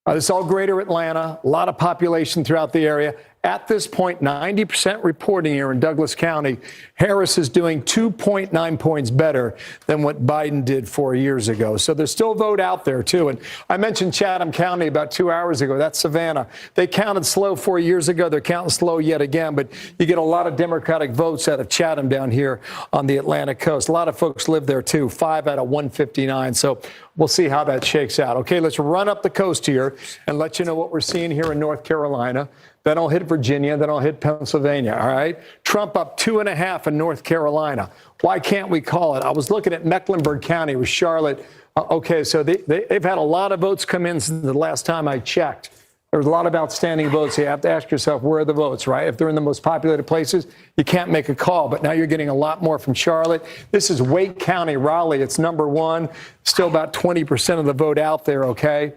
this is all greater Atlanta, a lot of population throughout the area. At this point, 90% reporting here in Douglas County, Harris is doing 2.9 points better than what Biden did 4 years ago. So there's still vote out there, too. And I mentioned Chatham County about 2 hours ago. That's Savannah. They counted slow 4 years ago. They're counting slow yet again. But you get a lot of Democratic votes out of Chatham down here on the Atlantic coast. A lot of folks live there, too, 5 out of 159. So we'll see how that shakes out. Okay, let's run up the coast here and let you know what we're seeing here in North Carolina. Then I'll hit Virginia. Then I'll hit Pennsylvania. All right. Trump up 2.5 in North Carolina. Why can't we call it? I was looking at Mecklenburg County with Charlotte. Okay, so they've had a lot of votes come in since the last time I checked. There's a lot of outstanding votes. You have to ask yourself, where are the votes, right? If they're in the most populated places, you can't make a call. But now you're getting a lot more from Charlotte. This is Wake County, Raleigh. It's number 1. Still about 20% of the vote out there, okay?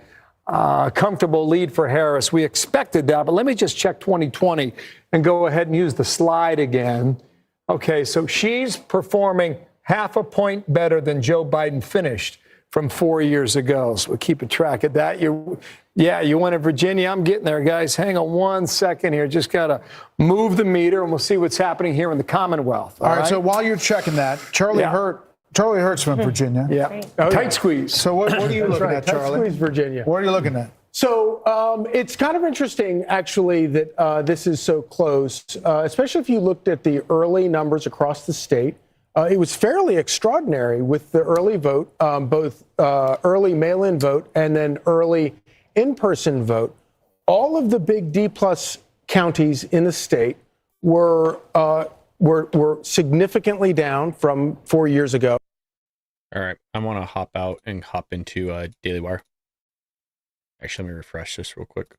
comfortable lead for Harris. We expected that, but let me just check 2020 and go ahead and use the slide again. Okay, so she's performing half a point better than Joe Biden finished from 4 years ago. So we're keeping track of that. You wanted Virginia. I'm getting there, guys. Hang on 1 second here. Just got to move the meter, and we'll see what's happening here in the Commonwealth. All right, so while you're checking that, Charlie Hurt's from Virginia. Yeah. Tight squeeze. So what are you looking at, Charlie? Tight squeeze, Virginia. What are you looking at? So it's kind of interesting, actually, that this is so close, especially if you looked at the early numbers across the state. It was fairly extraordinary with the early vote, both early mail-in vote and then early in-person vote. All of the big D-plus counties in the state were significantly down from 4 years ago. All right, I want to hop out and hop into Daily Wire. Actually, let me refresh this real quick.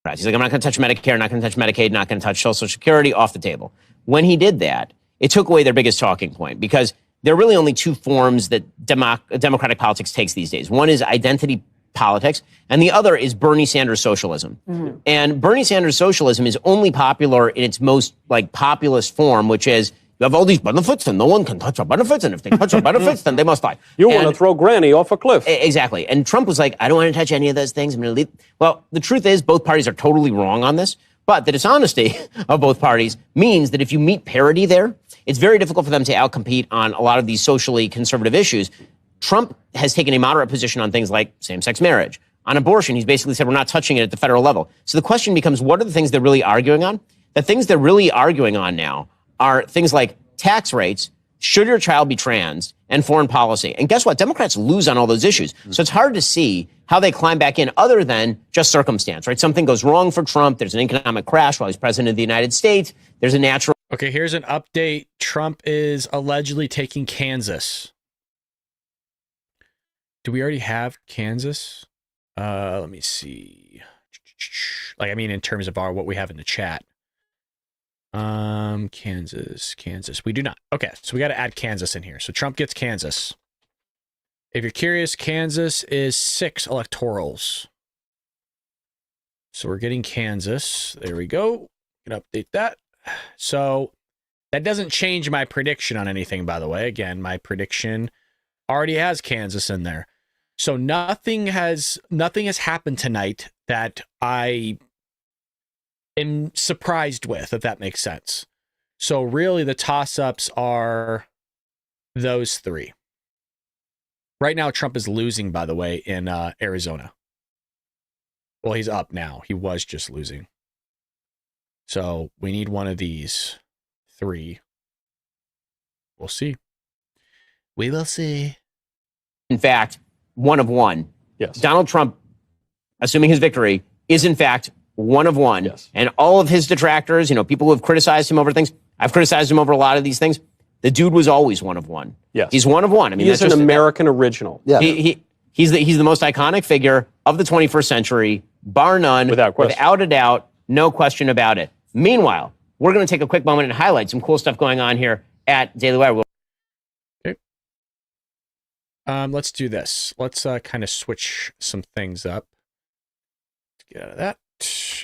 He's like, I'm not going to touch Medicare, not going to touch Medicaid, not going to touch Social Security, off the table. When he did that, it took away their biggest talking point, because there are really only two forms that democratic politics takes these days. One is identity politics, and the other is Bernie Sanders socialism. Mm-hmm. And Bernie Sanders socialism is only popular in its most populist form, which is you have all these benefits and no one can touch our benefits, and if they touch our benefits, then they must die. You want to throw Granny off a cliff. Exactly. And Trump was like, I don't want to touch any of those things. I'm going to leave. Well, the truth is both parties are totally wrong on this. But the dishonesty of both parties means that if you meet parity there, it's very difficult for them to outcompete on a lot of these socially conservative issues. Trump has taken a moderate position on things like same-sex marriage. On abortion, he's basically said we're not touching it at the federal level. So the question becomes, what are the things they're really arguing on? The things they're really arguing on now are things like tax rates, should your child be trans, and foreign policy. And guess what? Democrats lose on all those issues. So it's hard to see how they climb back in other than just circumstance, right? Something goes wrong for Trump. There's an economic crash while he's president of the United States. There's a natural... Okay, here's an update. Trump is allegedly taking Kansas. Do we already have Kansas? Let me see. In terms of what we have in the chat. Kansas. We do not. Okay, so we got to add Kansas in here. So Trump gets Kansas. If you're curious, Kansas is 6 electorals. So we're getting Kansas. There we go. Can update that. So that doesn't change my prediction on anything, by the way. Again, my prediction already has Kansas in there. So nothing has happened tonight that I am surprised with, if that makes sense. So really the toss-ups are those three. Right now, Trump is losing, by the way, in Arizona. Well, he's up now. He was just losing. So we need one of these three. We'll see. We will see. In fact, one of one. Yes. Donald Trump, assuming his victory, is in fact one of one. Yes. And all of his detractors, people who have criticized him over things, I've criticized him over a lot of these things. The dude was always one of one. Yes. He's one of one. He's an American original. Yeah. He's the most iconic figure of the 21st century, bar none. Without question. Without a doubt, no question about it. Meanwhile, we're going to take a quick moment and highlight some cool stuff going on here at Daily Wire. Okay. Let's do this. Let's kind of switch some things up. Let's get out of that.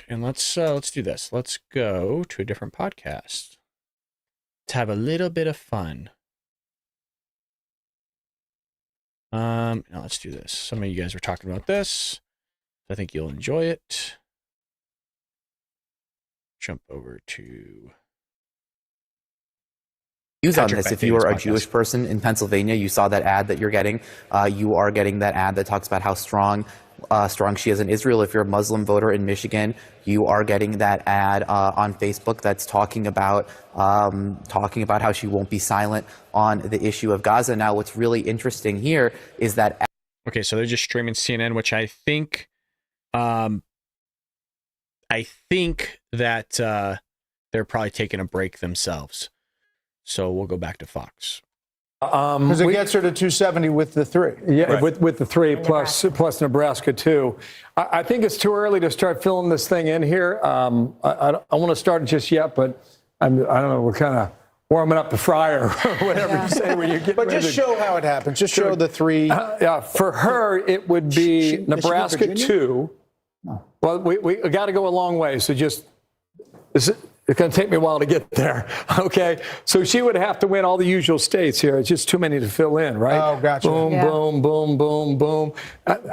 And let's do this. Let's go to a different podcast to have a little bit of fun. Now let's do this. Some of you guys were talking about this. I think you'll enjoy it. Jump over to Views on Patrick, this. If you are a Jewish person in Pennsylvania, you saw that ad that you're getting. You are getting that ad that talks about how strong she is in Israel. If you're a Muslim voter in Michigan, you are getting that ad on Facebook that's talking about how she won't be silent on the issue of Gaza. Now, what's really interesting here is that. Okay, so they're just streaming CNN, which I think that they're probably taking a break themselves. So we'll go back to Fox. Because it gets her to 270 with the three. Yeah, Right. with the three plus Nebraska too. I think it's too early to start filling this thing in here. I want to start it just yet, but I don't know. We're kind of warming up the fryer or whatever you say when you get But ready just to- show how it happens. Just show the three. Yeah, for her, it would be get Nebraska Virginia? 2. Well, we got to go a long way, so just it's going to take me a while to get there. Okay, so she would have to win all the usual states here. It's just too many to fill in, right? Oh, gotcha. Boom, Yeah. boom, boom, boom, boom. That's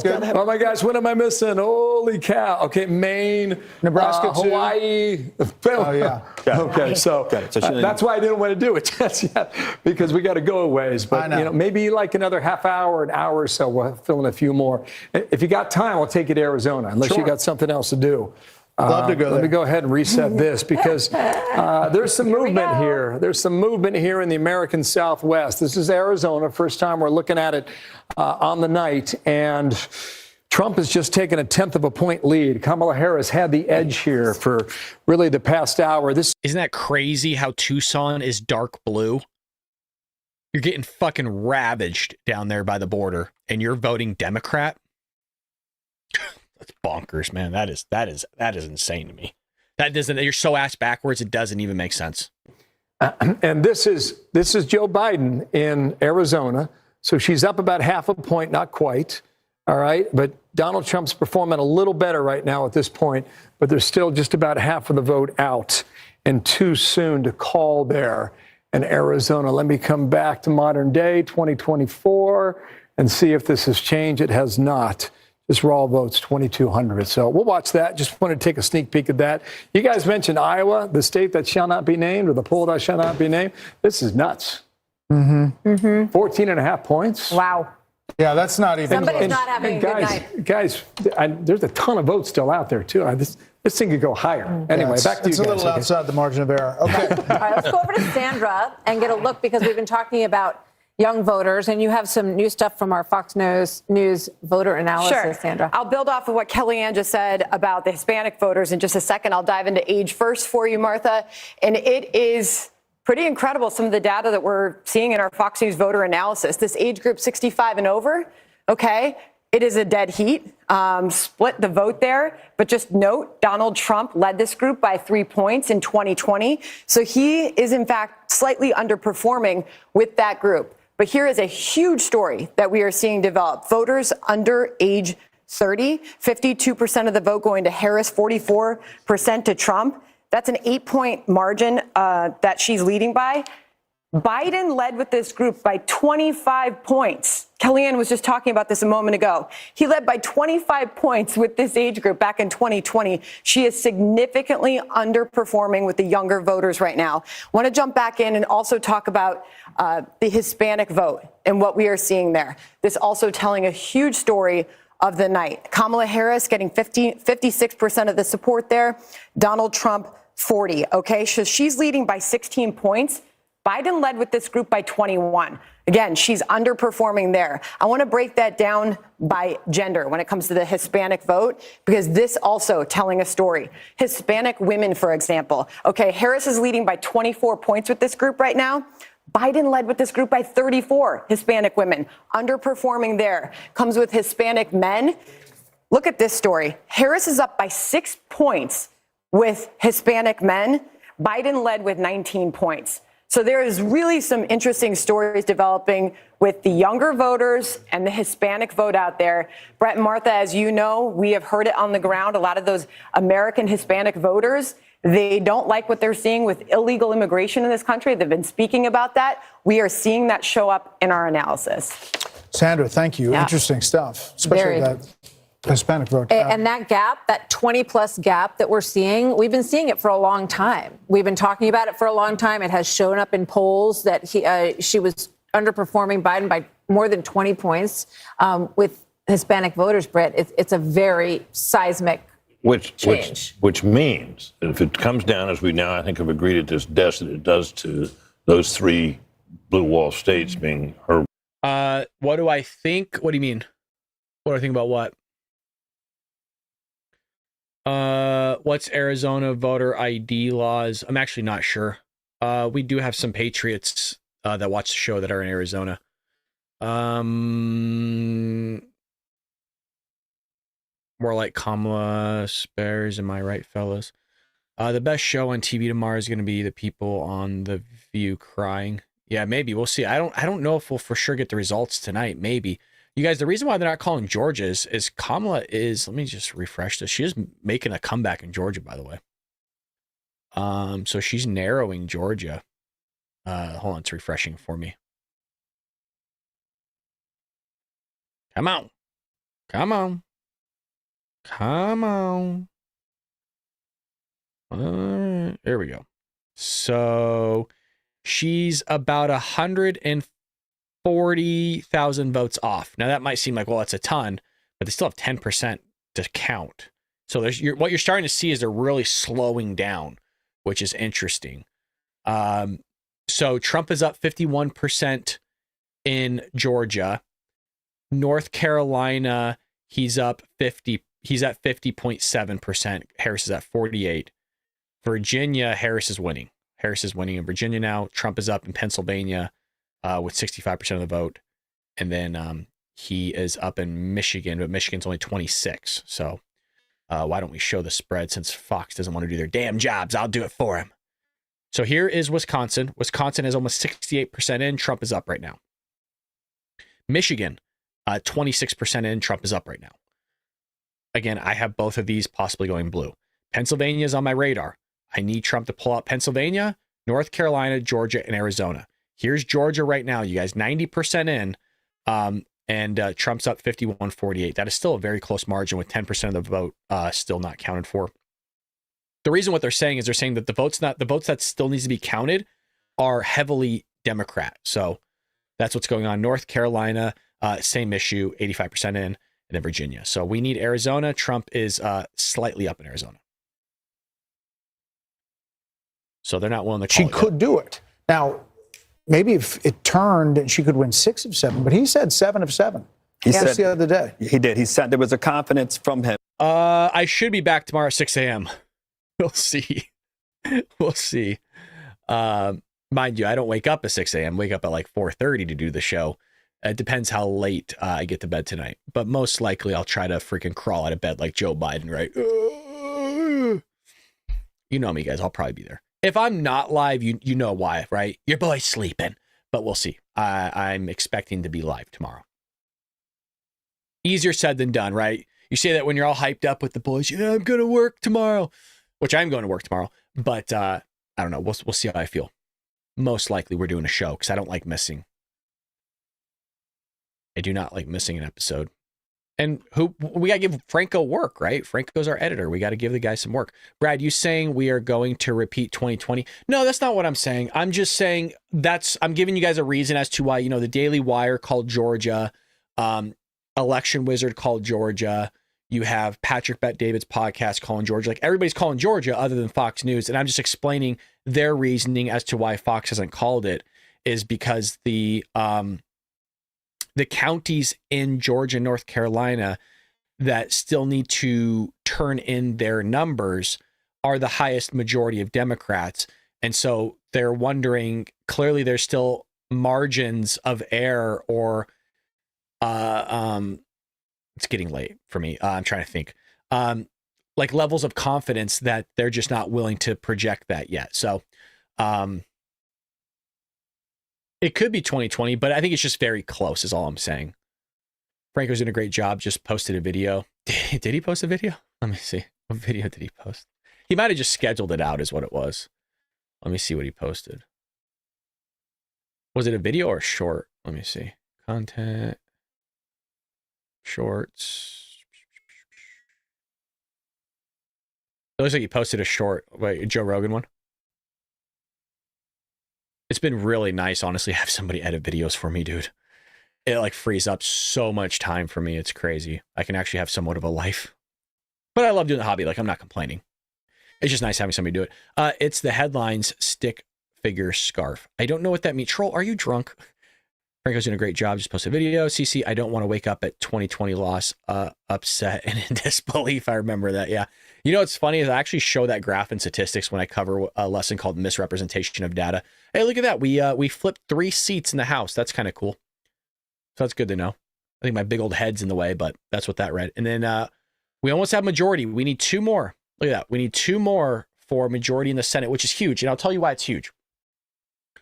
good. Oh my gosh, what am I missing? Holy cow! Okay, Maine, Nebraska 2. Hawaii. Oh, yeah. Okay, so, So that's why I didn't want to do it just yet, because we got to go a ways. But I know. maybe like another half hour, an hour or so, we'll fill in a few more. If you got time, I'll take you to Arizona, unless you got something else to do. Love to go Let there. me go ahead and reset this because there's some movement here. There's some movement here in the American Southwest. This is Arizona. First time we're looking at it on the night. And Trump has just taken a 1/10 of a point lead. Kamala Harris had the edge here for really the past hour. Isn't that crazy how Tucson is dark blue? You're getting fucking ravaged down there by the border, and you're voting Democrat? That's bonkers, man. That is insane to me. That doesn't. You're so ass backwards. It doesn't even make sense. And this is Joe Biden in Arizona. So she's up about half a point, not quite. All right. But Donald Trump's performing a little better right now at this point. But there's still just about half of the vote out, and too soon to call there in Arizona. Let me come back to modern day 2024 and see if this has changed. It has not. Just raw votes, 2,200. So we'll watch that. Just wanted to take a sneak peek at that. You guys mentioned Iowa, the state that shall not be named, or the poll that shall not be named. This is nuts. 14 and a half points. Wow. Yeah, that's not even. Somebody's not having a good night. Guys, there's a ton of votes still out there, too. This thing could go higher. Anyway, it's, back to you it's guys. a little okay? outside the margin of error. Okay. All right, let's go over to Sandra and get a look because we've been talking about young voters, and you have some new stuff from our Fox News voter analysis, Sure. Sandra. I'll build off of what Kellyanne just said about the Hispanic voters in just a second. I'll dive into age first for you, Martha. And it is pretty incredible, some of the data that we're seeing in our Fox News voter analysis. This age group 65 and over, okay, it is a dead heat. Split the vote there. But just note, Donald Trump led this group by 3 points in 2020. So he is, in fact, slightly underperforming with that group. But here is a huge story that we are seeing develop. Voters under age 30, 52% of the vote going to Harris, 44% to Trump. That's an 8-point margin that she's leading by. Biden led with this group by 25 points. Kellyanne was just talking about this a moment ago. He led by 25 points with this age group back in 2020. She is significantly underperforming with the younger voters right now. Want to jump back in and also talk about the Hispanic vote and what we are seeing there. This also telling a huge story of the night. Kamala Harris getting 56% of the support there. Donald Trump, 40. Okay, so she's leading by 16 points. Biden led with this group by 21. Again, she's underperforming there. I want to break that down by gender when it comes to the Hispanic vote, because this also telling a story. Hispanic women, for example. Okay, Harris is leading by 24 points with this group right now. Biden led with this group by 34 Hispanic women. Underperforming there. Comes with Hispanic men. Look at this story. Harris is up by 6 points with Hispanic men. Biden led with 19 points. So there is really some interesting stories developing with the younger voters and the Hispanic vote out there. Brett and Martha, as you know, we have heard it on the ground. A lot of those American Hispanic voters, they don't like what they're seeing with illegal immigration in this country. They've been speaking about that. We are seeing that show up in our analysis. Sandra, thank you. Yeah. Interesting stuff, especially Very. that Hispanic vote. And that gap, that 20-plus gap that we're seeing, we've been seeing it for a long time. We've been talking about it for a long time. It has shown up in polls that she was underperforming Biden by more than 20 points with Hispanic voters, Britt. It's a very seismic change. Which means that if it comes down, as we now, I think, have agreed at this desk that it does to those three blue wall states being her. What do I think? What do you mean? What do I think about what? What's Arizona voter ID laws? I'm actually not sure. We do have some Patriots that watch the show that are in Arizona. More like Kamala Spares, am I right, fellas? The best show on TV tomorrow is going to be the people on The View crying. Yeah, maybe. We'll see. I don't know if we'll for sure get the results tonight. Maybe. You guys, the reason why they're not calling Georgia is Kamala is, let me just refresh this. She is making a comeback in Georgia, by the way. So she's narrowing Georgia. Hold on, it's refreshing for me. Come on. Come on. Come on. There we go. So she's about 140,000 votes off. Now that might seem like, well, that's a ton, but they still have 10% to count. So what you're starting to see is they're really slowing down, which is interesting. So Trump is up 51% in Georgia. North Carolina, he's up 50. He's at 50.7%. Harris is at 48. Virginia, Harris is winning. Harris is winning in Virginia now. Trump is up in Pennsylvania with 65% of the vote. And then he is up in Michigan, but Michigan's only 26. So why don't we show the spread since Fox doesn't want to do their damn jobs? I'll do it for him. So here is Wisconsin. Wisconsin is almost 68% in. Trump is up right now. Michigan, 26% in. Trump is up right now. Again, I have both of these possibly going blue. Pennsylvania is on my radar. I need Trump to pull out Pennsylvania, North Carolina, Georgia, and Arizona. Here's Georgia right now, you guys, 90% in, and Trump's up 51-48. That is still a very close margin with 10% of the vote still not counted for. The reason what they're saying is they're saying that the votes that still needs to be counted are heavily Democrat. So that's what's going on. North Carolina, same issue, 85% in, and then Virginia. So we need Arizona. Trump is slightly up in Arizona. So they're not willing to call She could do it. Now, maybe if it turned, she could win 6 of 7, but he said 7 of 7. He said the other day. He did. He said there was a confidence from him. I should be back tomorrow at 6 a.m. We'll see. We'll see. Mind you, I don't wake up at 6 a.m. Wake up at like 4:30 to do the show. It depends how late I get to bed tonight. But most likely I'll try to freaking crawl out of bed like Joe Biden, right? You know me, guys. I'll probably be there. If I'm not live, you know why, right? Your boy's sleeping. But we'll see. I'm expecting to be live tomorrow. Easier said than done, right? You say that when you're all hyped up with the boys. Yeah, I'm going to work tomorrow. Which I'm going to work tomorrow. But I don't know. We'll see how I feel. Most likely we're doing a show because I don't like missing. I do not like missing an episode. And we got to give Franco work, right? Franco's our editor. We got to give the guy some work. Brad, you saying we are going to repeat 2020? No, that's not what I'm saying. I'm just saying I'm giving you guys a reason as to why, the Daily Wire called Georgia, Election Wizard called Georgia. You have Patrick Bet-David's podcast calling Georgia. Like everybody's calling Georgia other than Fox News. And I'm just explaining their reasoning as to why Fox hasn't called it is because the counties in Georgia and North Carolina that still need to turn in their numbers are the highest majority of Democrats. And so they're wondering, clearly there's still margins of error or it's getting late for me. I'm trying to think. Like levels of confidence that they're just not willing to project that yet. So it could be 2020, but I think it's just very close is all I'm saying. Franco's doing a great job. Just posted a video. Did he post a video? Let me see. What video did he post? He might have just scheduled it out is what it was. Let me see what he posted. Was it a video or a short? Let me see. Content. Shorts. It looks like he posted a short. Wait, a Joe Rogan one? It's been really nice, honestly, have somebody edit videos for me, dude. It like frees up so much time for me. It's crazy. I can actually have somewhat of a life. But I love doing the hobby. Like, I'm not complaining. It's just nice having somebody do it. It's the headlines stick figure scarf. I don't know what that means. Troll, are you drunk? Franco's doing a great job. Just posted a video. CC, I don't want to wake up at 2020 loss, upset and in disbelief. I remember that. Yeah. You know what's funny is I actually show that graph in statistics when I cover a lesson called misrepresentation of data. Hey, look at that. We flipped 3 seats in the House. That's kind of cool. So that's good to know. I think my big old head's in the way, but that's what that read. And then we almost have majority. We need 2 more. Look at that. We need 2 more for majority in the Senate, which is huge. And I'll tell you why it's huge.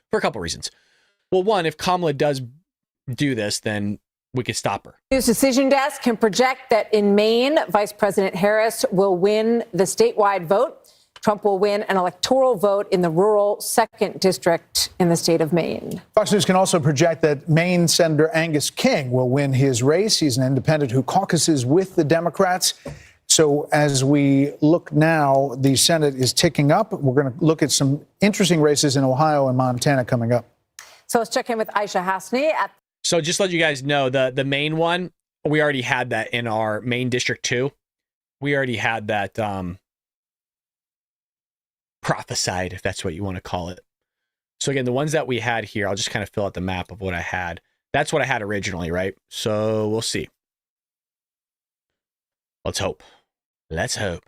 For a couple reasons. Well, one, if Kamala does do this, then we could stop her. News Decision Desk can project that in Maine, Vice President Harris will win the statewide vote. Trump will win an electoral vote in the rural 2nd district in the state of Maine. Fox News can also project that Maine Senator Angus King will win his race. He's an independent who caucuses with the Democrats. So as we look now, the Senate is ticking up. We're going to look at some interesting races in Ohio and Montana coming up. So let's check in with Aisha Hasni. So just to let you guys know, the Maine one, we already had that in our Maine District 2. We already had that prophesied, if that's what you want to call it. So again, the ones that we had here, I'll just kind of fill out the map of what I had. That's what I had originally, right? So we'll see. Let's hope. Let's hope.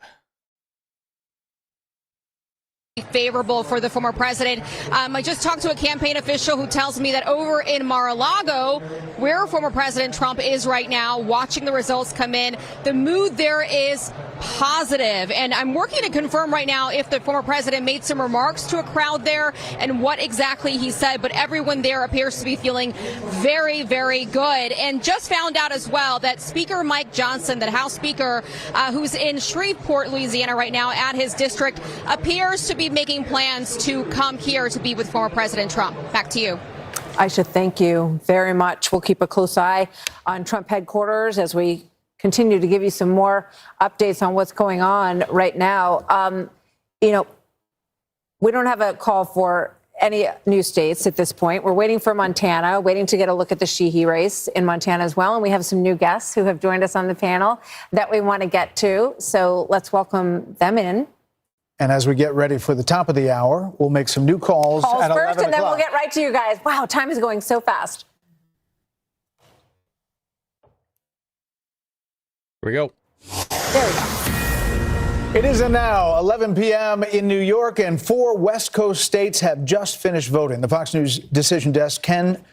Favorable for the former president. I just talked to a campaign official who tells me that over in Mar-a-Lago, where former President Trump is right now, watching the results come in, the mood there is positive. And I'm working to confirm right now if the former president made some remarks to a crowd there and what exactly he said. But everyone there appears to be feeling very, very good. And just found out as well that Speaker Mike Johnson, the House Speaker, who's in Shreveport, Louisiana right now at his district, appears to be making plans to come here to be with former President Trump. Back to you. Aisha, thank you very much. We'll keep a close eye on Trump headquarters as we continue to give you some more updates on what's going on right now. We don't have a call for any new states at this point. We're waiting for Montana, waiting to get a look at the Sheehy race in Montana as well. And we have some new guests who have joined us on the panel that we want to get to. So let's welcome them in. And as we get ready for the top of the hour, we'll make some new calls at 11 first, and then o'clock. we'll get right to you guys. Wow, time is going so fast. Here we go. There we go. It is now 11 p.m. in New York, and 4 West Coast states have just finished voting. The Fox News Decision Desk can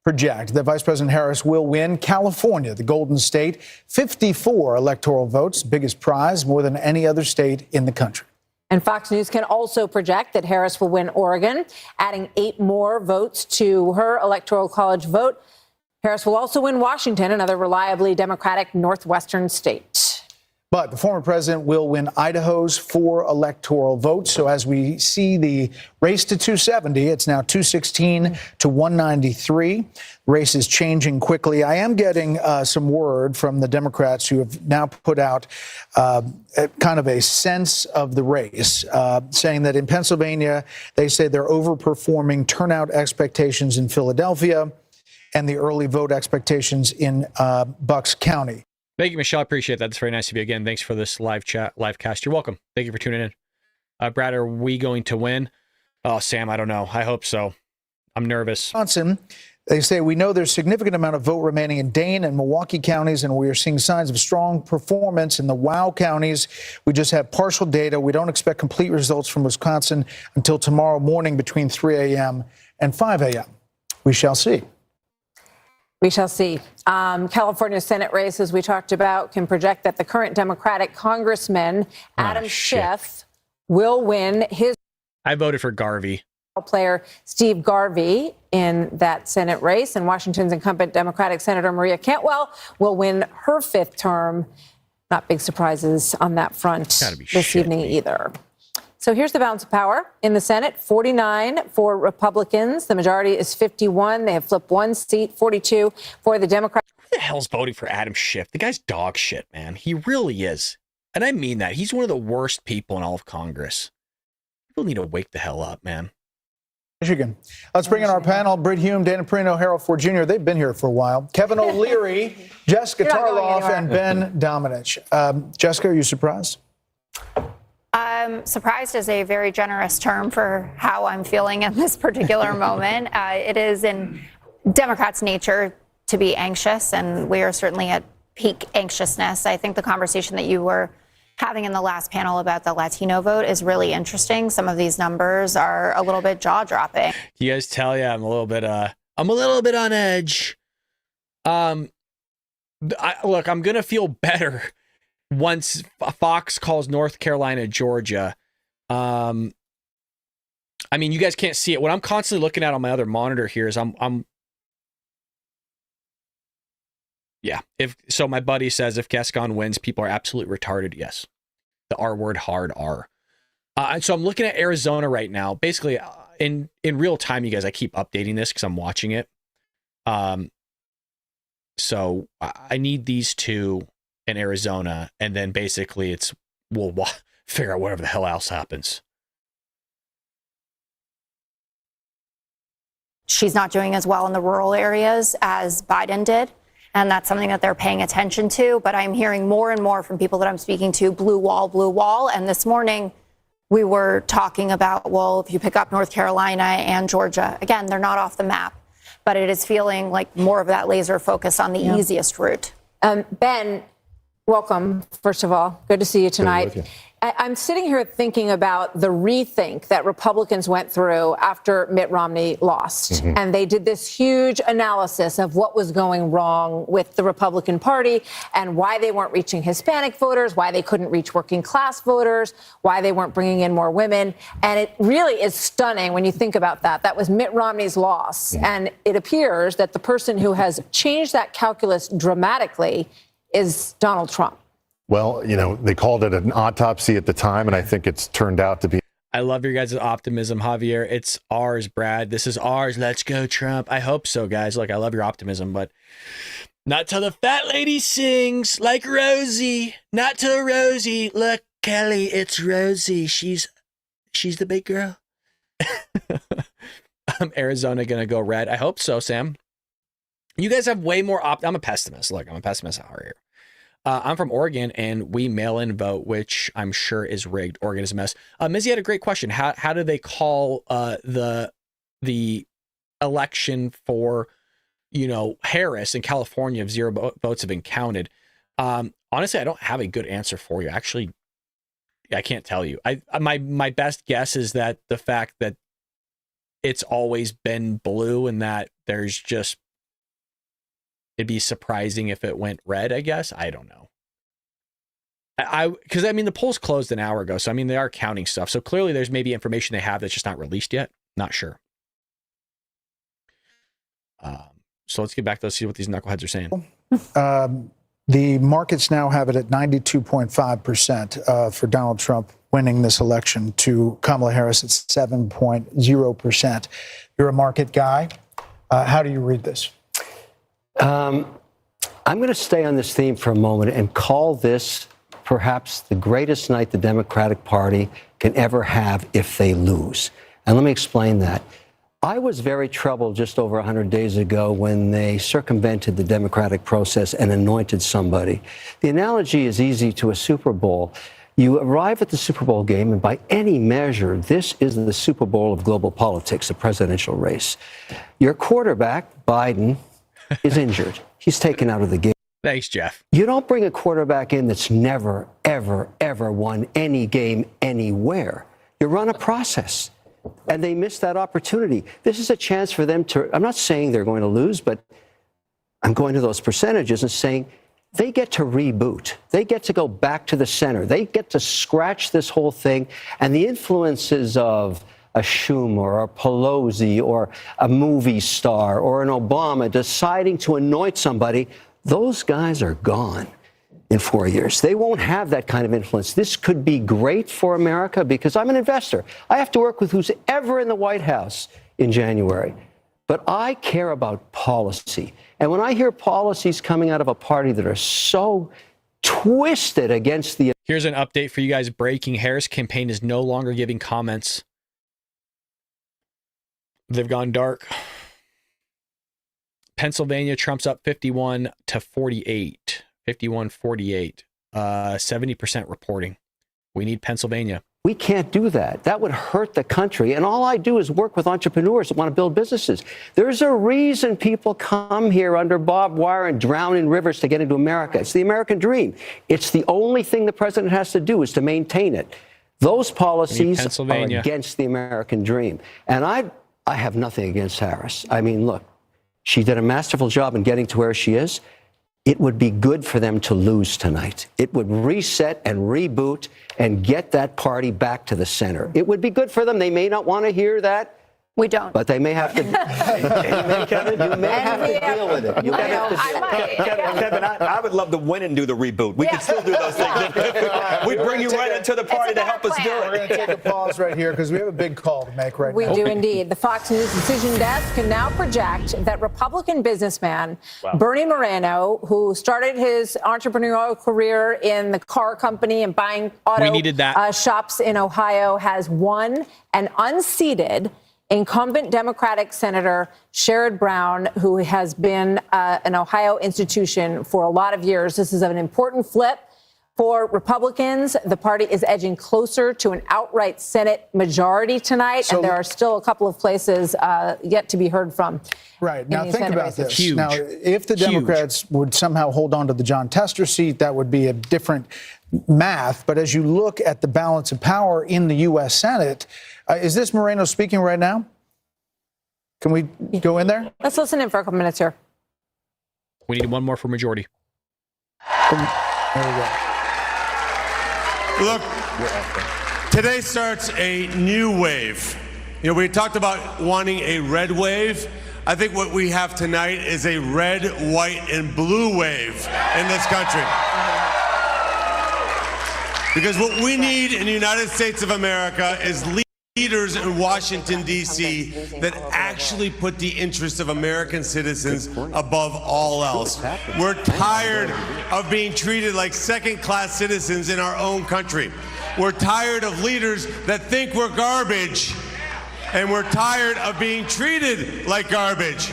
project that Vice President Harris will win California, the Golden State, 54 electoral votes, biggest prize, more than any other state in the country. And Fox News can also project that Harris will win Oregon, adding 8 more votes to her Electoral College vote. Harris will also win Washington, another reliably Democratic northwestern state. But the former president will win Idaho's 4 electoral votes. So as we see the race to 270, it's now 216 to 193. Race is changing quickly. I am getting some word from the Democrats who have now put out kind of a sense of the race, saying that in Pennsylvania, they say they're overperforming turnout expectations in Philadelphia and the early vote expectations in Bucks County. Thank you, Michelle. I appreciate that. That's very nice of you again. Thanks for this live cast. You're welcome. Thank you for tuning in. Brad, are we going to win? Oh, Sam, I don't know. I hope so. I'm nervous. Wisconsin, they say we know there's significant amount of vote remaining in Dane and Milwaukee counties, and we are seeing signs of strong performance in the WOW counties. We just have partial data. We don't expect complete results from Wisconsin until tomorrow morning between 3 a.m. and 5 a.m. We shall see. We shall see. California Senate race, as we talked about, can project that the current Democratic Congressman, Adam Schiff, will win his. I voted for Garvey. Player Steve Garvey in that Senate race, and Washington's incumbent Democratic Senator Maria Cantwell will win her 5th term. Not big surprises on that front this evening either. So here's the balance of power in the Senate. 49 for Republicans. The majority is 51. They have flipped 1 seat, 42 for the Democrats. Who the hell's voting for Adam Schiff? The guy's dog shit, man. He really is. And I mean that. He's one of the worst people in all of Congress. People need to wake the hell up, man. Michigan. Let's bring in our panel. Britt Hume, Dana Perino, Harold Ford Jr. They've been here for a while. Kevin O'Leary, Jessica Tarloff, and Ben Domenech. Jessica, are you surprised? Surprised is a very generous term for how I'm feeling in this particular moment. It is in Democrats' nature to be anxious, and we are certainly at peak anxiousness. I think the conversation that you were having in the last panel about the Latino vote is really interesting. Some of these numbers are a little bit jaw-dropping. You guys tell you I'm a little bit on edge. Look, I'm gonna feel better once Fox calls North Carolina, Georgia, I mean, you guys can't see it. What I'm constantly looking at on my other monitor here is yeah. So my buddy says if Gascon wins, people are absolutely retarded. Yes. The R word, hard R. And so I'm looking at Arizona right now. Basically, in real time, you guys, I keep updating this because I'm watching it. So I need these two in Arizona, and then basically we'll figure out whatever the hell else happens. She's not doing as well in the rural areas as Biden did. And that's something that they're paying attention to. But I'm hearing more and more from people that I'm speaking to, blue wall. And this morning we were talking about, well, if you pick up North Carolina and Georgia, again, they're not off the map. But it is feeling like more of that laser focus on the easiest route. Ben, welcome, first of all. Good to see you tonight. I'm sitting here thinking about the rethink that Republicans went through after Mitt Romney lost. Mm-hmm. And they did this huge analysis of what was going wrong with the Republican Party and why they weren't reaching Hispanic voters, why they couldn't reach working class voters, why they weren't bringing in more women. And it really is stunning when you think about that. That was Mitt Romney's loss. Yeah. And it appears that the person who has changed that calculus dramatically is Donald Trump. Well, you know, they called it an autopsy at the time, and I think it's turned out to be. I love your guys' optimism, Javier. It's ours, Brad. This is ours. Let's go, Trump. I hope so, guys. Look, I love your optimism, but not till the fat lady sings like Rosie. Not till Rosie. Look, Kelly, it's Rosie. She's the big girl. Arizona gonna go red. I hope so, Sam. You guys have way more I'm a pessimist. Look, I'm a pessimist out here. I'm from Oregon, and we mail-in vote, which I'm sure is rigged. Oregon is a mess. Mizzy had a great question. How do they call the election for, Harris in California if 0 votes have been counted? Honestly, I don't have a good answer for you. Actually, I can't tell you. My best guess is that the fact that it's always been blue and that there's just, it'd be surprising if it went red, I guess. I don't know. Because the polls closed an hour ago. So, they are counting stuff. So clearly there's maybe information they have that's just not released yet. Not sure. So let's get back to let's see what these knuckleheads are saying. The markets now have it at 92.5% for Donald Trump winning this election to Kamala Harris at 7.0%. You're a market guy. How do you read this? I'm going to stay on this theme for a moment and call this perhaps the greatest night the Democratic Party can ever have if they lose. And let me explain that. I was very troubled just over 100 days ago when they circumvented the democratic process and anointed somebody. The analogy is easy to a Super Bowl. You arrive at the Super Bowl game, and by any measure, this is the Super Bowl of global politics, the presidential race. Your quarterback, Biden, is injured. He's taken out of the game. Thanks, Jeff. You don't bring a quarterback in that's never, ever, ever won any game anywhere. You run a process, and they missed that opportunity. This is a chance for them to, I'm not saying they're going to lose, but I'm going to those percentages and saying they get to reboot. They get to go back to the center. They get to scratch this whole thing, and the influences of a Schumer or a Pelosi or a movie star or an Obama deciding to anoint somebody, those guys are gone in 4 years. They won't have that kind of influence. This could be great for America because I'm an investor. I have to work with who's ever in the White House in January. But I care about policy. And when I hear policies coming out of a party that are so twisted against the... Here's an update for you guys. Breaking. Harris campaign is no longer giving comments. They've gone dark. Pennsylvania, Trump's up 51 to 48. 51-48. 70% reporting. We need Pennsylvania. We can't do that. That would hurt the country. And all I do is work with entrepreneurs that want to build businesses. There's a reason people come here under barbed wire and drown in rivers to get into America. It's the American dream. It's the only thing the president has to do is to maintain it. Those policies are against the American dream. And I have nothing against Harris. Look, she did a masterful job in getting to where she is. it would be good for them to lose tonight. It would reset and reboot and get that party back to the center. It would be good for them. They may not want to hear that. We don't. But they may have to. Kevin, you may have to deal with it. You may have to deal with it. Kevin, I would love to win and do the reboot. We could still do those things. We'd bring you right into the party to help us do it. We're going to take a pause right here because we have a big call to make right now. We do indeed. The Fox News Decision Desk can now project that Republican businessman Bernie Moreno, who started his entrepreneurial career in the car company and buying auto shops in Ohio, has won and unseated incumbent Democratic Senator Sherrod Brown, who has been an Ohio institution for a lot of years. This is an important flip for Republicans. The party is edging closer to an outright Senate majority tonight, and there are still a couple of places yet to be heard from. Right. Now, think about this. Huge. Now, if the Democrats would somehow hold on to the John Tester seat, that would be a different math. But as you look at the balance of power in the U.S. Senate, is this Moreno speaking right now? Can we go in there? Let's listen in for a couple minutes here. We need one more for majority. There we go. Look, today starts a new wave. You know, we talked about wanting a red wave. I think what we have tonight is a red, white, and blue wave in this country. Because what we need in the United States of America is leaders in Washington, D.C. that actually put the interests of American citizens above all else. We're tired of being treated like second-class citizens in our own country. We're tired of leaders that think we're garbage, and we're tired of being treated like garbage.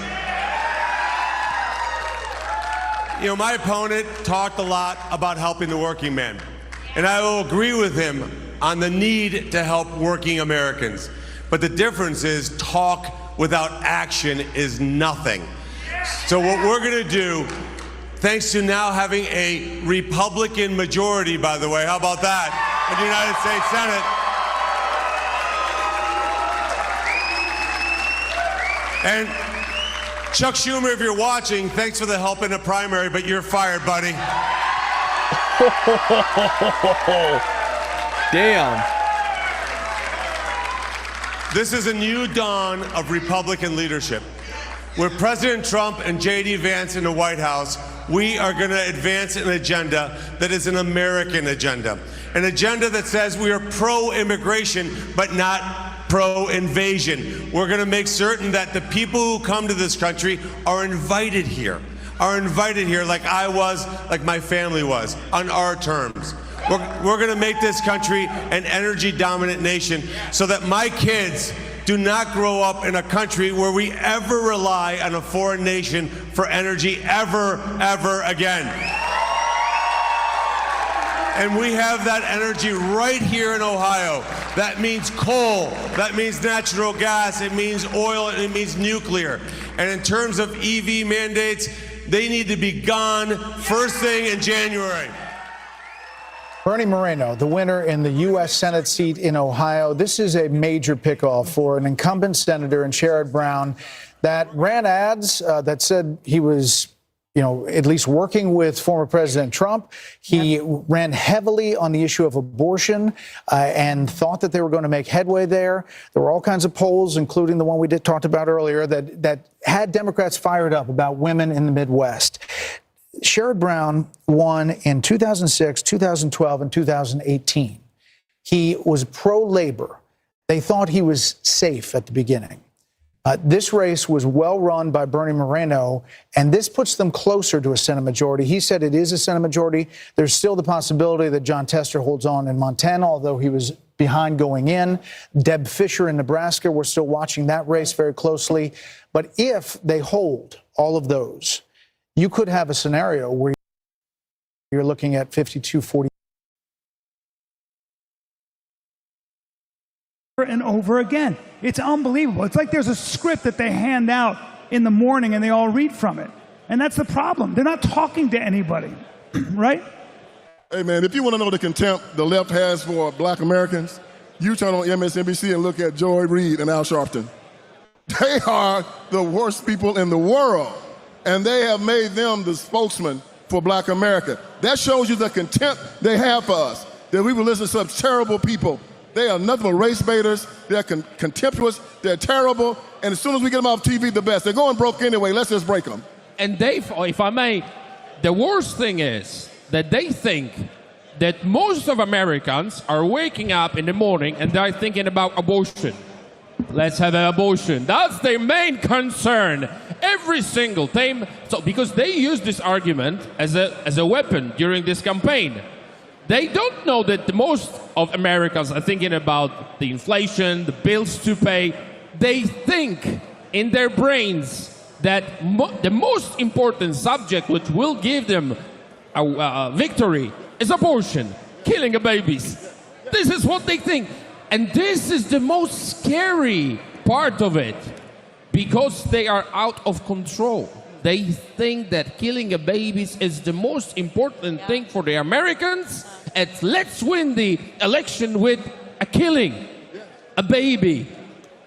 You know, my opponent talked a lot about helping the working man, and I will agree with him on the need to help working Americans. But the difference is talk without action is nothing. So what we're going to do, thanks to now having a Republican majority, by the way, how about that, in the United States Senate, and Chuck Schumer, if you're watching, thanks for the help in the primary, but you're fired, buddy. Damn. This is a new dawn of Republican leadership. With President Trump and J.D. Vance in the White House, we are going to advance an agenda that is an American agenda. An agenda that says we are pro-immigration, but not pro-invasion. We're going to make certain that the people who come to this country are invited here like I was, like my family was, on our terms. We're going to make this country an energy-dominant nation so that my kids do not grow up in a country where we ever rely on a foreign nation for energy ever again. And we have that energy right here in Ohio. That means coal, that means natural gas, it means oil, and it means nuclear. And in terms of EV mandates, they need to be gone first thing in January. Bernie Moreno, the winner in the U.S. Senate seat in Ohio. This is a major pickoff for an incumbent senator in Sherrod Brown that ran ads that said he was, you know, at least working with former President Trump. He ran heavily on the issue of abortion and thought that they were going to make headway there. There were all kinds of polls, including the one we talked about earlier, that had Democrats fired up about women in the Midwest. Sherrod Brown won in 2006, 2012, and 2018. He was pro-labor. They thought he was safe at the beginning. This race was well run by Bernie Moreno, and this puts them closer to a Senate majority. He said it is a Senate majority. There's still the possibility that John Tester holds on in Montana, although he was behind going in. Deb Fischer in Nebraska, we're still watching that race very closely. But if they hold all of those, you could have a scenario where you're looking at 52-40. And over again. It's unbelievable. It's like there's a script that they hand out in the morning and they all read from it. And that's the problem. They're not talking to anybody, right? Hey, man, if you want to know the contempt the left has for black Americans, you turn on MSNBC and look at Joy Reid and Al Sharpton. They are the worst people in the world. And they have made them the spokesman for black America. That shows you the contempt they have for us, that we will listen to such terrible people. They are nothing but race baiters. They're contemptuous. They're terrible. And as soon as we get them off TV, the best. They're going broke anyway. Let's just break them. And Dave, if I may, the worst thing is that they think that most of Americans are waking up in the morning and they're thinking about abortion. Let's have an abortion. That's their main concern. Every single time. So because they use this argument as a weapon during this campaign. They don't know that most of Americans are thinking about the inflation, the bills to pay. They think in their brains that the most important subject which will give them a victory is abortion, killing of babies. This is what they think. And this is the most scary part of it, because they are out of control. They think that killing of babies is the most important thing for the Americans, and let's win the election with a killing, a baby.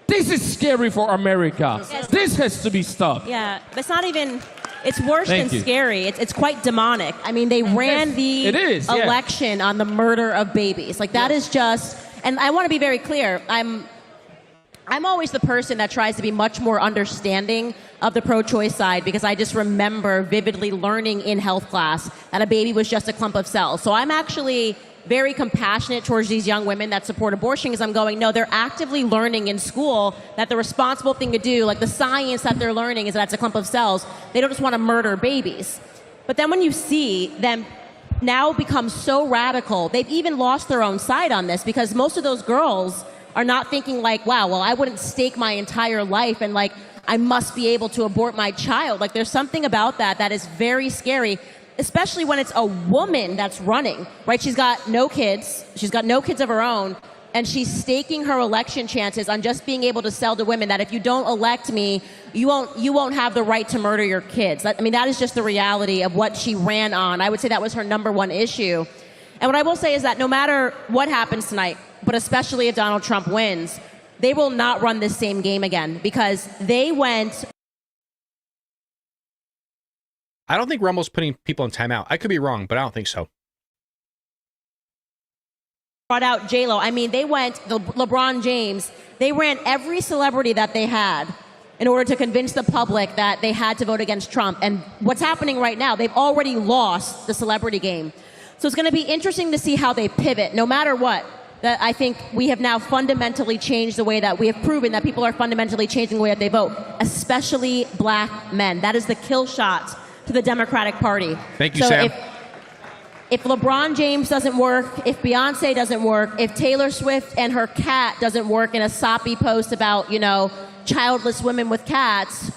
This is scary for America. Yes. This has to be stopped. Yeah, it's not even, it's worse Thank than you. scary. It's quite demonic. I mean, they ran the it is, yeah. election on the murder of babies. Like, that is just, and I want to be very clear, I'm always the person that tries to be much more understanding of the pro-choice side, because I just remember vividly learning in health class that a baby was just a clump of cells. So I'm actually very compassionate towards these young women that support abortion, because I'm going, no, they're actively learning in school that the responsible thing to do, like the science that they're learning is that it's a clump of cells. They don't just want to murder babies. But then when you see them now become so radical, they've even lost their own side on this, because most of those girls are not thinking like, wow, well, I wouldn't stake my entire life and like, I must be able to abort my child. Like, there's something about that that is very scary, especially when it's a woman that's running, right? She's got no kids. She's got no kids of her own. And she's staking her election chances on just being able to sell to women that if you don't elect me, you won't have the right to murder your kids. I mean, that is just the reality of what she ran on. I would say that was her number one issue. And what I will say is that no matter what happens tonight, but especially if Donald Trump wins, they will not run this same game again, because they went. I don't think Rummel's putting people in timeout. I could be wrong, but I don't think so. Brought out J-Lo. I mean, they went, LeBron James, they ran every celebrity that they had in order to convince the public that they had to vote against Trump. And what's happening right now, they've already lost the celebrity game. So it's going to be interesting to see how they pivot, no matter what. That I think we have now fundamentally changed the way that we have proven that people are fundamentally changing the way that they vote, especially black men. That is the kill shot to the Democratic Party. Thank you, Sam. If LeBron James doesn't work, if Beyonce doesn't work, if Taylor Swift and her cat doesn't work in a soppy post about, childless women with cats,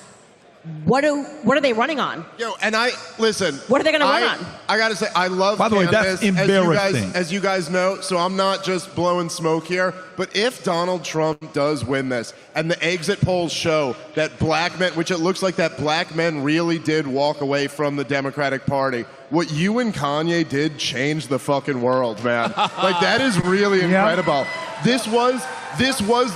what are they running on? And listen. What are they going to run on? I got to say, I love By the way, that's embarrassing. As you guys know, so I'm not just blowing smoke here, but if Donald Trump does win this, and the exit polls show that black men, which it looks like that black men really did walk away from the Democratic Party, what you and Kanye did changed the fucking world, man. Like, that is really incredible. This was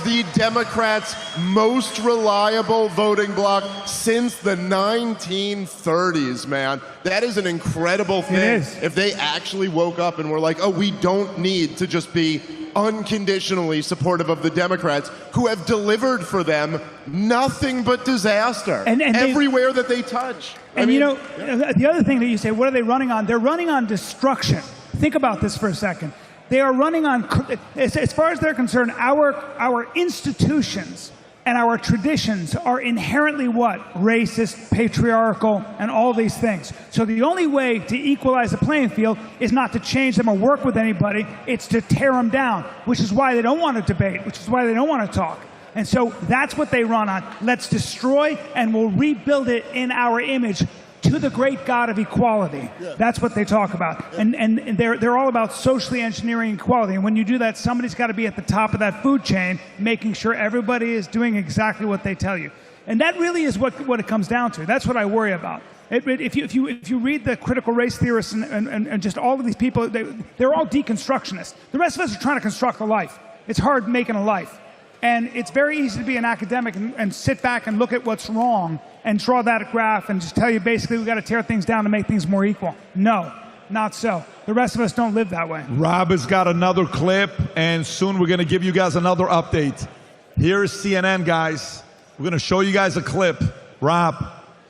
the Democrats' most reliable voting bloc since the 1930s, man. That is an incredible thing. It is. If they actually woke up and were like, oh, we don't need to just be unconditionally supportive of the Democrats, who have delivered for them nothing but disaster and everywhere that they touch. The other thing that you say, what are they running on? They're running on destruction. Think about this for a second. They are running on, as far as they're concerned, our institutions and our traditions are inherently what? Racist, patriarchal, and all these things. So the only way to equalize the playing field is not to change them or work with anybody, it's to tear them down, which is why they don't want to debate, which is why they don't want to talk. And so that's what they run on. Let's destroy, and we'll rebuild it in our image to the great God of equality. Yeah. That's what they talk about. Yeah. And they're all about socially engineering equality. And when you do that, somebody's got to be at the top of that food chain, making sure everybody is doing exactly what they tell you. And that really is what it comes down to. That's what I worry about. If you read the critical race theorists and just all of these people, they're all deconstructionists. The rest of us are trying to construct a life. It's hard making a life. And it's very easy to be an academic and sit back and look at what's wrong and draw that graph and just tell you basically we got to tear things down to make things more equal. No, not so. The rest of us don't live that way. Rob has got another clip, and soon we're going to give you guys another update. Here is CNN, guys. We're going to show you guys a clip. Rob,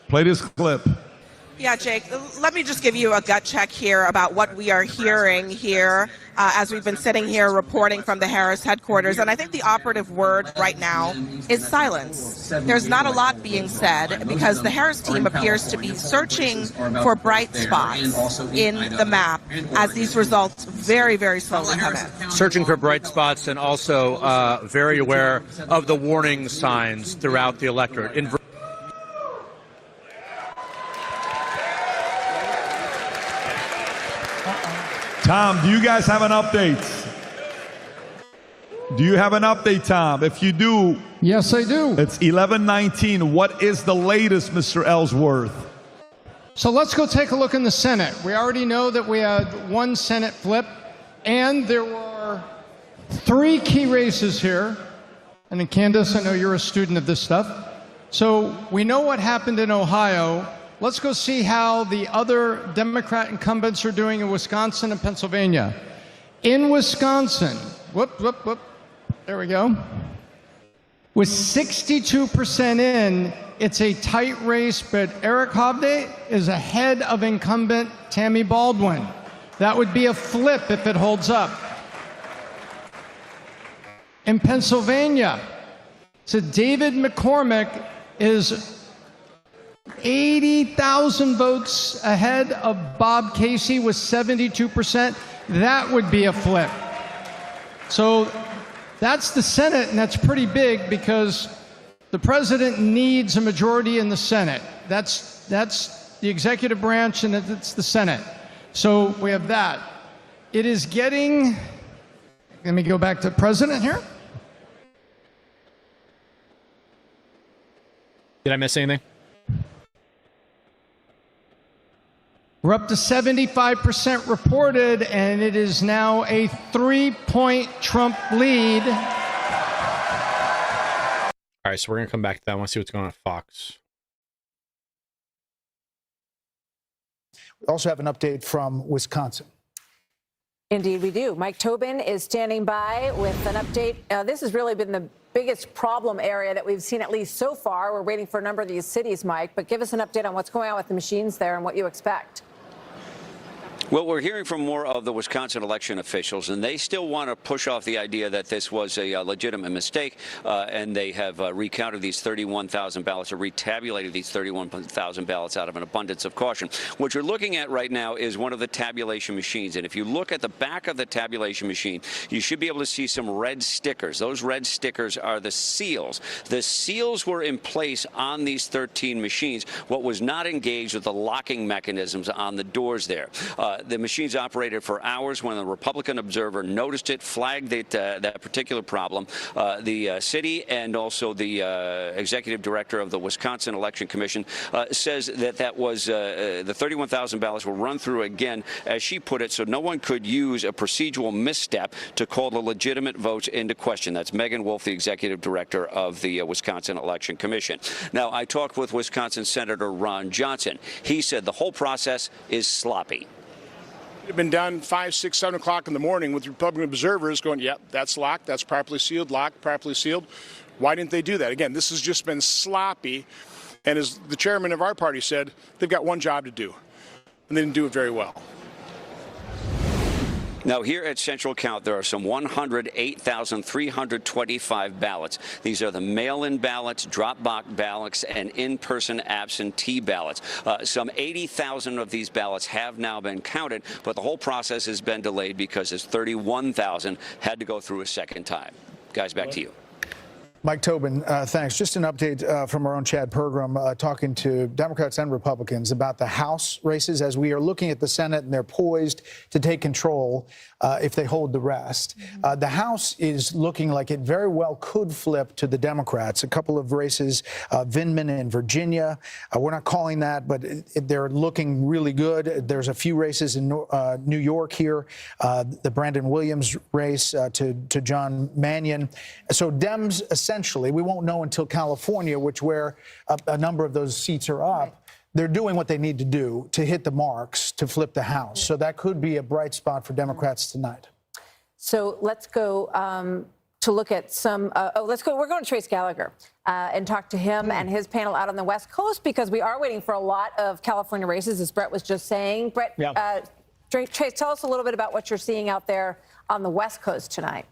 play this clip. Yeah, Jake, let me just give you a gut check here about what we are hearing here as we've been sitting here reporting from the Harris headquarters. And I think the operative word right now is silence. There's not a lot being said because the Harris team appears to be searching for bright spots in the map as these results very, very slowly come in. Searching for bright spots and also very aware of the warning signs throughout the electorate. Tom, do you guys have an update? Do you have an update, Tom? If you do. Yes, I do. It's 11:19. What is the latest, Mr. Ellsworth? So let's go take a look in the Senate. We already know that we had one Senate flip, and there were 3 key races here. And then Candace, I know you're a student of this stuff. So we know what happened in Ohio. Let's go see how the other Democrat incumbents are doing in Wisconsin and Pennsylvania. In Wisconsin, there we go. With 62% in, it's a tight race, but Eric Hovde is ahead of incumbent Tammy Baldwin. That would be a flip if it holds up. In Pennsylvania, so David McCormick is 80,000 votes ahead of Bob Casey with 72%. That would be a flip. So that's the Senate, and that's pretty big because the president needs a majority in the Senate. That's the executive branch, and it's the Senate. So we have that. It is getting, let me go back to president here. Did I miss anything? We're up to 75% reported, and it is now a 3-point Trump lead. All right, so we're going to come back to that. I want to see what's going on at Fox. We also have an update from Wisconsin. Indeed, we do. Mike Tobin is standing by with an update. This has really been the biggest problem area that we've seen, at least so far. We're waiting for a number of these cities, Mike, but give us an update on what's going on with the machines there and what you expect. Well, we're hearing from more of the Wisconsin election officials, and they still want to push off the idea that this was a legitimate mistake, and they have recounted these 31,000 ballots or retabulated these 31,000 ballots out of an abundance of caution. What you're looking at right now is one of the tabulation machines, and if you look at the back of the tabulation machine, you should be able to see some red stickers. Those red stickers are the seals. The seals were in place on these 13 machines. What was not engaged with the locking mechanisms on the doors there. The machines operated for hours. When the Republican Observer noticed it, flagged it, that particular problem, the city and also the executive director of the Wisconsin Election Commission says that was the 31,000 ballots were run through again, as she put it, so no one could use a procedural misstep to call the legitimate votes into question. That's Megan Wolf, the executive director of the Wisconsin Election Commission. Now, I talked with Wisconsin Senator Ron Johnson. He said the whole process is sloppy. Have been done 5, 6, 7 o'clock in the morning with Republican observers going, yep, that's locked, that's properly sealed, locked, properly sealed. Why didn't they do that? Again, this has just been sloppy. And as the chairman of our party said, they've got one job to do, and they didn't do it very well. Now, here at Central Count, there are some 108,325 ballots. These are the mail-in ballots, drop-box ballots, and in-person absentee ballots. Some 80,000 of these ballots have now been counted, but the whole process has been delayed because 31,000 had to go through a second time. Guys, back to you. Mike Tobin, thanks. Just an update from our own Chad Pergram talking to Democrats and Republicans about the House races as we are looking at the Senate, and they're poised to take control if they hold the rest. The House is looking like it very well could flip to the Democrats. A couple of races, Vindman in Virginia. We're not calling that, but they're looking really good. There's a few races in New York here, the Brandon Williams race to John Mannion. So Dems, essentially, we won't know until California, where a number of those seats are up. They're doing what they need to do to hit the marks to flip the House. So that could be a bright spot for Democrats tonight. So let's go to look at some. Let's go. We're going to Trace Gallagher and talk to him and his panel out on the West Coast, because we are waiting for a lot of California races, as Brett was just saying. Brett, Trace, tell us a little bit about what you're seeing out there on the West Coast tonight.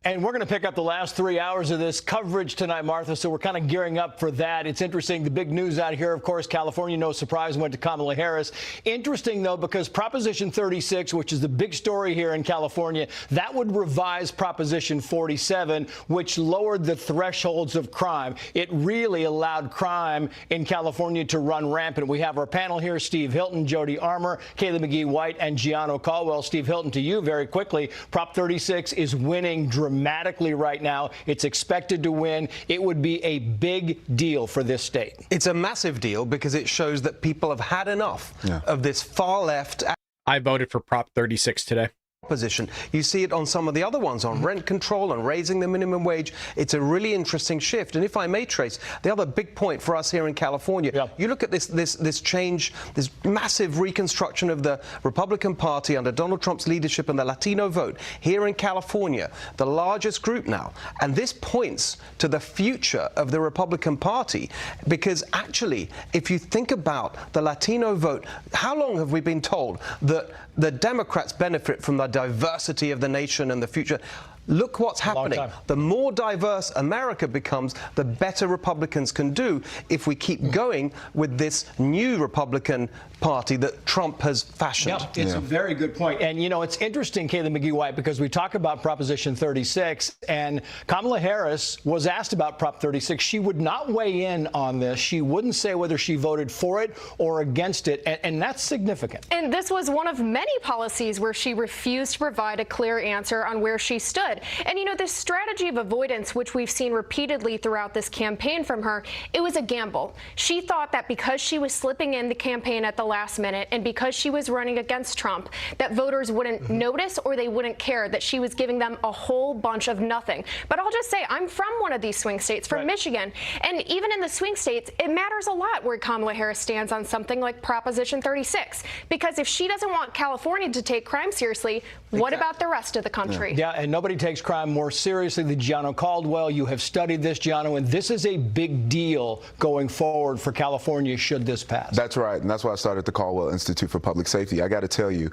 And we're going to pick up the last 3 hours of this coverage tonight, Martha, so we're kind of gearing up for that. It's interesting. The big news out here, of course, California, no surprise, went to Kamala Harris. Interesting, though, because Proposition 36, which is the big story here in California, that would revise Proposition 47, which lowered the thresholds of crime. It really allowed crime in California to run rampant. We have our panel here, Steve Hilton, Jody Armour, Kayla McGee-White, and Gianno Caldwell. Steve Hilton, to you very quickly. Prop 36 is winning dramatically right now. It's expected to win. It would be a big deal for this state. It's a massive deal because it shows that people have had enough of this far left. I voted for Prop 36 today. Position. You see it on some of the other ones, on rent control and raising the minimum wage. It's a really interesting shift. And if I may, Trace, the other big point for us here in California, you look at this change, this massive reconstruction of the Republican Party under Donald Trump's leadership and the Latino vote here in California, the largest group now. And this points to the future of the Republican Party, because actually, if you think about the Latino vote, how long have we been told that the Democrats benefit from the diversity of the nation and the future? Look what's happening. The more diverse America becomes, the better Republicans can do if we keep going with this new Republican Party that Trump has fashioned. Yep, it's a very good point. And, you know, it's interesting, Kayla McGee-White, because we talk about Proposition 36, and Kamala Harris was asked about Prop 36. She would not weigh in on this. She wouldn't say whether she voted for it or against it, and that's significant. And this was one of many policies where she refused to provide a clear answer on where she stood. And, you know, this strategy of avoidance, which we've seen repeatedly throughout this campaign from her, it was a gamble. She thought that because she was slipping in the campaign at the last minute and because she was running against Trump, that voters wouldn't notice or they wouldn't care, that she was giving them a whole bunch of nothing. But I'll just say, I'm from one of these swing states, from Michigan. And even in the swing states, it matters a lot where Kamala Harris stands on something like Proposition 36. Because if she doesn't want California to take crime seriously, what about the rest of the country? Yeah, and nobody takes crime more seriously than Gianno Caldwell. You have studied this, Gianno, and this is a big deal going forward for California should this pass. That's right, and that's why I started the Caldwell Institute for Public Safety. I got to tell you,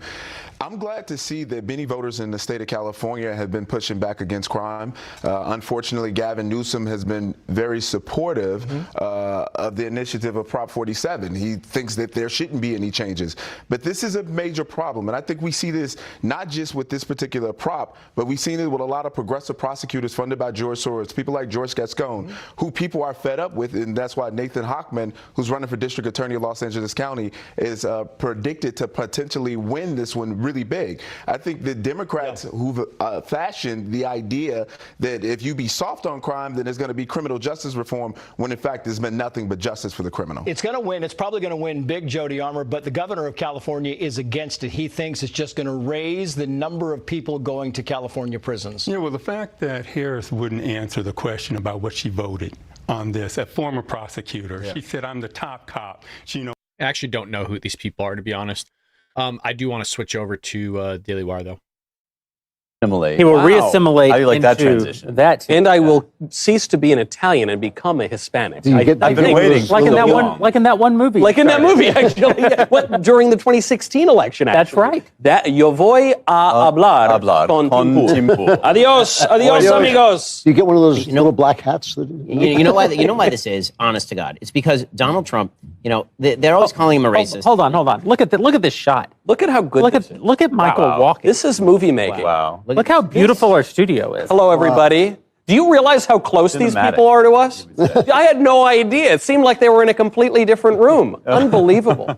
I'm glad to see that many voters in the state of California have been pushing back against crime. Unfortunately, Gavin Newsom has been very supportive of the initiative of Prop 47. He thinks that there shouldn't be any changes. But this is a major problem, and I think we see this not just with this particular prop, but we've seen it with a lot of progressive prosecutors funded by George Soros, people like George Gascon, who people are fed up with, and that's why Nathan Hochman, who's running for district attorney of Los Angeles County, is predicted to potentially win this one really big. I think the Democrats who've fashioned the idea that if you be soft on crime, then there's going to be criminal justice reform, when in fact there's been nothing but justice for the criminal. It's going to win. It's probably going to win big, Jody Armour, but the governor of California is against it. He thinks it's just going to raise the number of people going to California prisons. Yeah, well, the fact that Harris wouldn't answer the question about what she voted on this, a former prosecutor, she said, I'm the top cop. I actually don't know who these people are, to be honest. I do want to switch over to Daily Wire, though. He will reassimilate. How do you like that transition? And I will cease to be an Italian and become a Hispanic. I've been waiting. Like in that one movie. Like in that movie, actually. During the 2016 election, actually. That's right. That yo voy a hablar con tiempo. Adios, amigos. Do you get one of those little black hats? You know why this is, honest to God. It's because Donald Trump, they're always calling him a racist. Hold on. Look at this shot. Look at how good look at Michael walking. This is movie making. Wow. Look how beautiful our studio is. Hello, everybody. Do you realize how close these people are to us? I had no idea. It seemed like they were in a completely different room. Unbelievable.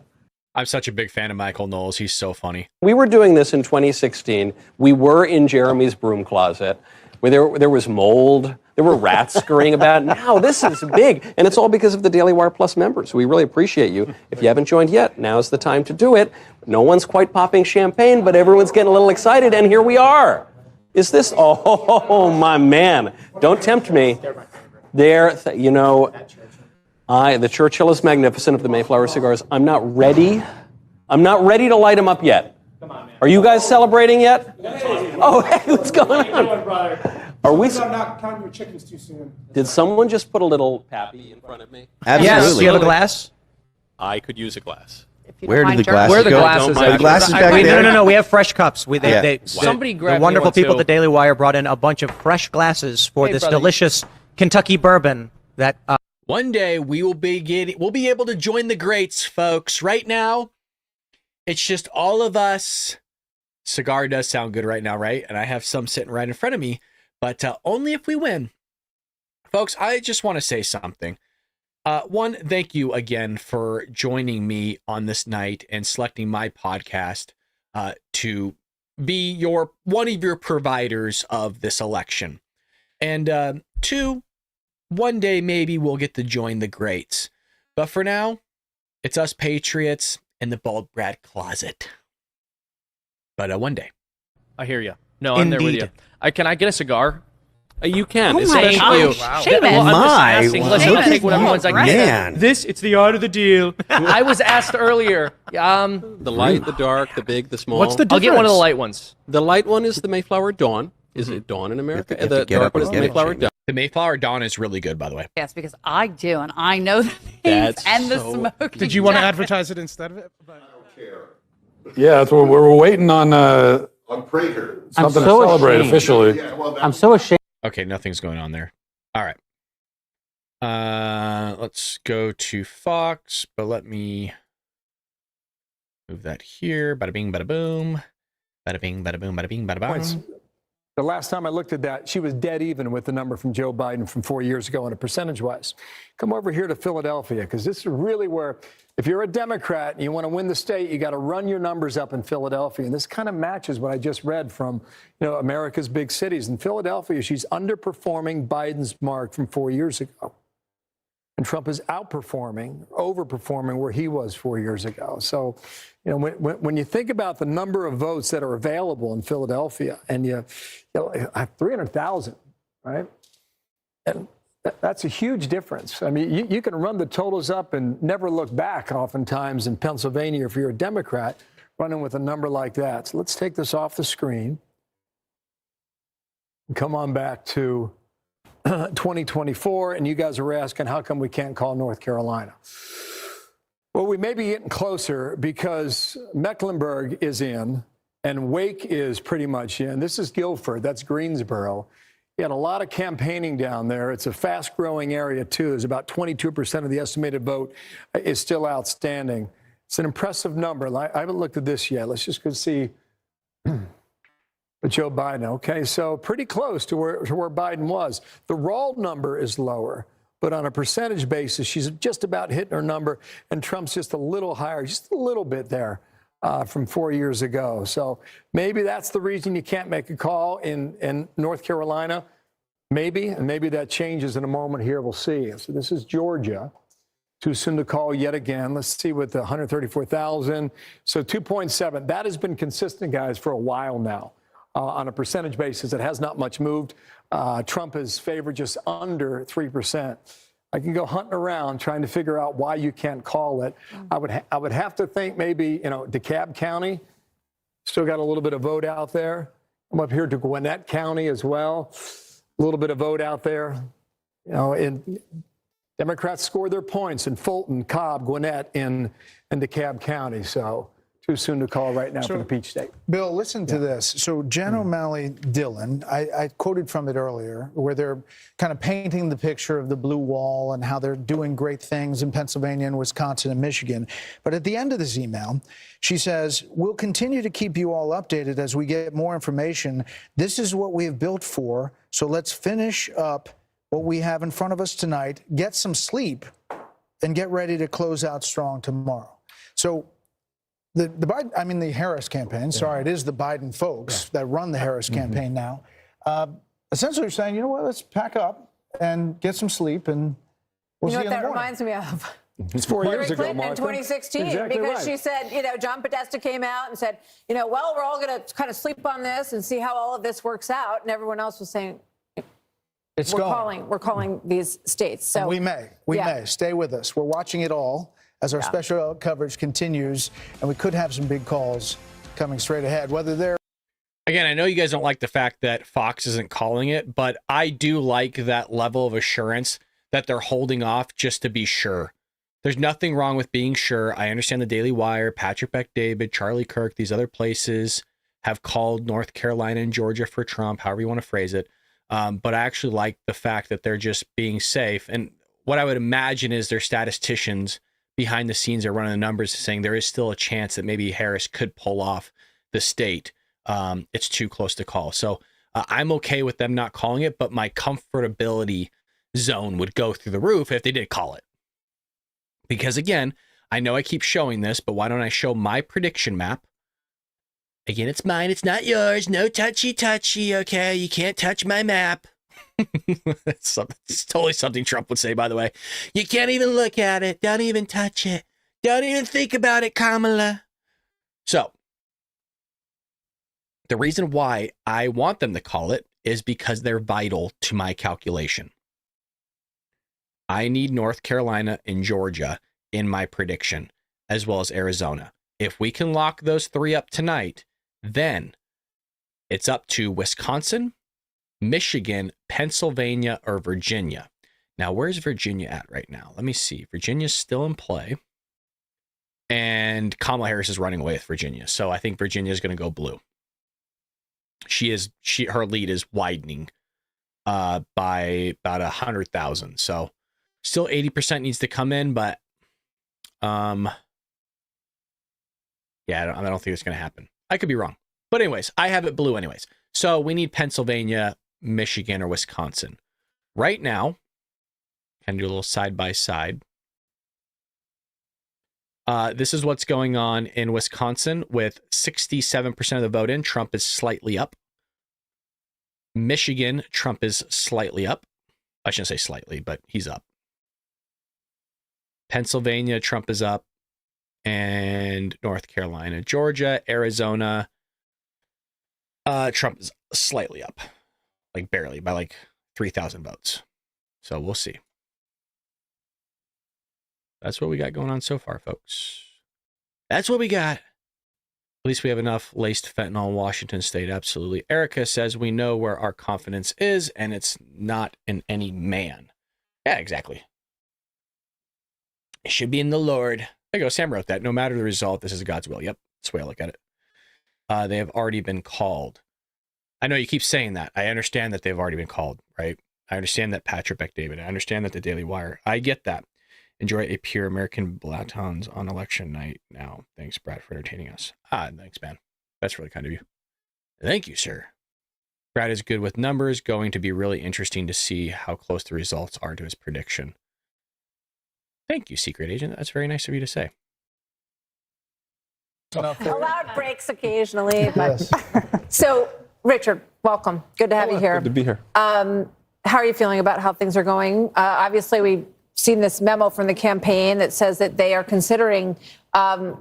I'm such a big fan of Michael Knowles. He's so funny. We were doing this in 2016. We were in Jeremy's broom closet where there was mold. There were rats scurrying about. Now this is big, and it's all because of the Daily Wire Plus members. We really appreciate you. If you haven't joined yet, now's the time to do it. No one's quite popping champagne, but everyone's getting a little excited, and here we are. Is this? Oh, my man. Don't tempt me. The Churchill is magnificent of the Mayflower cigars. I'm not ready. I'm not ready to light them up yet. Are you guys celebrating yet? Oh, hey, what's going on? Are we? Not counting your chickens too soon. Did someone just put a little pappy in front of me? Absolutely. Yes. Do you have a glass? I could use a glass. Where did the glasses go? The glasses the glasses back there? No. We have fresh cups. Somebody grabbed the wonderful people too. at the Daily Wire brought in a bunch of fresh glasses for this delicious Kentucky bourbon. That one day we'll be able to join the greats, folks. Right now, it's just all of us. Cigar does sound good right now, right? And I have some sitting right in front of me, but only if we win, folks. I just want to say something. One, thank you again for joining me on this night and selecting my podcast to be one of your providers of this election. And two, one day maybe we'll get to join the greats. But for now, it's us Patriots in the Bald Brad closet. But one day. I hear you. No, I'm there with you. Can I get a cigar? You can. Oh Thank you. Wow. Well, I'm just asking. Listen, I'll take whatever ones I can get. It's the art of the deal. I was asked earlier. The light, the dark, the big, the small. What's the difference? I'll get one of the light ones. The light one is the Mayflower Dawn. Is it Dawn in America? The dark one is the Mayflower Dawn. The Mayflower Dawn is really good, by the way. Yes, because I do, and I know the names and the smoking. Did you want to advertise it instead of it? I don't care. Yeah, that's what we're waiting on Prager. Something to celebrate officially. Yeah, I'm so ashamed. Okay, nothing's going on there. All right. Let's go to Fox, but let me move that here. Bada bing, bada boom. Bada bing, bada boom, bada bing, bada boom. The last time I looked at that, she was dead even with the number from Joe Biden from 4 years ago on a percentage-wise. Come over here to Philadelphia, because this is really where, if you're a Democrat and you want to win the state, you got to run your numbers up in Philadelphia. And this kind of matches what I just read from, America's big cities. In Philadelphia, she's underperforming Biden's mark from 4 years ago. And Trump is overperforming where he was 4 years ago. So, when you think about the number of votes that are available in Philadelphia, and you have 300,000, right? And that's a huge difference. I mean, you can run the totals up and never look back oftentimes in Pennsylvania if you're a Democrat running with a number like that. So let's take this off the screen and come on back to 2024, and you guys are asking, how come we can't call North Carolina? Well, we may be getting closer because Mecklenburg is in and Wake is pretty much in. This is Guilford. That's Greensboro. You had a lot of campaigning down there. It's a fast-growing area, too. There's about 22% of the estimated vote is still outstanding. It's an impressive number. I haven't looked at this yet. Let's just go see Joe Biden. Okay, so pretty close to where Biden was. The raw number is lower, but on a percentage basis, she's just about hitting her number, and Trump's just a little higher, just a little bit there from 4 years ago. So maybe that's the reason you can't make a call in North Carolina. Maybe, and maybe that changes in a moment here. We'll see. So this is Georgia. Too soon to call yet again. Let's see with the 134,000. So 2.7. That has been consistent, guys, for a while now. On a percentage basis, it has not much moved. Trump is favored just under 3%. I can go hunting around trying to figure out why you can't call it. I would have to think maybe, DeKalb County still got a little bit of vote out there. I'm up here to Gwinnett County as well. A little bit of vote out there. Democrats scored their points in Fulton, Cobb, Gwinnett, in DeKalb County. So Too soon to call right now for the Peach State. Bill, listen to this. So Jen O'Malley Dillon, I quoted from it earlier, where they're kind of painting the picture of the blue wall and how they're doing great things in Pennsylvania and Wisconsin and Michigan. But at the end of this email, she says, we'll continue to keep you all updated as we get more information. This is what we have built for. So let's finish up what we have in front of us tonight, get some sleep, and get ready to close out strong tomorrow. So the Biden, I mean the Harris campaign, sorry, it is the Biden folks that run the Harris campaign now, essentially are saying, you know what, let's pack up and get some sleep, and we'll see you in the morning. That reminds me of? It's 4 years ago, Clinton in 2016, exactly because right. she said, John Podesta came out and said, well, we're all going to kind of sleep on this and see how all of this works out, and everyone else was saying, we're calling these states. So and we may stay with us. We're watching it all as our special coverage continues, and we could have some big calls coming straight ahead. Whether they're Again, I know you guys don't like the fact that Fox isn't calling it, but I do like that level of assurance that they're holding off just to be sure. There's nothing wrong with being sure. I understand the Daily Wire, Patrick Bet-David, Charlie Kirk, these other places have called North Carolina and Georgia for Trump, however you want to phrase it. But I actually like the fact that they're just being safe. And what I would imagine is their statisticians behind the scenes are running the numbers saying there is still a chance that maybe Harris could pull off the state. It's too close to call. So I'm okay with them not calling it, but my comfortability zone would go through the roof if they did call it. Because again, I know I keep showing this, but why don't I show my prediction map? Again, it's mine. It's not yours. No touchy, okay? You can't touch my map. It's totally something Trump would say, by the way. You can't even look at it. Don't even touch it. Don't even think about it, Kamala. So, the reason why I want them to call it is because they're vital to my calculation. I need North Carolina and Georgia in my prediction, as well as Arizona. If we can lock those three up tonight, then it's up to Wisconsin, Michigan, Pennsylvania, or Virginia. Now, where's Virginia at right now? Let me see. Virginia's still in play. And Kamala Harris is running away with Virginia. So I think Virginia is going to go blue. Her lead is widening by about 100,000. So still 80% needs to come in, but yeah, I don't think it's going to happen. I could be wrong. But anyways, I have it blue anyways. So we need Pennsylvania, Michigan, or Wisconsin. Right now, kind of do a little side by side. This is what's going on in Wisconsin with 67% of the vote in. Trump is slightly up. Michigan, Trump is slightly up. I shouldn't say slightly, but he's up. Pennsylvania, Trump is up. And North Carolina, Georgia, Arizona, Trump is slightly up. Like barely, by like 3,000 votes. So we'll see. That's what we got going on so far, folks. That's what we got. At least we have enough laced fentanyl in Washington State. Absolutely. Erica says we know where our confidence is, and it's not in any man. Yeah, exactly. It should be in the Lord. There you go. Sam wrote that. No matter the result, this is God's will. Yep. That's the way I look at it. They have already been called. I know you keep saying that. I understand that they've already been called, right? I understand that Patrick Bet-David. I understand that the Daily Wire. I get that. Enjoy a pure American Blatons on election night now. Thanks, Brad, for entertaining us. Thanks, man. That's really kind of you. Thank you, sir. Brad is good with numbers. Going to be really interesting to see how close the results are to his prediction. Thank you, Secret Agent. That's very nice of you to say. Allowed breaks occasionally. But so, Richard, welcome. Good to have you here. Good to be here. How are you feeling about how things are going? Obviously, we've seen this memo from the campaign that says that they are considering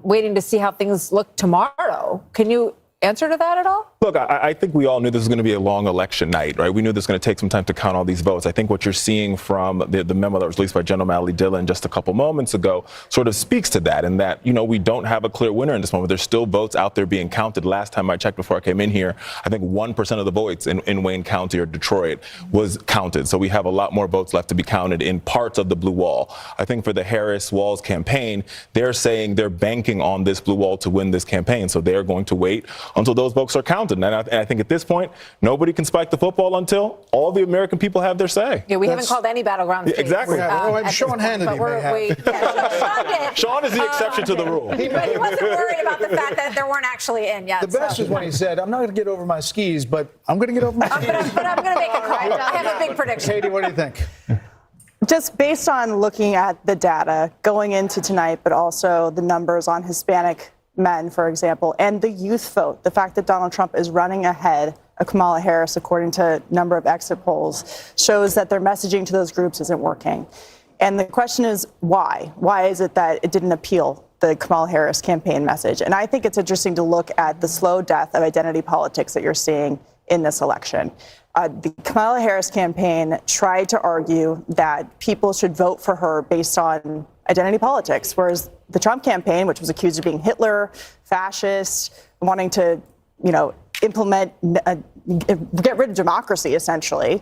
waiting to see how things look tomorrow. Can you answer to that at all? Look, I think we all knew this was going to be a long election night, right? We knew this was going to take some time to count all these votes. I think what you're seeing from the memo that was released by General Mally Dillon just a couple moments ago sort of speaks to that, and that, we don't have a clear winner in this moment. There's still votes out there being counted. Last time I checked before I came in here, I think 1% of the votes in Wayne County or Detroit was counted. So we have a lot more votes left to be counted in parts of the blue wall. I think for the Harris-Walz campaign, they're saying they're banking on this blue wall to win this campaign. So they're going to wait until those votes are counted. And I think at this point, nobody can spike the football until all the American people have their say. Yeah, we haven't called any battleground states. Exactly. Sean Hannity may have. Sean is the exception to the rule. But he wasn't worried about the fact that there weren't actually in yet. The best is when he said, I'm not going to get over my skis, but I'm going to get over my skis. But I'm going to make a call. I have a big prediction. Katie, what do you think? Just based on looking at the data going into tonight, but also the numbers on Hispanic men, for example, and the youth vote, the fact that Donald Trump is running ahead of Kamala Harris, according to a number of exit polls, shows that their messaging to those groups isn't working. And the question is why? Why is it that it didn't appeal, the Kamala Harris campaign message? And I think it's interesting to look at the slow death of identity politics that you're seeing in this election. The Kamala Harris campaign tried to argue that people should vote for her based on identity politics, whereas the Trump campaign, which was accused of being Hitler, fascist, wanting to, implement, get rid of democracy, essentially,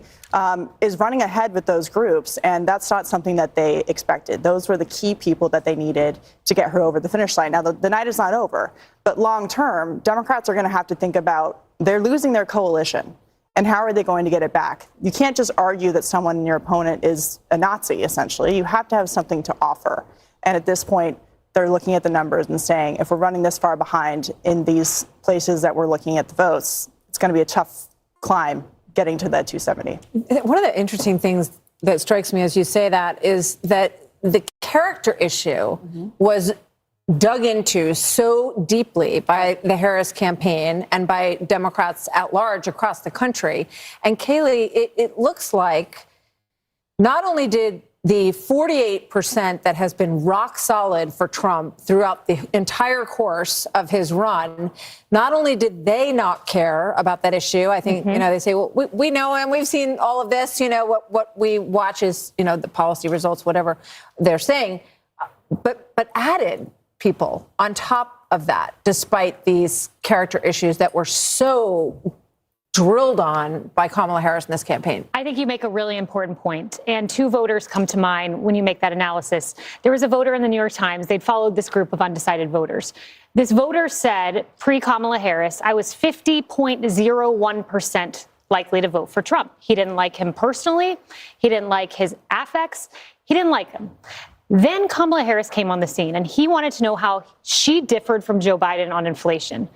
is running ahead with those groups. And that's not something that they expected. Those were the key people that they needed to get her over the finish line. Now, the night is not over, but long term, Democrats are going to have to think about, they're losing their coalition. And how are they going to get it back? You can't just argue that someone in your opponent is a Nazi, essentially. You have to have something to offer. And at this point, they're looking at the numbers and saying, if we're running this far behind in these places that we're looking at the votes, it's going to be a tough climb getting to that 270. One of the interesting things that strikes me as you say that is that the character issue was dug into so deeply by the Harris campaign and by Democrats at large across the country. And Kayleigh, it looks like not only did the 48% that has been rock solid for Trump throughout the entire course of his run, not only did they not care about that issue, I think, they say, well, we know and we've seen all of this, what we watch is, the policy results, whatever they're saying, but added people on top of that, despite these character issues that were so drilled on by Kamala Harris in this campaign. I think you make a really important point, and two voters come to mind when you make that analysis. There was a voter in the New York Times. They'd followed this group of undecided voters. This voter said, pre-Kamala Harris, I was 50.01% likely to vote for Trump. He didn't like him personally. He didn't like his affects. He didn't like him. Then Kamala Harris came on the scene, and he wanted to know how she differed from Joe Biden on inflation.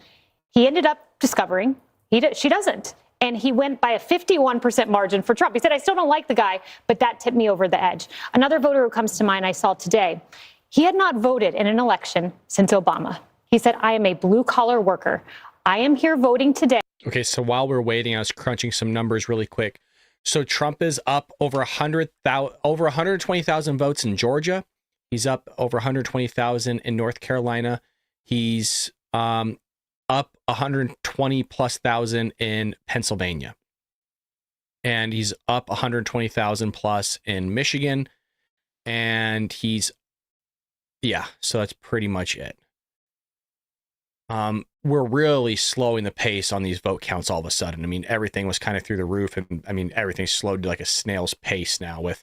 He ended up discovering she doesn't. And he went by a 51% margin for Trump. He said, I still don't like the guy, but that tipped me over the edge. Another voter who comes to mind I saw today, he had not voted in an election since Obama. He said, I am a blue-collar worker. I am here voting today. Okay, so while we're waiting, I was crunching some numbers really quick. So Trump is up over 120,000 votes in Georgia. He's up over 120,000 in North Carolina. He's up 120 plus thousand in Pennsylvania. And he's up 120,000 plus in Michigan. And so that's pretty much it. We're really slowing the pace on these vote counts all of a sudden. I mean, everything was kind of through the roof, and everything's slowed to like a snail's pace now. With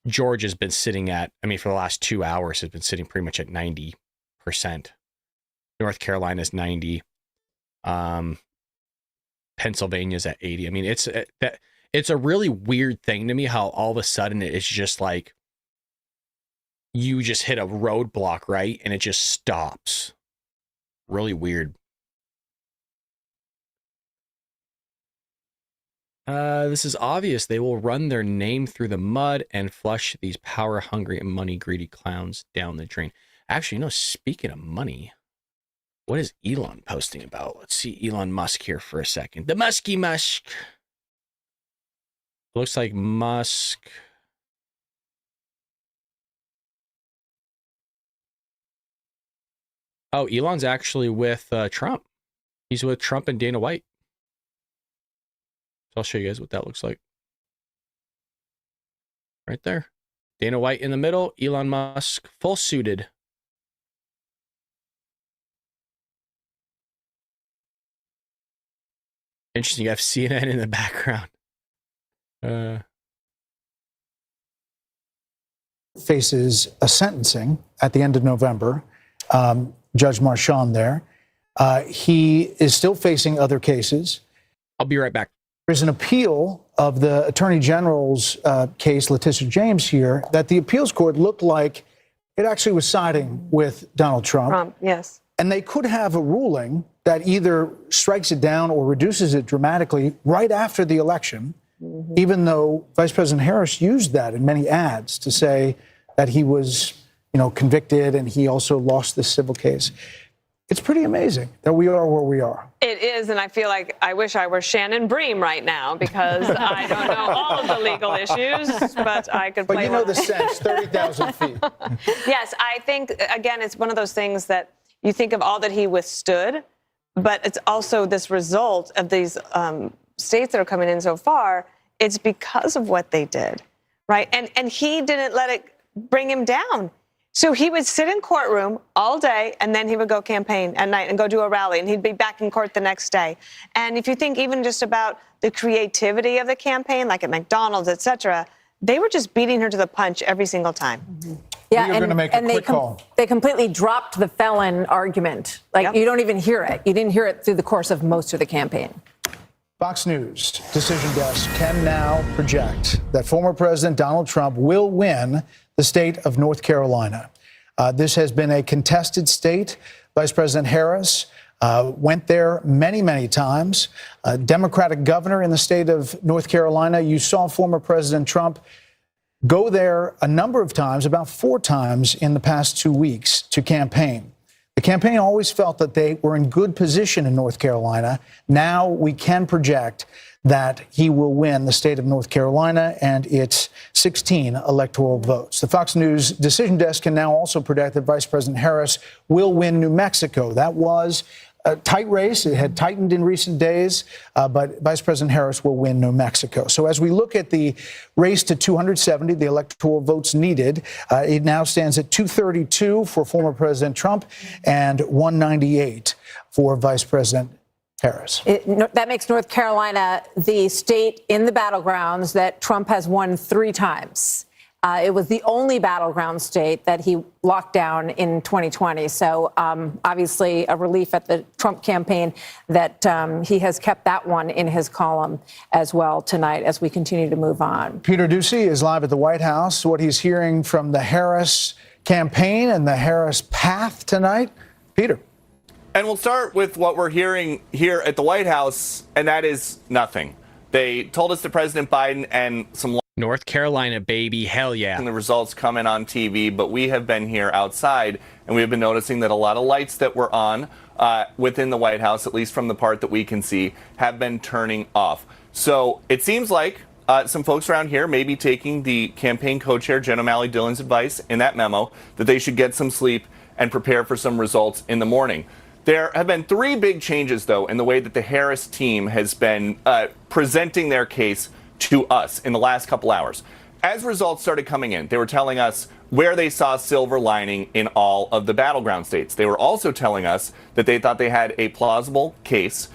Georgia's been sitting at, for the last 2 hours, has been sitting pretty much at 90%. North Carolina's 90. Pennsylvania's at 80. It's a really weird thing to me how all of a sudden it's just like you just hit a roadblock, right? And it just stops. Really weird. This is obvious. They will run their name through the mud and flush these power-hungry and money-greedy clowns down the drain. Actually, speaking of money, what is Elon posting about? Let's see Elon Musk here for a second. The Musky Musk. Looks like Musk. Oh, Elon's actually with Trump. He's with Trump and Dana White. I'll show you guys what that looks like. Right there. Dana White in the middle, Elon Musk full suited. Interesting, you have CNN in the background. Faces a sentencing at the end of November. Judge Marchand there. He is still facing other cases. I'll be right back. There's an appeal of the Attorney General's case, Letitia James here, that the appeals court looked like it actually was siding with Donald Trump. Yes. And they could have a ruling that either strikes it down or reduces it dramatically right after the election, even though Vice President Harris used that in many ads to say that he was, convicted and he also lost this civil case. It's pretty amazing that we are where we are. It is, and I feel like I wish I were Shannon Bream right now because I don't know all of the legal issues, but I could play. But you know the sense, 30,000 feet. Yes, I think, again, it's one of those things that you think of all that he withstood, but it's also this result of these states that are coming in so far. It's because of what they did, right? And he didn't let it bring him down. So he would sit in courtroom all day, and then he would go campaign at night and go do a rally, and he'd be back in court the next day. And if you think even just about the creativity of the campaign, like at McDonald's, et cetera, they were just beating her to the punch every single time. Yeah, You're going to make a quick call. They completely dropped the felon argument. You don't even hear it. You didn't hear it through the course of most of the campaign. Fox News Decision Desk can now project that former President Donald Trump will win the state of North Carolina. This has been a contested state. Vice President Harris went there many, many times. Democratic governor in the state of North Carolina. You saw former President Trump go there a number of times, about 4 times in the past 2 weeks to campaign. The campaign always felt that they were in good position in North Carolina. Now we can project that he will win the state of North Carolina and its 16 electoral votes. The Fox News Decision Desk can now also predict that Vice President Harris will win New Mexico. That was a tight race. It had tightened in recent days, but Vice President Harris will win New Mexico. So as we look at the race to 270, the electoral votes needed, it now stands at 232 for former President Trump and 198 for Vice President Harris. That makes North Carolina the state in the battlegrounds that Trump has won 3 times. It was the only battleground state that he locked down in 2020. So obviously a relief at the Trump campaign that he has kept that one in his column as well tonight as we continue to move on. Peter Doocy is live at the White House. What he's hearing from the Harris campaign and the Harris path tonight. Peter. And we'll start with what we're hearing here at the White House, and that is nothing. They told us that President Biden and some North Carolina, baby, hell yeah. And the results coming on TV, but we have been here outside, and we have been noticing that a lot of lights that were on within the White House, at least from the part that we can see, have been turning off. So it seems like some folks around here may be taking the campaign co-chair, Jen O'Malley Dillon's advice in that memo that they should get some sleep and prepare for some results in the morning. There have been 3 big changes, though, in the way that the Harris team has been presenting their case to us in the last couple hours. As results started coming in, they were telling us where they saw silver lining in all of the battleground states. They were also telling us that they thought they had a plausible case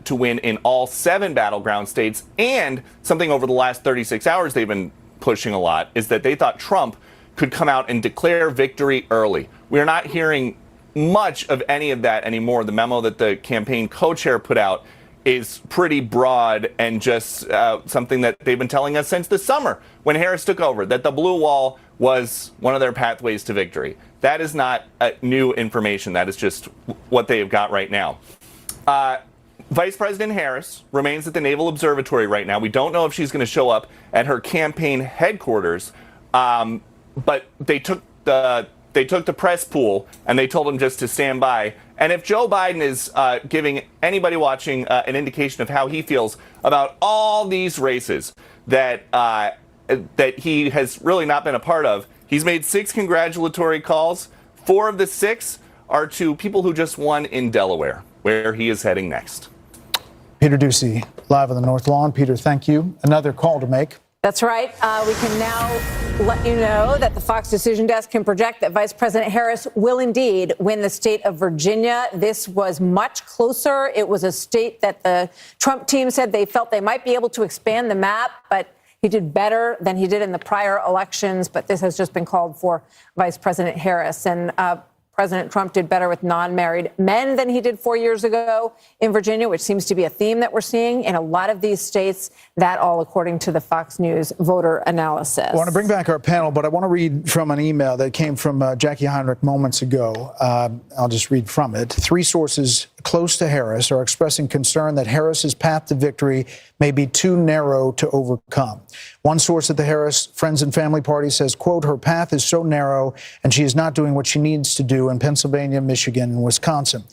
to win in all 7 battleground states. And something over the last 36 hours they've been pushing a lot is that they thought Trump could come out and declare victory early. We're not hearing much of any of that anymore. The memo that the campaign co-chair put out is pretty broad and just something that they've been telling us since the summer when Harris took over, that the blue wall was one of their pathways to victory. That is not new information. That is just what they have got right now. Vice President Harris remains at the Naval Observatory right now. We don't know if she's going to show up at her campaign headquarters, but they took the press pool and they told him just to stand by. And if Joe Biden is giving anybody watching an indication of how he feels about all these races that he has really not been a part of, he's made 6 congratulatory calls. 4 of the 6 are to people who just won in Delaware, where he is heading next. Peter Ducey, live on the North Lawn. Peter, thank you. Another call to make. That's right. We can now let you know that the Fox Decision Desk can project that Vice President Harris will indeed win the state of Virginia. This was much closer. It was a state that the Trump team said they felt they might be able to expand the map, but he did better than he did in the prior elections. But this has just been called for Vice President Harris. And President Trump did better with non-married men than he did 4 years ago in Virginia, which seems to be a theme that we're seeing in a lot of these states, that all according to the Fox News voter analysis. I want to bring back our panel, but I want to read from an email that came from Jackie Heinrich moments ago. I'll just read from it. 3 sources close to Harris are expressing concern that Harris's path to victory may be too narrow to overcome. One source at the Harris Friends and Family Party says, quote, her path is so narrow and she is not doing what she needs to do in Pennsylvania, Michigan, and Wisconsin.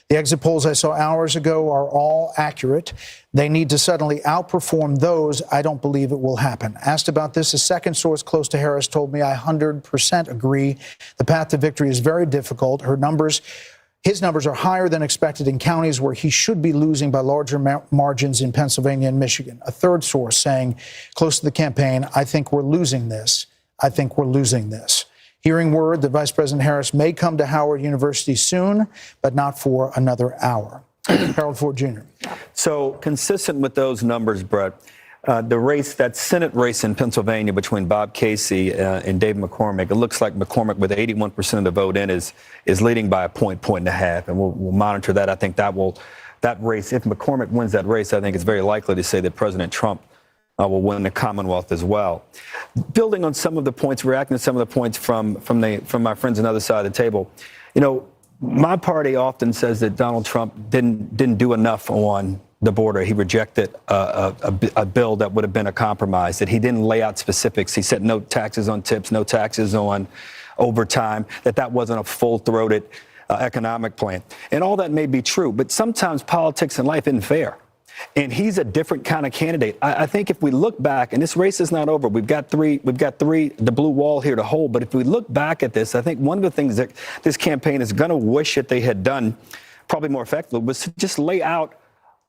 The exit polls I saw hours ago are all accurate. They need to suddenly outperform those. I don't believe it will happen. Asked about this, a second source close to Harris told me I 100% agree. The path to victory is very difficult. His numbers are higher than expected in counties where he should be losing by larger margins in Pennsylvania and Michigan. A third source saying, close to the campaign, I think we're losing this. I think we're losing this. Hearing word that Vice President Harris may come to Howard University soon, but not for another hour. Harold Ford Jr. So consistent with those numbers, Brett, the race, that Senate race in Pennsylvania between Bob Casey and Dave McCormick, it looks like McCormick with 81% of the vote in is leading by a point and a half. And we'll monitor that. I think that race, if McCormick wins that race, I think it's very likely to say that President Trump will win the Commonwealth as well. Building on some of the points, reacting to some of the points from my friends on the other side of the table, you know, my party often says that Donald Trump didn't do enough on the border. He rejected a bill that would have been a compromise, that he didn't lay out specifics. He said no taxes on tips, no taxes on overtime, that wasn't a full-throated economic plan. And all that may be true, but sometimes politics in life isn't fair. And he's a different kind of candidate. I think if we look back, and this race is not over, we've got three, the blue wall here to hold. But if we look back at this, I think one of the things that this campaign is going to wish that they had done probably more effectively was to just lay out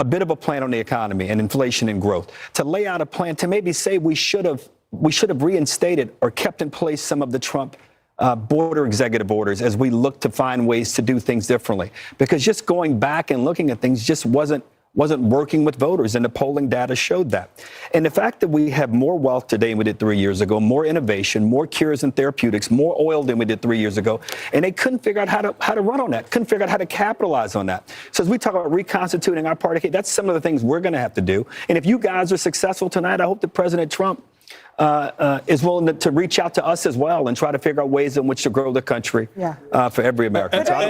a bit of a plan on the economy and inflation and growth, to lay out a plan to maybe say we should have reinstated or kept in place some of the Trump border executive orders as we look to find ways to do things differently. Because just going back and looking at things just wasn't working with voters, and the polling data showed that. And the fact that we have more wealth today than we did 3 years ago, more innovation, more cures and therapeutics, more oil than we did 3 years ago, and they couldn't figure out how to run on that, couldn't figure out how to capitalize on that. So as we talk about reconstituting our party, that's some of the things we're going to have to do. And if you guys are successful tonight, I hope that President Trump is willing to reach out to us as well and try to figure out ways in which to grow the country for every American. Don't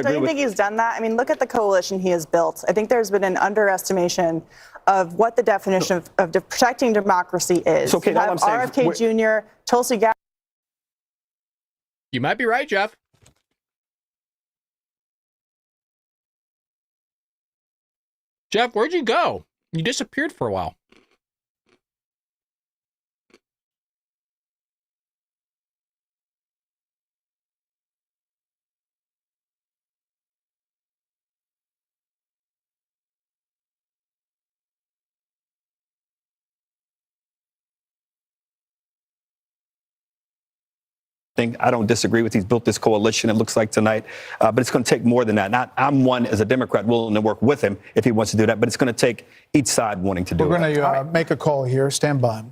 you think he's done that? I mean, look at the coalition he has built. I think there's been an underestimation of what the definition of protecting democracy is. Okay, you have RFK Jr., Tulsi Gabbard. You might be right, Jeff. Jeff, where'd you go? You disappeared for a while. I don't disagree with. He's built this coalition, it looks like tonight, but it's going to take more than that. I'm one, as a Democrat, willing to work with him if he wants to do that, but it's going to take each side wanting to do it. We're going to make a call here. Stand by.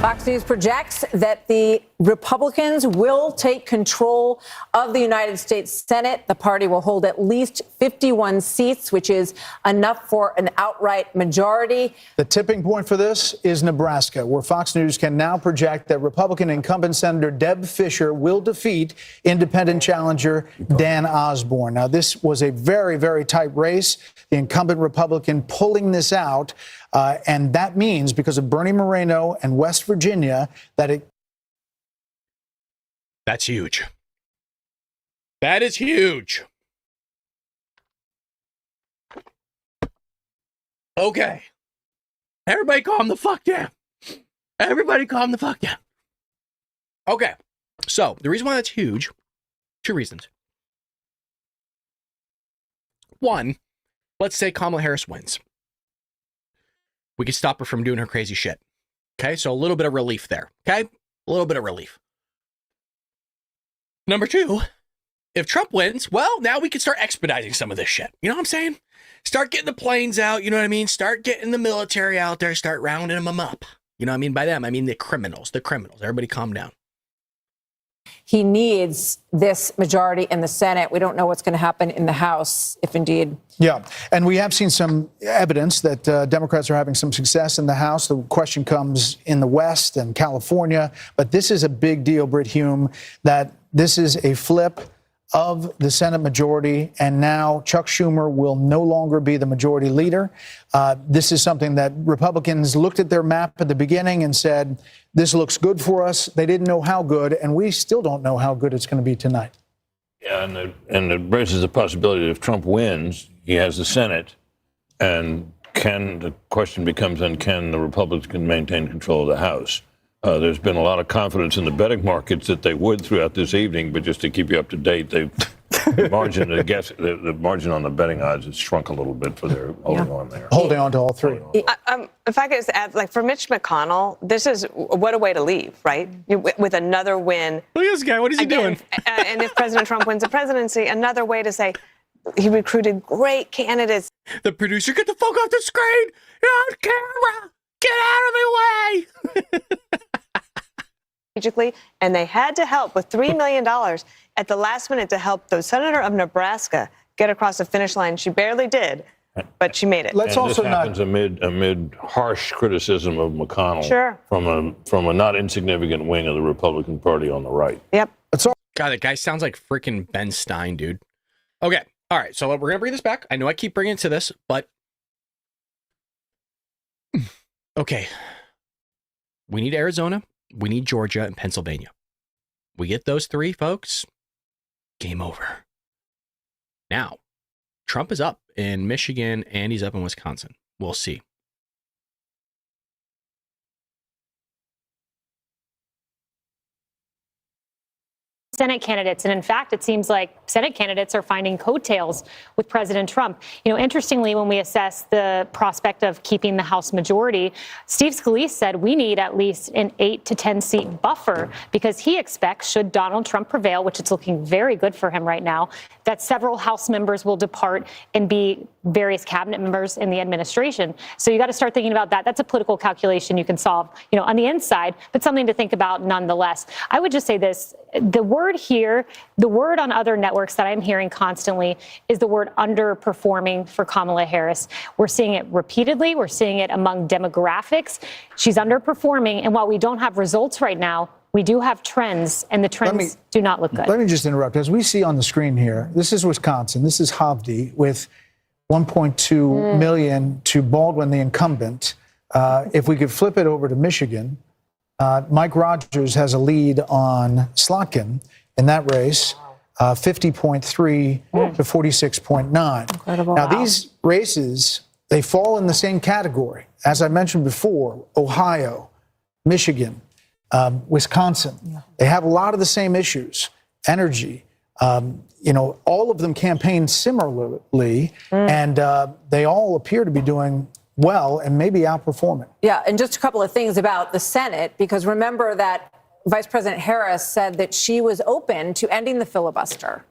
Fox News projects that the Republicans will take control of the United States Senate. The party will hold at least 51 seats, which is enough for an outright majority. The tipping point for this is Nebraska, where Fox News can now project that Republican incumbent Senator Deb Fischer will defeat independent challenger Dan Osborne. Now, this was a very, very tight race. The incumbent Republican pulling this out. And that means, because of Bernie Moreno and West Virginia, That's huge. That is huge. Okay. Everybody calm the fuck down. Everybody calm the fuck down. Okay. So the reason why that's huge, 2 reasons. One, let's say Kamala Harris wins. We could stop her from doing her crazy shit. Okay, so a little bit of relief there. Okay, a little bit of relief. Number 2, if Trump wins, well, now we can start expediting some of this shit. You know what I'm saying? Start getting the planes out, you know what I mean? Start getting the military out there, start rounding them up. You know what I mean? By them, I mean the criminals. Everybody calm down. He needs this majority in the Senate. We don't know what's going to happen in the House, if indeed. Yeah, and we have seen some evidence that Democrats are having some success in the House. The question comes in the West and California. But this is a big deal, Britt Hume, that this is a flip of the Senate majority, and now Chuck Schumer will no longer be the majority leader. This is something that Republicans looked at their map at the beginning and said, this looks good for us. They didn't know how good, and we still don't know how good it's going to be tonight. Yeah, and it raises the possibility that if Trump wins, he has the Senate, and the question becomes then, can the Republicans maintain control of the House? There's been a lot of confidence in the betting markets that they would throughout this evening, but just to keep you up to date, the margin on the betting odds has shrunk a little bit for their holding on there. Holding on to all 3. If I could just add, like for Mitch McConnell, this is what a way to leave, right? With another win. Look at this guy. What is he doing? And if President Trump wins the presidency, another way to say he recruited great candidates. The producer, get the fuck off the screen. You're on camera. Get out of the way. Strategically, and they had to help with $3 million at the last minute to help the senator of Nebraska get across the finish line. She barely did, but she made it. This happens amid harsh criticism of McConnell Sure. from a not insignificant wing of the Republican Party on the right. Yep. God, that guy sounds like freaking Ben Stein, dude. Okay, all right, so we're going to bring this back. I know I keep bringing it to this, but... Okay. We need Arizona. We need Georgia and Pennsylvania. We get those 3, folks. Game over. Now, Trump is up in Michigan and he's up in Wisconsin. We'll see. Senate candidates. And in fact, it seems like Senate candidates are finding coattails with President Trump. You know, interestingly, when we assess the prospect of keeping the House majority, Steve Scalise said we need at least an 8 to 10 seat buffer because he expects, should Donald Trump prevail, which it's looking very good for him right now, that several House members will depart and be various cabinet members in the administration. So you got to start thinking about that. That's a political calculation you can solve, you know, on the inside, but something to think about nonetheless. I would just say this. The word here, the word on other networks that I'm hearing constantly is the word underperforming for Kamala Harris. We're seeing it repeatedly. We're seeing it among demographics. She's underperforming. And while we don't have results right now, we do have trends, and the trends do not look good. Let me just interrupt. As we see on the screen here, this is Wisconsin. This is Hovde with 1.2 million to Baldwin, the incumbent. If we could flip it over to Michigan, Mike Rogers has a lead on Slotkin in that race, 50.3 to 46.9. Incredible. Now, these races, they fall in the same category. As I mentioned before, Ohio, Michigan, Wisconsin, they have a lot of the same issues, energy. You know, all of them campaign similarly, and they all appear to be doing well and maybe outperforming. Yeah, and just a couple of things about the Senate, because remember that Vice President Harris said that she was open to ending the filibuster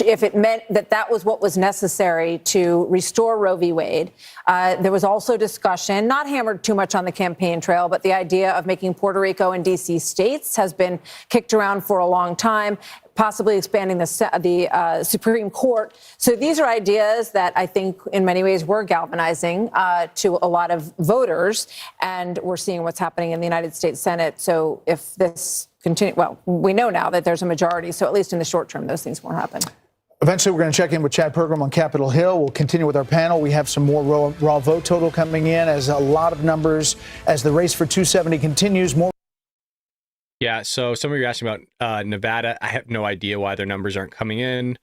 if it meant that that was what was necessary to restore Roe v. Wade. There was also discussion, not hammered too much on the campaign trail, but the idea of making Puerto Rico and D.C. states has been kicked around for a long time, possibly expanding the Supreme Court. So these are ideas that I think in many ways were galvanizing to a lot of voters, and we're seeing what's happening in the United States Senate. So if this continue, well, we know now that there's a majority, so at least in the short term, those things won't happen. Eventually, we're going to check in with Chad Pergram on Capitol Hill. We'll continue with our panel. We have some more raw vote total coming in as a lot of numbers as the race for 270 continues. More. Yeah, so some of you are asking about Nevada. I have no idea why their numbers aren't coming in.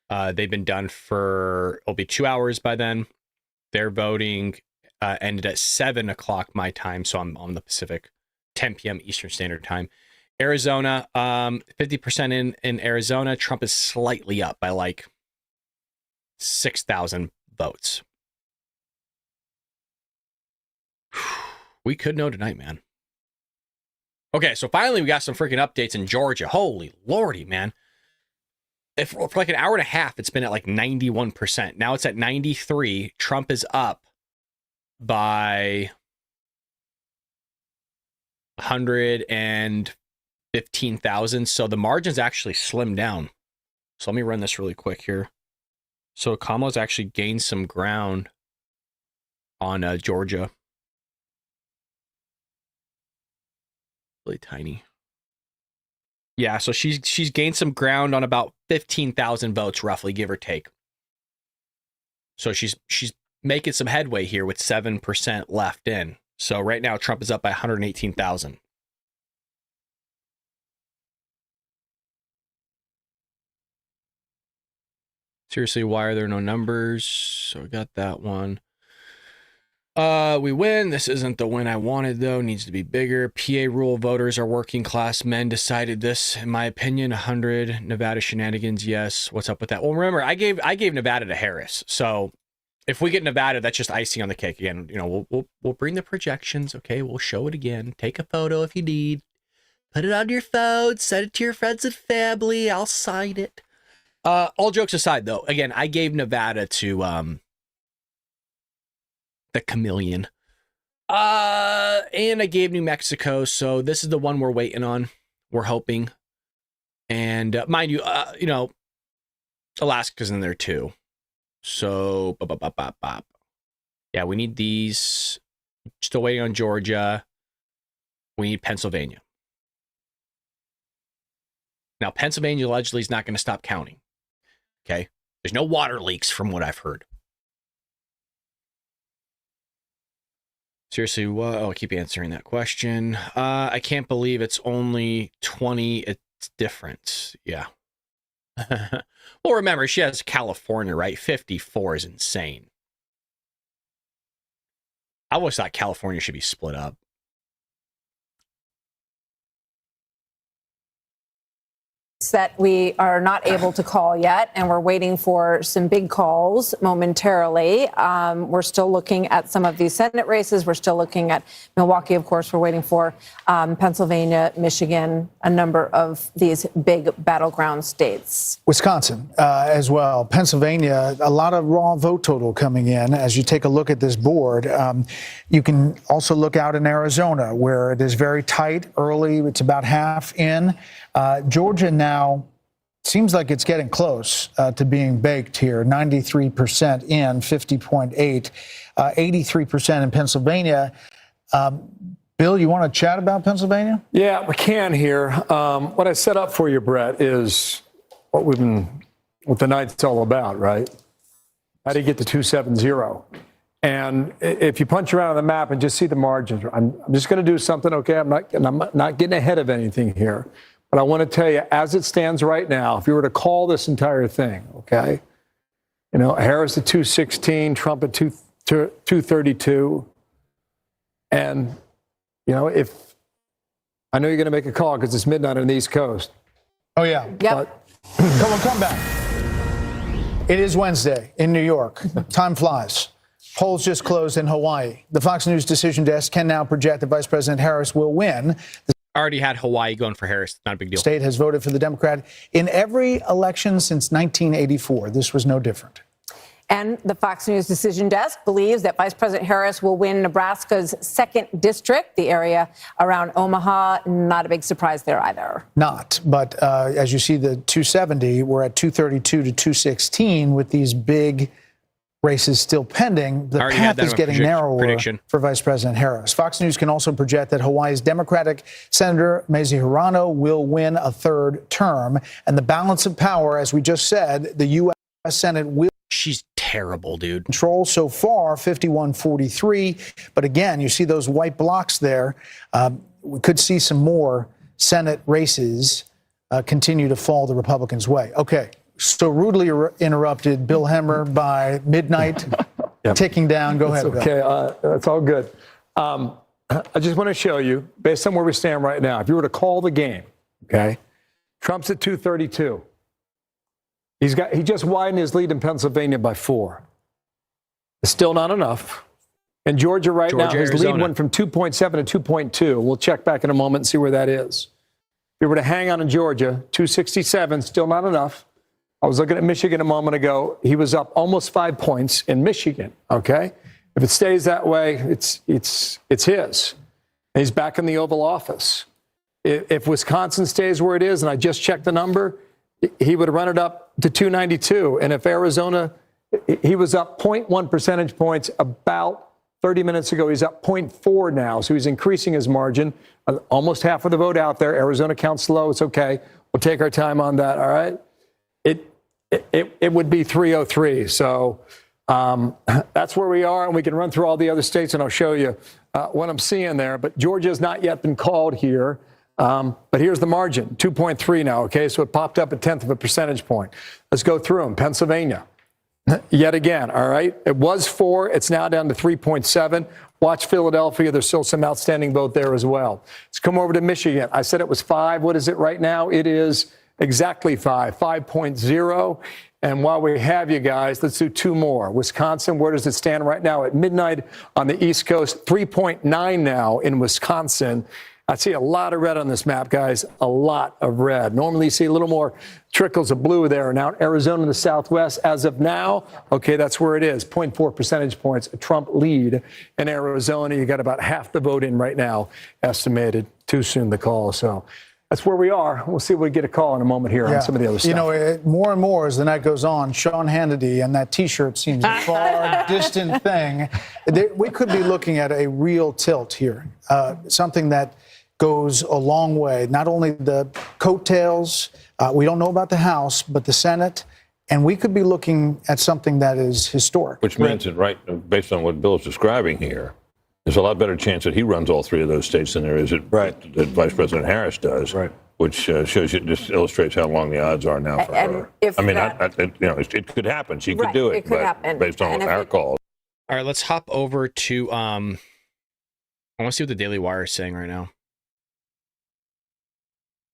They've been done it'll be 2 hours by then. Their voting ended at 7 o'clock my time, so I'm on the Pacific, 10 p.m. Eastern Standard Time. Arizona, 50% in Arizona. Trump is slightly up by like 6,000 votes. We could know tonight, man. Okay, so finally we got some freaking updates in Georgia. Holy lordy, man. For like an hour and a half, it's been at like 91%. Now it's at 93. Trump is up by 115,000. So the margin's actually slimmed down. So let me run this really quick here. So Kamala's actually gained some ground on Georgia. Really tiny. Yeah, so she's gained some ground on about 15,000 votes, roughly, give or take. So she's making some headway here with 7% left in. So right now Trump is up by 118,000. Seriously, why are there no numbers? So we got that one. We win. This isn't the win I wanted, though. Needs to be bigger. PA rule voters are working class men. Decided this, in my opinion. 100 Nevada shenanigans. Yes. What's up with that? Well, remember, I gave Nevada to Harris. So if we get Nevada, that's just icing on the cake. Again, you know, we'll bring the projections. Okay, we'll show it again. Take a photo if you need. Put it on your phone. Send it to your friends and family. I'll sign it. All jokes aside, though, again, I gave Nevada to the chameleon. And I gave New Mexico, so this is the one we're waiting on. We're hoping. And mind you, you know, Alaska's in there too. So, yeah, we need these. Still waiting on Georgia. We need Pennsylvania. Now, Pennsylvania allegedly is not going to stop counting. Okay? There's no water leaks from what I've heard. Seriously, what? Oh, I keep answering that question. I can't believe it's only 20. It's different. Yeah. Well, remember, she has California, right? 54 is insane. I always thought California should be split up. That we are not able to call yet, and we're waiting for some big calls momentarily. We're still looking at some of these Senate races. We're still looking at Milwaukee, of course. We're waiting for Pennsylvania, Michigan, a number of these big battleground states. Wisconsin as well. Pennsylvania, a lot of raw vote total coming in. As you take a look at this board, you can also look out in Arizona, where it is very tight early. It's about half in. Georgia now seems like it's getting close to being baked here. 93% in, 50.8, 83% in Pennsylvania. Bill, you want to chat about Pennsylvania? Yeah, we can here. What I set up for you, Brett, is what the night's all about, right? How do you get to 270? And if you punch around on the map and just see the margins, I'm just going to do something, okay? I'm not getting ahead of anything here. But I want to tell you, as it stands right now, if you were to call this entire thing, okay, you know, Harris at 216, Trump at 232. And, you know, if I know you're going to make a call because it's midnight on the East Coast. Oh, yeah. Yep. Come back. It is Wednesday in New York. Time flies. Polls just closed in Hawaii. The Fox News decision desk can now project that Vice President Harris will win. Already had Hawaii going for Harris. Not a big deal. State has voted for the Democrat in every election since 1984. This was no different. And the Fox News decision desk believes that Vice President Harris will win Nebraska's 2nd district, the area around Omaha. Not a big surprise there either. Not. But as you see, the 270, we're at 232 to 216 with these big races still pending. The path is getting narrower for Vice President Harris. Fox News can also project that Hawaii's Democratic Senator Mazie Hirono will win a 3rd term. And the balance of power, as we just said, the U.S. Senate will. She's terrible, dude. Control so far, 51-43. But again, you see those white blocks there. We could see some more Senate races continue to fall the Republicans' way. Okay. So rudely interrupted, Bill Hemmer, by midnight, ticking down. Go ahead. Okay, that's all good. I just want to show you, based on where we stand right now, if you were to call the game, okay, Trump's at 232. He just widened his lead in Pennsylvania by 4. It's still not enough. And Georgia now, his lead went from 2.7 to 2.2. We'll check back in a moment and see where that is. If you were to hang on in Georgia, 267, still not enough. I was looking at Michigan a moment ago. He was up almost 5 points in Michigan, okay? If it stays that way, it's his. And he's back in the Oval Office. If Wisconsin stays where it is, and I just checked the number, he would run it up to 292. And if Arizona, he was up 0.1 percentage points about 30 minutes ago. He's up 0.4 now, so he's increasing his margin. Almost half of the vote out there. Arizona counts slow. It's okay. We'll take our time on that, all right? It would be 303. So that's where we are, and we can run through all the other states, and I'll show you what I'm seeing there. But Georgia has not yet been called here. But here's the margin, 2.3 now, okay? So it popped up a tenth of a percentage point. Let's go through them. Pennsylvania, yet again, all right? It was 4. It's now down to 3.7. Watch Philadelphia. There's still some outstanding vote there as well. Let's come over to Michigan. I said it was 5. What is it right now? It is exactly 5.0. And while we have you guys, let's do 2 more. Wisconsin, where does it stand right now? At midnight on the East Coast, 3.9 now in Wisconsin. I see a lot of red on this map, guys, a lot of red. Normally you see a little more trickles of blue there. Now Arizona in the southwest, as of now, okay, that's where it is, 0.4 percentage points, a Trump lead in Arizona. You got about half the vote in right now, estimated. Too soon to call, so that's where we are. We'll see if we get a call in a moment here on some of the other stuff. You know, more and more as the night goes on, Sean Hannity and that T-shirt seems a far distant thing. We could be looking at a real tilt here, something that goes a long way. Not only the coattails, we don't know about the House, but the Senate, and we could be looking at something that is historic. Which means that, based on what Bill is describing here, there's a lot better chance that he runs all 3 of those states than there is that Vice President Harris does. Right. Which shows you, just illustrates how long the odds are now for her. I mean, it could happen. She could do it. It could happen. Based on our calls. All right, let's hop over to I want to see what the Daily Wire is saying right now.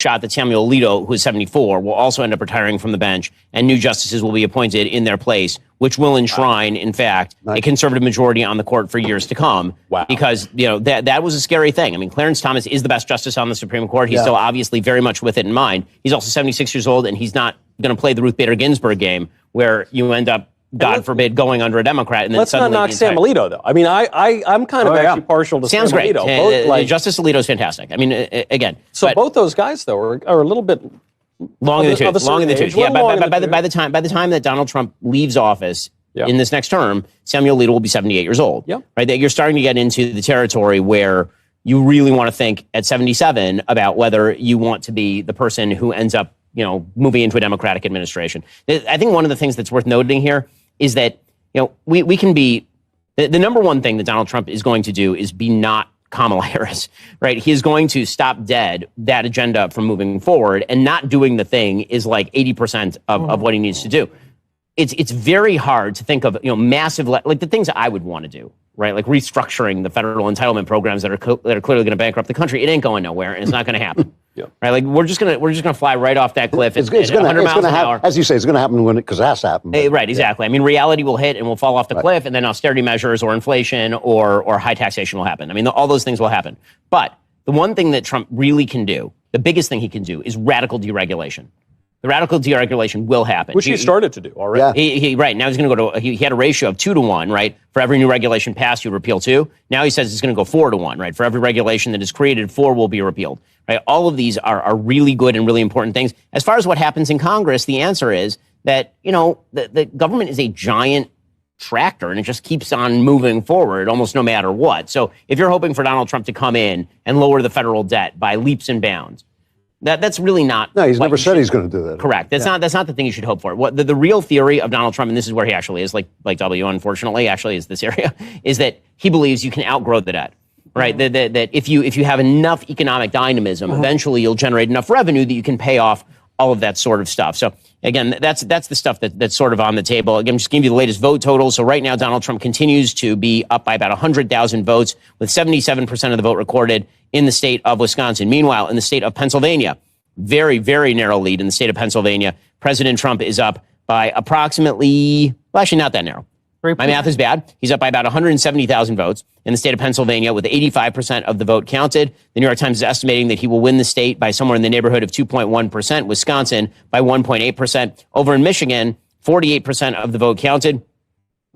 Shot that Samuel Alito, who is 74, will also end up retiring from the bench, and new justices will be appointed in their place, which will enshrine, in fact, a conservative majority on the court for years to come. Wow. Because, that was a scary thing. I mean, Clarence Thomas is the best justice on the Supreme Court. He's still obviously very much with it in mind. He's also 76 years old, and he's not going to play the Ruth Bader Ginsburg game where you end up, God forbid, going under a Democrat. And then let's not knock Sam Alito, though. I mean, I'm kind of actually partial to Sam's Sam great. Alito. Justice Alito's fantastic. I mean, again. So both those guys, though, are a little bit long in the tooth. Long in the tooth. Yeah, by the time that Donald Trump leaves office in this next term, Samuel Alito will be 78 years old. Yep. Right? That you're starting to get into the territory where you really want to think at 77 about whether you want to be the person who ends up, moving into a Democratic administration. I think one of the things that's worth noting here is that, we can be, the number one thing that Donald Trump is going to do is be not Kamala Harris, right? He is going to stop dead that agenda from moving forward, and not doing the thing is like 80% of what he needs to do. It's very hard to think of, massive, like the things that I would want to do, right? Like restructuring the federal entitlement programs that are clearly going to bankrupt the country. It ain't going nowhere, and it's not going to happen. Right? Like we're just gonna fly right off that cliff at 100 miles an hour. As you say, it's going to happen because it has to happen. Right, exactly. I mean, reality will hit and we'll fall off the cliff, and then austerity measures or inflation or high taxation will happen. I mean, all those things will happen. But the one thing that Trump really can do, the biggest thing he can do, is radical deregulation. The radical deregulation will happen. Which he started to do already. Yeah. Right. Now he's going to go to, he had a ratio of 2 to 1, right? For every new regulation passed, you repeal 2. Now he says it's going to go 4 to 1, right? For every regulation that is created, 4 will be repealed, right? All of these are really good and really important things. As far as what happens in Congress, the answer is that, the government is a giant tractor and it just keeps on moving forward almost no matter what. So if you're hoping for Donald Trump to come in and lower the federal debt by leaps and bounds, that's really not. No, he's never said he's going to do that. Correct. That's not the thing you should hope for. What the real theory of Donald Trump, and this is where he actually is, like W, unfortunately, actually is this area, is that he believes you can outgrow the debt. Right. That if you have enough economic dynamism, eventually you'll generate enough revenue that you can pay off all of that sort of stuff. So again, that's the stuff that's sort of on the table. Again, I'm just giving you the latest vote total. So right now, Donald Trump continues to be up by about 100,000 votes, with 77% of the vote recorded in the state of Wisconsin. Meanwhile, in the state of Pennsylvania, very, very narrow lead in the state of Pennsylvania. President Trump is up by approximately, well, actually not that narrow. My math is bad. He's up by about 170,000 votes in the state of Pennsylvania, with 85% of the vote counted. The New York Times is estimating that he will win the state by somewhere in the neighborhood of 2.1%, Wisconsin by 1.8%. Over in Michigan, 48% of the vote counted.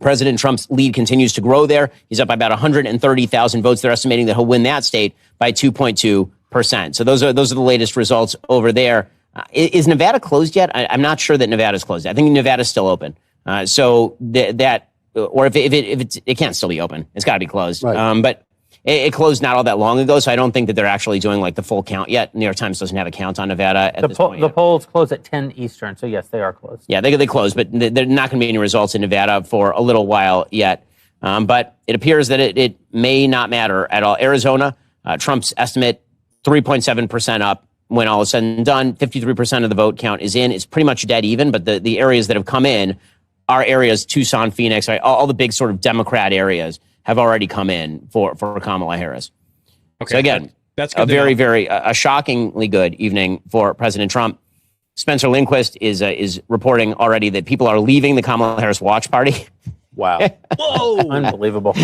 President Trump's lead continues to grow there. He's up by about 130,000 votes. They're estimating that he'll win that state by 2.2%. So those are the latest results over there. Is Nevada closed yet? I'm not sure that Nevada's closed. I think Nevada's still open. Or if it can't still be open, it's got to be closed. Right. But it closed not all that long ago, so I don't think that they're actually doing like the full count yet. New York Times doesn't have a count on Nevada at this point. The polls close at 10 Eastern, so yes, they are closed. Yeah, they closed, but they're not going to be any results in Nevada for a little while yet. But it appears that it may not matter at all. Arizona, Trump's estimate, 3.7% up when all is said and done. 53% of the vote count is in. It's pretty much dead even, but the areas that have come in are areas, Tucson, Phoenix, right? All the big sort of Democrat areas have already come in for Kamala Harris. Okay, so again, that's good, a shockingly good evening for President Trump. Spencer Lindquist is reporting already that people are leaving the Kamala Harris watch party. Wow. Whoa. Unbelievable.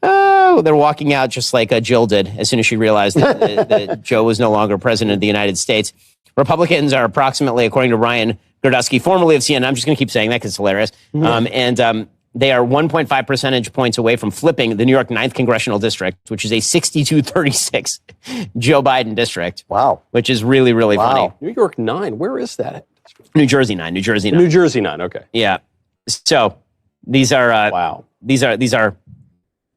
Oh, they're walking out just like Jill did as soon as she realized that Joe was no longer president of the United States. Republicans are approximately, according to Ryan Gordusky, formerly of CNN, I'm just going to keep saying that because it's hilarious. Mm-hmm. They are 1.5 percentage points away from flipping the New York 9th Congressional District, which is a 62-36 Joe Biden district. Wow. Which is really, really funny. New York 9, where is that? New Jersey 9, New Jersey 9. New Jersey 9, okay. Yeah. So these are, wow. These are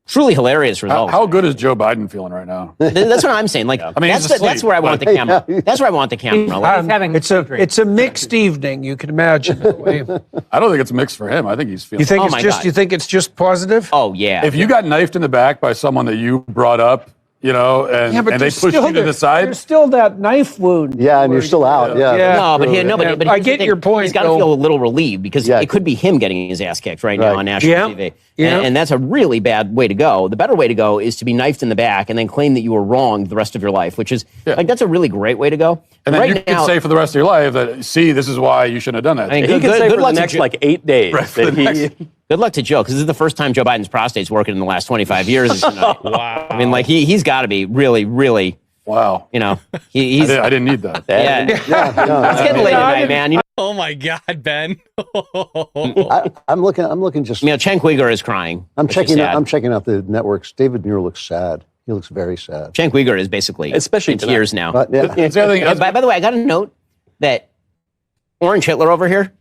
truly hilarious results. How good is Joe Biden feeling right now? That's what I'm saying. Like, I mean, that's where I want the camera. That's where I want the camera. It's a mixed evening. You can imagine. I don't think it's mixed for him. I think he's feeling. You think it's just positive? Oh yeah. If you got knifed in the back by someone that you brought up, and they pushed you to the side. There's still that knife wound. Yeah, and you're still out. Yeah. But I get your point. He's got to feel a little relieved because it could be him getting his ass kicked right now on national TV. Yeah. And that's a really bad way to go. The better way to go is to be knifed in the back and then claim that you were wrong the rest of your life, which is that's a really great way to go. And then you can say for the rest of your life that, see, this is why you shouldn't have done that. I mean, he can say for the next 8 days. Good luck to Joe, because this is the first time Joe Biden's prostate's working in the last 25 years. Wow. I mean, like, he's got to be really, really. Wow. He's. I didn't need that. Yeah. It's getting late at night, man. Oh my God, Ben. I'm looking just. Cenk Uyghur is crying. I'm checking out the networks. David Muir looks sad. He looks very sad. Cenk Uyghur is basically especially in tears now. But, by the way, I got a note that Orange Hitler over here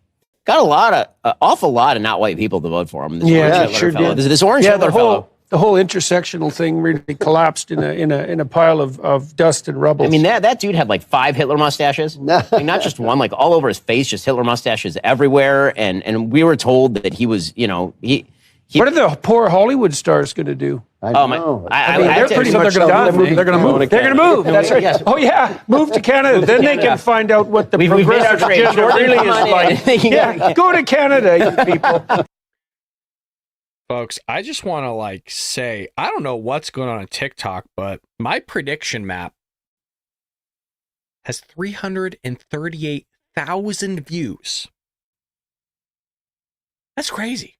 got awful lot of not white people to vote for him. This Orange Hitler sure fellow. did. This Orange Hitler fellow. The whole intersectional thing really collapsed in a pile of dust and rubble. I mean, that dude had like 5 Hitler mustaches. Like, not just one, like all over his face, just Hitler mustaches everywhere. And we were told that he was, what are the poor Hollywood stars going to do? They're pretty much done. They're going to move. They're going to move. That's right. Yes. Oh yeah, move to Canada. Then they can find out what the progressive agenda really is like. Go to Canada, you people. Folks, I just want to say, I don't know what's going on TikTok, but my prediction map has 338,000 views. That's crazy.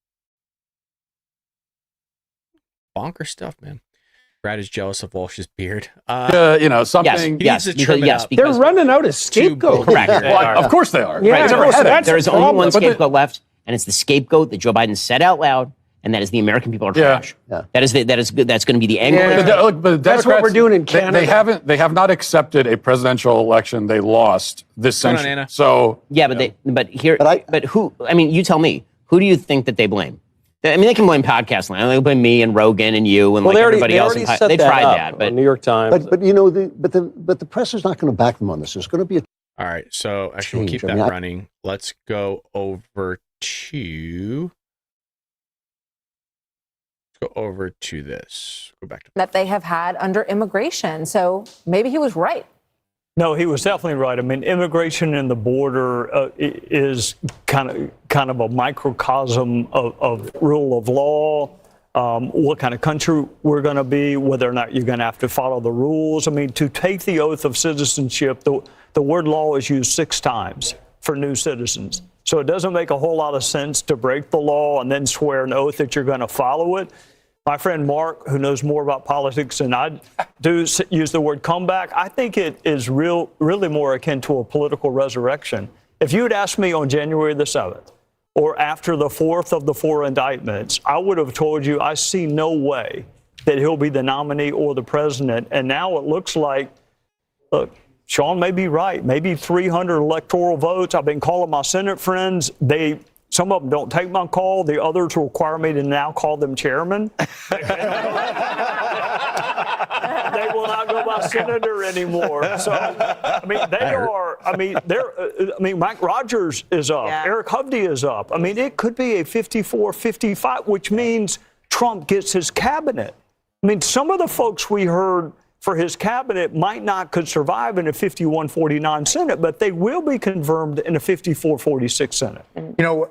Bonker stuff, man. Brad is jealous of Walsh's beard. Something. Yes, because they're running out of scapegoats. Correct. Of course they are. Yeah, there is only one scapegoat left, and it's the scapegoat that Joe Biden said out loud. And that is the American people are trash. Yeah. That's going to be the angle. Yeah. But that's what we're doing in Canada. They have not accepted a presidential election they lost this century. So but who? I mean, you tell me. Who do you think that they blame? I mean, they can blame podcast land. They blame me and Rogan and you and everybody else. They tried that, but New York Times. But the press is not going to back them on this. There's going to be a. All right, so actually we'll keep that running. Let's go over to. Go over to this. Go back to that they have had under immigration. So maybe he was right. No, he was definitely right. I mean, immigration and the border is kind of a microcosm of rule of law, what kind of country we're going to be, whether or not you're going to have to follow the rules. I mean, to take the oath of citizenship, the word law is used 6 times for new citizens. So it doesn't make a whole lot of sense to break the law and then swear an oath that you're going to follow it. My friend Mark, who knows more about politics than I do, use the word comeback. I think it is really more akin to a political resurrection. If you had asked me on January the 7th or after the 4th of the 4 indictments, I would have told you I see no way that he'll be the nominee or the president. And now it looks like, look, Sean may be right, maybe 300 electoral votes. I've been calling my Senate friends. Some of them don't take my call. The others require me to now call them chairman. They will not go by senator anymore. So, I mean, Mike Rogers is up. Yeah. Eric Hovde is up. I mean, it could be a 54-55, which means Trump gets his cabinet. I mean, some of the folks we heard for his cabinet could survive in a 51-49 Senate, but they will be confirmed in a 54-46 Senate. You know,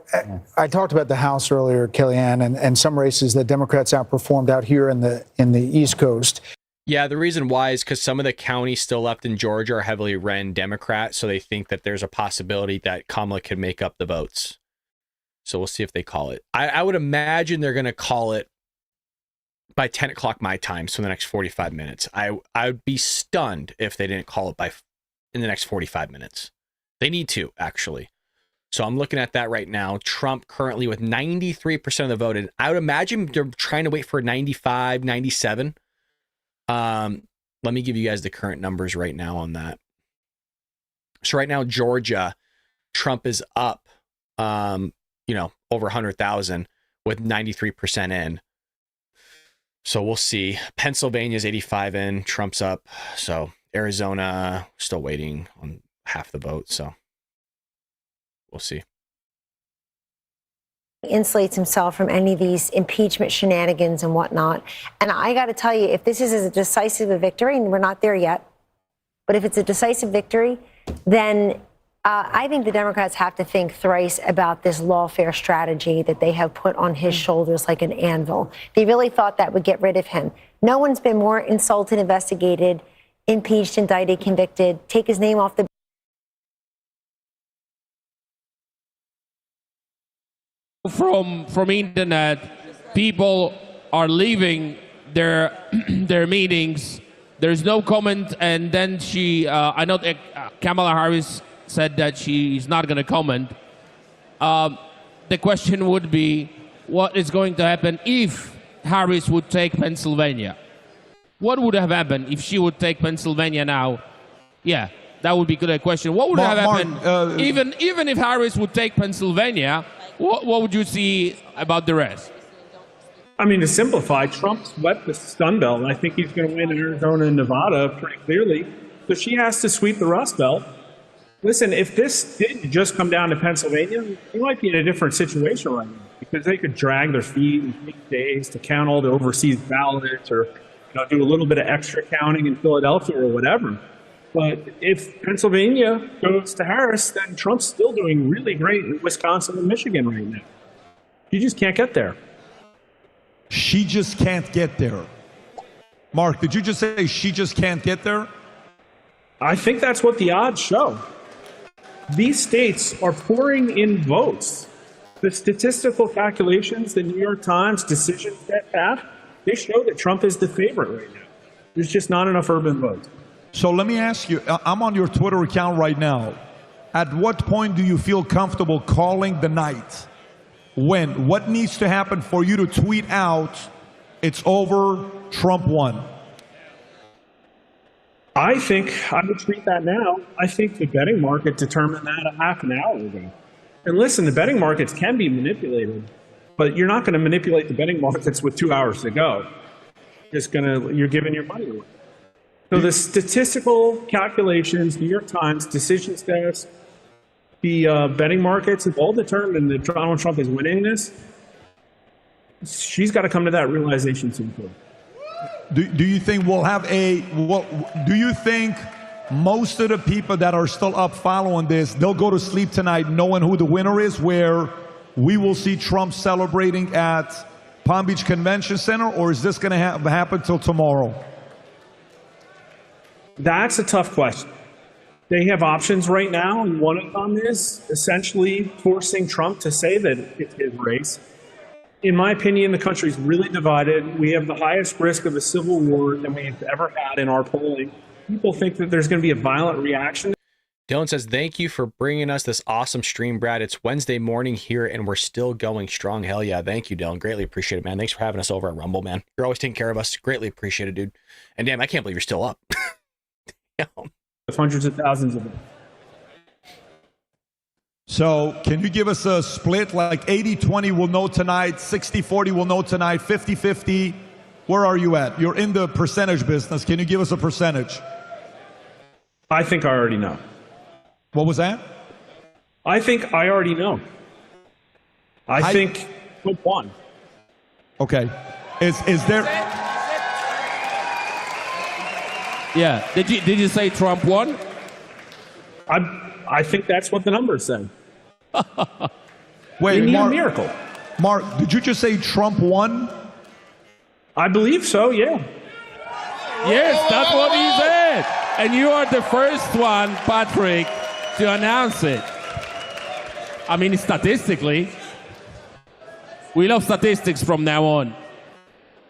I talked about the House earlier, Kellyanne, and some races that Democrats outperformed out here in the East Coast. Yeah, the reason why is because some of the counties still left in Georgia are heavily ran Democrat, so they think that there's a possibility that Kamala could make up the votes. So we'll see if they call it. I would imagine they're going to call it by 10 o'clock my time, so in the next 45 minutes. I would be stunned if they didn't call it in the next 45 minutes. They need to, actually. So I'm looking at that right now. Trump currently with 93% of the vote. And I would imagine they're trying to wait for 95, 97. Let me give you guys the current numbers right now on that. So right now, Georgia, Trump is up, over 100,000 with 93% in. So we'll see. Pennsylvania's 85 in, Trump's up. So Arizona still waiting on half the vote. So we'll see. Insulates himself from any of these impeachment shenanigans and whatnot. And I got to tell you, if this is a decisive victory, and we're not there yet, but if it's a decisive victory, then I think the Democrats have to think thrice about this lawfare strategy that they have put on his shoulders like an anvil. They really thought that would get rid of him. No one's been more insulted, investigated, impeached, indicted, convicted. Take his name off the. From internet, people are leaving their their meetings. There's no comment, and then I know that Kamala Harris said that she's not going to comment. The question would be, what is going to happen if Harris would take Pennsylvania? What would have happened if she would take Pennsylvania now? Yeah, that would be a good question. What would have happened even if Harris would take Pennsylvania? What would you see about the rest? I mean, to simplify, Trump swept the Sun Belt, and I think he's going to win in Arizona and Nevada pretty clearly. So she has to sweep the Rust Belt. Listen, if this didn't just come down to Pennsylvania, we might be in a different situation right now because they could drag their feet and take days to count all the overseas ballots or do a little bit of extra counting in Philadelphia or whatever. But if Pennsylvania goes to Harris, then Trump's still doing really great in Wisconsin and Michigan right now. You just can't get there. She just can't get there. Mark, did you just say she just can't get there? I think that's what the odds show. These states are pouring in votes. The statistical calculations, the New York Times decisions that have, they show that Trump is the favorite right now. There's just not enough urban votes. So let me ask you, I'm on your Twitter account right now. At what point do you feel comfortable calling the night? When? What needs to happen for you to tweet out, it's over, Trump won? I think I would tweet that now. I think the betting market determined that a half an hour ago. And listen, the betting markets can be manipulated, but you're not going to manipulate the betting markets with 2 hours to go. You're giving your money away. So the statistical calculations, New York Times, decision status, the betting markets have all determined that Donald Trump is winning this. She's got to come to that realization soon. Do you think we'll have do you think most of the people that are still up following this, they'll go to sleep tonight knowing who the winner is, where we will see Trump celebrating at Palm Beach Convention Center, or is this going to happen till tomorrow? That's a tough question. They have options right now, and one of them is essentially forcing Trump to say that it's his race. In my opinion, the country's really divided. We have the highest risk of a civil war than we've ever had in our polling. People think that there's going to be a violent reaction. Dylan says, thank you for bringing us this awesome stream, Brad. It's Wednesday morning here, and we're still going strong. Hell yeah. Thank you, Dylan. Greatly appreciate it, man. Thanks for having us over at Rumble, man. You're always taking care of us. Greatly appreciate it, dude. And damn, I can't believe you're still up. With hundreds of thousands of them. So can you give us a split, like 80-20 we'll know tonight, 60-40 we'll know tonight, 50-50? Where are you at? You're in the percentage business. Can you give us a percentage? I think I already know. What was that? I think I already know. I think Trump won. Okay. Is there... Yeah. Did you say Trump won? I think that's what the numbers say. Wait, we need Mark, a miracle. Mark, did you just say Trump won? I believe so, yeah. Yes, that's what he said. And you are the first one, Patrick, to announce it. I mean, statistically, we love statistics from now on.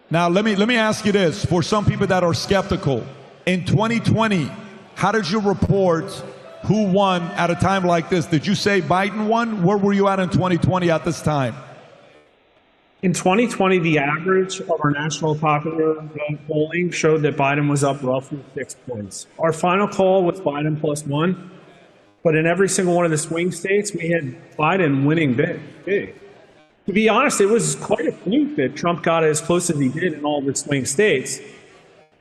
Now, let me ask you this. For some people that are skeptical, in 2020, how did you report who won at a time like this? Did you say Biden won? Where were you at in 2020 at this time? In 2020, the average of our national popular vote polling showed that Biden was up roughly 6 points. Our final call was Biden +1, but in every single one of the swing states, we had Biden winning big. To be honest, it was quite a fluke that Trump got as close as he did in all the swing states.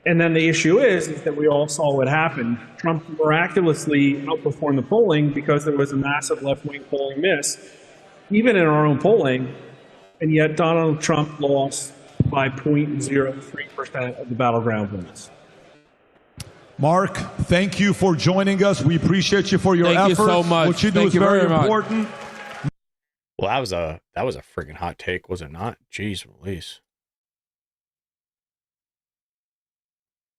And then the issue is that we all saw what happened. Trump miraculously outperformed the polling because there was a massive left-wing polling miss, even in our own polling, and yet Donald Trump lost by 0.03% of the battleground votes. Mark, thank you for joining us. We appreciate you for your efforts. Thank you so much. What you do Thank is you very much. important. Well, that was a freaking hot take, was it not? Jeez, Louise.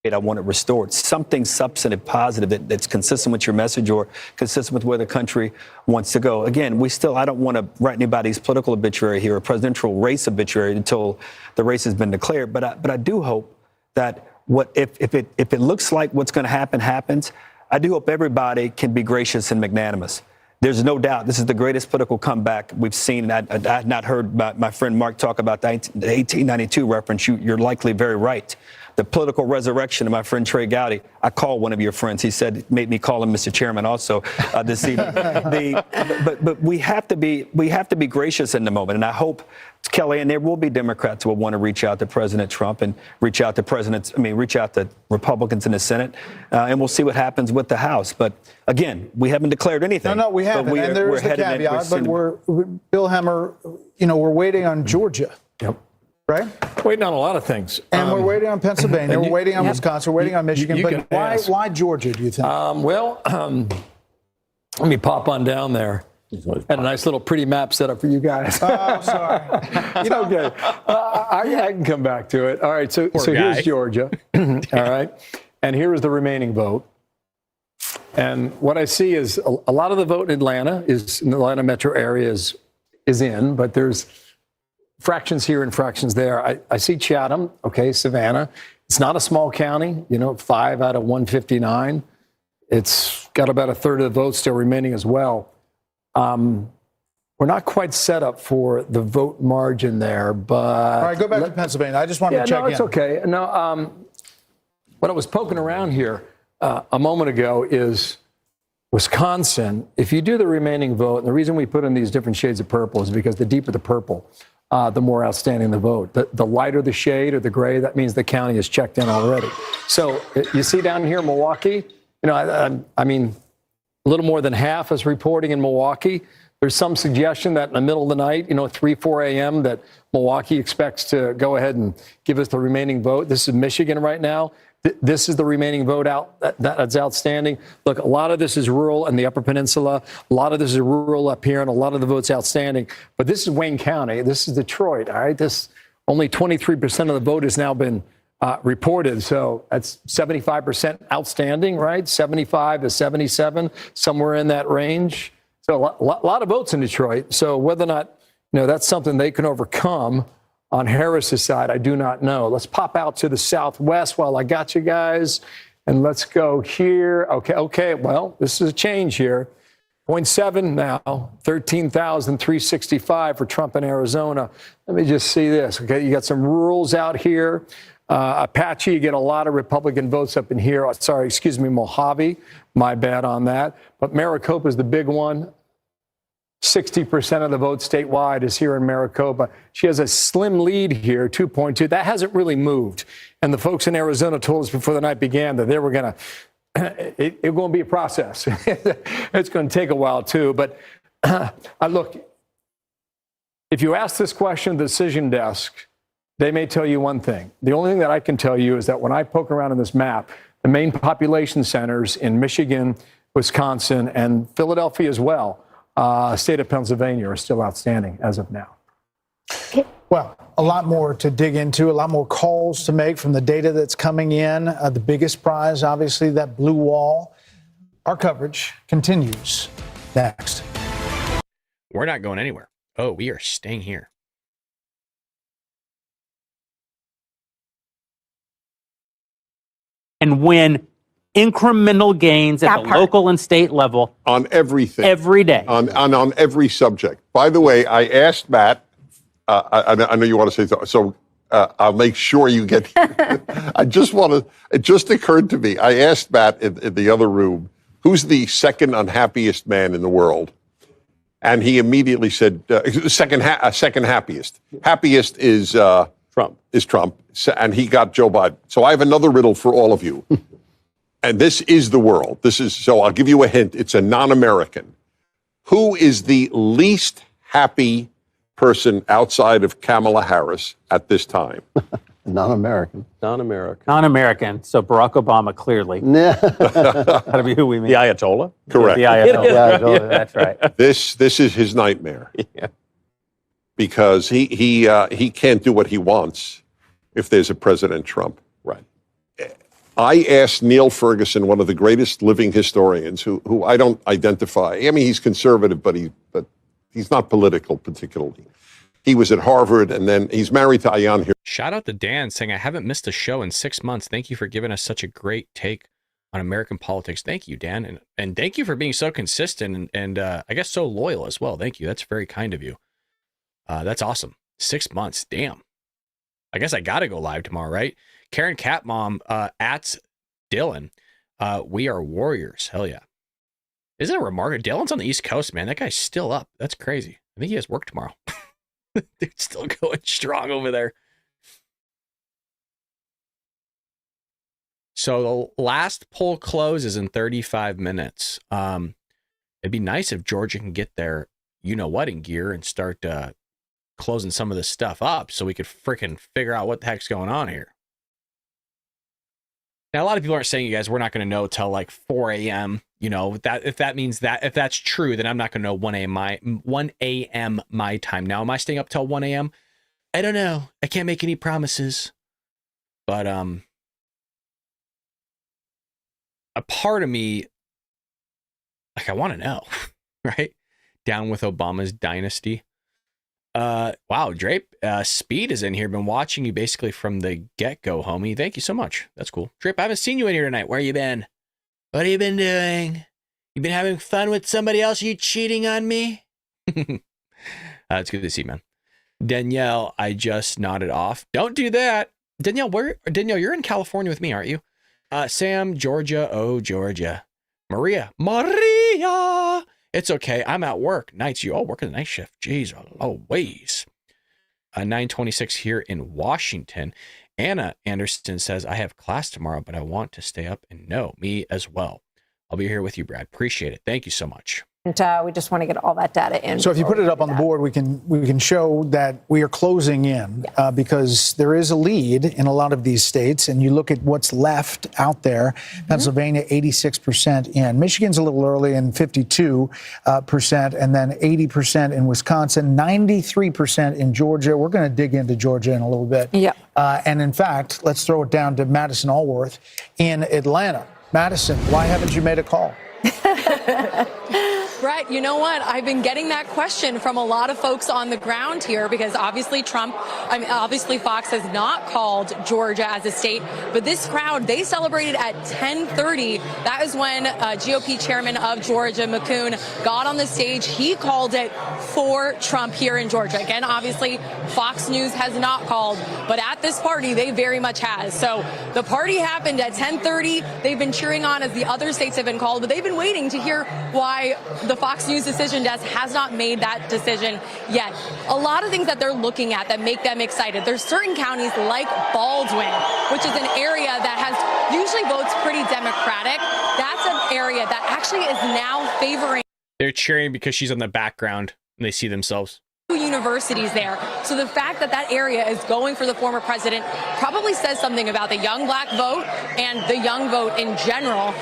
I want it restored. Something substantive, positive that's consistent with your message or consistent with where the country wants to go. Again, I don't want to write anybody's political obituary here, or presidential race obituary until the race has been declared. But I do hope that if it looks like what's going to happen happens, I do hope everybody can be gracious and magnanimous. There's no doubt this is the greatest political comeback we've seen. I had not heard my friend Mark talk about the 1892 reference. You're likely very right. The political resurrection of my friend Trey Gowdy. I called one of your friends. He said, made me call him Mr. Chairman also this evening. But we have to be gracious in the moment. And I hope, Kelly, and there will be Democrats who will want to reach out to President Trump and reach out to Republicans in the Senate. And we'll see what happens with the House. But again, we haven't declared anything. No, we haven't. And there's the caveat. But Bill Hemmer, we're waiting on Georgia. Yep. Right? Waiting on a lot of things. And we're waiting on Pennsylvania. We're waiting on Wisconsin. We're waiting on Michigan. But why Georgia, do you think? Let me pop on down there. Had a nice little pretty map set up for you guys. Oh, sorry. Okay. I can come back to it. All right. So here's Georgia. All right. And here is the remaining vote. And what I see is a lot of the vote in the Atlanta metro area is in, but there's fractions here and fractions there. I see Chatham, okay, Savannah. It's not a small county, 5 out of 159. It's got about a third of the votes still remaining as well. We're not quite set up for the vote margin there, but... All right, go back to Pennsylvania. I just wanted to check in. No, it's okay. No, what I was poking around here a moment ago is Wisconsin. If you do the remaining vote, and the reason we put in these different shades of purple is because the deeper the purple, the more outstanding the vote. The lighter the shade or the gray, that means the county is checked in already. So you see down here in Milwaukee, I mean, a little more than half is reporting in Milwaukee. There's some suggestion that in the middle of the night, 3, 4 a.m., that Milwaukee expects to go ahead and give us the remaining vote. This is Michigan right now. This is the remaining vote out that's outstanding. Look, a lot of this is rural and the Upper Peninsula. A lot of this is rural up here, and a lot of the votes outstanding. But this is Wayne County. This is Detroit. All right, this only 23% of the vote has now been reported. So that's 75% outstanding, right? 75 to 77, somewhere in that range. So a lot of votes in Detroit. So whether or not that's something they can overcome on Harris's side, I do not know. Let's pop out to the Southwest while I got you guys. And let's go here. Okay. Well, this is a change here. 0.7 now, 13,365 for Trump in Arizona. Let me just see this. Okay, you got some rurals out here. Apache, you get a lot of Republican votes up in here. Sorry, excuse me, Mojave. My bad on that. But Maricopa is the big one. 60% of the vote statewide is here in Maricopa. She has a slim lead here, 2.2. That hasn't really moved. And the folks in Arizona told us before the night began that they were going to, it's going to be a process. It's going to take a while, too. But look, if you ask this question, the decision desk, they may tell you one thing. The only thing that I can tell you is that when I poke around in this map, the main population centers in Michigan, Wisconsin, and Philadelphia as well, state of Pennsylvania, are still outstanding as of now. Well, a lot more to dig into, a lot more calls to make from the data that's coming in. The biggest prize, obviously, that blue wall. Our coverage continues next. We're not going anywhere. Oh, we are staying here. And win incremental gains at the local and state level on everything, every day, on every subject. By the way, I asked Matt. I know you want to say so. I'll make sure you get. I just want to. It just occurred to me. I asked Matt in the other room, "Who's the second unhappiest man in the world?" And he immediately said, "Second happiest. Happiest is Trump. Is Trump?" And he got Joe Biden. So I have another riddle for all of you. And this is the world. So I'll give you a hint. It's a non-American. Who is the least happy person outside of Kamala Harris at this time? Non-American. Non-American. Non-American. So Barack Obama, clearly. That'll be who we mean. The Ayatollah? Correct. The Ayatollah. That's right. This is his nightmare. Yeah. Because he can't do what he wants if there's a President Trump. Right. I asked Neil Ferguson, one of the greatest living historians, who I don't identify. I mean, he's conservative, but he's not political particularly. He was at Harvard, and then he's married to Ayan here. Shout out to Dan saying, I haven't missed a show in 6 months. Thank you for giving us such a great take on American politics. Thank you, Dan. And thank you for being so consistent and I guess so loyal as well. Thank you. That's very kind of you. That's awesome. 6 months. Damn. I guess I got to go live tomorrow, right? Karen Catmom at Dylan. We are warriors. Hell yeah. Isn't it remarkable? Dylan's on the East Coast, man. That guy's still up. That's crazy. I think he has work tomorrow. Dude's still going strong over there. So the last poll closes in 35 minutes. It'd be nice if Georgia can get their you-know-what in gear and start closing some of this stuff up so we could freaking figure out what the heck's going on here. Now, a lot of people aren't saying, you guys, we're not going to know till like 4 a.m. You know, if that's true, then I'm not going to know 1 a.m. my time. Now, am I staying up till 1 a.m.? I don't know. I can't make any promises. But a part of me, like, I want to know, right? Down with Obama's dynasty. Wow, Drape, Speed is in here. Been watching you basically from the get-go, homie. Thank you so much. That's cool. Drape, I haven't seen you in here tonight. Where you been? What have you been doing? You been having fun with somebody else? Are you cheating on me? It's good to see you, man. Danielle, I just nodded off. Don't do that. Danielle, Danielle, you're in California with me, aren't you? Sam, Georgia. Oh, Georgia. Maria. It's okay. I'm at work. Nights. You all working the night shift. Jeez, always. 9:26 here in Washington. Anna Anderson says, I have class tomorrow, but I want to stay up and know. Me as well. I'll be here with you, Brad. Appreciate it. Thank you so much. And we just want to get all that data in. So if you put it up on the board, we can show that we are closing in because there is a lead in a lot of these states. And you look at what's left out there. Pennsylvania, 86% in. Michigan's a little early in 52%, and then 80% in Wisconsin, 93% in Georgia. We're going to dig into Georgia in a little bit. Yeah. And in fact, let's throw it down to Madison Allworth in Atlanta. Madison, why haven't you made a call? Brett, you know what? I've been getting that question from a lot of folks on the ground here because obviously obviously Fox has not called Georgia as a state, but this crowd, they celebrated at 10:30. That is when GOP chairman of Georgia, McCoon, got on the stage. He called it for Trump here in Georgia. Again, obviously Fox News has not called, but at this party, they very much has. So the party happened at 10:30. They've been cheering on as the other states have been called, but they've been waiting to hear why the Fox News decision desk has not made that decision yet. A lot of things that they're looking at that make them excited. There's certain counties like Baldwin, which is an area that has usually votes pretty Democratic. That's an area that actually is now favoring. They're cheering because she's on the background and they see themselves. Universities there. So the fact that that area is going for the former president probably says something about the young black vote and the young vote in general.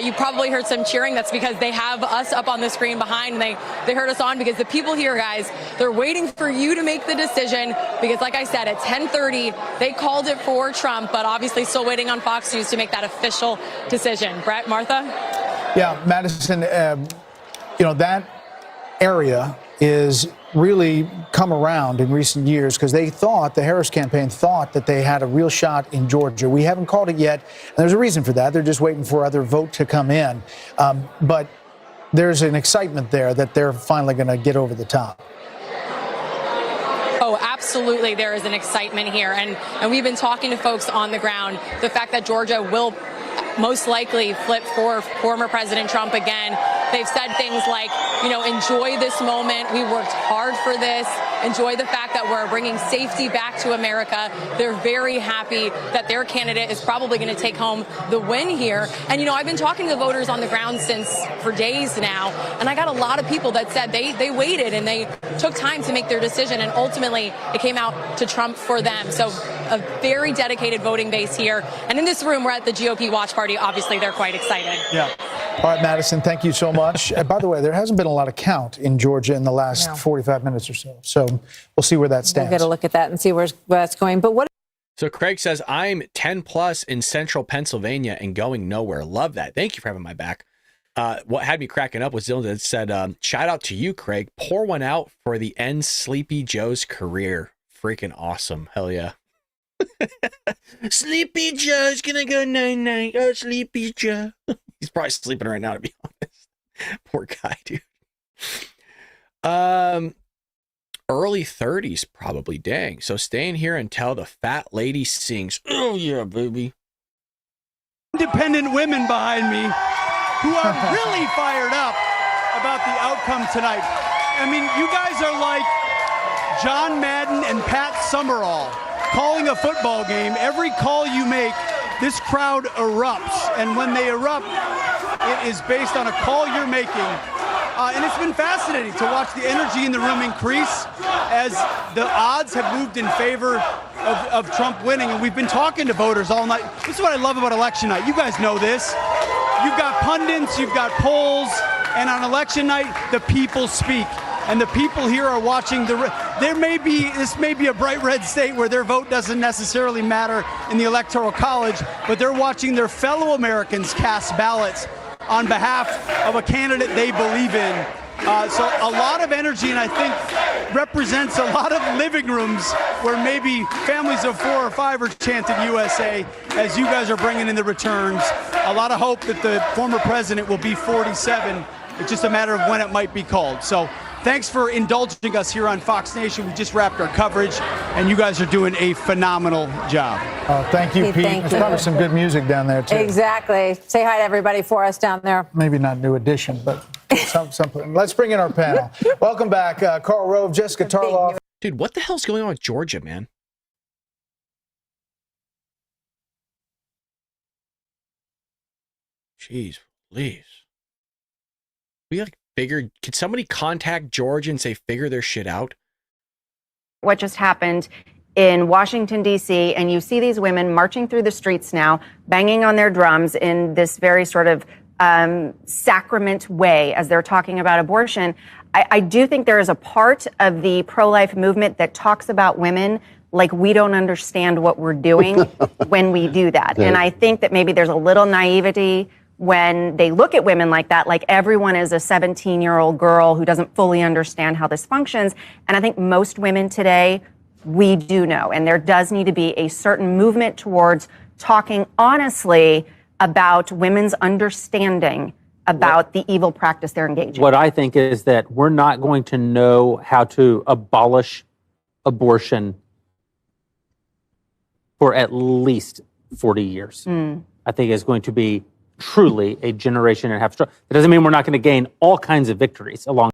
You probably heard some cheering. That's because they have us up on the screen behind. And they heard us on because the people here, guys, they're waiting for you to make the decision because, like I said, at 10:30, they called it for Trump, but obviously still waiting on Fox News to make that official decision. Brett, Martha? Yeah, Madison, that area is really come around in recent years because the Harris campaign thought that they had a real shot in Georgia. We haven't called it yet, and there's a reason for that. They're just waiting for other vote to come in. But there's an excitement there that they're finally going to get over the top. Oh, absolutely. There is an excitement here. And we've been talking to folks on the ground. The fact that Georgia will most likely flip for former President Trump again. They've said things like, enjoy this moment. We worked hard for this. Enjoy the fact that we're bringing safety back to America. They're very happy that their candidate is probably going to take home the win here. And, I've been talking to voters on the ground for days now, and I got a lot of people that said they waited and they took time to make their decision, and ultimately it came out to Trump for them. So a very dedicated voting base here. And in this room, we're at the GOP watch party. Obviously, they're quite excited. Yeah. All right, Madison, thank you so much. By the way, there hasn't been a lot of count in Georgia in the last 45 minutes or so. So we'll see where that stands. We'll get a look at that and see where that's going. But what? So Craig says, I'm 10 plus in central Pennsylvania and going nowhere. Love that. Thank you for having my back. What had me cracking up was Dylan that said, shout out to you, Craig. Pour one out for the end Sleepy Joe's career. Freaking awesome. Hell yeah. Sleepy Joe's gonna go night-night. Oh, Sleepy Joe. He's probably sleeping right now, to be honest. Poor guy, dude. Early 30s, probably. Dang. So staying here until the fat lady sings. Oh, yeah, baby. Independent women behind me who are really fired up about the outcome tonight. I mean, you guys are like John Madden and Pat Summerall calling a football game. Every call you make, this crowd erupts. And when they erupt, it is based on a call you're making. And it's been fascinating to watch the energy in the room increase as the odds have moved in favor of Trump winning. And we've been talking to voters all night. This is what I love about election night. You guys know this. You've got pundits, you've got polls, and on election night, the people speak. And the people here are watching this may be a bright red state where their vote doesn't necessarily matter in the Electoral College, but they're watching their fellow Americans cast ballots on behalf of a candidate they believe in. So a lot of energy, and I think represents a lot of living rooms where maybe families of 4 or 5 are chanting USA as you guys are bringing in the returns. A lot of hope that the former president will be 47. It's just a matter of when it might be called. So thanks for indulging us here on Fox Nation. We just wrapped our coverage, and you guys are doing a phenomenal job. Thank you, Pete. Thank There's you. probably some good music down there, too. Exactly. Say hi to everybody for us down there. Maybe not New Edition, but something. Let's bring in our panel. Welcome back, Karl Rove, Jessica Tarloff. Dude, what the hell's going on with Georgia, man? Jeez, please. We like Could somebody contact Georgia and say, figure their shit out? What just happened in Washington, D.C., and you see these women marching through the streets now, banging on their drums in this very sort of sacrament way as they're talking about abortion. I do think there is a part of the pro-life movement that talks about women like we don't understand what we're doing when we do that. And I think that maybe there's a little naivety when they look at women like that, like everyone is a 17-year-old girl who doesn't fully understand how this functions. And I think most women today, we do know. And there does need to be a certain movement towards talking honestly about women's understanding about the evil practice they're engaging in. What I think is that we're not going to know how to abolish abortion for at least 40 years. I think it's going to be truly a generation and a half. That doesn't mean we're not going to gain all kinds of victories along.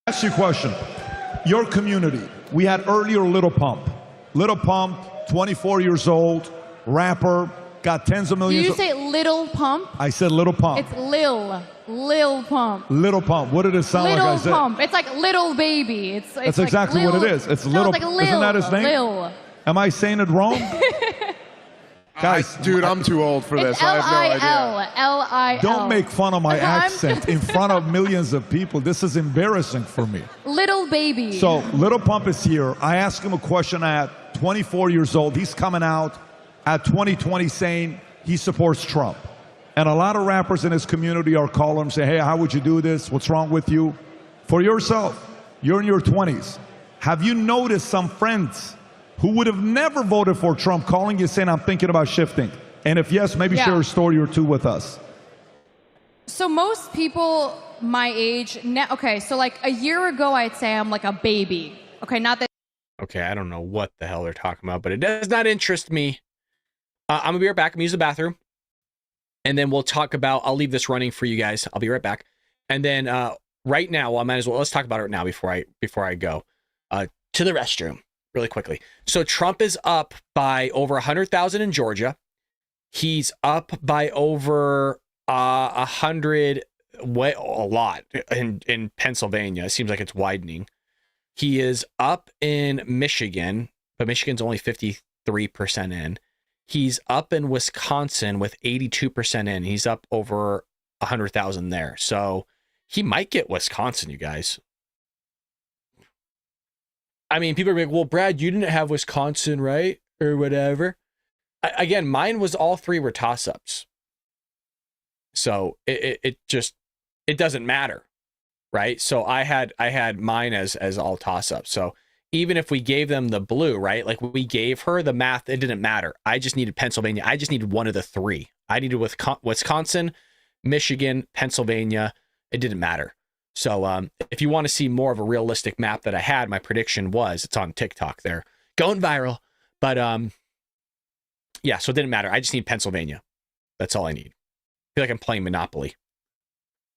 Ask you a question. Your community, we had earlier Little Pump. Little Pump, 24 years old, rapper, got tens of millions. Did you say Little Pump? I said Little Pump. It's Lil Pump. Little Pump. What did it sound Little like I said? Pump. It's like little baby. It's That's like exactly Lil, what it is. It's Little. like Lil, Isn't that his name? Lil. Am I saying it wrong? Guys, dude, I'm too old for this. It's I have no idea. L-I-L. Don't make fun of my accent in front of millions of people. This is embarrassing for me. Little baby. So Little Pump is here. I asked him a question at 24 years old. He's coming out at 2020 saying he supports Trump. And a lot of rappers in his community are calling him, say, hey, how would you do this? What's wrong with you? For yourself, you're in your 20s. Have you noticed some friends who would have never voted for Trump calling you saying, I'm thinking about shifting? And if yes, maybe share a story or two with us. So most people my age, okay, so like a year ago, I'd say I'm like a baby. Okay, not that. Okay, I don't know what the hell they're talking about, but it does not interest me. I'm going to be right back. I'm going to use the bathroom. And then we'll talk about, I'll leave this running for you guys. I'll be right back. And then right now, well, I might as well, let's talk about it now before I go to the restroom really quickly. So Trump is up by over 100,000 in Georgia. He's up by over 100, a lot in Pennsylvania. It seems like it's widening. He is up in Michigan, but Michigan's only 53% in. He's up in Wisconsin with 82% in. He's up over 100,000 there. So he might get Wisconsin, you guys. I mean, people are like, well, Brad, you didn't have Wisconsin, right? Or whatever. Again, mine was all three were toss-ups. So it doesn't matter, right? So I had mine as all toss-ups. So even if we gave them the blue, right? Like we gave her the math, it didn't matter. I just needed Pennsylvania. I just needed one of the three. I needed Wisconsin, Michigan, Pennsylvania. It didn't matter. So if you want to see more of a realistic map that I had, my prediction was, it's on TikTok there, going viral. But yeah, so it didn't matter. I just need Pennsylvania. That's all I need. I feel like I'm playing Monopoly.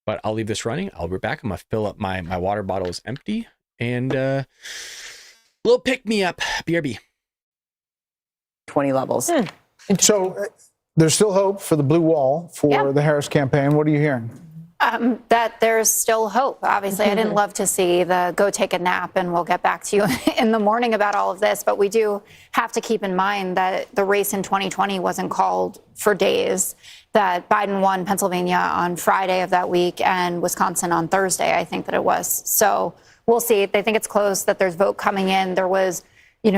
But I'll leave this running. I'll be back. I'm going to fill up my water bottle is empty. And little pick-me-up, BRB. 20 levels. So there's still hope for the blue wall for the Harris campaign. What are you hearing? That there's still hope. Obviously, I didn't love to see the go take a nap and we'll get back to you in the morning about all of this. But we do have to keep in mind that the race in 2020 wasn't called for days, that Biden won Pennsylvania on Friday of that week and Wisconsin on Thursday, I think that it was. So we'll see. They think it's close, that there's vote coming in. There was,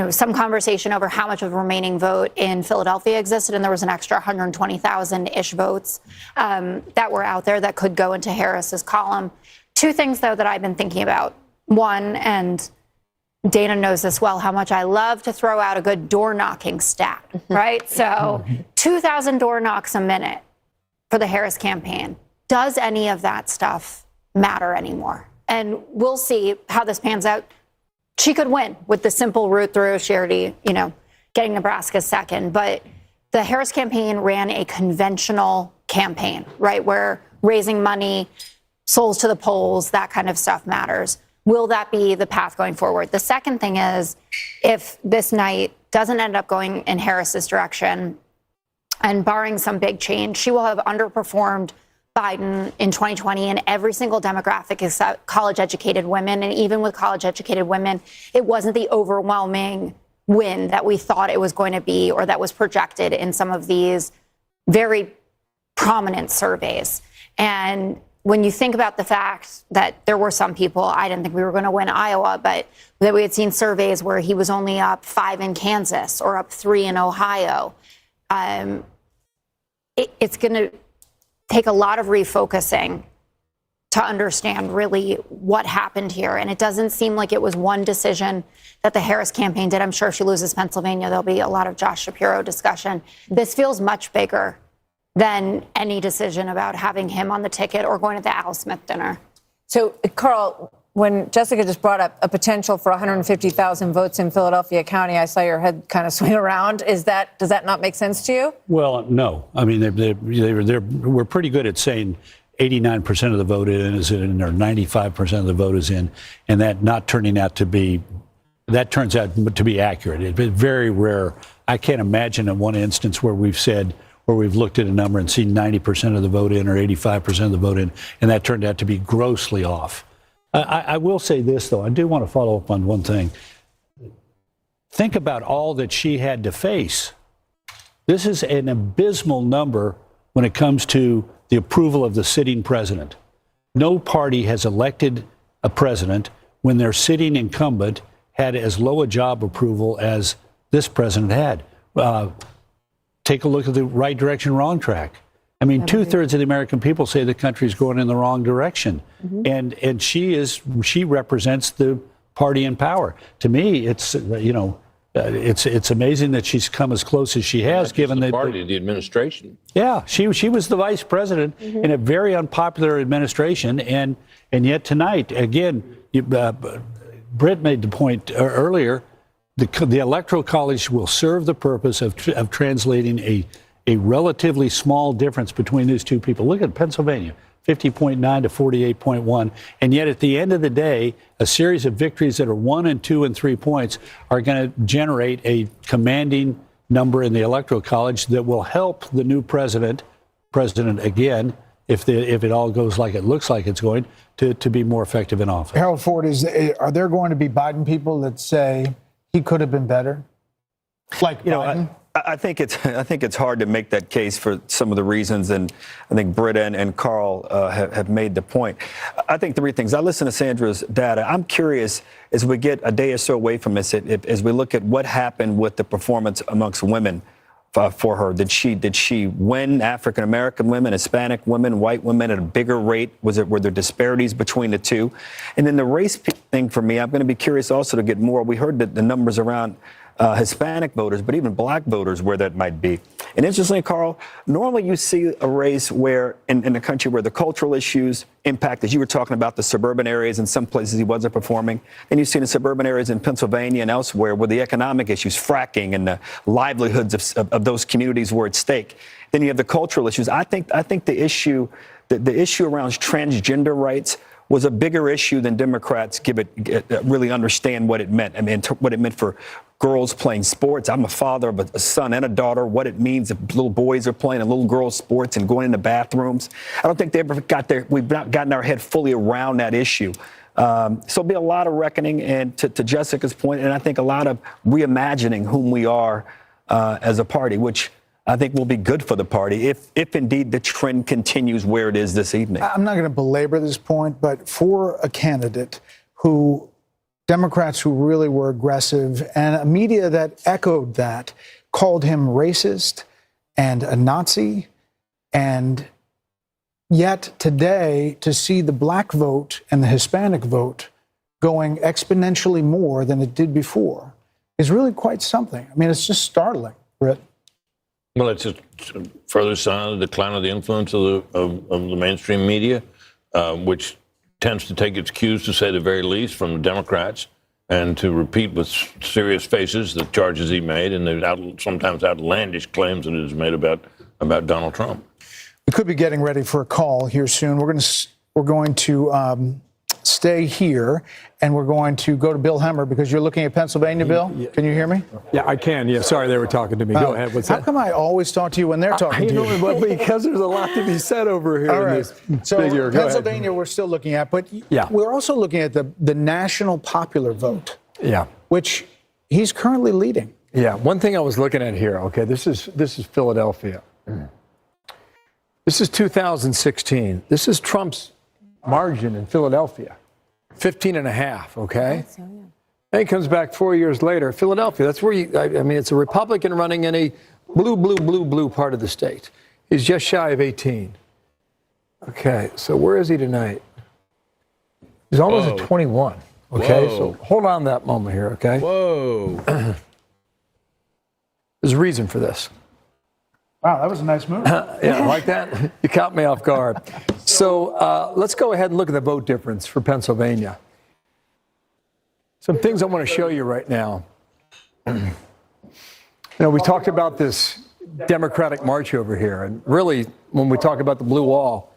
some conversation over how much of the remaining vote in Philadelphia existed, and there was an extra 120,000-ish votes that were out there that could go into Harris's column. Two things, though, that I've been thinking about. One, and Dana knows this well, how much I love to throw out a good door-knocking stat, right? So 2,000 door knocks a minute for the Harris campaign. Does any of that stuff matter anymore? And we'll see how this pans out. She could win with the simple route through. She already, getting Nebraska second. But the Harris campaign ran a conventional campaign, right, where raising money, souls to the polls, that kind of stuff matters. Will that be the path going forward? The second thing is, if this night doesn't end up going in Harris's direction, and barring some big change, she will have underperformed Biden in 2020 in every single demographic except college-educated women. And even with college-educated women, it wasn't the overwhelming win that we thought it was going to be or that was projected in some of these very prominent surveys. And when you think about the fact that there were some people, I didn't think we were going to win Iowa, but that we had seen surveys where he was only up 5 in Kansas or up 3 in Ohio. It's going to take a lot of refocusing to understand really what happened here. And it doesn't seem like it was one decision that the Harris campaign did. I'm sure if she loses Pennsylvania, there'll be a lot of Josh Shapiro discussion. This feels much bigger than any decision about having him on the ticket or going to the Al Smith dinner. So, Carl, when Jessica just brought up a potential for 150,000 votes in Philadelphia County, I saw your head kind of swing around. Does that not make sense to you? Well, no. I mean, we're pretty good at saying 89% of the vote is in, or 95% of the vote is in, and that not turning out to be, that turns out to be accurate. It's very rare. I can't imagine in one instance where we've looked at a number and seen 90% of the vote in or 85% of the vote in, and that turned out to be grossly off. I will say this, though. I do want to follow up on one thing. Think about all that she had to face. This is an abysmal number when it comes to the approval of the sitting president. No party has elected a president when their sitting incumbent had as low a job approval as this president had. Take a look at the right direction, wrong track. I mean, 2/3 of the American people say the country's going in the wrong direction. Mm-hmm. And she represents the party in power. To me, it's amazing that she's come as close as she has, given the party, the administration. Yeah, she was the vice president in a very unpopular administration, and yet tonight, again, Britt made the point earlier. The Electoral College will serve the purpose of translating a relatively small difference between these two people. Look at Pennsylvania, 50.9 to 48.1. And yet at the end of the day, a series of victories that are 1 and 2 and 3 points are going to generate a commanding number in the Electoral College that will help the new president again, if it all goes like it looks like it's going, to be more effective in office. Harold Ford, are there going to be Biden people that say he could have been better? Like Biden? I think it's hard to make that case for some of the reasons, and I think Britta and Carl have made the point. I think 3 things. I listen to Sandra's data. I'm curious, as we get a day or so away from this, as we look at what happened with the performance amongst women for her. Did she win African American women, Hispanic women, white women at a bigger rate? Were there disparities between the two? And then the race thing for me, I'm going to be curious also to get more. We heard the numbers around Hispanic voters, but even black voters, where that might be. And interestingly, Carl, normally you see a race where in the country where the cultural issues impact, as you were talking about the suburban areas, in some places he wasn't performing. And you see the suburban areas in Pennsylvania and elsewhere where the economic issues, fracking, and the livelihoods of those communities were at stake. Then you have the cultural issues. I think the issue around transgender rights was a bigger issue than Democrats really understand what it meant. I mean, what it meant for girls playing sports. I'm a father of a son and a daughter. What it means if little boys are playing in little girls' sports and going into bathrooms. I don't think they ever we've not gotten our head fully around that issue. So there'll be a lot of reckoning, and to Jessica's point, and I think a lot of reimagining whom we are as a party, which I think will be good for the party if indeed the trend continues where it is this evening. I'm not going to belabor this point, but for a candidate who Democrats who really were aggressive and a media that echoed that called him racist and a Nazi, and yet today to see the black vote and the Hispanic vote going exponentially more than it did before is really quite something. I mean, it's just startling, Britt. Well, it's a further sign of the decline of the influence of the mainstream media, which tends to take its cues, to say the very least, from the Democrats, and to repeat with serious faces the charges he made and the sometimes outlandish claims that he has made about Donald Trump. We could be getting ready for a call here soon. We're going to stay stay here, and we're going to go to Bill Hemmer because you're looking at Pennsylvania, Bill. Can you hear me? Yeah, I can. Yeah, sorry, they were talking to me. Go ahead. What's how that? come I always talk to you when they're talking to you? Well, because there's a lot to be said over here. All in right. this So figure. Go Pennsylvania, we're still looking at, but Yeah. we're also looking at the national popular vote, Yeah. which he's currently leading. Yeah. One thing I was looking at here. Okay, this is Philadelphia. This is 2016. This is Trump's margin in Philadelphia, 15.5. Okay. Then he comes back 4 years later, Philadelphia. That's where I mean, it's a Republican running in a blue part of the state. He's just shy of 18. Okay, so where is he tonight? He's almost at 21. Okay, Whoa. so hold on that moment here. Okay. Whoa. There's a reason for this. Wow, that was a nice move. Yeah, like that? You caught me off guard. So let's go ahead and look at the vote difference for Pennsylvania. Some things I want to show you right now. You know, we talked about this Democratic march over here, and really, when we talk about the blue wall,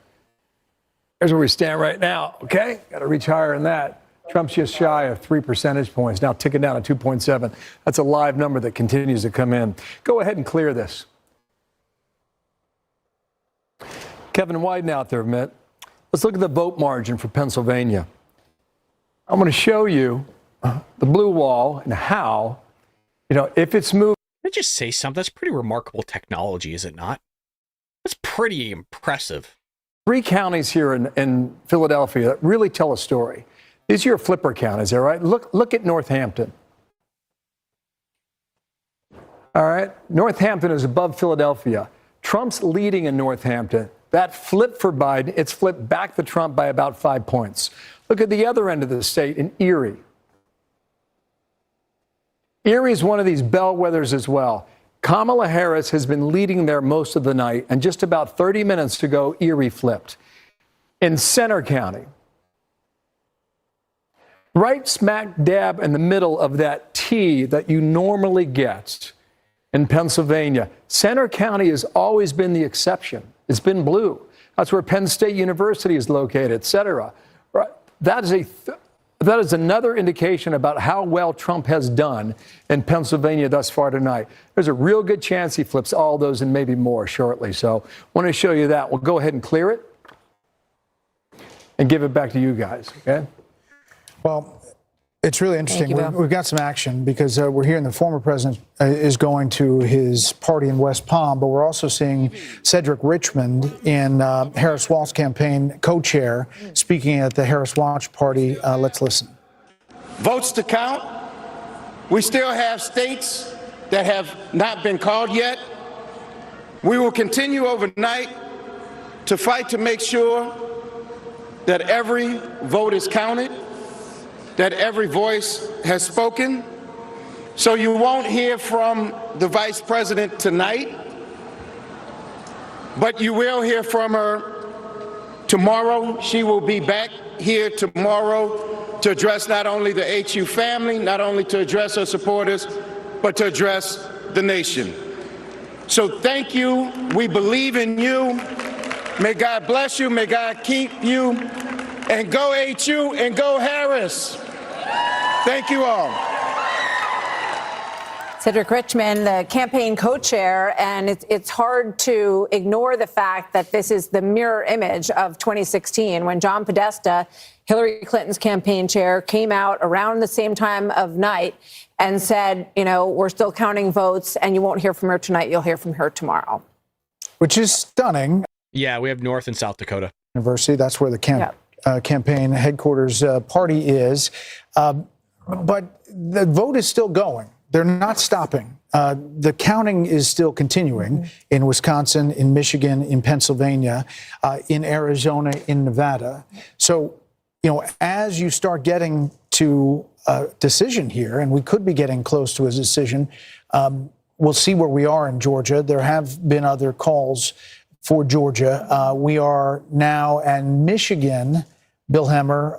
here's where we stand right now, okay? Got to reach higher than that. Trump's just shy of 3 percentage points, now ticking down to 2.7. That's a live number that continues to come in. Go ahead and clear this. Kevin, widen out there a minute. Let's look at the vote margin for Pennsylvania. I'm going to show you the blue wall and how, you know, if it's moved. Can I just say something? That's pretty remarkable technology, is it not? That's pretty impressive. 3 counties here in Philadelphia that really tell a story. These are your flipper counties, all right? Look at Northampton. All right? Northampton is above Philadelphia. Trump's leading in Northampton. That flip for Biden, it's flipped back to Trump by about 5 points. Look at the other end of the state in Erie. Erie is one of these bellwethers as well. Kamala Harris has been leading there most of the night, and just about 30 minutes ago, Erie flipped. In Centre County, right smack dab in the middle of that T that you normally get in Pennsylvania, Centre County has always been the exception. It's been blue. That's where Penn State University is located, et cetera. Right? That is another indication about how well Trump has done in Pennsylvania thus far tonight. There's a real good chance he flips all those and maybe more shortly. So I want to show you that. We'll go ahead and clear it and give it back to you guys, okay? Well, it's really interesting. We've got some action because we're hearing the former president is going to his party in West Palm, but we're also seeing Cedric Richmond in Harris Walz's campaign co-chair speaking at the Harris Watch party. Let's listen. Votes to count. We still have states that have not been called yet. We will continue overnight to fight to make sure that every vote is counted, that every voice has spoken. So you won't hear from the vice president tonight, but you will hear from her tomorrow. She will be back here tomorrow to address not only the HU family, not only to address her supporters, but to address the nation. So thank you. We believe in you. May God bless you. May God keep you. And go HU and go Harris. Thank you all. Cedric Richmond, the campaign co-chair, and it's hard to ignore the fact that this is the mirror image of 2016 when John Podesta, Hillary Clinton's campaign chair, came out around the same time of night and said, you know, we're still counting votes and you won't hear from her tonight, you'll hear from her tomorrow. Which is stunning. Yeah, we have North and South Dakota. University, that's where the campaign headquarters party is. But the vote is still going. They're not stopping. The counting is still continuing in Wisconsin, in Michigan, in Pennsylvania, in Arizona, in Nevada. So, you know, as you start getting to a decision here, and we could be getting close to a decision, we'll see where we are in Georgia. There have been other calls for Georgia. We are now in Michigan. Bill Hemmer,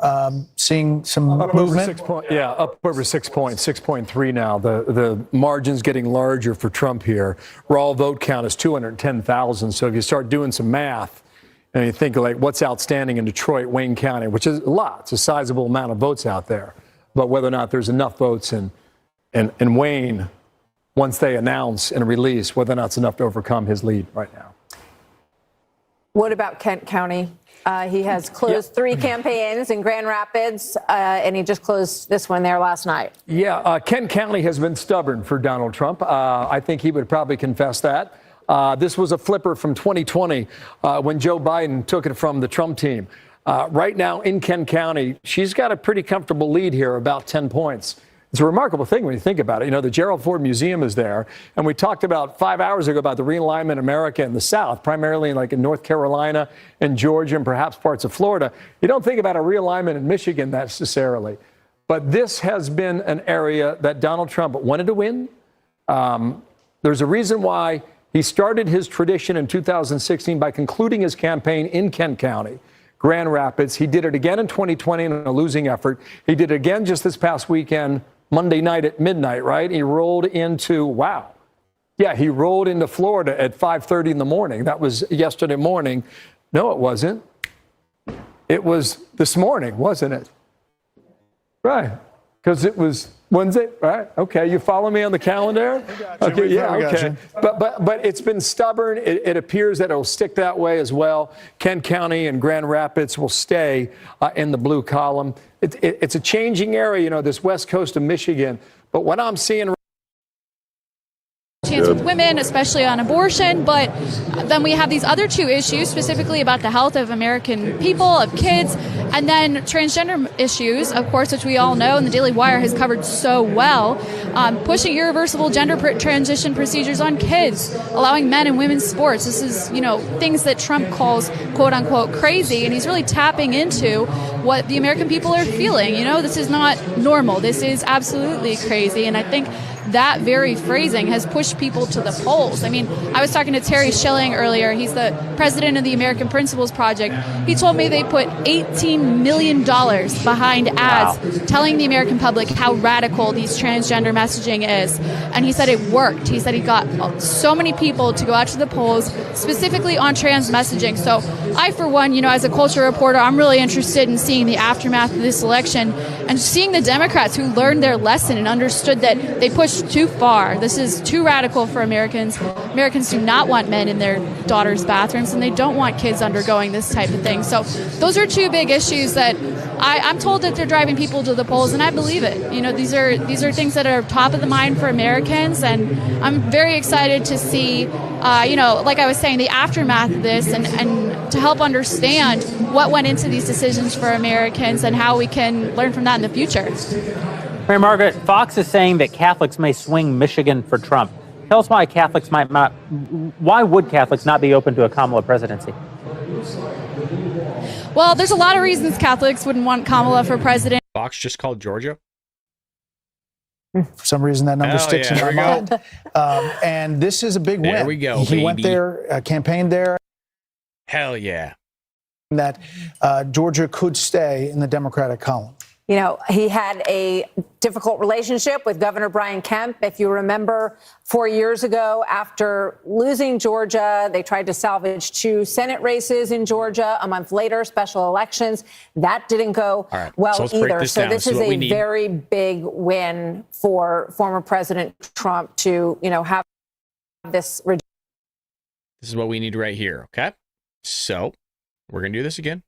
seeing some movement? Up over 6 points, 6.3 now. The margin's getting larger for Trump here. Raw vote count is 210,000. So if you start doing some math, And you think like what's outstanding in Detroit, Wayne County, which is a lot. It's a sizable amount of votes out there. But whether or not there's enough votes in Wayne, once they announce and release, whether or not it's enough to overcome his lead right now. What about Kent County? He has closed 3 campaigns in Grand Rapids, and he just closed this one there last night. Yeah, Kent County has been stubborn for Donald Trump. I think he would probably confess that. This was a flipper from 2020 when Joe Biden took it from the Trump team. Right now in Kent County, she's got a pretty comfortable lead here, about 10 points. It's a remarkable thing when you think about it. You know, the Gerald Ford Museum is there, and we talked about 5 hours ago about the realignment of America in the South, primarily like in North Carolina and Georgia and perhaps parts of Florida. You don't think about a realignment in Michigan necessarily, but this has been an area that Donald Trump wanted to win. There's a reason why he started his tradition in 2016 by concluding his campaign in Kent County, Grand Rapids. He did it again in 2020 in a losing effort. He did it again just this past weekend, Monday night at midnight, right? He rolled into, he rolled into Florida at 5:30 in the morning. That was yesterday morning. No, it wasn't. It was this morning, wasn't it? Right. Because it was Wednesday, right? Okay, you follow me on the calendar? Okay, yeah, okay. But it's been stubborn. It appears that it'll stick that way as well. Kent County and Grand Rapids will stay in the blue column. It's a changing area, you know, this west coast of Michigan. But what I'm seeing chance with women, especially on abortion, but then we have these other 2 issues specifically about the health of American people, of kids, and then transgender issues, of course, which we all know and the Daily Wire has covered so well, pushing irreversible gender transition procedures on kids, allowing men and women's sports. This is, you know, things that Trump calls quote unquote crazy, and he's really tapping into what the American people are feeling. You know, this is not normal. This is absolutely crazy, and I think that very phrasing has pushed people to the polls. I mean, I was talking to Terry Schilling earlier. He's the president of the American Principles Project. He told me they put $18 million behind ads telling the American public how radical these transgender messaging is. And he said it worked. He said he got so many people to go out to the polls specifically on trans messaging. So I, for one, you know, as a culture reporter, I'm really interested in seeing the aftermath of this election and seeing the Democrats who learned their lesson and understood that they pushed too far. This is too radical for Americans. Americans do not want men in their daughters' bathrooms, and they don't want kids undergoing this type of thing. So those are 2 big issues that I'm told that they're driving people to the polls, and I believe it. You know, these are things that are top of the mind for Americans, and I'm very excited to see, you know, like I was saying, the aftermath of this, and to help understand what went into these decisions for Americans and how we can learn from that in the future. Mary Margaret, Fox is saying that Catholics may swing Michigan for Trump. Tell us why Catholics might not. Why would Catholics not be open to a Kamala presidency? Well, there's a lot of reasons Catholics wouldn't want Kamala for president. Fox just called Georgia. For some reason, that number sticks in my mind. And this is a big win. There we go, He went there, campaigned there. Hell yeah. That Georgia could stay in the Democratic column. You know, he had a difficult relationship with Governor Brian Kemp. If you remember, 4 years ago, after losing Georgia, they tried to salvage 2 Senate races in Georgia. A month later, special elections. That didn't go well either. So this is a very big win for former President Trump to, you know, have this. This is what we need right here, okay? So we're going to do this again.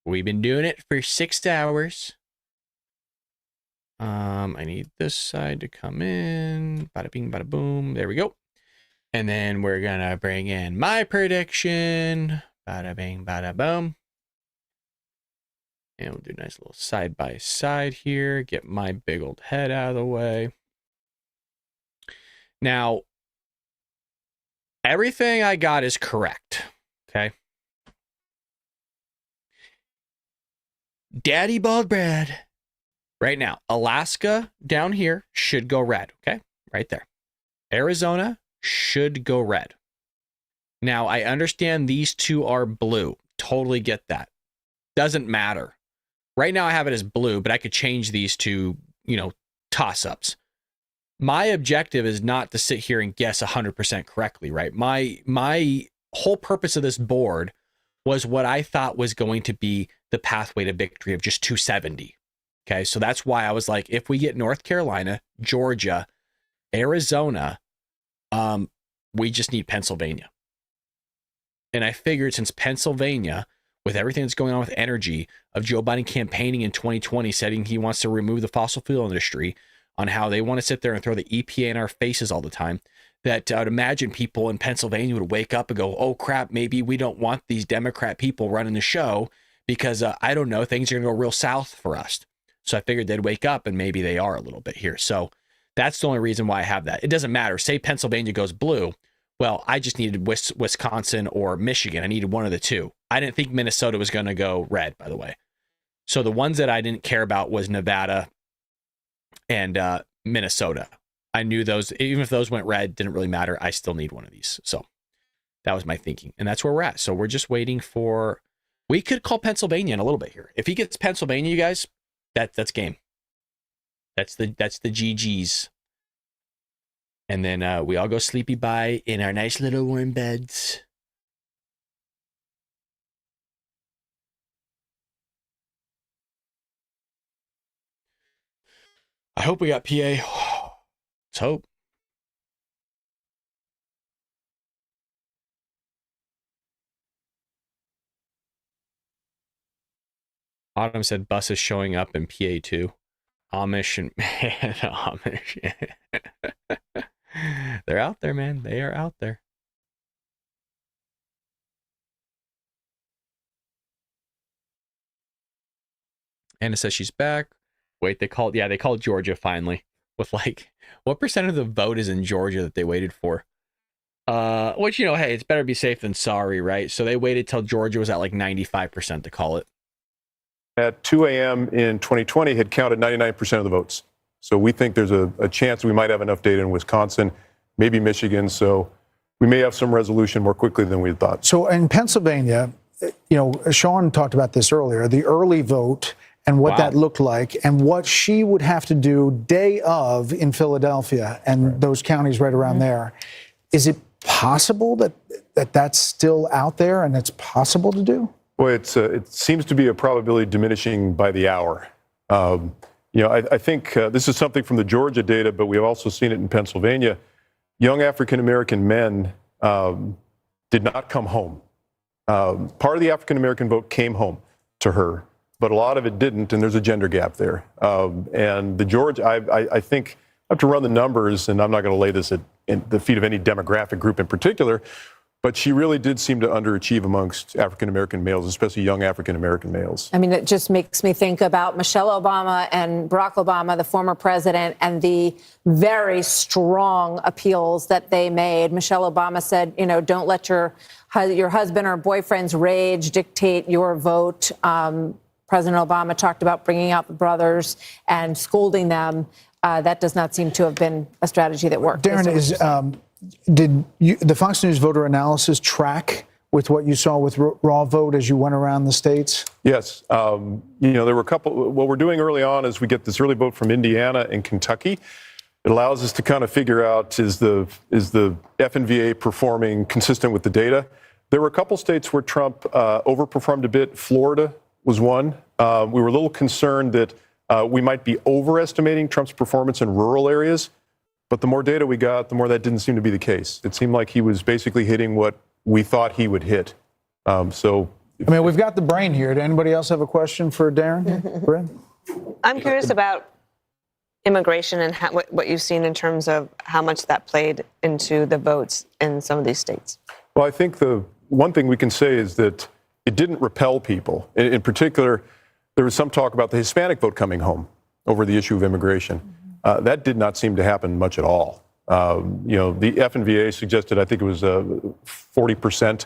We've been doing it for 6 hours. I need this side to come in. Bada bing, bada boom. There we go. And then we're going to bring in my prediction. Bada bing, bada boom. And we'll do a nice little side by side here. Get my big old head out of the way. Now, everything I got is correct. Okay. Daddy Bald Brad. Right now, Alaska down here should go red. Okay. Right there. Arizona should go red. Now, I understand these 2 are blue. Totally get that. Doesn't matter. Right now, I have it as blue, but I could change these to, you know, toss-ups. My objective is not to sit here and guess 100% correctly, right? My whole purpose of this board was what I thought was going to be the pathway to victory of just 270. Okay, so that's why I was like, if we get North Carolina, Georgia, Arizona, we just need Pennsylvania. And I figured since Pennsylvania, with everything that's going on with energy, of Joe Biden campaigning in 2020, saying he wants to remove the fossil fuel industry, on how they want to sit there and throw the EPA in our faces all the time, that I would imagine people in Pennsylvania would wake up and go, oh crap, maybe we don't want these Democrat people running the show because I don't know, things are going to go real south for us. So I figured they'd wake up, and maybe they are a little bit here. So that's the only reason why I have that. It doesn't matter. Say Pennsylvania goes blue. Well, I just needed Wisconsin or Michigan. I needed one of the two. I didn't think Minnesota was going to go red, by the way. So the ones that I didn't care about was Nevada and Minnesota. I knew those, even if those went red, didn't really matter. I still need one of these. So that was my thinking. And that's where we're at. So we're just waiting for, we could call Pennsylvania in a little bit here. If he gets Pennsylvania, you guys, that's game. That's the GGs. And then we all go sleepy bye in our nice little warm beds. I hope we got PA. Let's hope. Autumn said buses showing up in PA too. Amish and man, Amish. They're out there, man. They are out there. Anna says she's back. Wait, they called Georgia finally. With like, what percent of the vote is in Georgia that they waited for? Which, hey, it's better be safe than sorry, right? So they waited till Georgia was at like 95% to call it. At 2 a.m. in 2020 had counted 99% of the votes. So we think there's a chance we might have enough data in Wisconsin, maybe Michigan. So we may have some resolution more quickly than we thought. So in Pennsylvania, Sean talked about this earlier, the early vote and what that looked like and what she would have to do day of in Philadelphia and those counties right around there. Is it possible that that's still out there and it's possible to do? Well, it seems to be a probability diminishing by the hour. I think this is something from the Georgia data, but we've also seen it in Pennsylvania. Young African-American men did not come home. Part of the African-American vote came home to her, but a lot of it didn't, and there's a gender gap there. And the Georgia, I think, I have to run the numbers, and I'm not going to lay this at the feet of any demographic group in particular, but she really did seem to underachieve amongst African-American males, especially young African-American males. I mean, it just makes me think about Michelle Obama and Barack Obama, the former president, and the very strong appeals that they made. Michelle Obama said, don't let your husband or boyfriend's rage dictate your vote. President Obama talked about bringing out the brothers and scolding them. That does not seem to have been a strategy that worked. Darren, did the Fox News voter analysis track with what you saw with raw vote as you went around the states? Yes. There were a couple. What we're doing early on is we get this early vote from Indiana and Kentucky. It allows us to kind of figure out, is the FNVA performing consistent with the data? There were a couple states where Trump overperformed a bit. Florida was one. We were a little concerned that we might be overestimating Trump's performance in rural areas. But the more data we got, the more that didn't seem to be the case. It seemed like he was basically hitting what we thought he would hit. We've got the brain here. Did anybody else have a question for Darren? I'm curious about immigration and what you've seen in terms of how much that played into the votes in some of these states. Well, I think the one thing we can say is that it didn't repel people. In particular, there was some talk about the Hispanic vote coming home over the issue of immigration. That did not seem to happen much at all. The FNVA suggested, I think it was 40%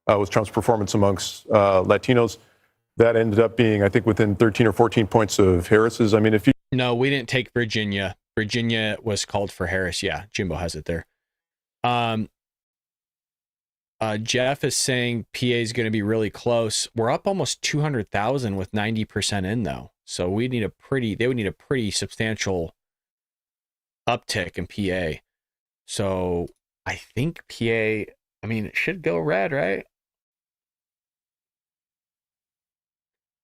was Trump's performance amongst Latinos. That ended up being, I think, within 13 or 14 points of Harris's. No, we didn't take Virginia. Virginia was called for Harris. Yeah, Jimbo has it there. Jeff is saying PA is going to be really close. We're up almost 200,000 with 90% in, though. So they would need a pretty substantial uptick in PA. So I think PA, it should go red, right?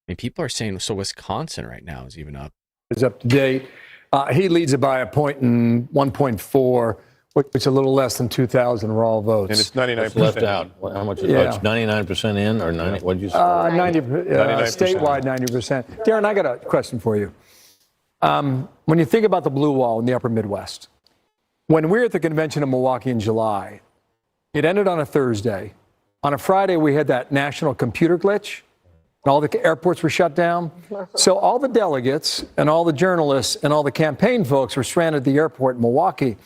mean, people are saying, so Wisconsin right now is even up. Is up to date. He leads it by a point in 1.4, which is a little less than 2,000 raw votes. And it's 99% left out. How much? Yeah. It's 99% in, or 90? What did you say? 90, 99%. statewide, 90%. Darren, I got a question for you. When you think about the blue wall in the upper Midwest, when we were at the convention in Milwaukee in July, it ended on a Thursday. On a Friday, we had that national computer glitch. All the airports were shut down. So all the delegates and all the journalists and all the campaign folks were stranded at the airport in Milwaukee.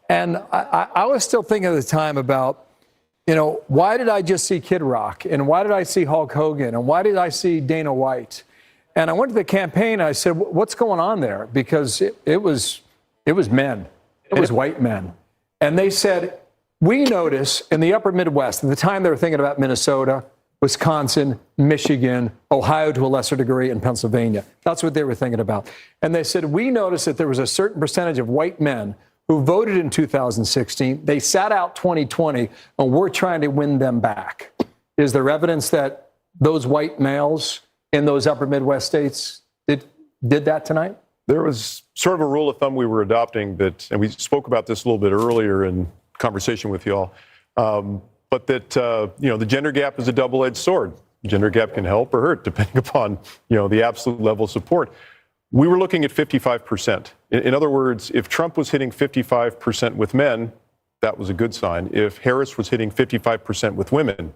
And I was still thinking at the time about, why did I just see Kid Rock? And why did I see Hulk Hogan? And why did I see Dana White? And I went to the campaign and I said, what's going on there? Because it was men. It was white men. And they said, we notice in the upper Midwest, at the time they were thinking about Minnesota, Wisconsin, Michigan, Ohio to a lesser degree, and Pennsylvania. That's what they were thinking about. And they said, we noticed that there was a certain percentage of white men who voted in 2016. They sat out 2020, and we're trying to win them back. Is there evidence that those white males in those upper Midwest states did that tonight? There was sort of a rule of thumb we were adopting that, and we spoke about this a little bit earlier in conversation with y'all, but that, the gender gap is a double-edged sword. Gender gap can help or hurt depending upon, the absolute level of support. We were looking at 55%. In other words, if Trump was hitting 55% with men, that was a good sign. If Harris was hitting 55% with women,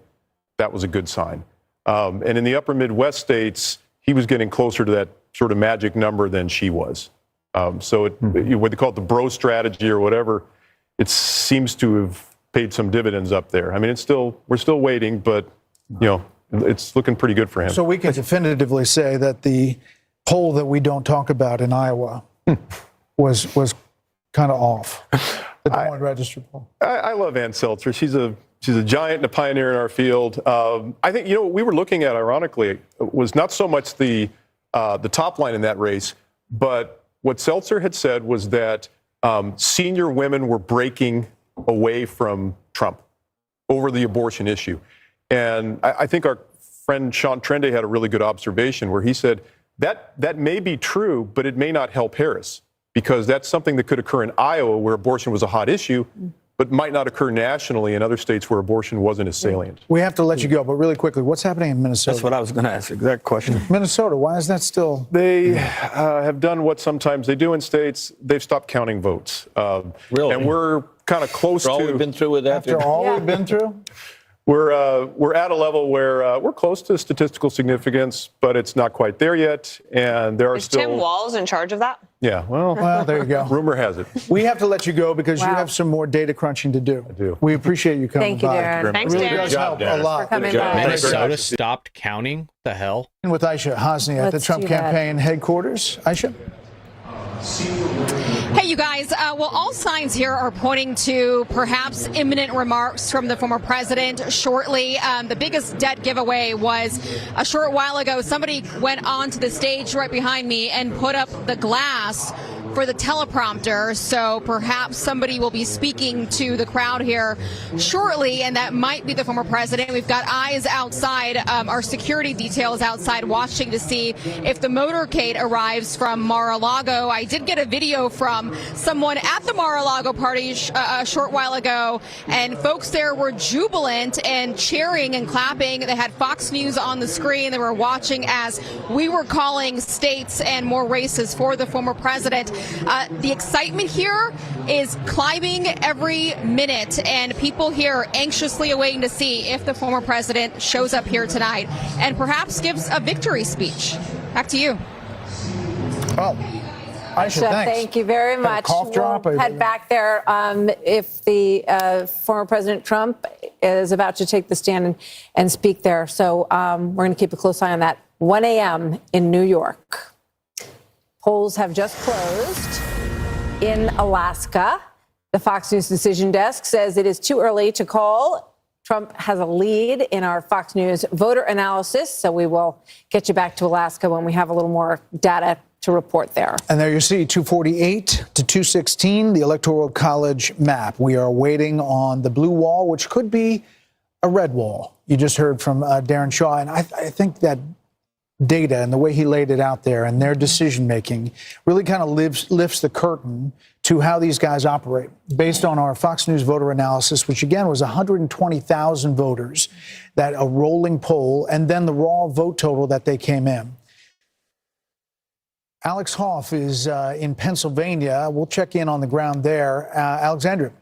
that was a good sign. And in the upper Midwest states, he was getting closer to that sort of magic number than she was. So what they call it the bro strategy or whatever, it seems to have paid some dividends up there. I mean, we're still waiting, but it's looking pretty good for him. So we can definitively say that the poll that we don't talk about in Iowa was kind of off. The Des Moines Register poll. I love Ann Seltzer. She's a giant and a pioneer in our field. I think what we were looking at, ironically, was not so much the top line in that race, but what Seltzer had said was that senior women were breaking away from Trump over the abortion issue. And I think our friend Sean Trende had a really good observation where he said that may be true, but it may not help Harris because that's something that could occur in Iowa where abortion was a hot issue, but might not occur nationally in other states where abortion wasn't as salient. We have to let you go, but really quickly, what's happening in Minnesota? That's what I was going to ask. Exact question. Minnesota, why is that still? They have done what sometimes they do in states. They've stopped counting votes. Really? And we're kind of close After all to. we've been through with that. After all we've been through? We're at a level where we're close to statistical significance, but it's not quite there yet. And there are Is Tim Walz in charge of that? Yeah, well, there you go. Rumor has it. We have to let you go because you have some more data crunching to do. I do. We appreciate you coming Thank you, by. Darren. Thanks, It really Darren. does help a lot. For coming by. Minnesota stopped counting? The hell? With Aisha Hosni at the Let's Trump do that. campaign headquarters. Aisha? Hey, you guys. Well, all signs here are pointing to perhaps imminent remarks from the former president shortly. The biggest debt giveaway was a short while ago. Somebody went onto the stage right behind me and put up the glass for the teleprompter. So perhaps somebody will be speaking to the crowd here shortly, and that might be the former president. We've got eyes outside, our security details outside watching to see if the motorcade arrives from Mar-a-Lago. I did get a video from someone at the Mar-a-Lago party a short while ago, and folks there were jubilant and cheering and clapping. They had Fox News on the screen. They were watching as we were calling states and more races for the former president. The excitement here is climbing every minute, and people here are anxiously awaiting to see if the former president shows up here tonight and perhaps gives a victory speech. Back to you. Oh. Aisha, thanks. Thank you very much. Cough drop? We'll head back there. If the former President Trump is about to take the stand and speak there. So we're going to keep a close eye on that. 1 a.m. in New York. Polls have just closed in Alaska. The Fox News decision desk says it is too early to call. Trump has a lead in our Fox News voter analysis. So we will get you back to Alaska when we have a little more data to report there. And there you see 248 to 216, the Electoral College map. We are waiting on the blue wall, which could be a red wall. You just heard from Darren Shaw. And I think that data and the way he laid it out there and their decision making really kind of lifts the curtain to how these guys operate. Based on our Fox News voter analysis, which again was 120,000 voters, that a rolling poll, and then the raw vote total that they came in. Alex Hoff is in Pennsylvania. We'll check in on the ground there. Alexandria.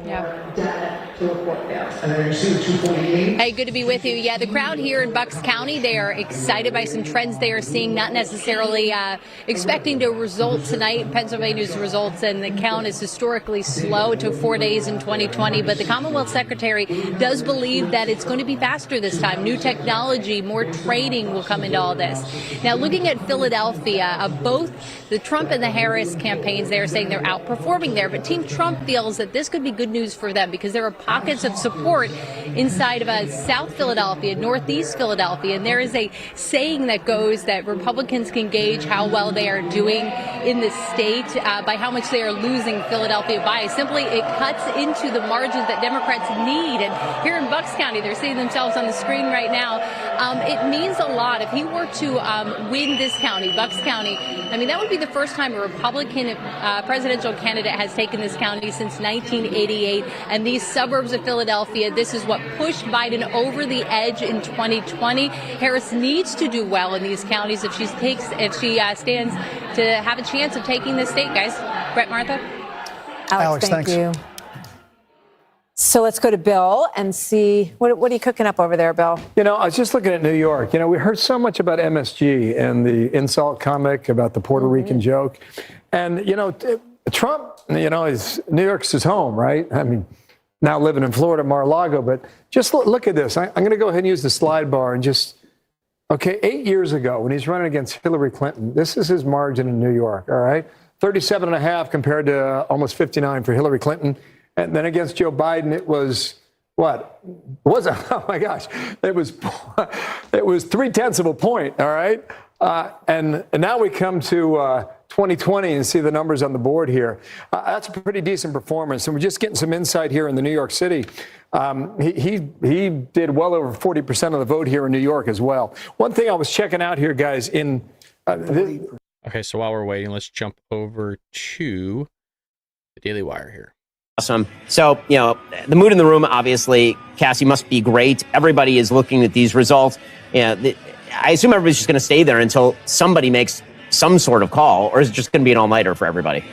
Yeah. And then you see the 248. Hey, good to be with you. Yeah, the crowd here in Bucks County, they are excited by some trends they are seeing, not necessarily expecting to result tonight. Pennsylvania's results and the count is historically slow. It took 4 days in 2020, but the Commonwealth Secretary does believe that it's going to be faster this time. New technology, more training will come into all this. Now, looking at Philadelphia, both the Trump and the Harris campaigns, they are saying they're outperforming there, but Team Trump feels that this could be good news for them because there are pockets of support inside of South Philadelphia, Northeast Philadelphia, and there is a saying that goes that Republicans can gauge how well they are doing in the state by how much they are losing Philadelphia by. Simply, it cuts into the margins that Democrats need. And here in Bucks County, they're seeing themselves on the screen right now. It means a lot. If he were to win this county, Bucks County, I mean, that would be the first time a Republican presidential candidate has taken this county since 1988. And these suburbs of Philadelphia, this is what pushed Biden over the edge in 2020. Harris needs to do well in these counties if she stands to have a chance of taking this state, guys. Brett, Martha? Alex, thank you. So let's go to Bill and see, what are you cooking up over there, Bill? You know, I was just looking at New York. You know, we heard so much about MSG and the insult comic about the Puerto Rican joke. And, you know, Trump, you know, New York's his home, right? I mean, now living in Florida, Mar-a-Lago, but just look at this. I'm going to go ahead and use the slide bar and just, okay, 8 years ago when he's running against Hillary Clinton, this is his margin in New York, all right? 37.5 compared to almost 59 for Hillary Clinton. And then against Joe Biden, it was what? Was it? Oh my gosh! It was 0.3 of a point. All right, and now we come to 2020 and see the numbers on the board here. That's a pretty decent performance, and we're just getting some insight here in the New York City. He did well over 40% of the vote here in New York as well. One thing I was checking out here, guys, Okay, so while we're waiting, let's jump over to the Daily Wire here. Awesome. So, you know, the mood in the room, obviously, Cassie, must be great. Everybody is looking at these results. I assume everybody's just going to stay there until somebody makes some sort of call, or is it just going to be an all-nighter for everybody?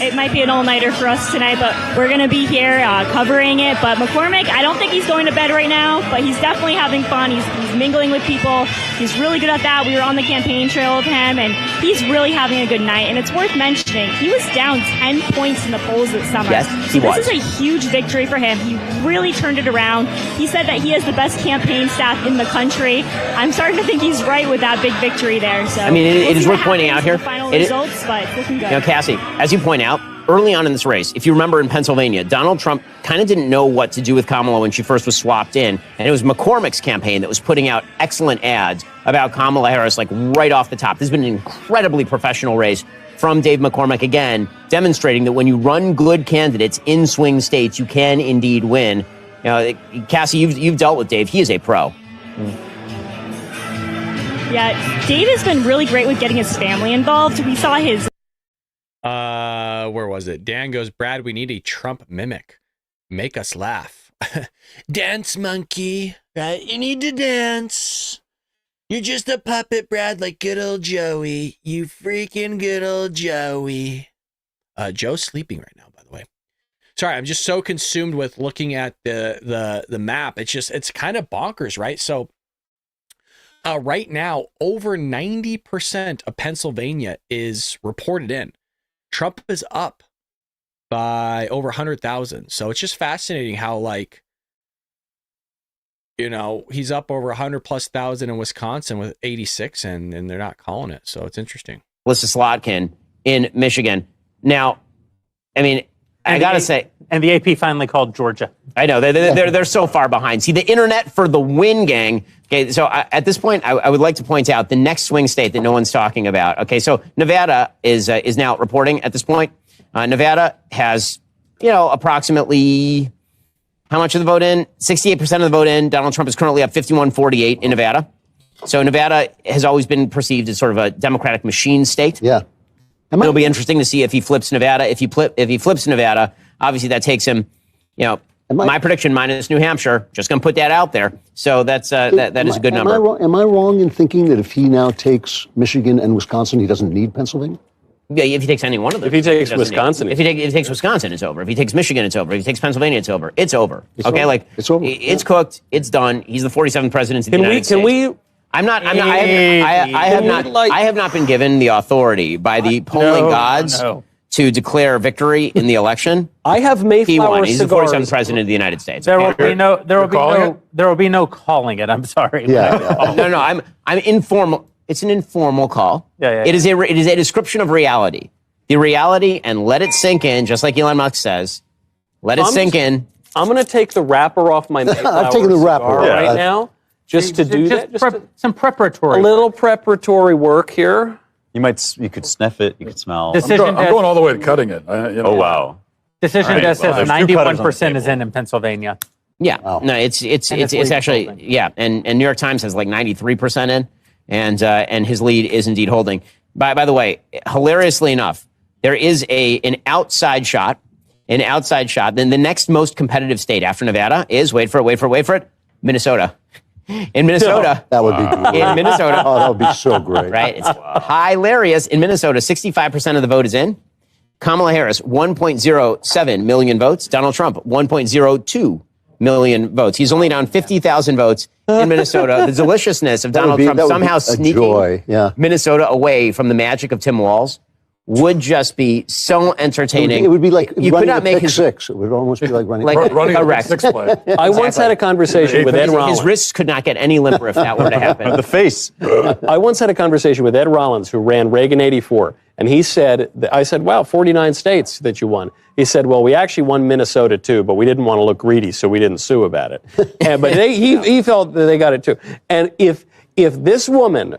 It might be an all-nighter for us tonight, but we're going to be here covering it. But McCormick, I don't think he's going to bed right now, but he's definitely having fun. He's mingling with people. He's really good at that. We were on the campaign trail with him, and he's really having a good night. And it's worth mentioning, he was down 10 points in the polls this summer. Yes, he was. This is a huge victory for him. He really turned it around. He said that he has the best campaign staff in the country. I'm starting to think he's right with that big victory there. So I mean, it is worth pointing out here. Final results, but it's looking good. You know, Cassie, as you point out, early on in this race, if you remember in Pennsylvania, Donald Trump kind of didn't know what to do with Kamala when she first was swapped in. And it was McCormick's campaign that was putting out excellent ads about Kamala Harris, like right off the top. This has been an incredibly professional race from Dave McCormick, again, demonstrating that when you run good candidates in swing states, you can indeed win. You know, Cassie, you've dealt with Dave. He is a pro. Yeah, Dave has been really great with getting his family involved. We saw his... Where was it? Dan goes, Brad, we need a Trump mimic. Make us laugh. Dance, monkey. Right? You need to dance. You're just a puppet, Brad, like good old Joey. You freaking good old Joey. Joe's sleeping right now, by the way. Sorry, I'm just so consumed with looking at the map. It's kind of bonkers, right? So right now, over 90% of Pennsylvania is reported in. Trump is up by over 100,000. So it's just fascinating how, like, you know, he's up over 100,000+ in Wisconsin with 86, and they're not calling it. So it's interesting. Melissa Slotkin in Michigan. Now, I mean, I got to say. And the AP finally called Georgia. I know. They're so far behind. See, the internet for the win, gang. Okay, so at this point, I would like to point out the next swing state that no one's talking about. Okay, so Nevada is now reporting at this point. Nevada has, you know, approximately How much of the vote in? 68% of the vote in. Donald Trump is currently up 51-48 in Nevada. So Nevada has always been perceived as sort of a Democratic machine state. Yeah. It'll be interesting to see if he flips Nevada. If he flips Nevada, obviously that takes him, my prediction minus New Hampshire, just going to put that out there. So that is a good number. Am I wrong in thinking that if he now takes Michigan and Wisconsin, he doesn't need Pennsylvania? Yeah, if he takes any one of them. If he takes Wisconsin. If he takes Wisconsin, it's over. If he takes Michigan, it's over. If he takes Pennsylvania, it's over. It's over. It's over. It's cooked. It's done. He's the 47th president of the United States. I have not been given the authority by the polling gods to declare victory in the election. I have Mayflower He's the 47th president of the United States. There will be no calling it. I'm sorry. No. I'm informal. It's an informal call. It is a description of reality. The reality, and let it sink in, just like Elon Musk says. Let it sink in. I'm going to take the wrapper off my Mayflower I've taken the wrapper right now. Just to do that. Some preparatory. A little preparatory work here. You could sniff it. You could smell. I'm going all the way to cutting it. Oh, wow. Decision desk says 91% is in Pennsylvania. Yeah. Wow. No, it's actually, and New York Times has like 93% in, and his lead is indeed holding. By the way, hilariously enough, there is an outside shot. Then the next most competitive state after Nevada is, wait for it, Minnesota. In Minnesota. That would be good. In Minnesota. Oh, that would be so great. Right? It's hilarious. In Minnesota, 65% of the vote is in. Kamala Harris, 1.07 million votes. Donald Trump, 1.02 million votes. He's only down 50,000 votes in Minnesota. The deliciousness of Donald Trump somehow sneaking Minnesota away from the magic of Tim Walz would just be so entertaining. It would be like you running could not a make pick his six. It would almost be like running correct. a six play. I once had a conversation with Ed Rollins. His wrists could not get any limper if that were to happen. The face. I once had a conversation with Ed Rollins, who ran Reagan 84, and he said, I said, wow, 49 states that you won. He said, well, we actually won Minnesota too, but we didn't want to look greedy, so we didn't sue about it. But he felt that they got it too. And if this woman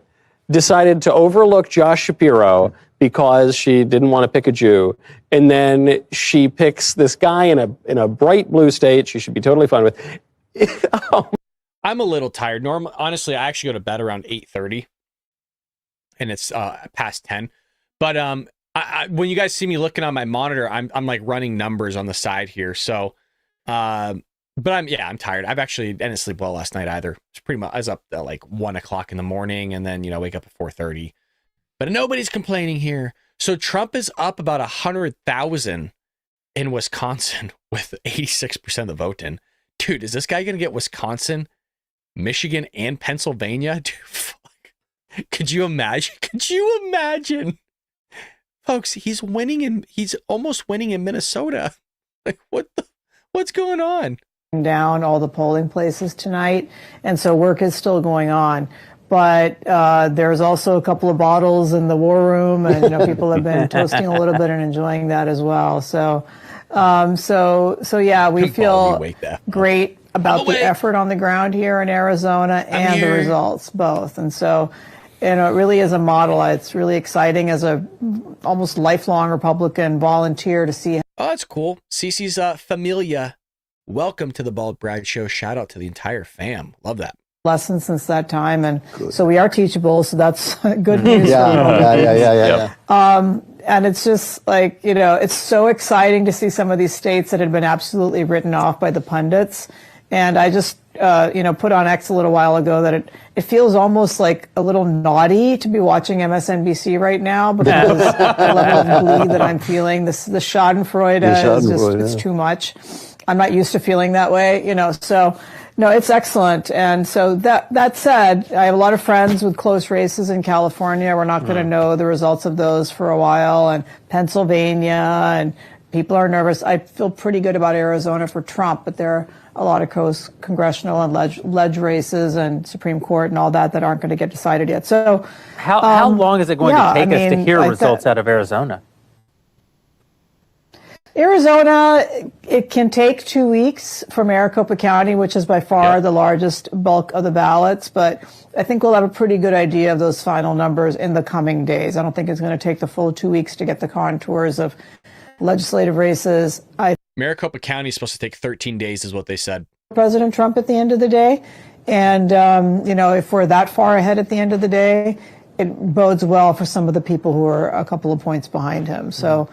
decided to overlook Josh Shapiro because she didn't want to pick a Jew, and then she picks this guy in a bright blue state she should be totally fine with. I'm a little tired. Honestly, I actually go to bed around 8:30, and it's past 10. But when you guys see me looking on my monitor, I'm like running numbers on the side here. So, but I'm tired. I didn't sleep well last night either. It's pretty much I was up at like 1 o'clock in the morning, and then wake up at 4:30. But nobody's complaining here. So Trump is up about 100,000 in Wisconsin with 86% of the vote in. Dude, is this guy going to get Wisconsin, Michigan, and Pennsylvania? Dude, fuck. Could you imagine? Folks, he's almost winning in Minnesota. Like, what's going on? Down all the polling places tonight, and so work is still going on. But there's also a couple of bottles in the war room, and people have been toasting a little bit and enjoying that as well. So yeah, we feel great about the effort on the ground here in Arizona and the results both. And so, it really is a model. It's really exciting as a almost lifelong Republican volunteer to see. Oh, that's cool. Cece's familia. Welcome to the Bald Brad Show. Shout out to the entire fam. Love that. Lessons since that time, and so we are teachable, so that's good news. Yeah. And it's just like, it's so exciting to see some of these states that had been absolutely written off by the pundits. And I just put on X a little while ago that it feels almost like a little naughty to be watching MSNBC right now, because the level of glee that I'm feeling, the Schadenfreude is just it's too much. I'm not used to feeling that way, so no, it's excellent. And so that said, I have a lot of friends with close races in California. We're not going to know the results of those for a while, and Pennsylvania, and people are nervous. I feel pretty good about Arizona for Trump, but there are a lot of congressional and ledge races and Supreme Court and all that aren't going to get decided yet. So how long is it going to take us to hear results out of Arizona? Arizona, it can take 2 weeks for Maricopa County, which is by far the largest bulk of the ballots. But I think we'll have a pretty good idea of those final numbers in the coming days. I don't think it's going to take the full 2 weeks to get the contours of legislative races. Maricopa County is supposed to take 13 days, is what they said. President Trump at the end of the day. And, if we're that far ahead at the end of the day, it bodes well for some of the people who are a couple of points behind him. So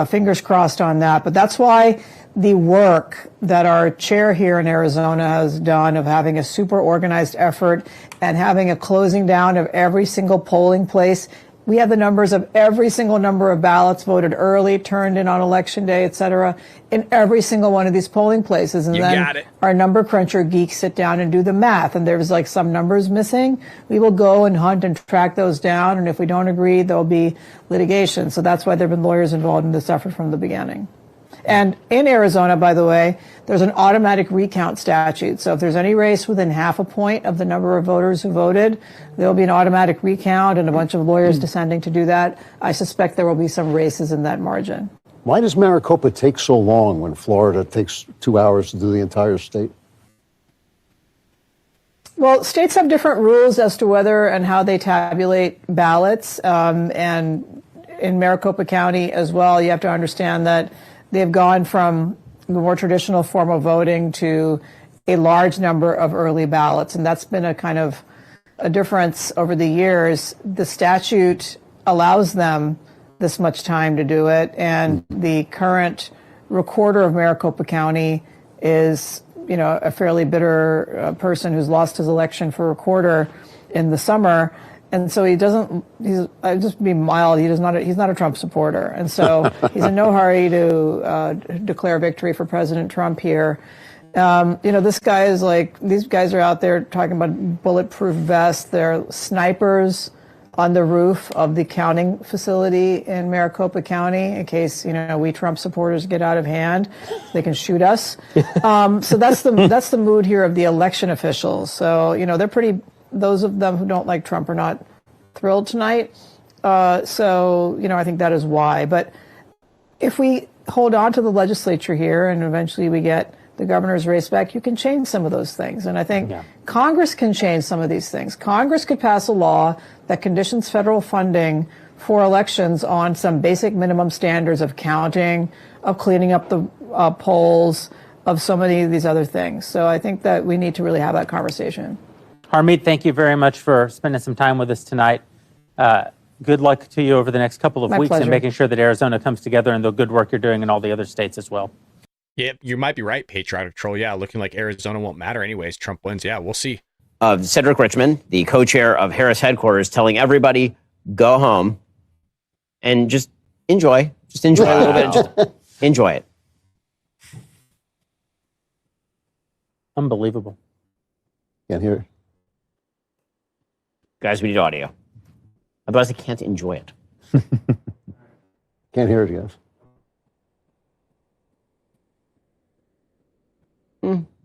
fingers crossed on that. But that's why the work that our chair here in Arizona has done of having a super organized effort and having a closing down of every single polling place. We have the numbers of every single number of ballots voted early, turned in on election day, et cetera, in every single one of these polling places. And then our number cruncher geeks sit down and do the math. And there's like some numbers missing. We will go and hunt and track those down. And if we don't agree, there'll be litigation. So that's why there have been lawyers involved in this effort from the beginning. And in Arizona, by the way, there's an automatic recount statute. So if there's any race within half a point of the number of voters who voted, there'll be an automatic recount and a bunch of lawyers descending to do that. I suspect there will be some races in that margin. Why does Maricopa take so long when Florida takes 2 hours to do the entire state? Well, states have different rules as to whether and how they tabulate ballots. And in Maricopa County as well, you have to understand that they've gone from the more traditional form of voting to a large number of early ballots. And that's been a kind of a difference over the years. The statute allows them this much time to do it. And the current recorder of Maricopa County is, a fairly bitter person who's lost his election for recorder in the summer. And so I'll just be mild, he's not a Trump supporter. And so he's in no hurry to declare victory for President Trump here. This guy is these guys are out there talking about bulletproof vests. They're snipers on the roof of the counting facility in Maricopa County in case, we Trump supporters get out of hand. They can shoot us. So that's the mood here of the election officials. So, they're those of them who don't like Trump are not thrilled tonight. I think that is why. But if we hold on to the legislature here and eventually we get the governor's race back, you can change some of those things. And I think Congress can change some of these things. Congress could pass a law that conditions federal funding for elections on some basic minimum standards of counting, of cleaning up the polls, of so many of these other things. So I think that we need to really have that conversation. Harmeet, thank you very much for spending some time with us tonight. Good luck to you over the next couple of weeks pleasure. and making sure that Arizona comes together and the good work you're doing in all the other states as well. Yeah, you might be right, Patriotic Troll. Yeah, looking like Arizona won't matter anyways. Trump wins. Yeah, we'll see. Cedric Richmond, the co-chair of Harris headquarters, telling everybody, go home and just enjoy. Just enjoy a little bit. Just enjoy it. Unbelievable. Can't hear it. Guys, we need audio. Otherwise, I can't enjoy it. Can't hear it, guys.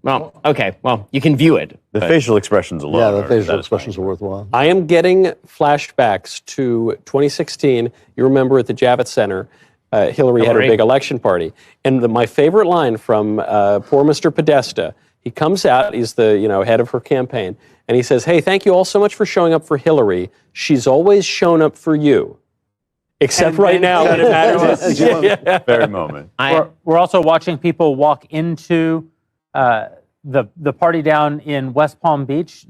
Well, okay. Well, you can view it. The facial expressions alone. Yeah, the facial expressions are worthwhile. I am getting flashbacks to 2016. You remember at the Javits Center, Hillary had her big election party. And my favorite line from poor Mr. Podesta, he comes out, he's the head of her campaign, and he says, hey, thank you all so much for showing up for Hillary. She's always shown up for you. Except right now when it matters. Very moment. We're also watching people walk into the party down in West Palm Beach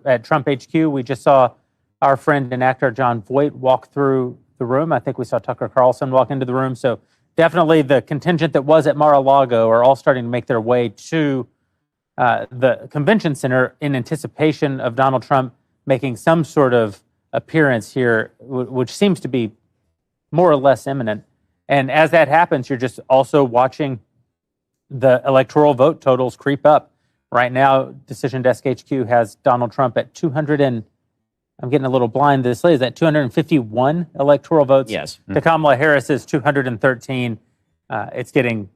at Trump HQ. We just saw our friend and actor John Voight walk through the room. I think we saw Tucker Carlson walk into the room. So definitely the contingent that was at Mar-a-Lago are all starting to make their way to the convention center in anticipation of Donald Trump making some sort of appearance here, which seems to be more or less imminent. And as that happens, you're just also watching the electoral vote totals creep up. Right now, Decision Desk HQ has Donald Trump at 200 and I'm getting a little blind. This is at 251 electoral votes. Yes. To Kamala Harris's 213. It's getting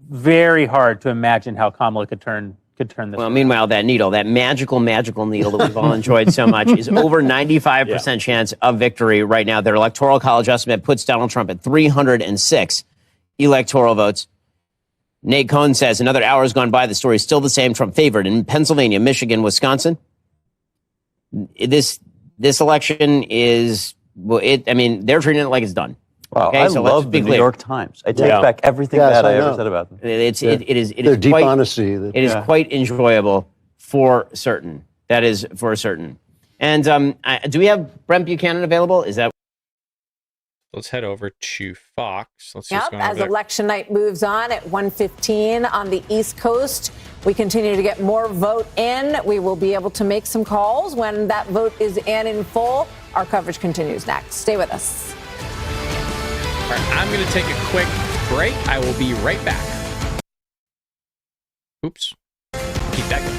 very hard to imagine how Kamala could turn this. Well, meanwhile, that needle, that magical needle that we've all enjoyed so much, is over 95% chance of victory right now. Their electoral college estimate puts Donald Trump at 306 electoral votes. Nate Cohn says another hour has gone by. The story is still the same. Trump favored in Pennsylvania, Michigan, Wisconsin. This election is, they're treating it like it's done. Wow, Okay, I so let's love be the New clear. York Times. I take back everything Yes, bad I I ever know. said about them. It is Their deep quite, honesty. It is quite enjoyable for certain. That is for certain. And do we have Brent Buchanan available? Is that? Let's head over to Fox. Let's Yep, just go over as there. election night moves on at 1:15 on the East Coast, we continue to get more vote in. We will be able to make some calls when that vote is in full. Our coverage continues next. Stay with us. All right, I'm going to take a quick break. I will be right back. Oops. Keep that going.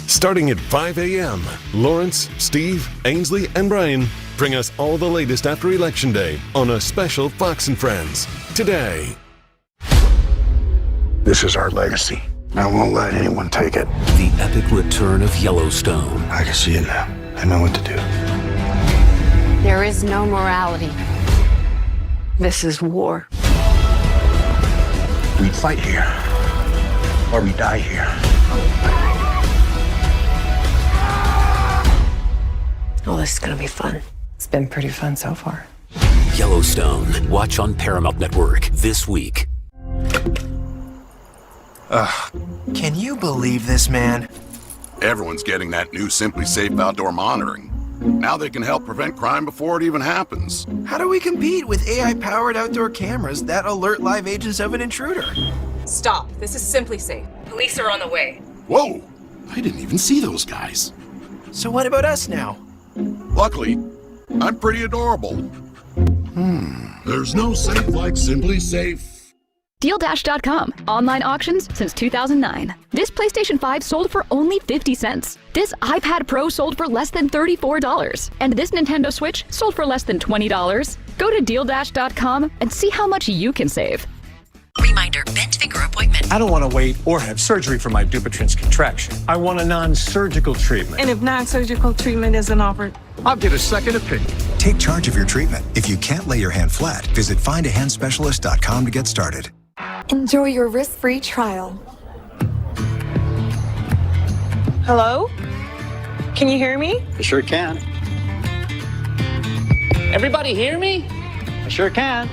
Starting at 5 a.m., Lawrence, Steve, Ainsley, and Brian bring us all the latest after Election Day on a special Fox and Friends. Today. This is our legacy. I won't let anyone take it. The epic return of Yellowstone. I can see it now. I know what to do. There is no morality. This is war. We fight here, or we die here. Oh, this is gonna be fun. It's been pretty fun so far. Yellowstone. Watch on Paramount Network this week. Can you believe this, man? Everyone's getting that new Simply Safe outdoor monitoring. Now they can help prevent crime before it even happens. How do we compete with AI-powered outdoor cameras that alert live agents of an intruder? Stop. This is Simply Safe. Police are on the way. Whoa! I didn't even see those guys. So what about us now? Luckily, I'm pretty adorable. There's no safe like Simply Safe. DealDash.com. Online auctions since 2009. This PlayStation 5 sold for only 50 cents. This iPad Pro sold for less than $34. And this Nintendo Switch sold for less than $20. Go to DealDash.com and see how much you can save. Reminder, bent finger appointment. I don't want to wait or have surgery for my Dupuytren's contraction. I want a non-surgical treatment. And if non-surgical treatment isn't offered, I'll get a second opinion. Take charge of your treatment. If you can't lay your hand flat, visit findahandspecialist.com to get started. Enjoy your risk-free trial. hello? Can you hear me? I sure can. Everybody hear me? I sure can.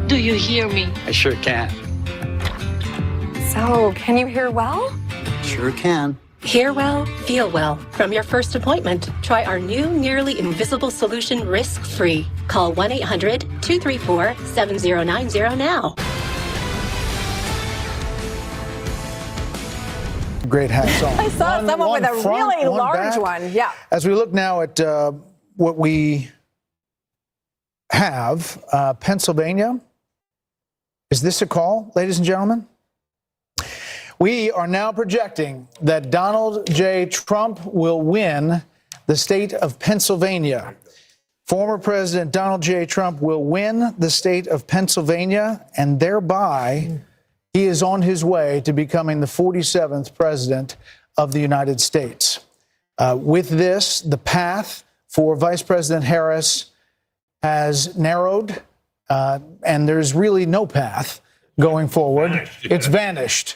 Do you hear me? I sure can. So, can you hear well? Sure can. Hear well, feel well. From your first appointment, try our new nearly invisible solution risk-free. Call 1-800-234-7090 now. Great hats on. I saw someone with a front, really large back. one. Yeah. As we look now at what we have, Pennsylvania. Is this a call, ladies and gentlemen? We are now projecting that Donald J. Trump will win the state of Pennsylvania. Former President Donald J. Trump will win the state of Pennsylvania, and thereby he is on his way to becoming the 47th president of the United States. With this, the path for Vice President Harris has narrowed, and there's really no path going forward. It's vanished.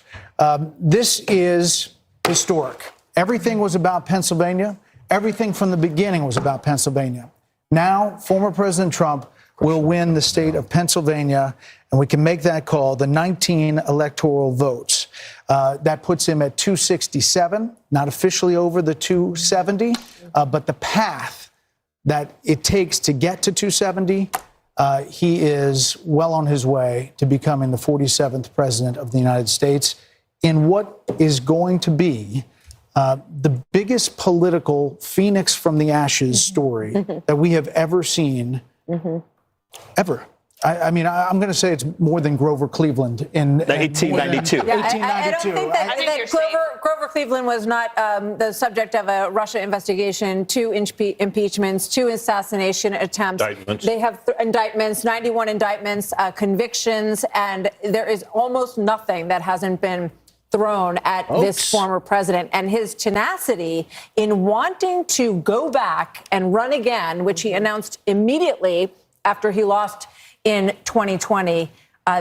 This is historic. Everything was about Pennsylvania. Everything from the beginning was about Pennsylvania. Now, former President Trump will win the state of Pennsylvania, and we can make that call, the 19 electoral votes. That puts him at 267, not officially over the 270, but the path that it takes to get to 270, he is well on his way to becoming the 47th president of the United States in what is going to be the biggest political phoenix from the ashes story that we have ever seen, ever. I mean, I'm going to say it's more than Grover Cleveland in 1892. Yeah, I don't think that Grover Cleveland was not the subject of a Russia investigation, 2 impeachments, 2 assassination attempts. Indictments. They have indictments, 91 indictments, convictions, and there is almost nothing that hasn't been thrown at this former president. And his tenacity in wanting to go back and run again, which he announced immediately after he lost in 2020.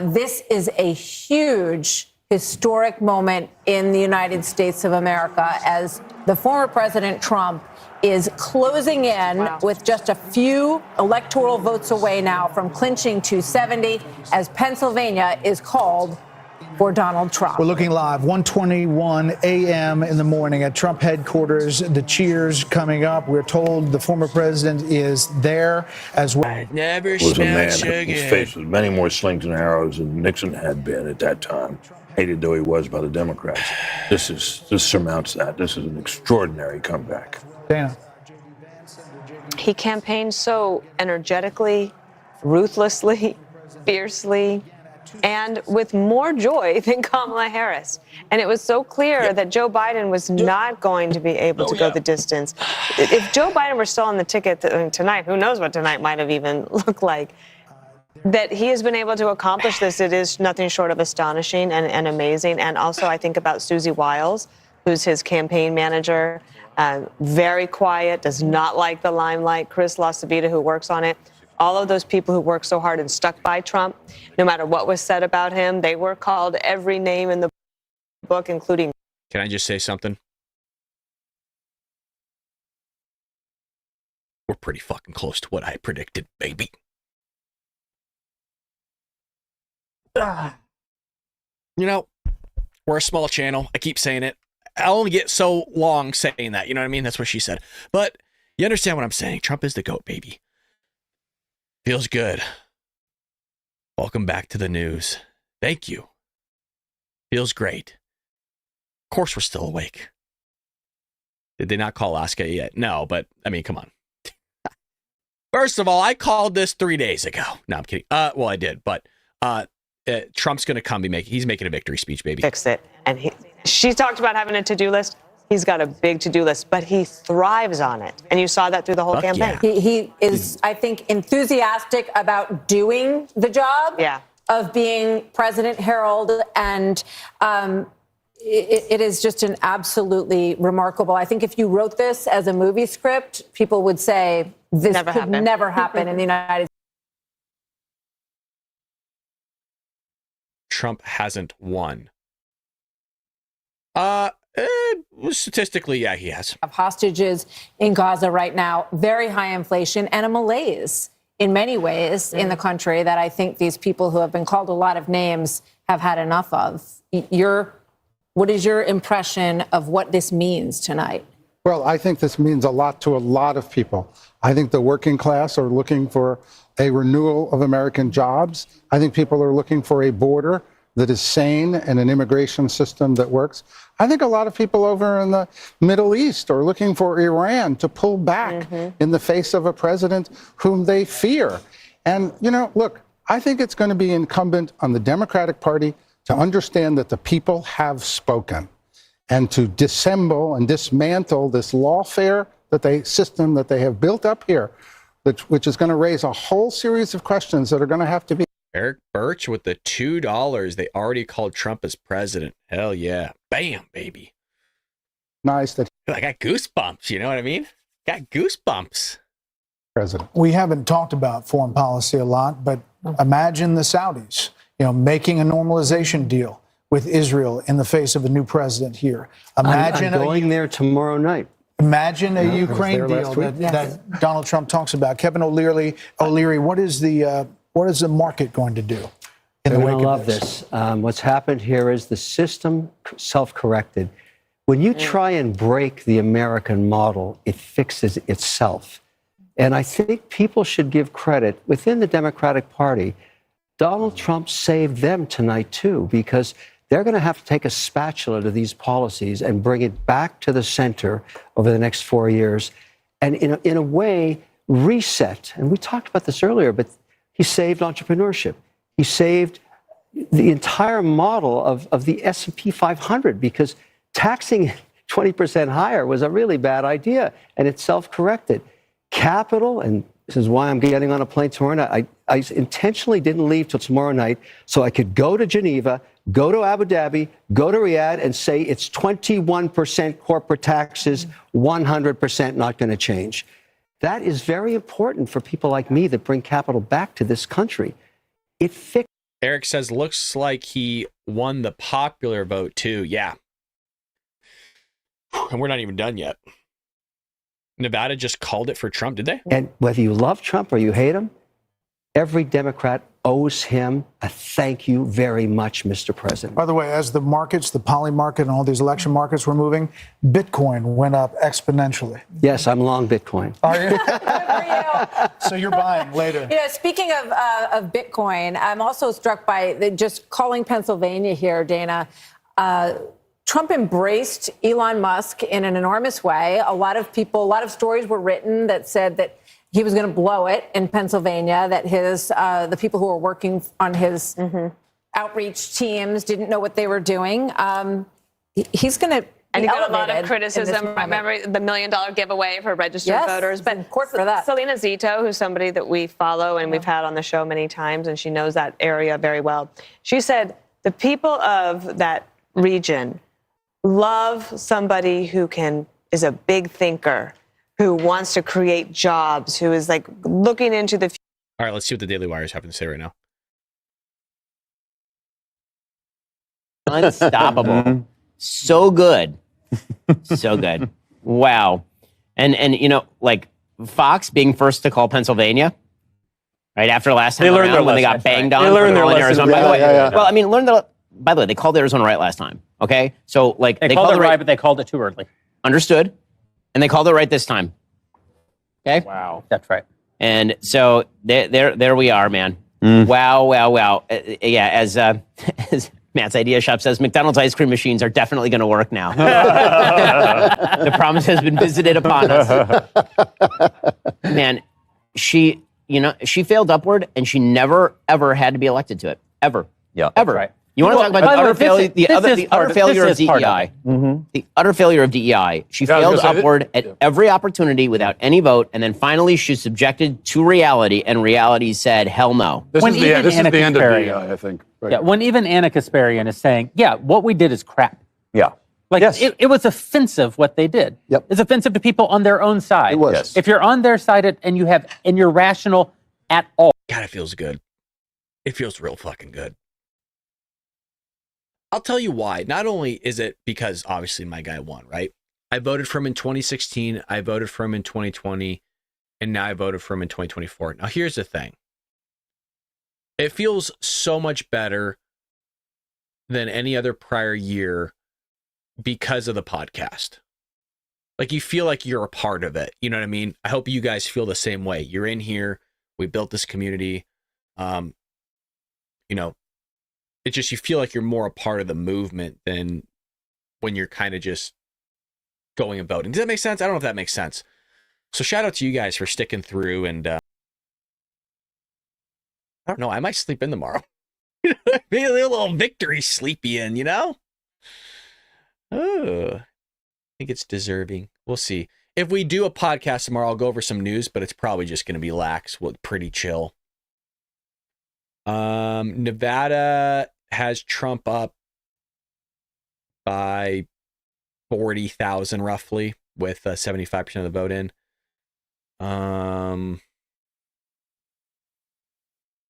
This is a huge historic moment in the United States of America as the former President Trump is closing in with just a few electoral votes away now from clinching 270 as Pennsylvania is called for Donald Trump. We're looking live, 1:21 a.m. in the morning at Trump headquarters. The cheers coming up. We're told the former president is there as well. Never Was a man smell who was sugar. faced with many more slings and arrows than Nixon had been at that time, hated though he was by the Democrats. This surmounts that. This is an extraordinary comeback. Dana. He campaigned so energetically, ruthlessly, fiercely, and with more joy than Kamala Harris. And it was so clear that Joe Biden was not going to be able to go the distance. If Joe Biden were still on the ticket tonight, who knows what tonight might have even looked like. That he has been able to accomplish this, it is nothing short of astonishing and amazing. And also I think about Susie Wiles, who's his campaign manager, very quiet, does not like the limelight. Chris LaCivita, who works on it. All of those people who worked so hard and stuck by Trump, no matter what was said about him, they were called every name in the book, including. Can I just say something? We're pretty fucking close to what I predicted, baby. You know, we're a small channel. I keep saying it. I only get so long saying that. You know what I mean? That's what she said. But you understand what I'm saying. Trump is the GOAT, baby. Feels good. Welcome back to the news. Thank you. Feels great. Of course we're still awake. Did they not call Alaska yet? No, but I mean, come on. First of all, I called this 3 days ago. No, I'm kidding. Well, I did, but Trump's going to come he's making a victory speech, baby. Fix it. And she talked about having a to-do list. He's got a big to-do list, but he thrives on it. And you saw that through the whole campaign. Yeah. He is, I think, enthusiastic about doing the job of being President Harold. And it is just an absolutely remarkable. I think if you wrote this as a movie script, people would say this could never happen in the United States. Trump hasn't won. Statistically, yeah, he has. Of hostages in Gaza right now, very high inflation and a malaise in many ways in the country that I think these people who have been called a lot of names have had enough of. What is your impression of what this means tonight? Well, I think this means a lot to a lot of people. I think the working class are looking for a renewal of American jobs. I think people are looking for a border that is sane and an immigration system that works. I think a lot of people over in the Middle East are looking for Iran to pull back in the face of a president whom they fear. And, you know, look, I think it's going to be incumbent on the Democratic Party to understand that the people have spoken and to dissemble and dismantle this lawfare system that they have built up here, which is going to raise a whole series of questions that are going to have to be. Eric Birch with the $2. They already called Trump as president. Hell yeah. Bam, baby. Nice that I got goosebumps. You know what I mean? Got goosebumps. President. We haven't talked about foreign policy a lot, but imagine the Saudis, making a normalization deal with Israel in the face of a new president here. Imagine I'm going there tomorrow night. Imagine a Ukraine deal that Donald Trump talks about. Kevin O'Leary, what is the market going to do? You're going to love this. What's happened here is the system self-corrected. When you try and break the American model, it fixes itself. And I think people should give credit within the Democratic Party. Donald Trump saved them tonight, too, because they're going to have to take a spatula to these policies and bring it back to the center over the next 4 years and, in a way, reset. And we talked about this earlier, but he saved entrepreneurship. He saved the entire model of the S&P 500 because taxing 20% higher was a really bad idea, and it self-corrected. Capital, and this is why I'm getting on a plane tomorrow night. I intentionally didn't leave till tomorrow night so I could go to Geneva, go to Abu Dhabi, go to Riyadh, and say it's 21% corporate taxes, 100% not going to change. That is very important for people like me that bring capital back to this country. It fixed. Eric says, looks like he won the popular vote too. Yeah. And we're not even done yet. Nevada just called it for Trump, did they? And whether you love Trump or you hate him, every Democrat owes him a thank you very much, Mr. President. By the way, as the markets, the poly market and all these election markets were moving, Bitcoin went up exponentially. Yes, I'm long Bitcoin. Are you? So you're buying later. Speaking of Bitcoin, I'm also struck by just calling Pennsylvania here, Dana. Trump embraced Elon Musk in an enormous way. A lot of stories were written that said that he was going to blow it in Pennsylvania, that the people who were working on his outreach teams didn't know what they were doing. He's going to And he got a lot of criticism. Remember the $1 million giveaway for registered voters? But court for that. Selena Zito, who's somebody that we follow and we've had on the show many times, and she knows that area very well. She said the people of that region love somebody who is a big thinker, who wants to create jobs, who is like looking into the future. All right, let's see what the Daily Wire is having to say right now. Unstoppable. So good. So good. Wow. And like Fox being first to call Pennsylvania, right after last time around when they got banged on. They learned their lesson. Well, I mean, by the way, they called Arizona right last time. Okay, so like they called it right, but they called it too early. Understood, and they called it right this time. Okay. Wow, that's right. And so there we are, man. Wow. Yeah, as Matt's Idea Shop says, McDonald's ice cream machines are definitely going to work now. The promise has been visited upon us. Man, she failed upward, and she never ever had to be elected to it. Ever. Yeah. Ever. Right. You want to talk about the utter failure of DEI? The utter failure of DEI. She failed upward at every opportunity without any vote, and then finally she's subjected to reality, and reality said, "Hell no." This is the end of DEI, I think. Right. Yeah. When even Anna Kasparian is saying, "Yeah, what we did is crap." Yeah. Like it was offensive what they did. Yep. It's offensive to people on their own side. It was. Yes. If you're on their side and you're rational at all. God, it feels good. It feels real fucking good. I'll tell you why. Not only is it because obviously my guy won, right? I voted for him in 2016. I voted for him in 2020. And now I voted for him in 2024. Now, here's the thing. It feels so much better than any other prior year because of the podcast. Like, you feel like you're a part of it. You know what I mean? I hope you guys feel the same way. You're in here. We built this community. It's just you feel like you're more a part of the movement than when you're kind of just going and voting. Does that make sense? I don't know if that makes sense. So shout out to you guys for sticking through. And I don't know. I might sleep in tomorrow. Be a little victory sleepy in, Oh, I think it's deserving. We'll see. If we do a podcast tomorrow, I'll go over some news, but it's probably just going to be lax, pretty chill. Nevada has Trump up by 40,000 roughly, with 75% of the vote in.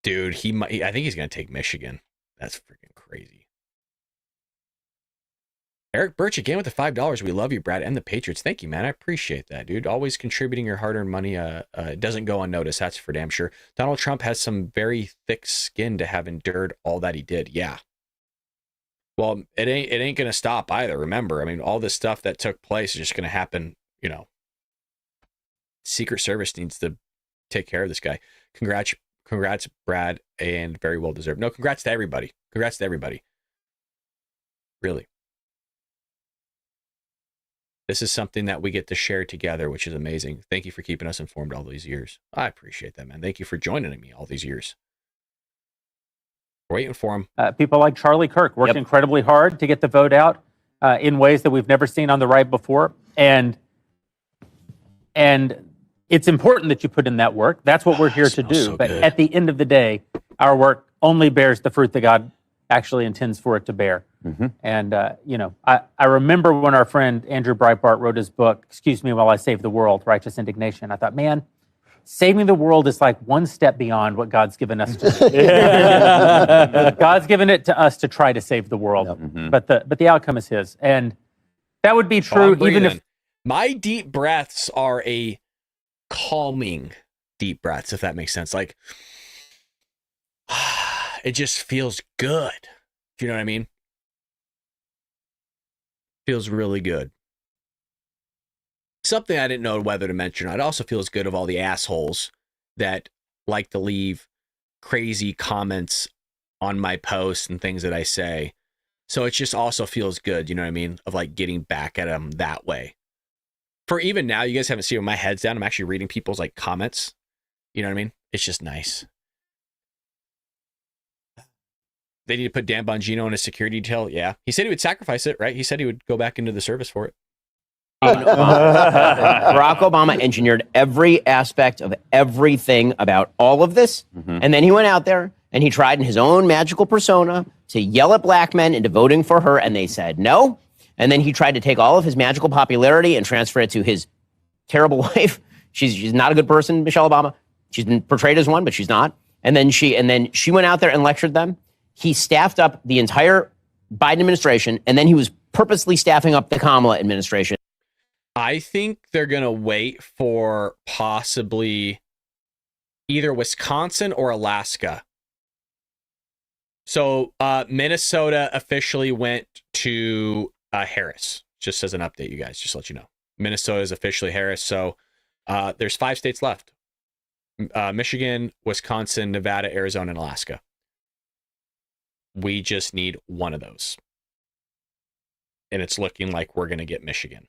Dude, I think he's going to take Michigan. That's freaking crazy. Eric Birch again with the $5. We love you, Brad, and the Patriots. Thank you, man. I appreciate that, dude. Always contributing your hard-earned money. It doesn't go unnoticed. That's for damn sure. Donald Trump has some very thick skin to have endured all that he did. Yeah. Well, it ain't going to stop either. Remember, I mean, all this stuff that took place is just going to happen. Secret Service needs to take care of this guy. Congrats, Brad, and very well deserved. No, congrats to everybody. Congrats to everybody. Really. This is something that we get to share together, which is amazing. Thank you for keeping us informed all these years. I appreciate that, man. Thank you for joining me all these years. We're waiting for him. People like Charlie Kirk worked incredibly hard to get the vote out in ways that we've never seen on the right before. And it's important that you put in that work. That's what we're here to do. So but at the end of the day, our work only bears the fruit that God actually intends for it to bear. Mm-hmm. And, I remember when our friend Andrew Breitbart wrote his book, Excuse Me While I Save the World, Righteous Indignation. I thought, man, saving the world is like one step beyond what God's given us to do. God's given it to us to try to save the world, but the outcome is His, and that would be true even if my deep breaths are a calming deep breaths, if that makes sense. Like it just feels good. Do you know what I mean? Feels really good. Something I didn't know whether to mention. It also feels good of all the assholes that like to leave crazy comments on my posts and things that I say. So it just also feels good, you know what I mean? Of like getting back at them that way. For even now, you guys haven't seen when my head's down, I'm actually reading people's like comments. You know what I mean? It's just nice. They need to put Dan Bongino in a security detail. Yeah. He said he would sacrifice it, right? He said he would go back into the service for it. Barack Obama engineered every aspect of everything about all of this. And then he went out there and he tried in his own magical persona to yell at black men into voting for her. And they said no. And then he tried to take all of his magical popularity and transfer it to his terrible wife. She's not a good person, Michelle Obama. She's been portrayed as one, but she's not. And then she went out there and lectured them. He staffed up the entire Biden administration, and then he was purposely staffing up the Kamala administration. I think they're going to wait for possibly either Wisconsin or Alaska. So Minnesota officially went to Harris, just as an update, you guys, just to let you know. Minnesota is officially Harris. So there's 5 states left. Michigan, Wisconsin, Nevada, Arizona, and Alaska. We just need one of those. And it's looking like we're going to get Wisconsin.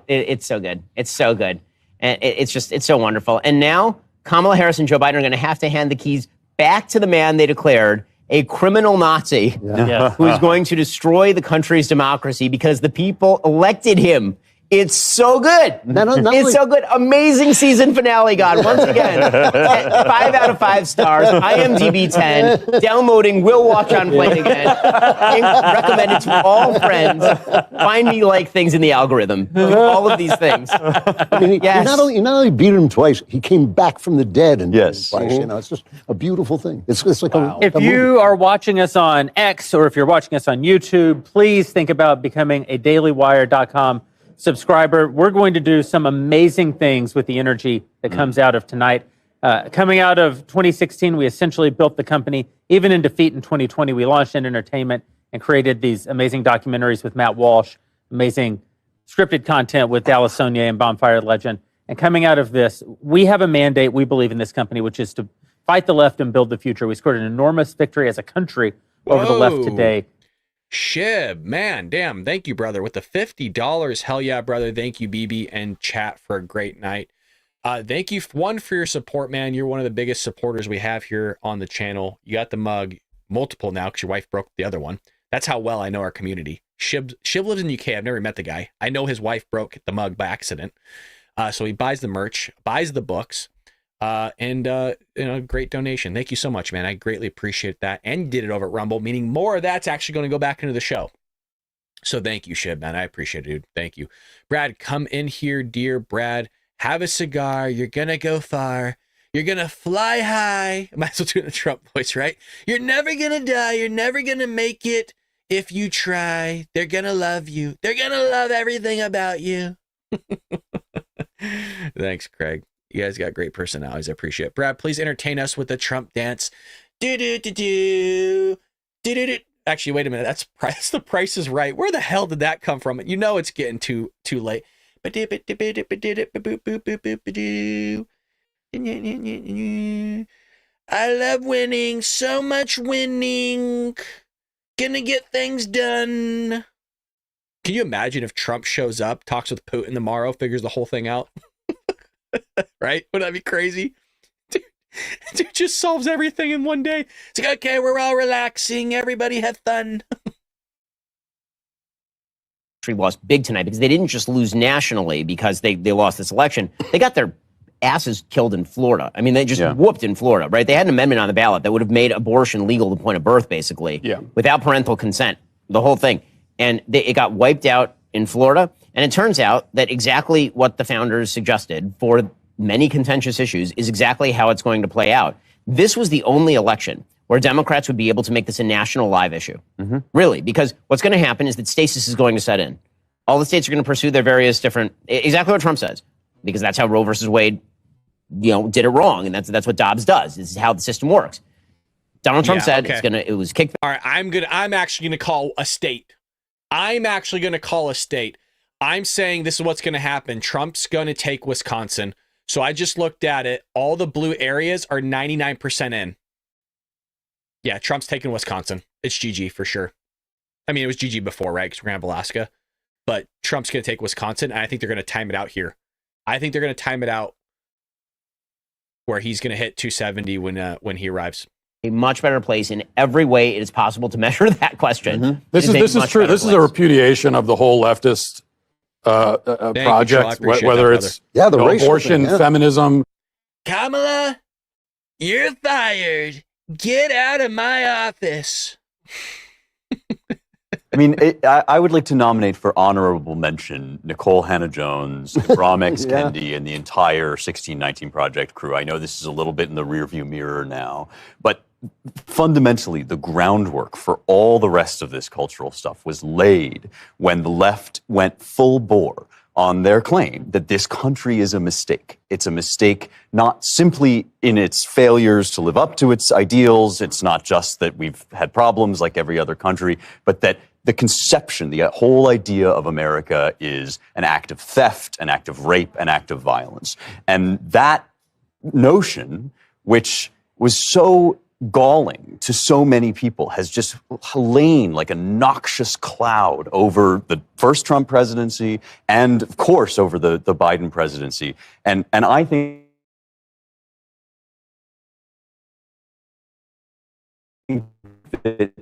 It's so good. It's so good. And it's so wonderful. And now Kamala Harris and Joe Biden are going to have to hand the keys back to the man they declared a criminal Nazi who is going to destroy the country's democracy because the people elected him. It's so good. It's so good. Amazing season finale, God. Once again, 5 out of 5 stars. IMDb 10. Downloading. Will watch on plane again. Recommended to all friends. Find me like things in the algorithm. All of these things. I mean, he not only beat him twice, he came back from the dead and beat him twice. You know, it's just a beautiful thing. It's like If you are watching us on X or if you're watching us on YouTube, please think about becoming a dailywire.com subscriber. We're going to do some amazing things with the energy that comes out of tonight. Coming out of 2016, we essentially built the company. Even in defeat in 2020, we launched in entertainment and created these amazing documentaries with Matt Walsh, amazing scripted content with Dallas Sonnier and Bonfire Legend. And coming out of this, we have a mandate, we believe in this company, which is to fight the left and build the future. We scored an enormous victory as a country over the left today. Shib, man, damn. Thank you, brother. With the $50. Hell yeah, brother. Thank you, BB and chat, for a great night. Thank you, one, for your support, man. You're one of the biggest supporters we have here on the channel. You got the mug, multiple now, because your wife broke the other one. That's how well I know our community. Shib lives in the UK. I've never met the guy. I know his wife broke the mug by accident. So he buys the merch, buys the books, and great donation. Thank you so much, man. I greatly appreciate that. And you did it over at Rumble, meaning more of that's actually going to go back into the show. So thank you, Shib, man. I appreciate it, dude. Thank you. Brad, come in here, dear Brad. Have a cigar. You're going to go far. You're going to fly high. I might as well do the Trump voice, right? You're never going to die. You're never going to make it if you try. They're going to love you. They're going to love everything about you. Thanks, Craig. You guys got great personalities. I appreciate it. Brad, please entertain us with the Trump dance. Do-do-do-do. Do-do-do. Actually, wait a minute. That's The Price is Right. Where the hell did that come from? You know it's getting too late. I love winning. So much winning. Gonna get things done. Can you imagine if Trump shows up, talks with Putin tomorrow, figures the whole thing out? Right? Wouldn't that be crazy? Dude just solves everything in one day. It's like, okay, we're all relaxing. Everybody have fun. Lost big tonight because they didn't just lose nationally because they lost this election. They got their asses killed in Florida. I mean, they just whooped in Florida, right? They had an amendment on the ballot that would have made abortion legal at the point of birth, basically, without parental consent, the whole thing. And it got wiped out in Florida. And it turns out that exactly what the founders suggested for many contentious issues is exactly how it's going to play out. This was the only election where Democrats would be able to make this a national live issue. Really, because what's going to happen is that stasis is going to set in. All the states are going to pursue their various different, exactly what Trump says, because that's how Roe versus Wade, did it wrong, and that's what Dobbs does. This is how the system works. Donald Trump said it was kicked. All right, I'm actually gonna call a state. I'm saying this is what's gonna happen. Trump's gonna take Wisconsin. So I just looked at it. All the blue areas are 99% in. Yeah, Trump's taking Wisconsin. It's GG for sure. I mean, it was GG before, right? Because we're gonna have Alaska. But Trump's gonna take Wisconsin, and I think they're gonna time it out here. I think they're gonna time it out where he's gonna hit 270 when he arrives. A much better place in every way it is possible to measure that question. This is true. This is a repudiation of the whole leftist project, whether it's abortion, feminism. Kamala, you're fired. Get out of my office. I mean, I would like to nominate for honorable mention Nicole Hannah-Jones, Ibram X. Kendi, and the entire 1619 Project crew. I know this is a little bit in the rearview mirror now, but fundamentally, the groundwork for all the rest of this cultural stuff was laid when the left went full bore on their claim that this country is a mistake. It's a mistake not simply in its failures to live up to its ideals. It's not just that we've had problems like every other country, but that the conception, the whole idea of America is an act of theft, an act of rape, an act of violence. And that notion, which was so galling to so many people, has just lain like a noxious cloud over the first Trump presidency and, of course, over the Biden presidency. And I think that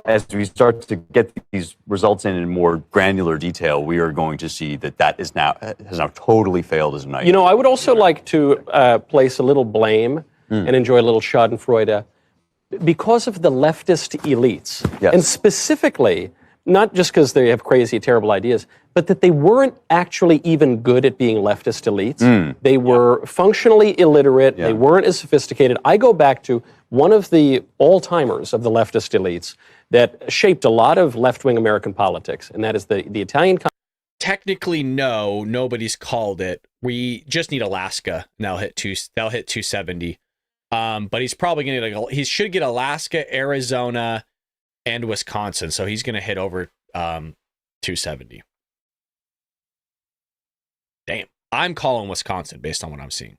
as we start to get these results in more granular detail, we are going to see that has now totally failed as an idea. I would also like to place a little blame and enjoy a little schadenfreude because of the leftist elites. Yes. And specifically, not just because they have crazy, terrible ideas, but that they weren't actually even good at being leftist elites. They were functionally illiterate. They weren't as sophisticated. I go back to one of the all-timers of the leftist elites that shaped a lot of left-wing American politics, and that is the Italian... Technically, no, nobody's called it. We just need Alaska, and they'll hit 270. But he's probably going to he should get Alaska, Arizona, and Wisconsin. So he's going to hit over 270. Damn. I'm calling Wisconsin based on what I'm seeing.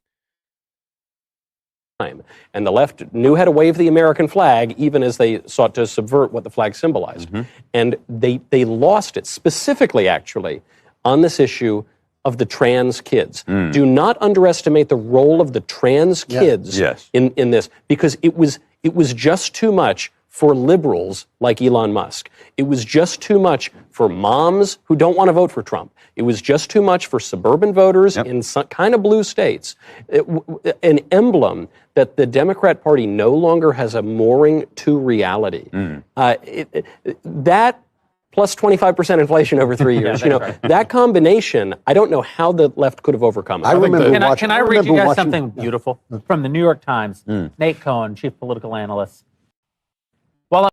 And the left knew how to wave the American flag even as they sought to subvert what the flag symbolized. And they lost it, specifically, actually, on this issue of the trans kids. Do not underestimate the role of the trans kids in this, because it was just too much for liberals like Elon Musk. It was just too much for moms who don't want to vote for Trump. It was just too much for suburban voters in some kind of blue states. An emblem that the Democrat Party no longer has a mooring to reality. That plus 25% inflation over 3 years. That combination, I don't know how the left could have overcome it. Can I read you guys something beautiful from the New York Times? Nate Cohn, chief political analyst. While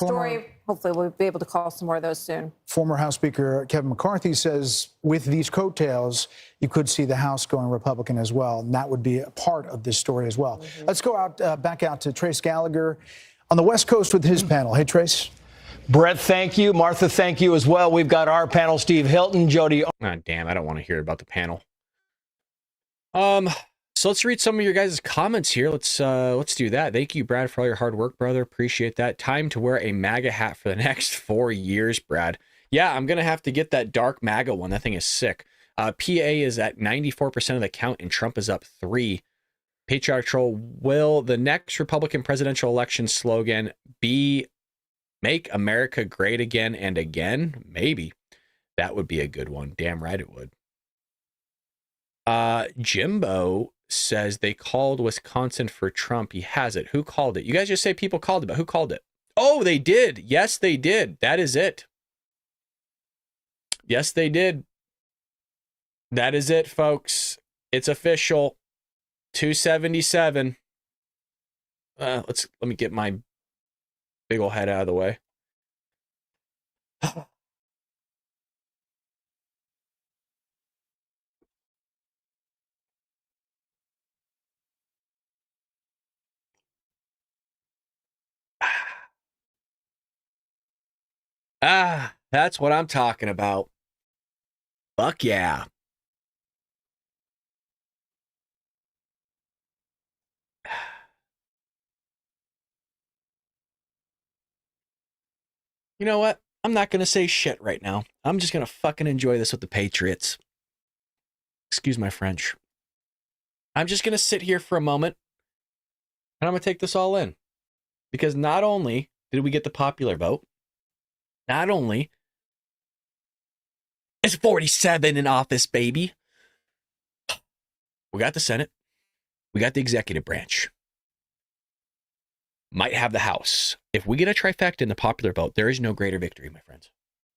Story. Hopefully, we'll be able to call some more of those soon. Former House Speaker Kevin McCarthy says with these coattails, you could see the House going Republican as well. And that would be a part of this story as well. Let's go back out to Trace Gallagher on the West Coast with his panel. Hey, Trace. Brett, thank you. Martha, thank you as well. We've got our panel, Steve Hilton, Jody. Oh, damn, I don't want to hear about the panel. So let's read some of your guys' comments here. Let's do that. Thank you, Brad, for all your hard work, brother. Appreciate that. Time to wear a MAGA hat for the next 4 years, Brad. Yeah, I'm gonna have to get that dark MAGA one. That thing is sick. PA is at 94% of the count, and Trump is up 3. Patriotic Troll, will the next Republican presidential election slogan be "Make America Great Again and Again"? Maybe. That would be a good one. Damn right it would. Jimbo says they called Wisconsin for Trump. He has it. Who called it? You guys just say people called it, but who called it? Oh, they did. Yes, they did. That is it. Yes, they did. That is it, folks. It's official. 277. Let me get my big old head out of the way. That's what I'm talking about. Fuck yeah. You know what? I'm not going to say shit right now. I'm just going to fucking enjoy this with the Patriots. Excuse my French. I'm just going to sit here for a moment and I'm going to take this all in. Because not only did we get the popular vote, not only is 47 in office, baby, we got the Senate, we got the executive branch, might have the House. If we get a trifecta in the popular vote, there is no greater victory, my friends.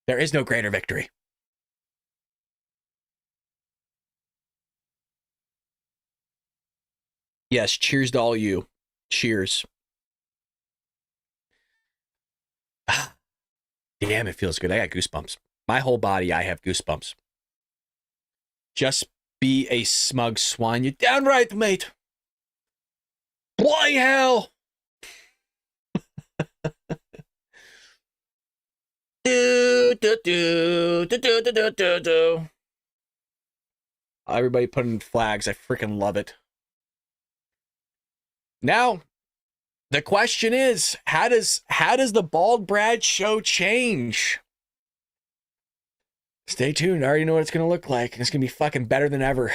There is no greater victory. Yes, cheers to all you. Cheers. Damn, it feels good. I got goosebumps. My whole body, I have goosebumps. Just be a smug swine. You're damn right, mate. Bloody hell. Everybody putting flags. I freaking love it. Now, the question is, how does the Bald Brad show change? Stay tuned. I already know what it's going to look like. It's going to be fucking better than ever.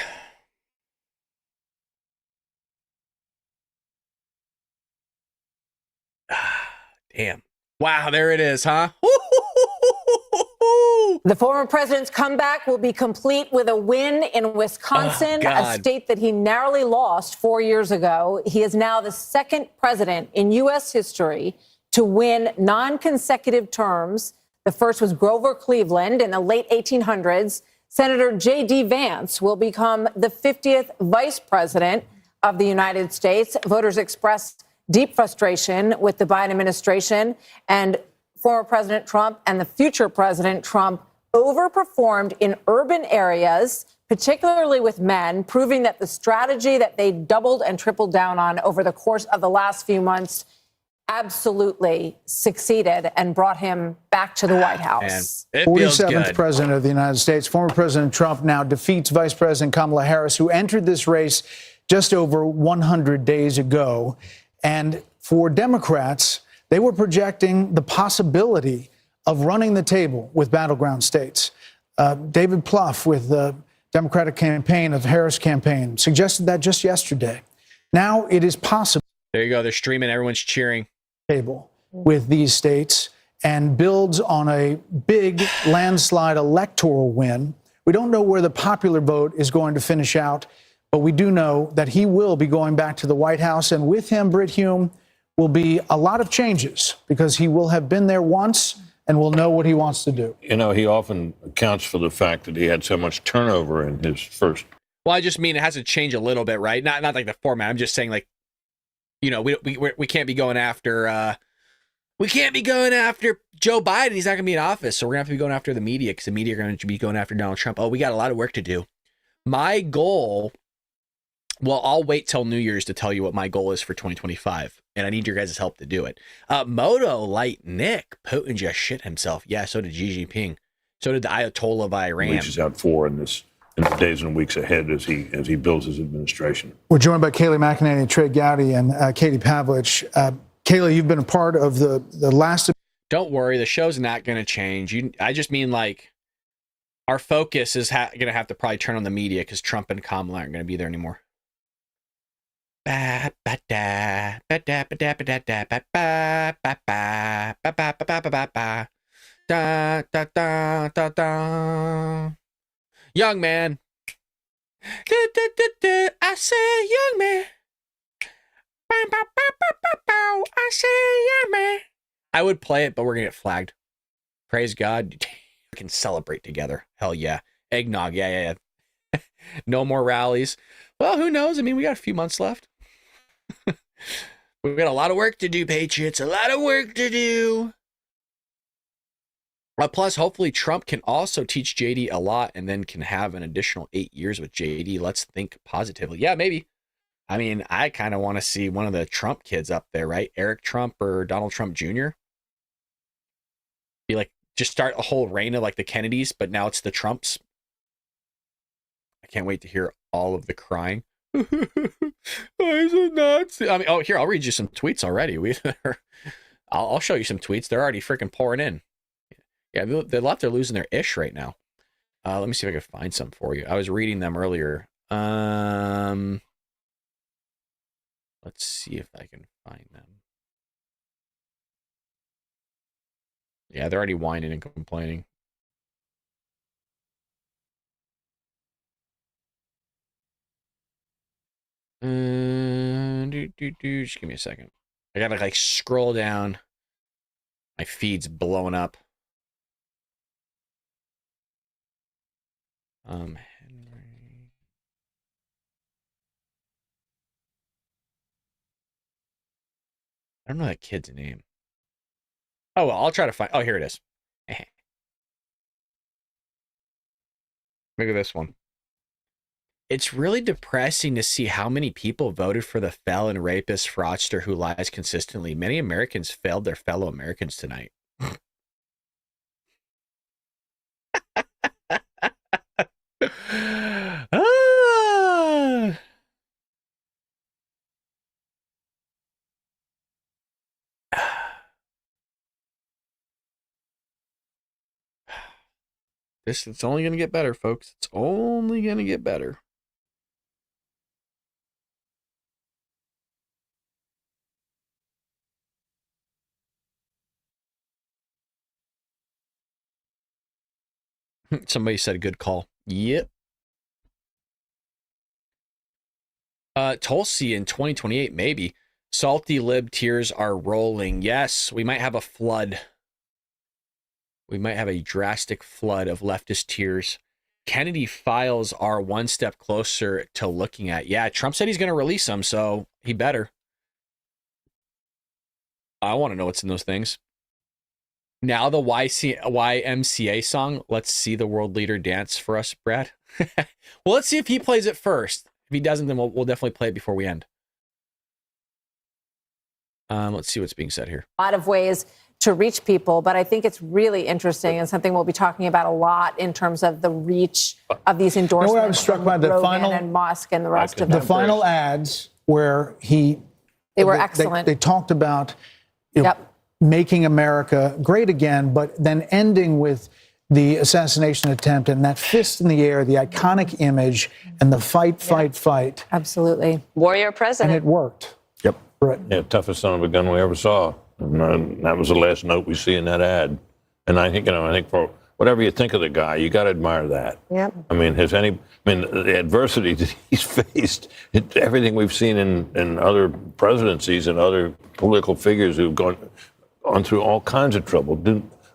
Damn. Wow, there it is, huh? The former president's comeback will be complete with a win in Wisconsin, a state that he narrowly lost 4 years ago. He is now the second president in U.S. history to win non-consecutive terms. The first was Grover Cleveland in the late 1800s. Senator J.D. Vance will become the 50th vice president of the United States. Voters expressed deep frustration with the Biden administration, and former President Trump and the future President Trump overperformed in urban areas, particularly with men, proving that the strategy that they doubled and tripled down on over the course of the last few months absolutely succeeded and brought him back to the White House. 47th president of the United States, former President Trump now defeats Vice President Kamala Harris, who entered this race just over 100 days ago. And for Democrats, they were projecting the possibility of running the table with battleground states. David Plouffe with the Democratic campaign of Harris campaign suggested that just yesterday. Now it is possible. There you go. They're streaming. Everyone's cheering. Table with these states and builds on a big landslide electoral win. We don't know where the popular vote is going to finish out, but we do know that he will be going back to the White House. And with him, Brit Hume, will be a lot of changes because he will have been there once and will know what he wants to do. You know, he often accounts for the fact that he had so much turnover in his first. Well, I just mean it has to change a little bit, right? Not like the format. I'm just saying, like, you know, we can't be going after Joe Biden. He's not going to be in office, so we're going to have to be going after the media because the media are going to be going after Donald Trump. Oh, we got a lot of work to do. My goal. Well, I'll wait till New Year's to tell you what my goal is for 2025, and I need your guys' help to do it. Moto Light Nick, Putin just shit himself. Yeah, so did Xi Jinping. So did the Ayatollah of Iran. Reaches out for in the days and weeks ahead as he builds his administration. We're joined by Kayleigh McEnany, Trey Gowdy, and Katie Pavlich. Kayleigh, you've been a part of the last. Don't worry, the show's not going to change. I just mean, like, our focus is going to have to probably turn on the media because Trump and Kamala aren't going to be there anymore. Young man, I say young man. I say young man. I would play it, but we're going to get flagged. Praise God. We can celebrate together. Hell yeah. Eggnog. Yeah. No more rallies. Well, who knows? I mean, we got a few months left. We've got a lot of work to do, Patriots. A lot of work to do. Plus, hopefully, Trump can also teach JD a lot and then can have an additional 8 years with JD. Let's think positively. Yeah, maybe. I mean, I kind of want to see one of the Trump kids up there, right? Eric Trump or Donald Trump Jr. Be like, just start a whole reign of like the Kennedys, but now it's the Trumps. I can't wait to hear all of the crying. I'm nuts. I mean, oh, here, I'll read you some tweets already. I'll show you some tweets. They're already freaking pouring in. Yeah, the left are losing their ish right now. Let me see if I can find some for you. I was reading them earlier. Let's see if I can find them. Yeah, they're already whining and complaining. Just give me a second. I gotta like scroll down. My feed's blowing up. Henry. I don't know that kid's name. Oh, well, I'll try to find. Oh, here it is. Look at this one. It's really depressing to see how many people voted for the felon, rapist, fraudster who lies consistently. Many Americans failed their fellow Americans tonight. It's only going to get better, folks. It's only going to get better. Somebody said a good call. Yep. Tulsi in 2028, maybe. Salty lib tears are rolling. Yes, we might have a flood. We might have a drastic flood of leftist tears. Kennedy files are one step closer to looking at. Yeah, Trump said he's going to release them, so he better. I want to know what's in those things. Now the YMCA song, Let's See the World Leader Dance for us, Brad. Well, let's see if he plays it first. If he doesn't, then we'll definitely play it before we end. Let's see what's being said here. A lot of ways to reach people, but I think it's really interesting and something we'll be talking about a lot in terms of the reach of these endorsements. You know what I was struck by? The final and Musk and the rest of them. The final ads where they were excellent. They talked about making America great again, but then ending with the assassination attempt and that fist in the air, the iconic image, and the fight. Absolutely. Warrior president. And it worked. Yep. Right. Yeah, toughest son of a gun we ever saw. And that was the last note we see in that ad. And I think, for whatever you think of the guy, you got to admire that. Yep. I mean, the adversity that he's faced, everything we've seen in other presidencies and other political figures who've gone through all kinds of trouble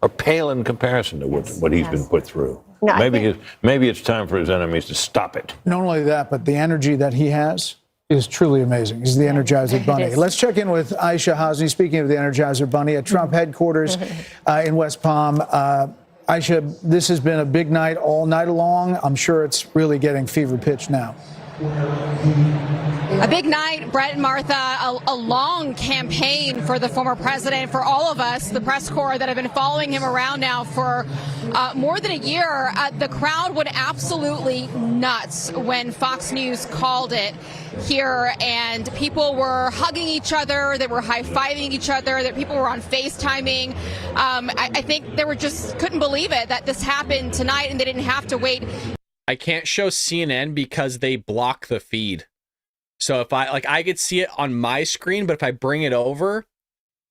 are pale in comparison to what he's been put through. No, maybe it's time for his enemies to stop it. Not only that, but the energy that he has is truly amazing. He's the Energizer Bunny. Let's check in with Aisha Hasni, speaking of the Energizer Bunny, at Trump headquarters in West Palm. Aisha, this has been a big night all night long. I'm sure it's really getting fever pitch now. A big night, Brett and Martha, a long campaign for the former president, for all of us, the press corps that have been following him around now for more than a year. The crowd went absolutely nuts when Fox News called it here, and people were hugging each other, they were high-fiving each other, that people were on FaceTiming. I think they couldn't believe it that this happened tonight and they didn't have to wait. I can't show CNN because they block the feed. So if I could see it on my screen, but if I bring it over,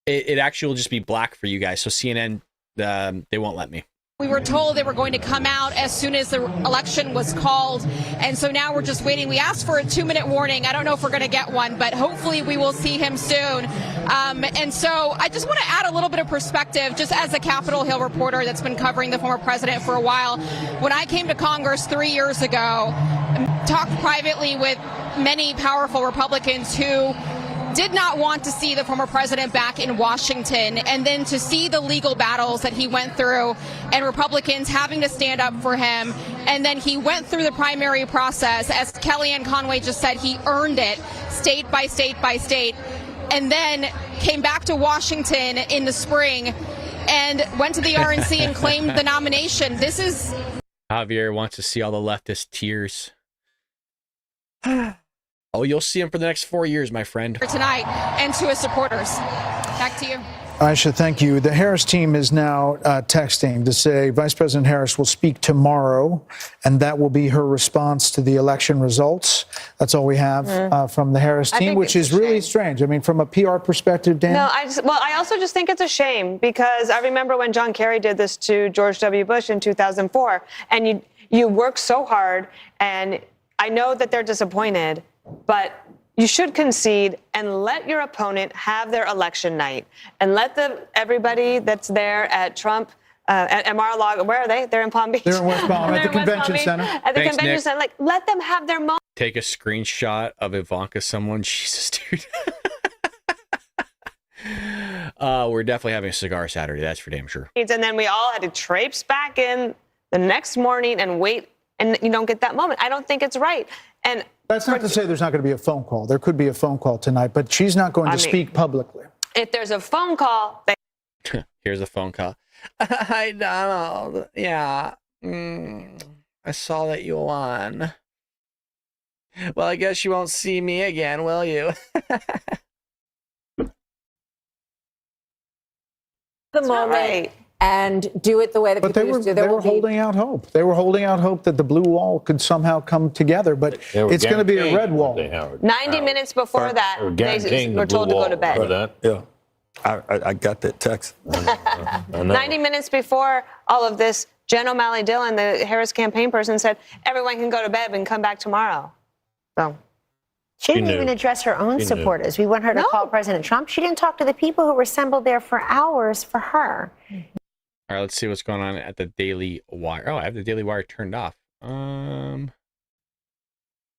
it actually will just be black for you guys. So CNN, they won't let me. We were told they were going to come out as soon as the election was called, and so now we're just waiting. We asked for a 2-minute warning. I don't know if we're going to get one, but hopefully we will see him soon. And so I just want to add a little bit of perspective, just as a Capitol Hill reporter that's been covering the former president for a while. When I came to Congress 3 years ago, talked privately with many powerful Republicans who did not want to see the former president back in Washington, and then to see the legal battles that he went through and Republicans having to stand up for him. And then he went through the primary process. As Kellyanne Conway just said, he earned it state by state by state, and then came back to Washington in the spring and went to the RNC and claimed the nomination. This is... Javier wants to see all the leftist tears. Oh, you'll see him for the next 4 years, my friend. Tonight, and to his supporters. Back to you. Aisha, thank you. The Harris team is now texting to say Vice President Harris will speak tomorrow, and that will be her response to the election results. That's all we have from the Harris team, which is really strange. I mean, from a PR perspective, Dan? No, I also just think it's a shame, because I remember when John Kerry did this to George W. Bush in 2004, and you work so hard, and I know that they're disappointed, but you should concede and let your opponent have their election night, and let everybody that's there at Trump, at Mar-a-Lago, where are they? They're in Palm Beach. They're in West Palm at the convention center. At the convention center, like, let them have their moment. Take a screenshot of Ivanka someone. Jesus, dude. We're definitely having a cigar Saturday. That's for damn sure. And then we all had to traipse back in the next morning and wait, and you don't get that moment. I don't think it's right. And that's not to say there's not going to be a phone call. There could be a phone call tonight, but she's not going to speak publicly. If there's a phone call, here's a phone call. Hi, Donald. Yeah. I saw that you won. Well, I guess you won't see me again, will you? The moment and do it the way that people used to. They were holding out hope. They were holding out hope that the blue wall could somehow come together, but it's going to be a red wall. 90 minutes before that, they were told to go to bed. Yeah. I got that text. 90 minutes before all of this, Jen O'Malley Dillon, the Harris campaign person, said everyone can go to bed and come back tomorrow. So she didn't even address her own supporters. We want her to call President Trump. She didn't talk to the people who were assembled there for hours for her. All right, let's see what's going on at the Daily Wire. Oh, I have the Daily Wire turned off.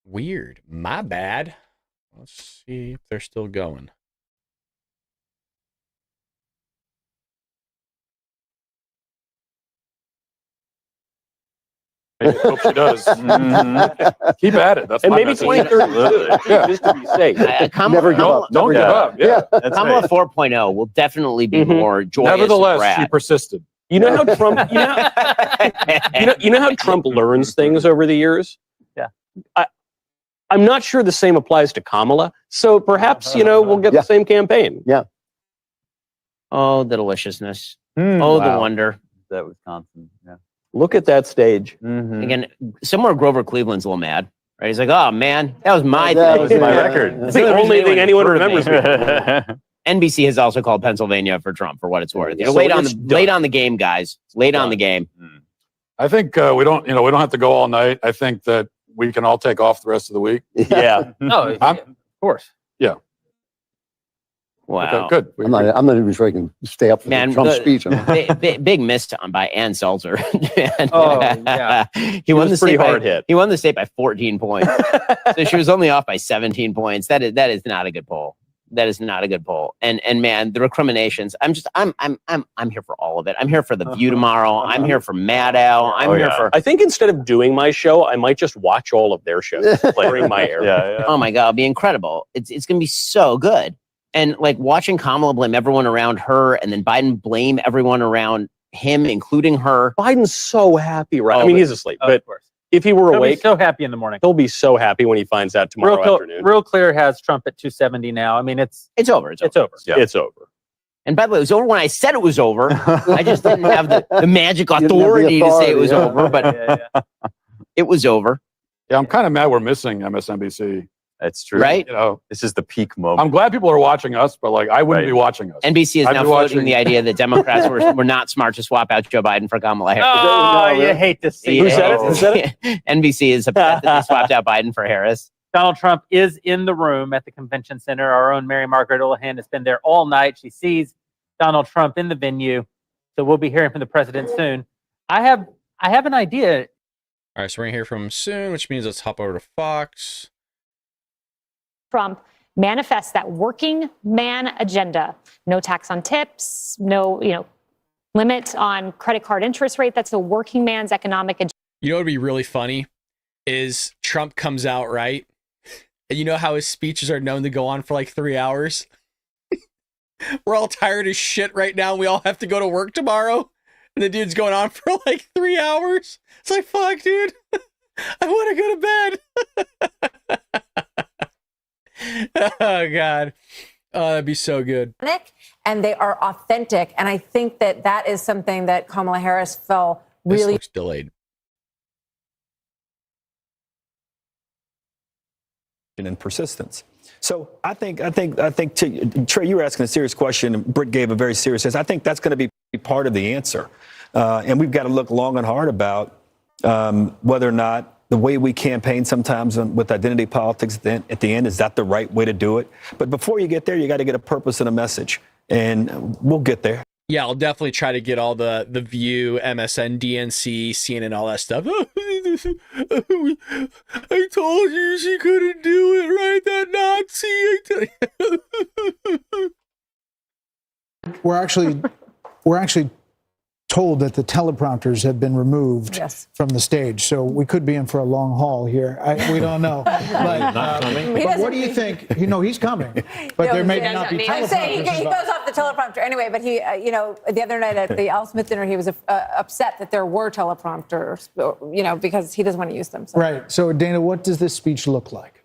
Weird. My bad. Let's see if they're still going. I hope she does. Keep at it. That's and my maybe message. 2032, just to be safe. Never give up. Don't give up. Yeah. Kamala 4.0 will definitely be more joyous. Nevertheless, she persisted. You know how Trump, you know how Trump learns things over the years? Yeah. I'm not sure the same applies to Kamala. So perhaps, we'll get the same campaign. Yeah. Oh, the deliciousness. Oh, the wonder. That Wisconsin. Yeah. Look at that stage. Again, somewhere Grover Cleveland's a little mad. Right? He's like, oh, man, that was my thing. That was my record. That's the only thing anyone remembers. NBC has also called Pennsylvania for Trump, for what it's worth. Late on the game, guys. Late on the game. I think we don't have to go all night. I think that we can all take off the rest of the week. Yeah. Of course. Yeah. Wow. Okay, good. I'm not even sure I can stay up for the Trump speech. Big miss by Ann Seltzer. Oh, yeah. He won the pretty state hard hit. He won the state by 14 points. So she was only off by 17 points. That is not a good poll. That is not a good poll. And man, the recriminations. I'm here for all of it. I'm here for the View tomorrow. I'm here for Maddow. I'm here for. I think instead of doing my show, I might just watch all of their shows during my air. Oh my God, it'll be incredible. It's going to be so good. And like watching Kamala blame everyone around her, and then Biden blame everyone around him, including her. Biden's so happy, right? I mean, he's asleep, but if he were awake, so happy in the morning. He'll be so happy when he finds out tomorrow afternoon. Real Clear has Trump at 270 now. I mean, it's over. It's over. Yeah. It's over. And by the way, it was over when I said it was over. I just didn't have the magic authority to say it was over, but it was over. Yeah, I'm kind of mad we're missing MSNBC. That's true. Right? This is the peak moment. I'm glad people are watching us, but I wouldn't be watching us. NBC is I'd now be floating watching- the idea that Democrats were not smart to swap out Joe Biden for Kamala Harris. Oh, you hate to see Who said it? Who said it? NBC is upset that they swapped out Biden for Harris. Donald Trump is in the room at the convention center. Our own Mary Margaret Olohan has been there all night. She sees Donald Trump in the venue. So we'll be hearing from the president soon. I have an idea. All right, so we're going to hear from him soon, which means let's hop over to Fox. Trump manifests that working man agenda. No tax on tips, no, limit on credit card interest rate. That's the working man's economic agenda. You know what would be really funny is Trump comes out, right? And you know how his speeches are known to go on for like 3 hours? We're all tired as shit right now. We all have to go to work tomorrow. And the dude's going on for like 3 hours. It's like, fuck, dude. I want to go to bed. Oh, God. Oh, that'd be so good. And they are authentic. And I think that is something that Kamala Harris fell This really looks delayed. And persistence. So I think, Trey, you were asking a serious question, and Britt gave a very serious answer. I think that's going to be part of the answer. And we've got to look long and hard about whether or not the way we campaign sometimes with identity politics at the end, is that the right way to do it? But before you get there, you got to get a purpose and a message. And we'll get there. Yeah, I'll definitely try to get all the View, MSN, DNC, CNN, all that stuff. I told you she couldn't do it, right? That Nazi. We're actually told that the teleprompters have been removed from the stage, so we could be in for a long haul here. We don't know. But what do you think? He's coming, but there may not be teleprompters. I'm saying he goes off the teleprompter anyway. But he, the other night at the Al Smith dinner, he was upset that there were teleprompters, because he doesn't want to use them. So. Right. So, Dana, what does this speech look like?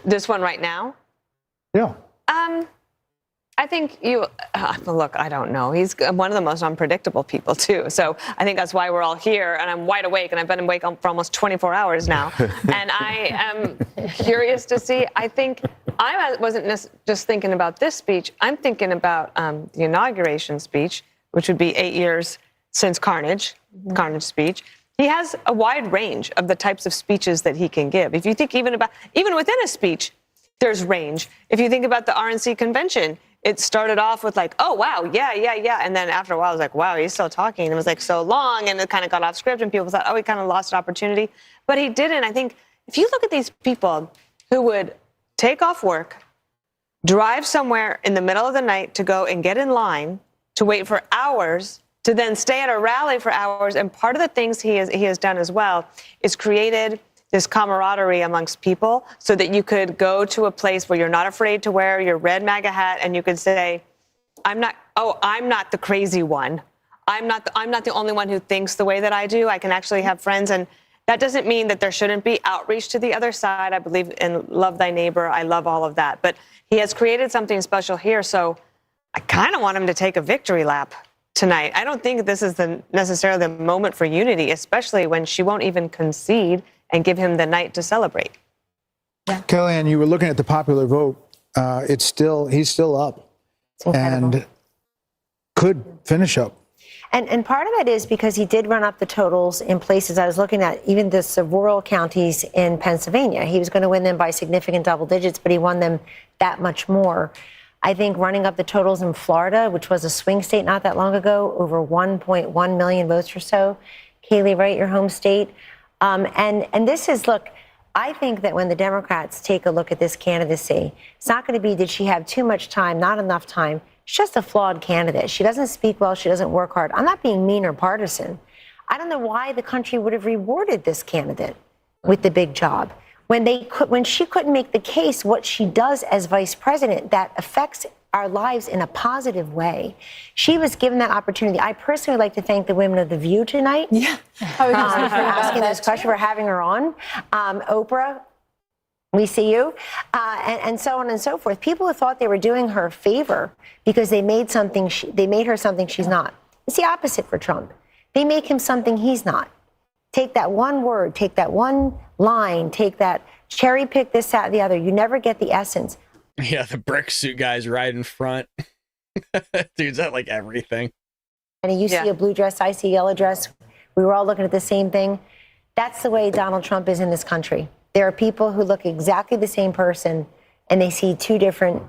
This one right now? Yeah. I think look, I don't know. He's one of the most unpredictable people, too. So I think that's why we're all here. And I'm wide awake. And I've been awake for almost 24 hours now. And I am curious to see. I think I wasn't just thinking about this speech. I'm thinking about the inauguration speech, which would be 8 years since Carnage speech. He has a wide range of the types of speeches that he can give. If you think even within a speech, there's range. If you think about the RNC convention, it started off with like, oh, wow, yeah. And then after a while, I was like, wow, he's still talking. And it was like so long, and it kind of got off script, and people thought, oh, he kind of lost an opportunity. But he didn't. I think if you look at these people who would take off work, drive somewhere in the middle of the night to go and get in line to wait for hours, to then stay at a rally for hours. And part of the things he has done as well is created this camaraderie amongst people so that you could go to a place where you're not afraid to wear your red MAGA hat and you could say, I'm not the crazy one. I'm not the only one who thinks the way that I do. I can actually have friends. And that doesn't mean that there shouldn't be outreach to the other side. I believe in love thy neighbor. I love all of that. But he has created something special here. So I kind of want him to take a victory lap tonight. I don't think this is necessarily the moment for unity, especially when she won't even concede and give him the night to celebrate. Kellyanne, you were looking at the popular vote. He's still up and could finish up. And part of it is because he did run up the totals in places I was looking at, even the rural counties in Pennsylvania. He was going to win them by significant double digits, but he won them that much more. I think running up the totals in Florida, which was a swing state not that long ago, over 1.1 million votes or so. Kaylee, right, your home state. And this is, look, I think that when the Democrats take a look at this candidacy, it's not going to be, did she have too much time, not enough time? She's just a flawed candidate. She doesn't speak well. She doesn't work hard. I'm not being mean or partisan. I don't know why the country would have rewarded this candidate with the big job. When she couldn't make the case what she does as vice president that affects our lives in a positive way. She was given that opportunity. I personally would like to thank the women of The View tonight. Yeah. For asking this question, for having her on. Oprah, we see you. And so on and so forth. People who thought they were doing her a favor because they made her something she's not. It's the opposite for Trump. They make him something he's not. Take that one word, take that one line, take that cherry pick this, that, the other. You never get the essence. Yeah, the brick suit guy's right in front. Dude's at like everything. And you see a blue dress, I see a yellow dress. We were all looking at the same thing. That's the way Donald Trump is in this country. There are people who look exactly the same person, and they see two different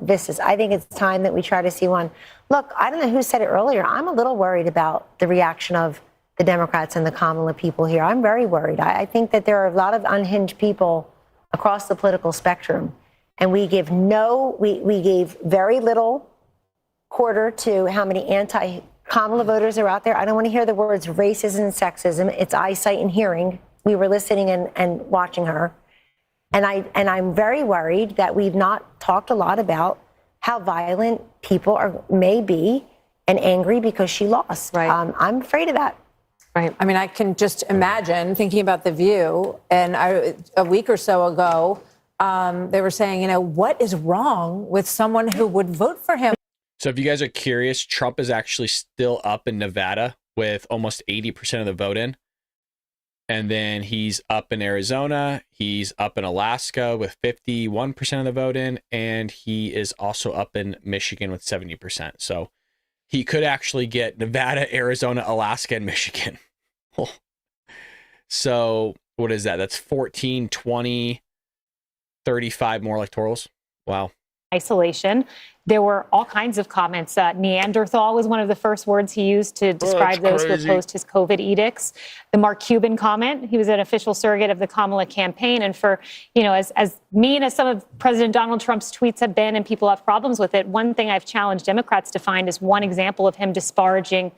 vistas. I think it's time that we try to see one. Look, I don't know who said it earlier. I'm a little worried about the reaction of the Democrats and the Kamala people here. I'm very worried. I think that there are a lot of unhinged people across the political spectrum, and we gave very little quarter to how many anti-Kamala voters are out there. I don't want to hear the words racism and sexism. It's eyesight and hearing. We were listening and watching her. And I'm very worried that we've not talked a lot about how violent people may be and angry because she lost. Right. I'm afraid of that. Right. I mean, I can just imagine thinking about The View. And a week or so ago, they were saying, what is wrong with someone who would vote for him? So if you guys are curious, Trump is actually still up in Nevada with almost 80% of the vote in. And then he's up in Arizona. He's up in Alaska with 51% of the vote in. And he is also up in Michigan with 70%. So he could actually get Nevada, Arizona, Alaska, and Michigan. So what is that? That's 14, 20, 35 more electorals. Wow. Isolation. There were all kinds of comments. Neanderthal was one of the first words he used to describe those who opposed his COVID edicts. The Mark Cuban comment, he was an official surrogate of the Kamala campaign. And for, as mean as some of President Donald Trump's tweets have been and people have problems with it, one thing I've challenged Democrats to find is one example of him disparaging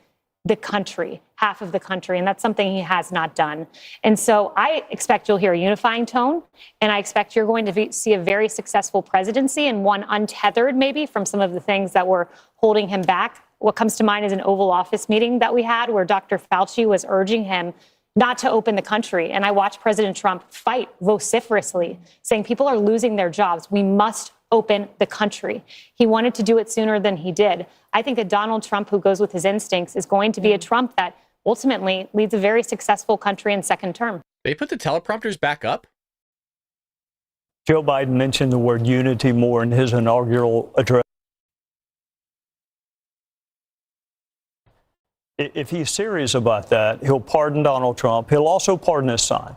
the country, half of the country, and that's something he has not done. And so I expect you'll hear a unifying tone, and I expect you're going to see a very successful presidency and one untethered maybe from some of the things that were holding him back. What comes to mind is an Oval Office meeting that we had where Dr. Fauci was urging him not to open the country. And I watched President Trump fight vociferously, saying people are losing their jobs. We must open the country. He wanted to do it sooner than he did. I think that Donald Trump, who goes with his instincts, is going to be a Trump that ultimately leads a very successful country in second term. They put the teleprompters back up? Joe Biden mentioned the word unity more in his inaugural address. If he's serious about that, he'll pardon Donald Trump. He'll also pardon his son.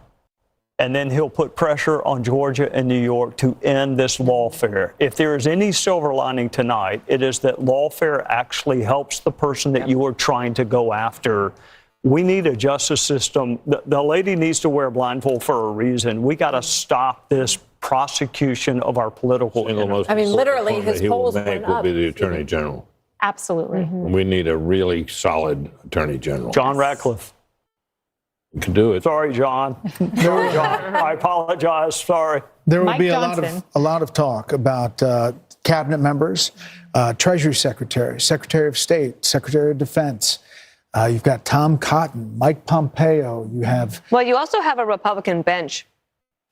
And then he'll put pressure on Georgia and New York to end this lawfare. If there is any silver lining tonight, it is that lawfare actually helps the person that you are trying to go after. We need a justice system. The lady needs to wear a blindfold for a reason. We got to stop this prosecution of our political enemies. I mean, literally, his polls went up. Will be the Attorney General. Absolutely. We need a really solid Attorney General. John Ratcliffe. You can do it. Sorry, John. Sorry, John. I apologize. Sorry. There will be a lot of talk about cabinet members, Treasury Secretary, Secretary of State, Secretary of Defense. You've got Tom Cotton, Mike Pompeo. You have. Well, you also have a Republican bench.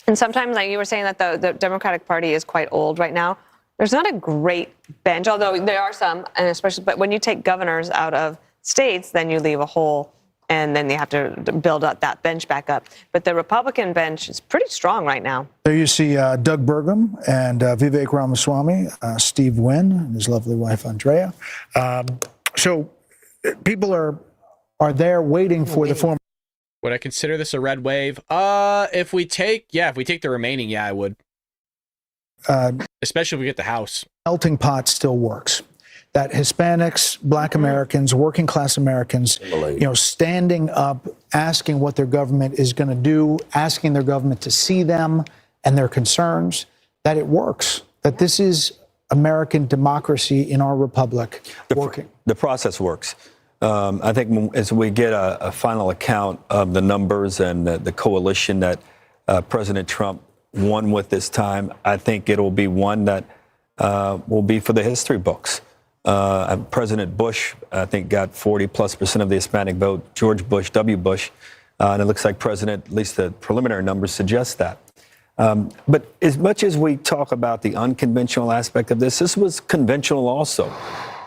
And sometimes, like you were saying, that the Democratic Party is quite old right now. There's not a great bench, although there are some, and especially, but when you take governors out of states, then you leave a hole. And then they have to build up that bench back up. But the Republican bench is pretty strong right now. There you see Doug Burgum and Vivek Ramaswamy, Steve Wynn and his lovely wife, Andrea. So people are there waiting for the former. Would I consider this a red wave? If we take the remaining, I would. Especially if we get the House. Melting pot still works. That Hispanics, Black Americans, working class Americans, standing up, asking what their government is going to do, asking their government to see them and their concerns, that it works, that this is American democracy in our republic working. The process works. I think as we get a final account of the numbers and the coalition that President Trump won with this time, I think it'll be one that will be for the history books. President Bush, I think, got 40+% of the Hispanic vote. George Bush, W. Bush, and it looks like President, at least the preliminary numbers suggest that. But as much as we talk about the unconventional aspect of this was conventional also.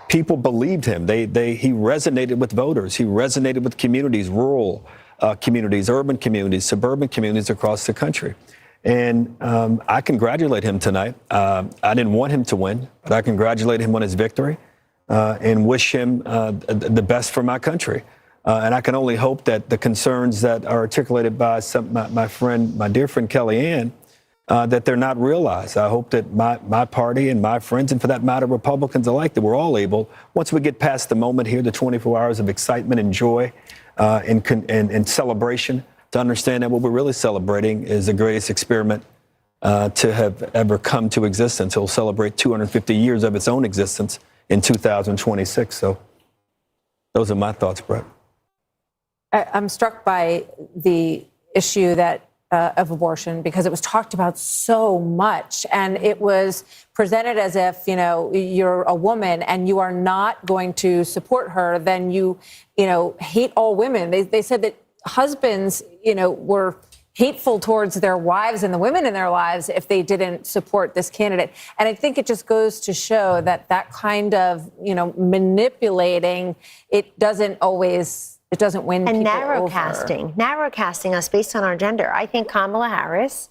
People believed him. He resonated with voters. He resonated with communities, rural communities, urban communities, suburban communities across the country. And I congratulate him tonight. I didn't want him to win, but I congratulate him on his victory and wish him the best for my country. And I can only hope that the concerns that are articulated by my dear friend Kellyanne, that they're not realized. I hope that my party and my friends, and for that matter, Republicans alike, that we're all able, once we get past the moment here, the 24 hours of excitement and joy and celebration, to understand that what we're really celebrating is the greatest experiment to have ever come to existence. It'll celebrate 250 years of its own existence in 2026. So those are my thoughts, Brett. I'm struck by the issue that of abortion because it was talked about so much, and it was presented as if, you know, you're a woman and you are not going to support her, then you hate all women. They said that husbands, were hateful towards their wives and the women in their lives if they didn't support this candidate. And I think it just goes to show that kind of, manipulating, it doesn't win and people narrowcasting us based on our gender. I think Kamala Harris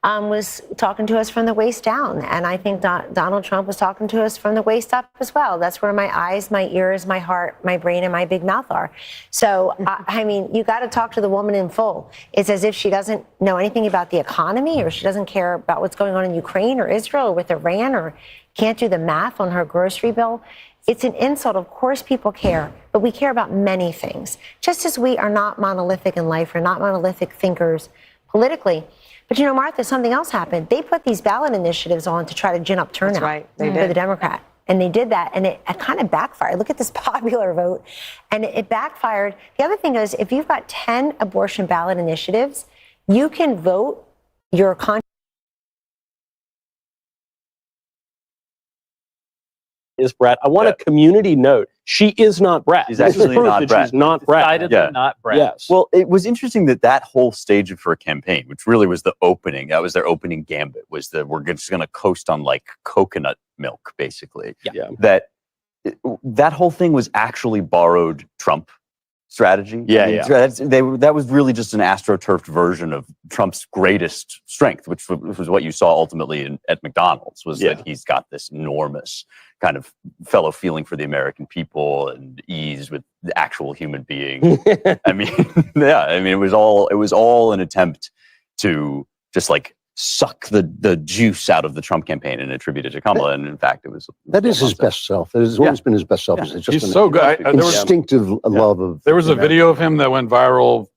was talking to us from the waist down, and I think Donald Trump was talking to us from the waist up as well. That's where my eyes, my ears, my heart, my brain, and my big mouth are. So, I mean, you got to talk to the woman in full. It's as if she doesn't know anything about the economy, or she doesn't care about what's going on in Ukraine or Israel or with Iran, or can't do the math on her grocery bill. It's an insult. Of course people care, but we care about many things. Just as we are not monolithic in life, we're not monolithic thinkers politically. But, Martha, something else happened. They put these ballot initiatives on to try to gin up turnout. That's right. They for did. the Democrat. And they did that, and it kind of backfired. Look at this popular vote, and it backfired. The other thing is, if you've got 10 abortion ballot initiatives, you can vote your conscience. Is Brett. I want a community note. She is not Brett. She's actually not Brett. She's not Brett. Decidedly not Brett. Yes. Well, it was interesting that whole stage for a campaign, which really was the opening, that was their opening gambit, was that we're just going to coast on like coconut milk, basically. Yeah. That whole thing was actually borrowed Trump strategy. Yeah. That was really just an astroturfed version of Trump's greatest strength, which was what you saw ultimately at McDonald's, was that he's got this enormous kind of fellow feeling for the American people and ease with the actual human being. I mean, it was all an attempt to just like suck the juice out of the Trump campaign and attribute it to Kamala. And in fact, it was that is his best self. It has always been his best self. Yeah. It's just He's so good. Instinctive love of. There was a video of him that went viral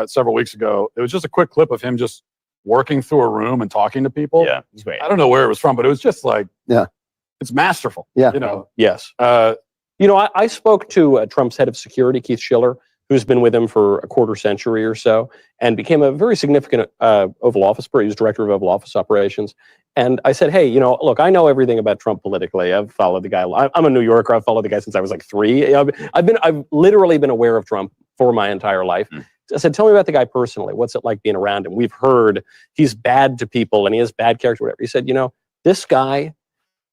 several weeks ago. It was just a quick clip of him just working through a room and talking to people. Yeah, it's great. I don't know where it was from, but it was just like, it's masterful. Yeah. Yes. I spoke to Trump's head of security, Keith Schiller, who's been with him for a quarter century or so, and became a very significant Oval Office. He was director of Oval Office operations. And I said, hey, look, I know everything about Trump politically. I've followed the guy. I'm a New Yorker. I've followed the guy since I was like 3. I've literally been aware of Trump for my entire life. I said, tell me about the guy personally. What's it like being around him? We've heard he's bad to people and he has bad character, whatever. He said, this guy,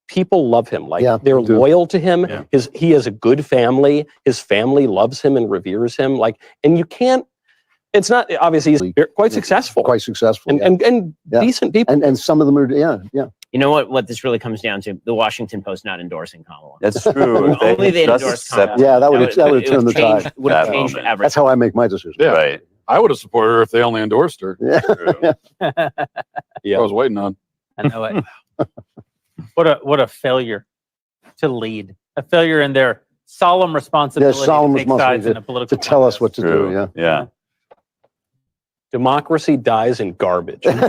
people love him. Like they're loyal to him. Yeah. He has a good family. His family loves him and reveres him. And you can't. It's not obviously he's quite successful. Quite successful. And decent people. And some of them are You know what this really comes down to? The Washington Post not endorsing Kamala. That's true. Only they endorsed Kamala. Yeah, that would have turned the tide. Would have changed everything. That's how I make my decision. Yeah. Right. I would have supported her if they only endorsed her. Yeah. I was waiting on. I know it. What a failure to lead. A failure in their solemn responsibility to take sides in a political to tell us what to do. Yeah. Democracy dies in garbage. That's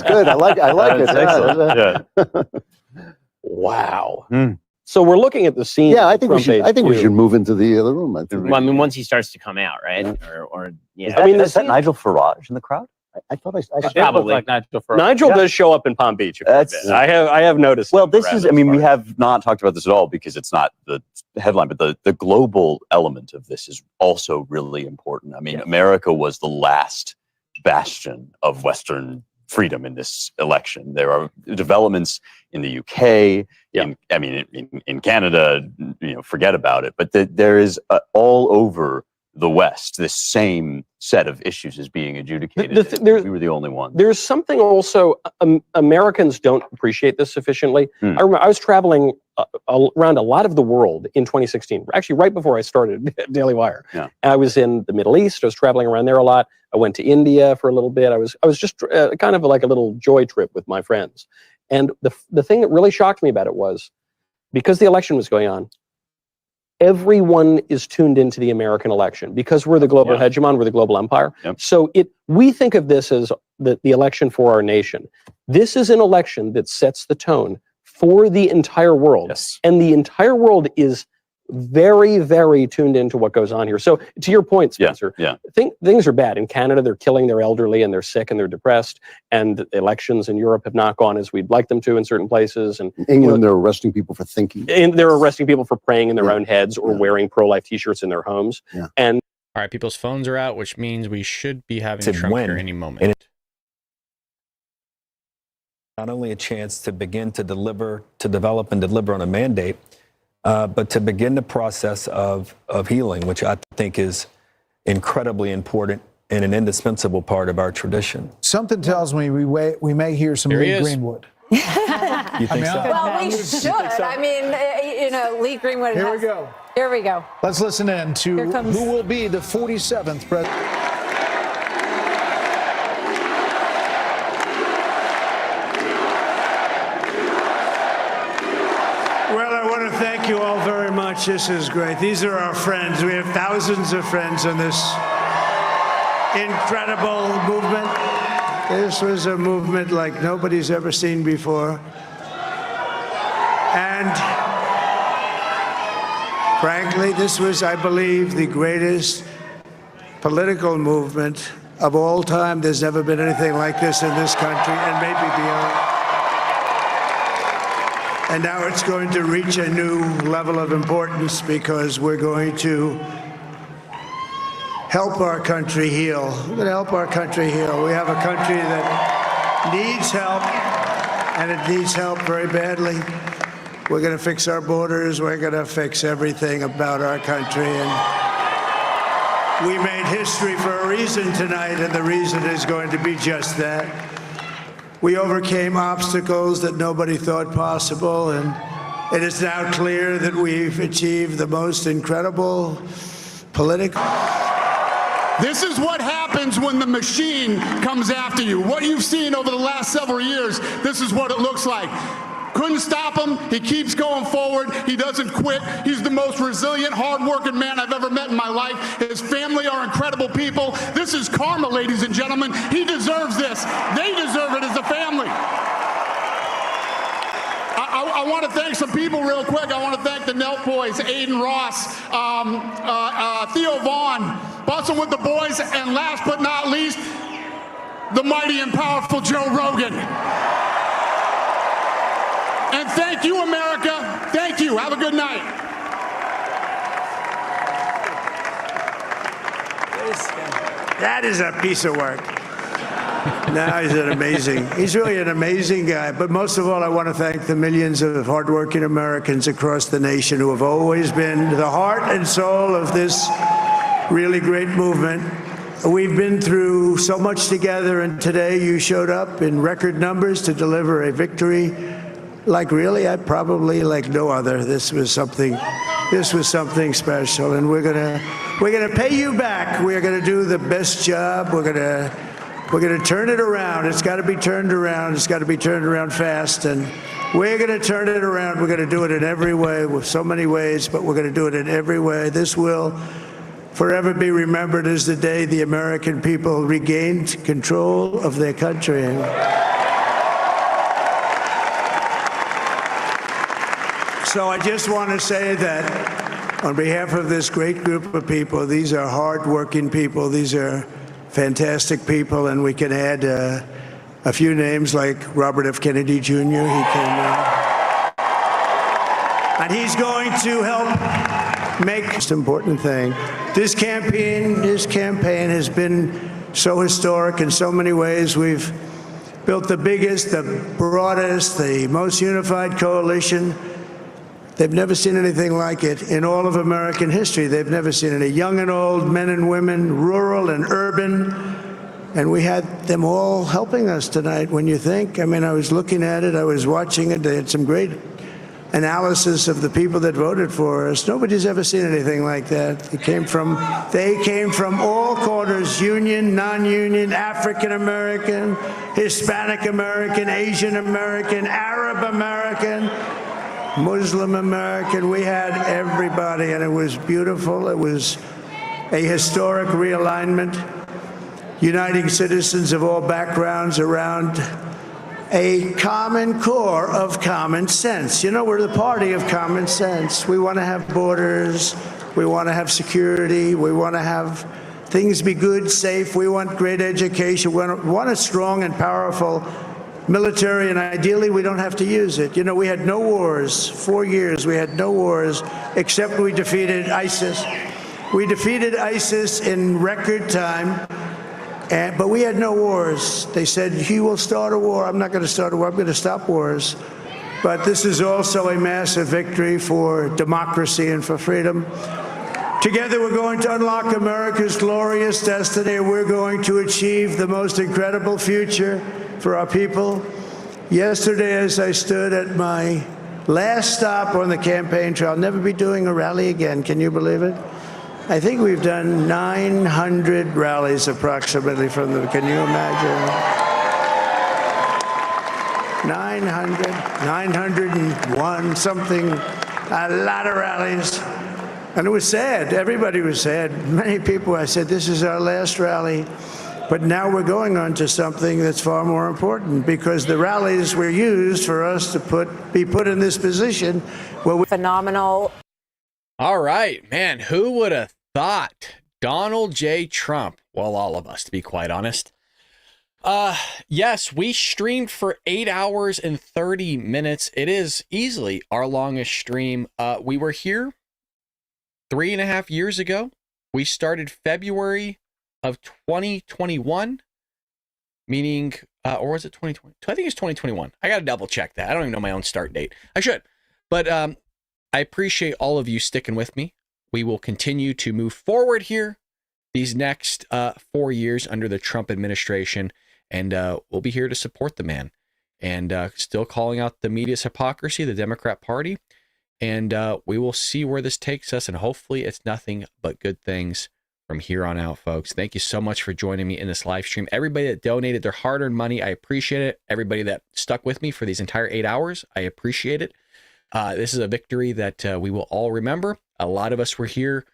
good. I like it. Excellent. Yeah. Wow. So we're looking at the scene. Yeah, I think we should move into the other room. Well, I mean, once he starts to come out, right? Is that Nigel Farage in the crowd? I thought I probably like Nigel Farage. Nigel does show up in Palm Beach. I have noticed. Well, this is. I mean, we have not talked about this at all because it's not the headline, but the global element of this is also really important. I mean, America was the last bastion of Western freedom in this election. There are developments in the UK. In Canada, forget about it. But there is all over the West, this same set of issues is being adjudicated. We were the only ones. There's something also, Americans don't appreciate this sufficiently. I remember I was traveling around a lot of the world in 2016, actually right before I started Daily Wire. Yeah. I was in the Middle East. I was traveling around there a lot. I went to India for a little bit. I was just kind of like a little joy trip with my friends. And the thing that really shocked me about it was, because the election was going on, everyone is tuned into the American election because we're the global hegemon, we're the global empire. Yep. So we think of this as the election for our nation. This is an election that sets the tone for the entire world. Yes. And the entire world is very, very tuned into what goes on here. So to your point, Spencer, things are bad. In Canada, they're killing their elderly and they're sick and they're depressed. And elections in Europe have not gone as we'd like them to in certain places. And in England, they're arresting people for thinking. And they're arresting people for praying in their own heads or wearing pro-life t-shirts in their homes. Yeah. And all right, people's phones are out, which means we should be having Trump here any moment. Not only a chance to begin to develop and deliver on a mandate, but to begin the process of healing, which I think is incredibly important and an indispensable part of our tradition. Something tells me we may hear some Lee Greenwood. You think so? Well, we should. I mean, Lee Greenwood. Here we go. Here we go. Let's listen in to who will be the 47th president. Thank you all very much. This is great. These are our friends. We have thousands of friends in this incredible movement. This was a movement like nobody's ever seen before. And frankly, this was, I believe, the greatest political movement of all time. There's never been anything like this in this country and maybe beyond. And now it's going to reach a new level of importance because we're going to help our country heal. We're going to help our country heal. We have a country that needs help, and it needs help very badly. We're going to fix our borders. We're going to fix everything about our country. And we made history for a reason tonight, and the reason is going to be just that. We overcame obstacles that nobody thought possible, and it is now clear that we've achieved the most incredible political. This is what happens when the machine comes after you. What you've seen over the last several years, this is what it looks like. Couldn't stop him. He keeps going forward. He doesn't quit. He's the most resilient, hard-working man I've ever met in my life. His family are incredible people. This is karma, ladies and gentlemen. He deserves this. They deserve it as a family. I want to thank some people real quick. I want to thank the Nelk boys, Aiden Ross, Theo Vaughn, Bustin' with the Boys, and last but not least, the mighty and powerful Joe Rogan. And thank you, America. Thank you. Have a good night. That is a piece of work. No, he's really an amazing guy. But most of all, I want to thank the millions of hardworking Americans across the nation who have always been the heart and soul of this really great movement. We've been through so much together, and today you showed up in record numbers to deliver a victory like like no other. This was something special, and we're gonna pay you back. We're gonna do the best job. We're gonna turn it around. It's got to be turned around. It's got to be turned around fast, and we're gonna turn it around. We're gonna do it in every way, with so many ways, but we're gonna do it in every way. This will forever be remembered as the day the American people regained control of their country. So I just want to say that on behalf of this great group of people, these are hard-working people. These are fantastic people, and we can add a few names like Robert F. Kennedy Jr. And he's going to help make the most important thing. This campaign has been so historic in so many ways. We've built the biggest, the broadest, the most unified coalition They've never seen anything like it in all of American history. They've never seen it. Young and old, men and women, rural and urban. And we had them all helping us tonight, when you think. I mean, I was looking at it, I was watching it. They had some great analysis of the people that voted for us. Nobody's ever seen anything like that. They came from all corners, union, non-union, African American, Hispanic American, Asian American, Arab American, Muslim American. We had everybody, and it was beautiful. It was a historic realignment, uniting citizens of all backgrounds around a common core of common sense. You know, we're the party of common sense. We want to have borders. We want to have security. We want to have things be good, safe. We want great education. We want a strong and powerful military, and ideally we don't have to use it. You know, we had no wars. 4 years we had no wars, except we defeated ISIS. We defeated ISIS in record time. But we had no wars. They said, he will start a war. I'm not going to start a war. I'm going to stop wars. But this is also a massive victory for democracy and for freedom. Together, we're going to unlock America's glorious destiny. We're going to achieve the most incredible future for our people. Yesterday, as I stood at my last stop on the campaign trail, I'll never be doing a rally again. Can you believe it? I think we've done 900 rallies approximately from them. Can you imagine? 901 something, a lot of rallies. And it was sad. Everybody was sad. Many people, I said, this is our last rally. But now we're going on to something that's far more important, because the rallies were used for us to be put in this position where we... Phenomenal. All right, man, who would have thought Donald J. Trump? Well, all of us, to be quite honest. Yes, we streamed for 8 hours and 30 minutes. It is easily our longest stream. We were here 3.5 years ago. We started February of 2021, meaning, or was it 2020? I think it's 2021. I got to double check that. I don't even know my own start date. I should. But I appreciate all of you sticking with me. We will continue to move forward here these next 4 years under the Trump administration, and we'll be here to support the man, and still calling out the media's hypocrisy, the Democrat Party, and we will see where this takes us, and hopefully it's nothing but good things from here on out, folks. Thank you so much for joining me in this live stream. Everybody that donated their hard-earned money, I appreciate it. Everybody that stuck with me for these entire 8 hours, I appreciate it. This is a victory that we will all remember. A lot of us were here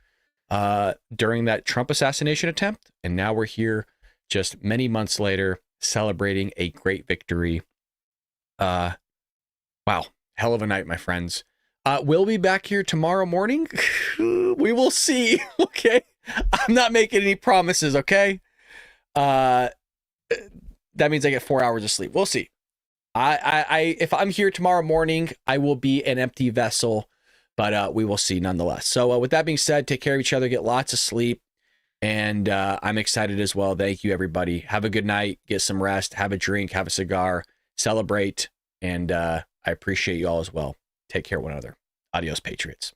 during that Trump assassination attempt, and now we're here just many months later celebrating a great victory. Wow, hell of a night, my friends. We'll be back here tomorrow morning. We will see. Okay, I'm not making any promises. Okay, that means I get 4 hours of sleep. We'll see. If I'm here tomorrow morning, I will be an empty vessel, but we will see nonetheless. So with that being said, take care of each other, get lots of sleep, and I'm excited as well. Thank you, everybody. Have a good night, get some rest, have a drink, have a cigar, celebrate, and I appreciate you all as well. Take care of one another. Adios, Patriots.